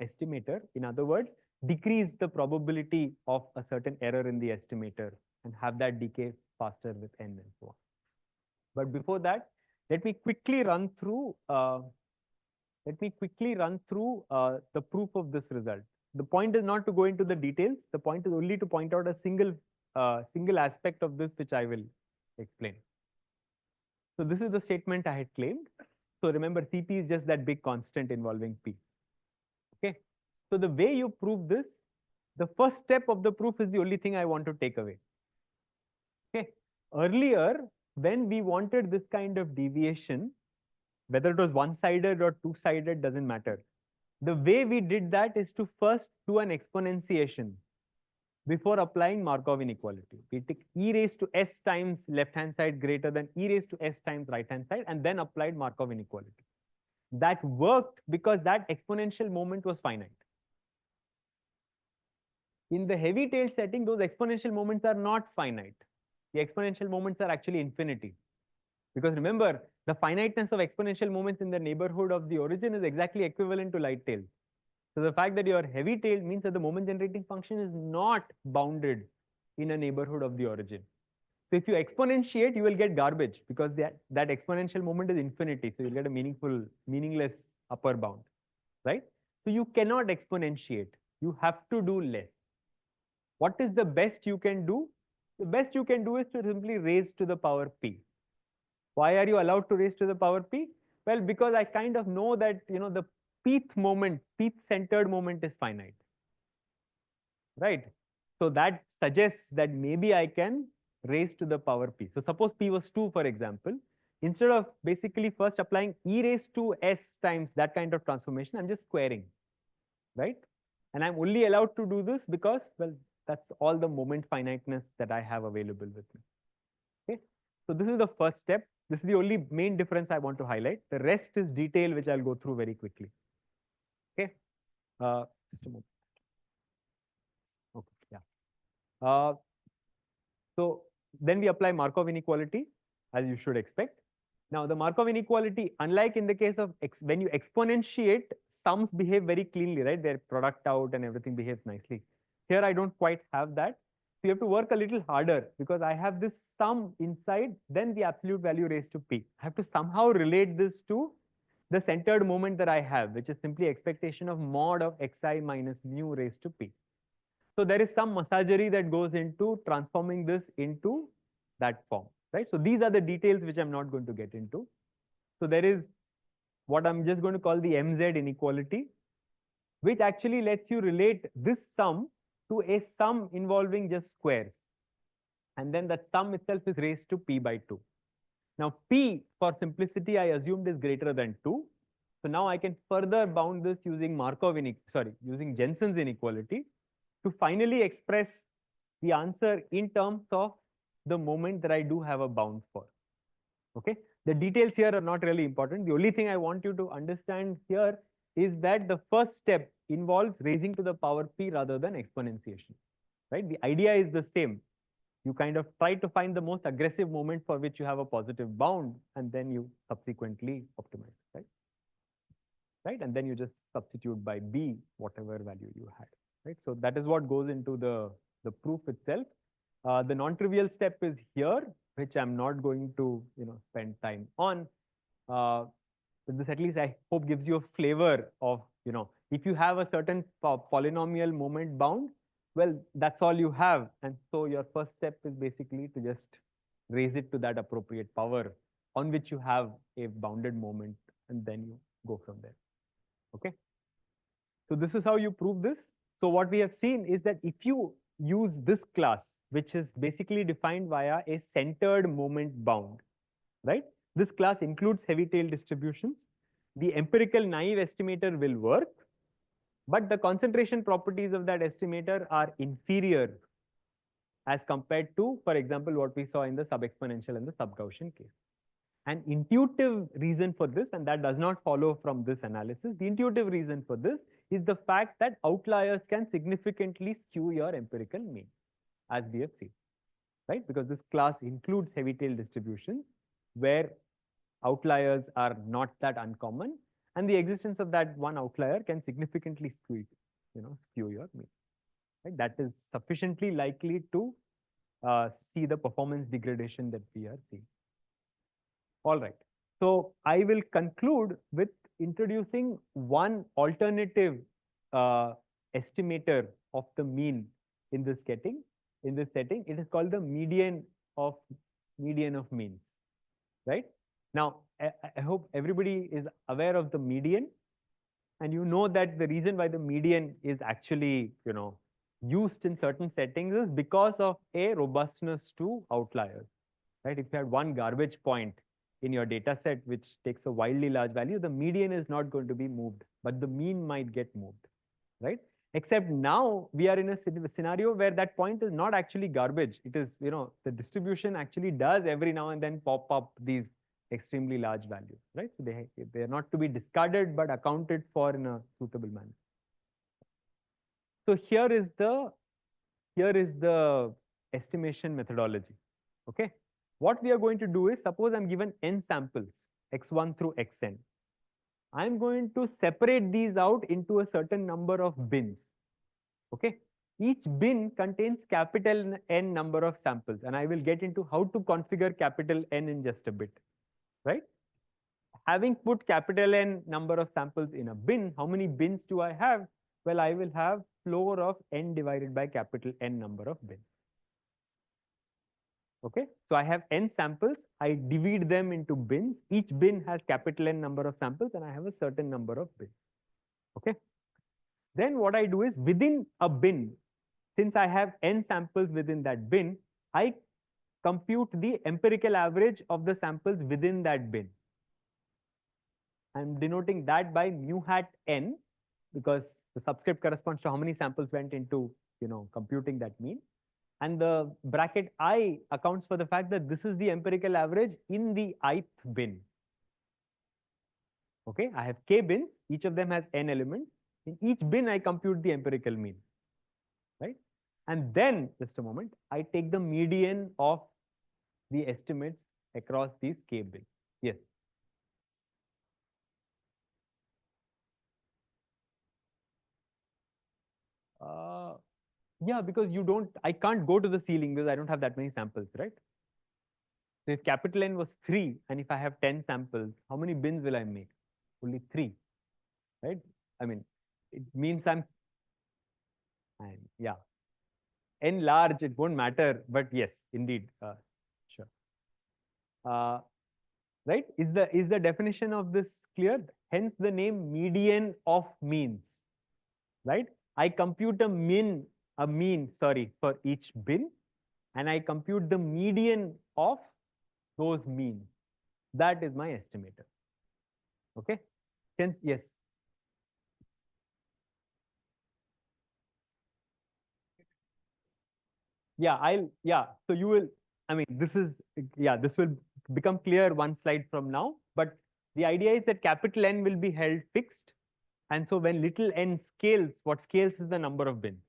estimator. In other words, decrease the probability of a certain error in the estimator and have that decay faster with n and so on. But before that, let me quickly run through the proof of this result. The point is not to go into the details. The point is only to point out a single aspect of this, which I will explain. So this is the statement I had claimed. So remember, Cp is just that big constant involving P. Okay. So the way you prove this, the first step of the proof is the only thing I want to take away. Okay. Earlier, when we wanted this kind of deviation, whether it was one-sided or two-sided, doesn't matter. The way we did that is to first do an exponentiation before applying Markov inequality. We took e raised to s times left-hand side greater than e raised to s times right-hand side and then applied Markov inequality. That worked because that exponential moment was finite. In the heavy tail setting, those exponential moments are not finite. The exponential moments are actually infinity. Because remember, the finiteness of exponential moments in the neighborhood of the origin is exactly equivalent to Lighttailed. So the fact that you are heavy tailed means that the moment generating function is not bounded in a neighborhood of the origin. So if you exponentiate, you will get garbage because that exponential moment is infinity. So you'll get a meaningless upper bound, right? So you cannot exponentiate. You have to do less. What is the best you can do? The best you can do is to simply raise to the power p. Why are you allowed to raise to the power p? Well, because I kind of know that the pth centered moment is finite, right? So that suggests that maybe I can raise to the power p. So suppose p was 2, for example. Instead of basically first applying e raised to s times that kind of transformation, I'm just squaring, right? And I'm only allowed to do this because, well, that's all the moment finiteness that I have available with me. Okay, so this is the first step. This is the only main difference I want to highlight. The rest is detail, which I'll go through very quickly. Okay, just a moment. Okay, yeah. So then we apply Markov inequality, as you should expect. Now, the Markov inequality, unlike in the case of when you exponentiate, sums behave very cleanly, right? Their product out and everything behaves nicely. Here, I don't quite have that. So you have to work a little harder because I have this sum inside, then the absolute value raised to p. I have to somehow relate this to the centered moment that I have, which is simply expectation of mod of xi minus mu raised to p. So there is some massagery that goes into transforming this into that form, right? So these are the details which I'm not going to get into. So there is what I'm just going to call the MZ inequality, which actually lets you relate this sum to a sum involving just squares. And then that sum itself is raised to p by 2. Now, p, for simplicity, I assumed is greater than 2. So now I can further bound this using using Jensen's inequality to finally express the answer in terms of the moment that I do have a bound for. Okay, the details here are not really important. The only thing I want you to understand here is that the first step involves raising to the power p rather than exponentiation, right? The idea is the same. You kind of try to find the most aggressive moment for which you have a positive bound, and then you subsequently optimize, right? Right, and then you just substitute by b whatever value you had, right? So that is what goes into the proof itself. The non-trivial step is here, which I'm not going to spend time on. But this at least I hope gives you a flavor of if you have a certain polynomial moment bound, well, that's all you have, and so your first step is basically to just raise it to that appropriate power on which you have a bounded moment, and then you go from there. Okay, so this is how you prove this. So what we have seen is that if you use this class, which is basically defined via a centered moment bound, right? This class includes heavy tail distributions. The empirical naive estimator will work, but the concentration properties of that estimator are inferior as compared to, for example, what we saw in the sub-exponential and the sub-Gaussian case. An intuitive reason for this, and that does not follow from this analysis, the intuitive reason for this is the fact that outliers can significantly skew your empirical mean, as we have seen, right? Because this class includes heavy tail distributions where outliers are not that uncommon, and the existence of that one outlier can significantly skew your mean, right? That is sufficiently likely to see the performance degradation that we are seeing. All right. So I will conclude with introducing one alternative estimator of the mean in this setting. It is called the median of means, right? Now, I hope everybody is aware of the median, and you know that the reason why the median is actually used in certain settings is because of a robustness to outliers, right? If you had one garbage point in your data set which takes a wildly large value, the median is not going to be moved, but the mean might get moved, right? Except now we are in a scenario where that point is not actually garbage. It is, the distribution actually does every now and then pop up these extremely large values, right? So they are not to be discarded, but accounted for in a suitable manner. So here is the estimation methodology, okay? What we are going to do is, suppose I'm given n samples, x1 through xn. I'm going to separate these out into a certain number of bins, okay? Each bin contains capital N number of samples, and I will get into how to configure capital N in just a bit, right? Having put capital N number of samples in a bin, how many bins do I have? Well, I will have floor of n divided by capital N number of bins. Okay, so I have n samples, I divide them into bins. Each bin has capital N number of samples, and I have a certain number of bins. Okay, then what I do is, within a bin, since I have n samples within that bin, I compute the empirical average of the samples within that bin. I'm denoting that by mu hat n, because the subscript corresponds to how many samples went into computing that mean. And the bracket I accounts for the fact that this is the empirical average in the ith bin. Okay, I have k bins, each of them has n elements. In each bin, I compute the empirical mean, right? And then, just a moment, I take the median of the estimates across these k bins. Yes. Yeah, because I can't go to the ceiling because I don't have that many samples, right? So if capital N was 3, and if I have 10 samples, how many bins will I make? Only 3, right? I mean, it means yeah. N large, it won't matter, but yes, indeed, sure. Right? Is the definition of this clear? Hence the name median of means, right? I compute a mean, for each bin, and I compute the median of those means. That is my estimator. Okay? Hence, yes. So you will, I mean, this will become clear one slide from now, but the idea is that capital N will be held fixed. And so when little n scales, what scales is the number of bins.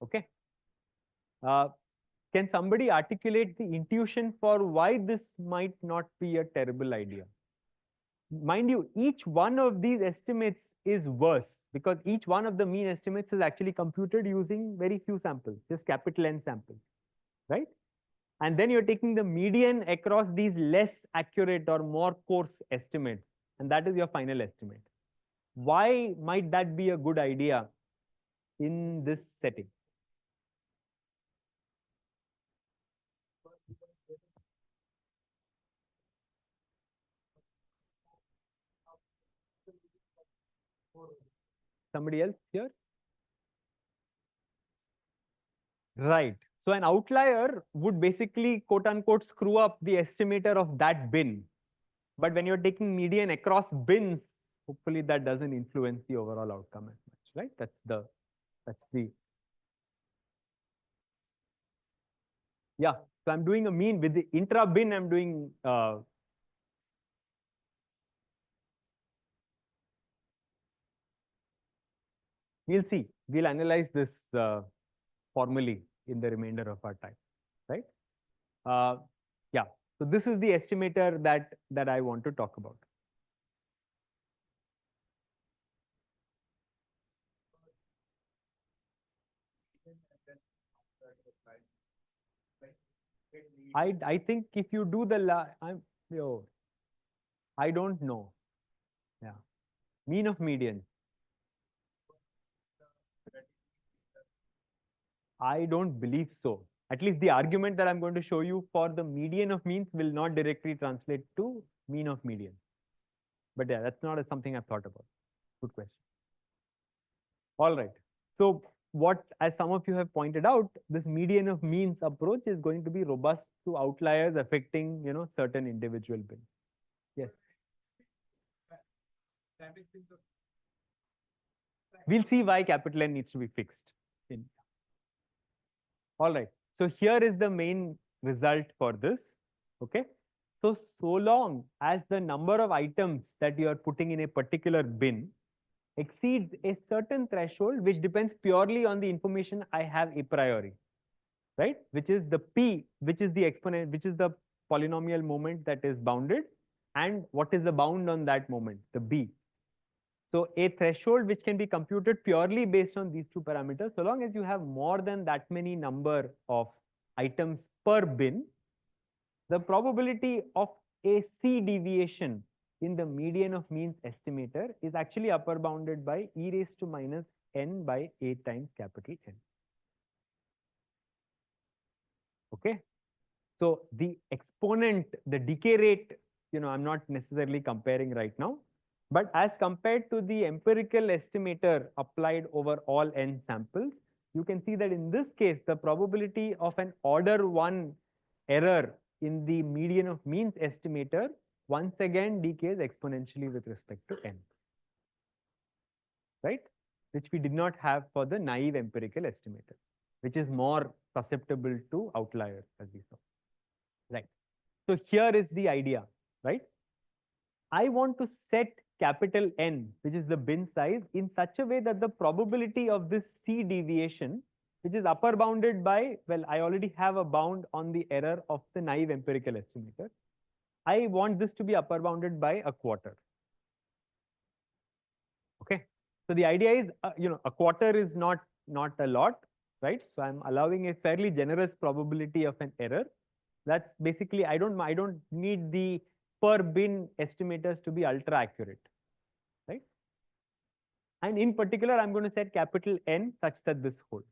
Okay. Can somebody articulate the intuition for why this might not be a terrible idea? Mind you, each one of these estimates is worse because each one of the mean estimates is actually computed using very few samples, just capital N samples, right? And then you're taking the median across these less accurate or more coarse estimates, and that is your final estimate. Why might that be a good idea in this setting? Somebody else here? Right. So an outlier would basically quote unquote screw up the estimator of that bin. But when you're taking median across bins, hopefully that doesn't influence the overall outcome as much, right? That's the yeah. So I'm doing a mean with the intra bin. I'm doing we'll see. We'll analyze this formally in the remainder of our time, right? Yeah. So this is the estimator that I want to talk about. I think if you do the I don't know. Yeah. Mean of median. I don't believe so. At least the argument that I'm going to show you for the median of means will not directly translate to mean of median. But yeah, that's not something I've thought about. Good question. All right. So what, as some of you have pointed out, this median of means approach is going to be robust to outliers affecting, certain individual bins. Yes. We'll see why capital N needs to be fixed. All right. So here is the main result for this. Okay. So long as the number of items that you are putting in a particular bin exceeds a certain threshold, which depends purely on the information I have a priori, right? Which is the P, which is the exponent, which is the polynomial moment that is bounded, and what is the bound on that moment, the B. So a threshold which can be computed purely based on these two parameters, so long as you have more than that many number of items per bin, the probability of a C deviation in the median of means estimator is actually upper bounded by e raised to minus n by a times capital N. Okay. So the exponent, the decay rate, I'm not necessarily comparing right now. But as compared to the empirical estimator applied over all n samples, you can see that in this case, the probability of an order 1 error in the median of means estimator once again decays exponentially with respect to n, right? Which we did not have for the naive empirical estimator, which is more susceptible to outliers, as we saw, right? So here is the idea, right? I want to set capital N, which is the bin size, in such a way that the probability of this C deviation, which is upper bounded by, well, I already have a bound on the error of the naive empirical estimator. I want this to be upper bounded by a quarter. Okay. So the idea is, a quarter is not a lot, right? So I'm allowing a fairly generous probability of an error. That's basically, I don't need the per bin estimators to be ultra accurate, right? And in particular, I'm going to set capital N such that this holds.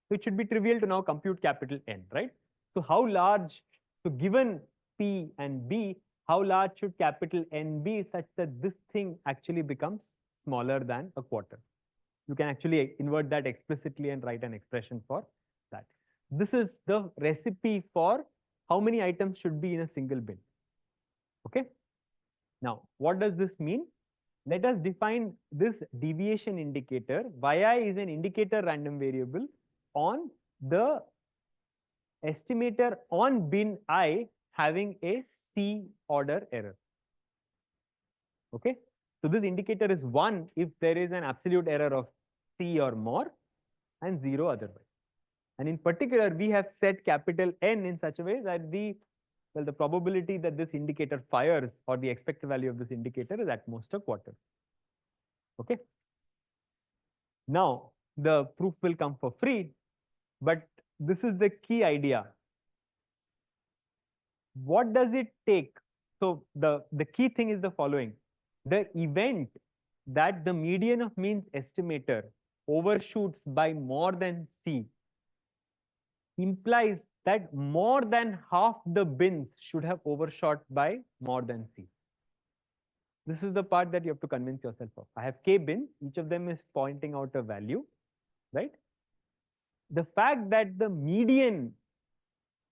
So it should be trivial to now compute capital N, right? So how large, so given P and B, how large should capital N be such that this thing actually becomes smaller than a quarter? You can actually invert that explicitly and write an expression for that. This is the recipe for how many items should be in a single bin. Okay. Now, what does this mean? Let us define this deviation indicator. Yi is an indicator random variable on the estimator on bin I having a C order error. Okay, so this indicator is 1 if there is an absolute error of C or more and 0 otherwise. And in particular, we have set capital N in such a way that the probability that this indicator fires or the expected value of this indicator is at most a quarter. Okay. Now, the proof will come for free, but this is the key idea. What does it take? So the key thing is the following. The event that the median of means estimator overshoots by more than C implies that more than half the bins should have overshot by more than C. This is the part that you have to convince yourself of. I have K bins, each of them is pointing out a value, right? The fact that the median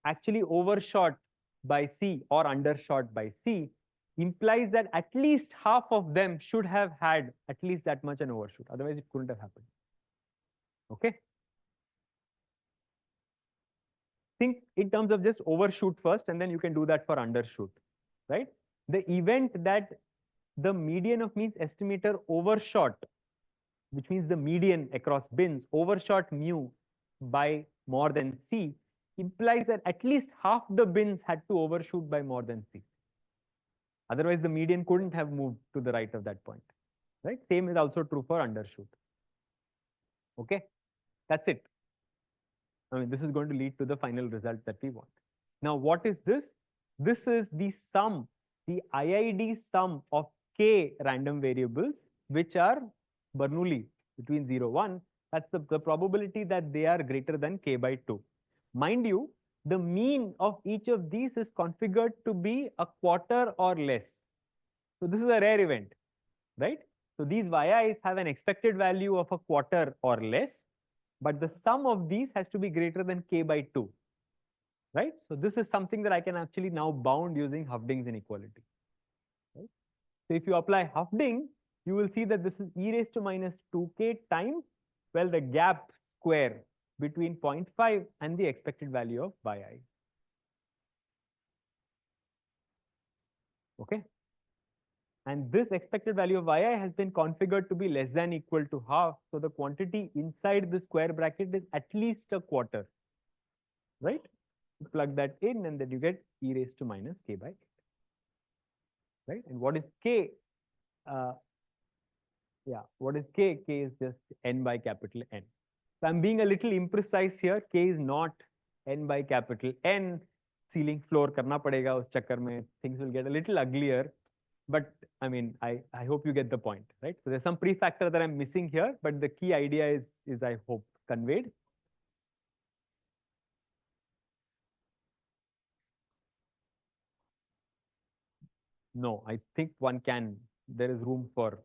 actually overshot by C or undershot by C implies that at least half of them should have had at least that much an overshoot. Otherwise, it couldn't have happened. Okay. Think in terms of just overshoot first, and then you can do that for undershoot, right? The event that the median of means estimator overshot, which means the median across bins overshot mu by more than C, implies that at least half the bins had to overshoot by more than C. Otherwise, the median couldn't have moved to the right of that point, right? Same is also true for undershoot. Okay, that's it. I mean, this is going to lead to the final result that we want. Now, what is this? This is the sum, the IID sum of K random variables, which are Bernoulli between 0, 1. That's the probability that they are greater than K by 2. Mind you, the mean of each of these is configured to be a quarter or less. So this is a rare event, right? So these YIs have an expected value of a quarter or less, but the sum of these has to be greater than K by 2, right? So this is something that I can actually now bound using Hoeffding's inequality, right? So if you apply Hoeffding, you will see that this is e raised to minus 2k times, well, the gap square between 0.5 and the expected value of yi. Okay. And this expected value of yi has been configured to be less than equal to half. So the quantity inside the square bracket is at least a quarter, right? You plug that in and then you get e raised to minus k by 8, right? And what is k? What is k? K is just n by capital N. So I'm being a little imprecise here. K is not n by capital N. Ceiling floor karna padega us chakkar mein. Things will get a little uglier. But I mean, I hope you get the point, right? So there's some prefactor that I'm missing here, but the key idea is I hope conveyed. No, I think one can. There is room for.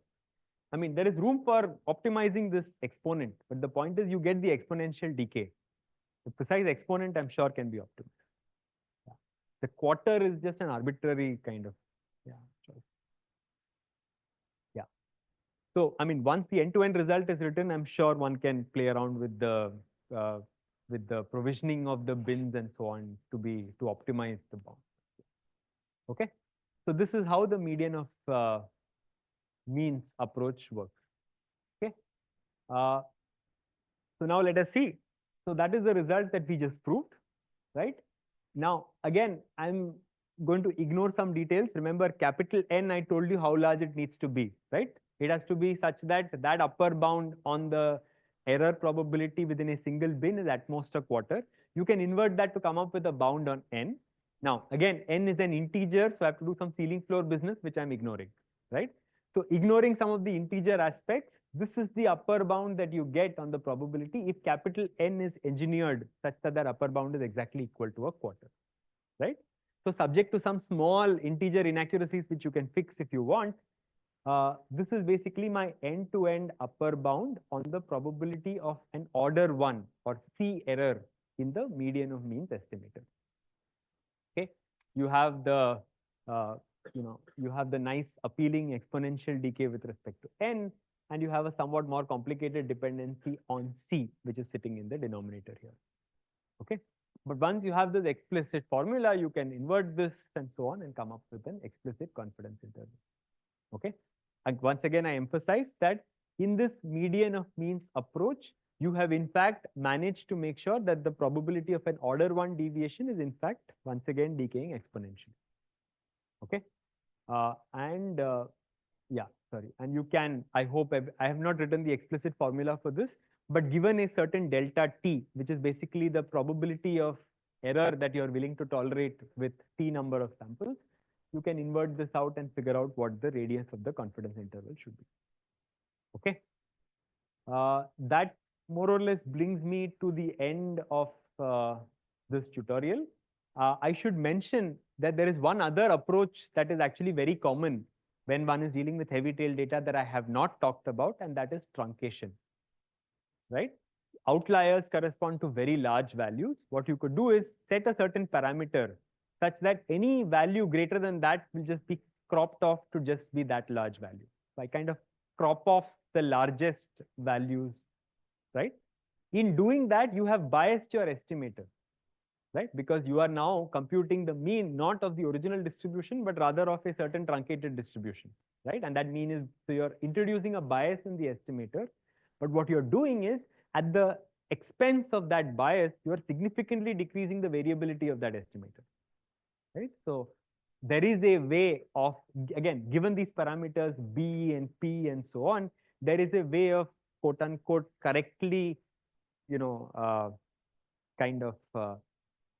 I mean, there is room for optimizing this exponent, but the point is you get the exponential decay. The precise exponent, I'm sure, can be optimized. Yeah. The quarter is just an arbitrary kind of choice. Yeah. So, I mean, once the end-to-end result is written, I'm sure one can play around with the provisioning of the bins and so on to optimize the bound. Okay. So this is how the median of means approach works. Okay. So now let us see. So that is the result that we just proved, right? Now, again, I'm going to ignore some details. Remember, capital N, I told you how large it needs to be, right? It has to be such that that upper bound on the error probability within a single bin is at most a quarter. You can invert that to come up with a bound on N. Now, again, N is an integer, so I have to do some ceiling floor business, which I'm ignoring, right? So ignoring some of the integer aspects, this is the upper bound that you get on the probability if capital N is engineered such that that upper bound is exactly equal to a quarter, right? So subject to some small integer inaccuracies, which you can fix if you want, this is basically my end-to-end upper bound on the probability of an order 1 or C error in the median of means estimator. Okay, you have the you have the nice appealing exponential decay with respect to N, and you have a somewhat more complicated dependency on C, which is sitting in the denominator here. Okay. But once you have this explicit formula, you can invert this and so on and come up with an explicit confidence interval. Okay. And once again, I emphasize that in this median of means approach, you have in fact managed to make sure that the probability of an order 1 deviation is in fact once again decaying exponentially. Okay. Yeah, sorry. And you can, I hope, I have not written the explicit formula for this, but given a certain delta t, which is basically the probability of error that you're willing to tolerate with t number of samples, you can invert this out and figure out what the radius of the confidence interval should be. Okay. That more or less brings me to the end of this tutorial. I should mention that there is one other approach that is actually very common when one is dealing with heavy tail data that I have not talked about, and that is truncation, right? Outliers correspond to very large values. What you could do is set a certain parameter such that any value greater than that will just be cropped off to just be that large value. So I kind of crop off the largest values, right? In doing that, you have biased your estimator, right? Because you are now computing the mean not of the original distribution, but rather of a certain truncated distribution, right? And that mean is, so you're introducing a bias in the estimator. But what you're doing is, at the expense of that bias, you are significantly decreasing the variability of that estimator, right? So there is a way of, again, given these parameters B and P and so on, there is a way of quote unquote correctly, kind of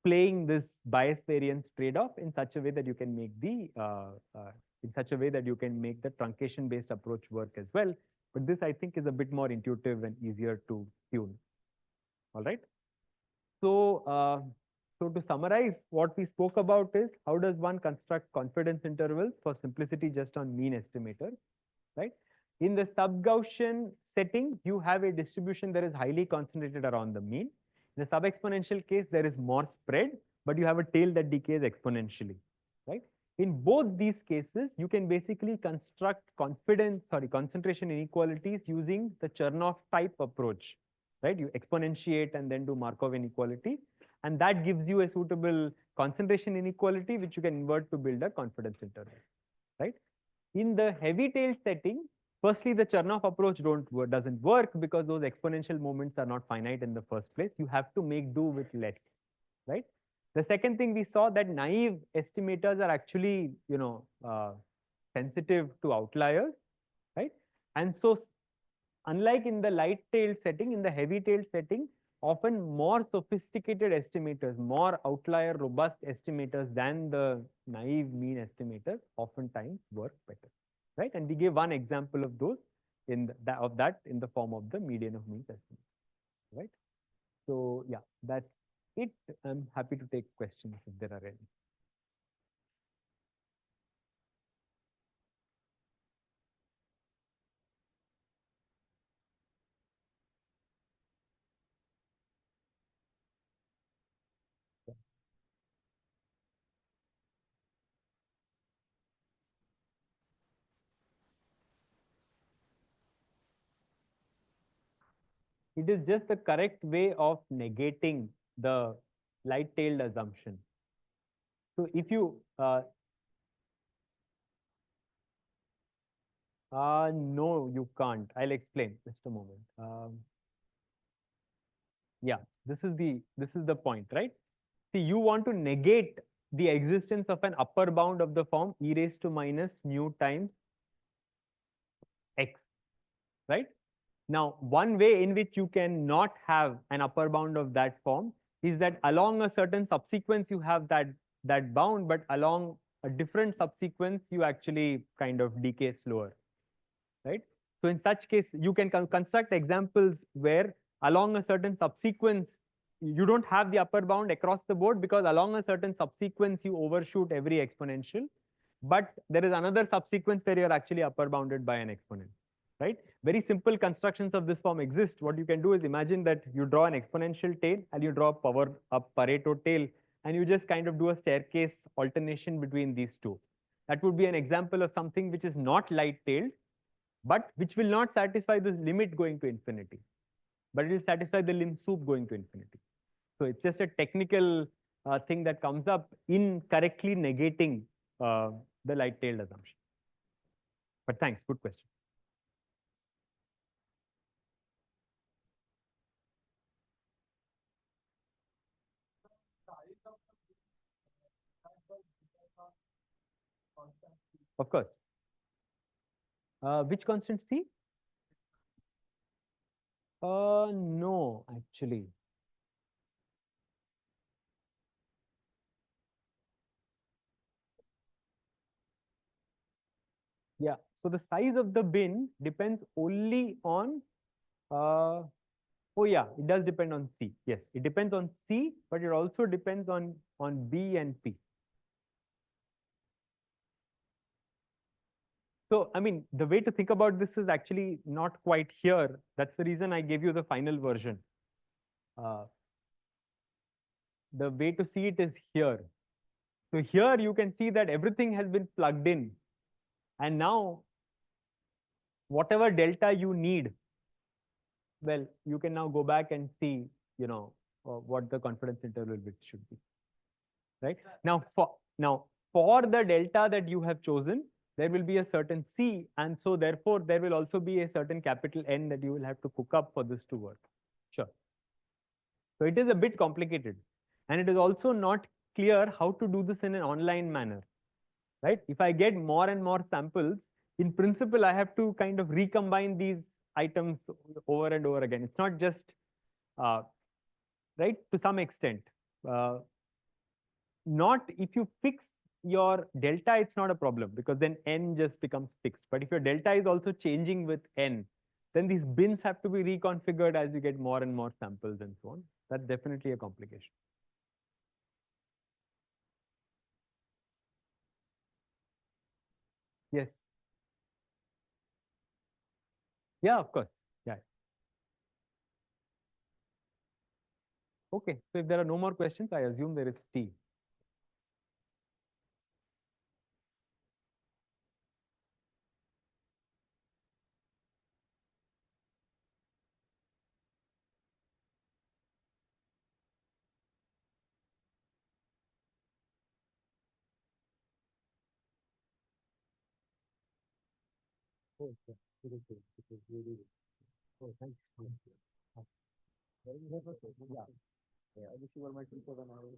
playing this bias variance trade-off in such a way that you can make the truncation based approach work as well. But this, I think, is a bit more intuitive and easier to tune. All right. So, so to summarize, what we spoke about is how does one construct confidence intervals for simplicity just on mean estimator, right? In the sub-Gaussian setting, you have a distribution that is highly concentrated around the mean. In the sub-exponential case, there is more spread, but you have a tail that decays exponentially, right? In both these cases, you can basically construct concentration inequalities using the Chernoff type approach, right? You exponentiate and then do Markov inequality, and that gives you a suitable concentration inequality, which you can invert to build a confidence interval, right? In the heavy tail setting, firstly, the Chernoff approach doesn't work because those exponential moments are not finite in the first place. You have to make do with less, right? The second thing we saw that naive estimators are actually, sensitive to outliers, right? And so, unlike in the light-tailed setting, in the heavy-tailed setting, often more sophisticated estimators, more outlier robust estimators than the naive mean estimators oftentimes work better, right? And we gave one example of those in the form of the median of means estimate, right? So yeah, that's it. I'm happy to take questions if there are any. It is just the correct way of negating the light-tailed assumption. So if you no, you can't. I'll explain. Just a moment. Yeah, this is the point, right? See, you want to negate the existence of an upper bound of the form e raised to minus mu times x, right? Now, one way in which you cannot have an upper bound of that form is that along a certain subsequence you have that bound, but along a different subsequence you actually kind of decay slower, right? So in such case, you can construct examples where along a certain subsequence you don't have the upper bound across the board because along a certain subsequence you overshoot every exponential, but there is another subsequence where you're actually upper bounded by an exponent, right? Very simple constructions of this form exist. What you can do is imagine that you draw an exponential tail and you draw a Pareto tail, and you just kind of do a staircase alternation between these two. That would be an example of something which is not light-tailed, but which will not satisfy the limit going to infinity, but it will satisfy the lim sup going to infinity. So it's just a technical thing that comes up in correctly negating the light-tailed assumption. But thanks, good question. Of course. Which constant C? No, actually. Yeah, so the size of the bin depends only on, oh yeah, it does depend on C. Yes, it depends on C, but it also depends on B and P. So, I mean, the way to think about this is actually not quite here. That's the reason I gave you the final version. The way to see it is here. So here you can see that everything has been plugged in. And now, whatever delta you need, well, you can now go back and see, what the confidence interval width should be. Right? Now, for the delta that you have chosen, there will be a certain C, and so therefore there will also be a certain capital N that you will have to cook up for this to work. Sure. So it is a bit complicated, and it is also not clear how to do this in an online manner, right? If I get more and more samples, in principle, I have to kind of recombine these items over and over again. It's not just, right, to some extent. Not if you fix your delta, it's not a problem because then N just becomes fixed. But if your delta is also changing with N, then these bins have to be reconfigured as you get more and more samples and so on. That's definitely a complication. Yes. Yeah, of course. Yeah. Okay. So if there are no more questions, I assume there is T. Oh, okay. It is good. It is really good. Oh, thanks. Yeah. Yeah. I wish you were my teacher when I was.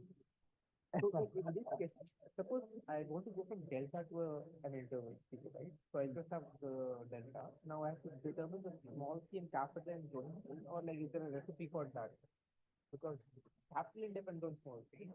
So in this case, suppose I want to go from delta to an interval, right? So I just have the delta. Now I have to determine the small c and capital N going, or like is there a recipe for that? Because capital N depends on small c.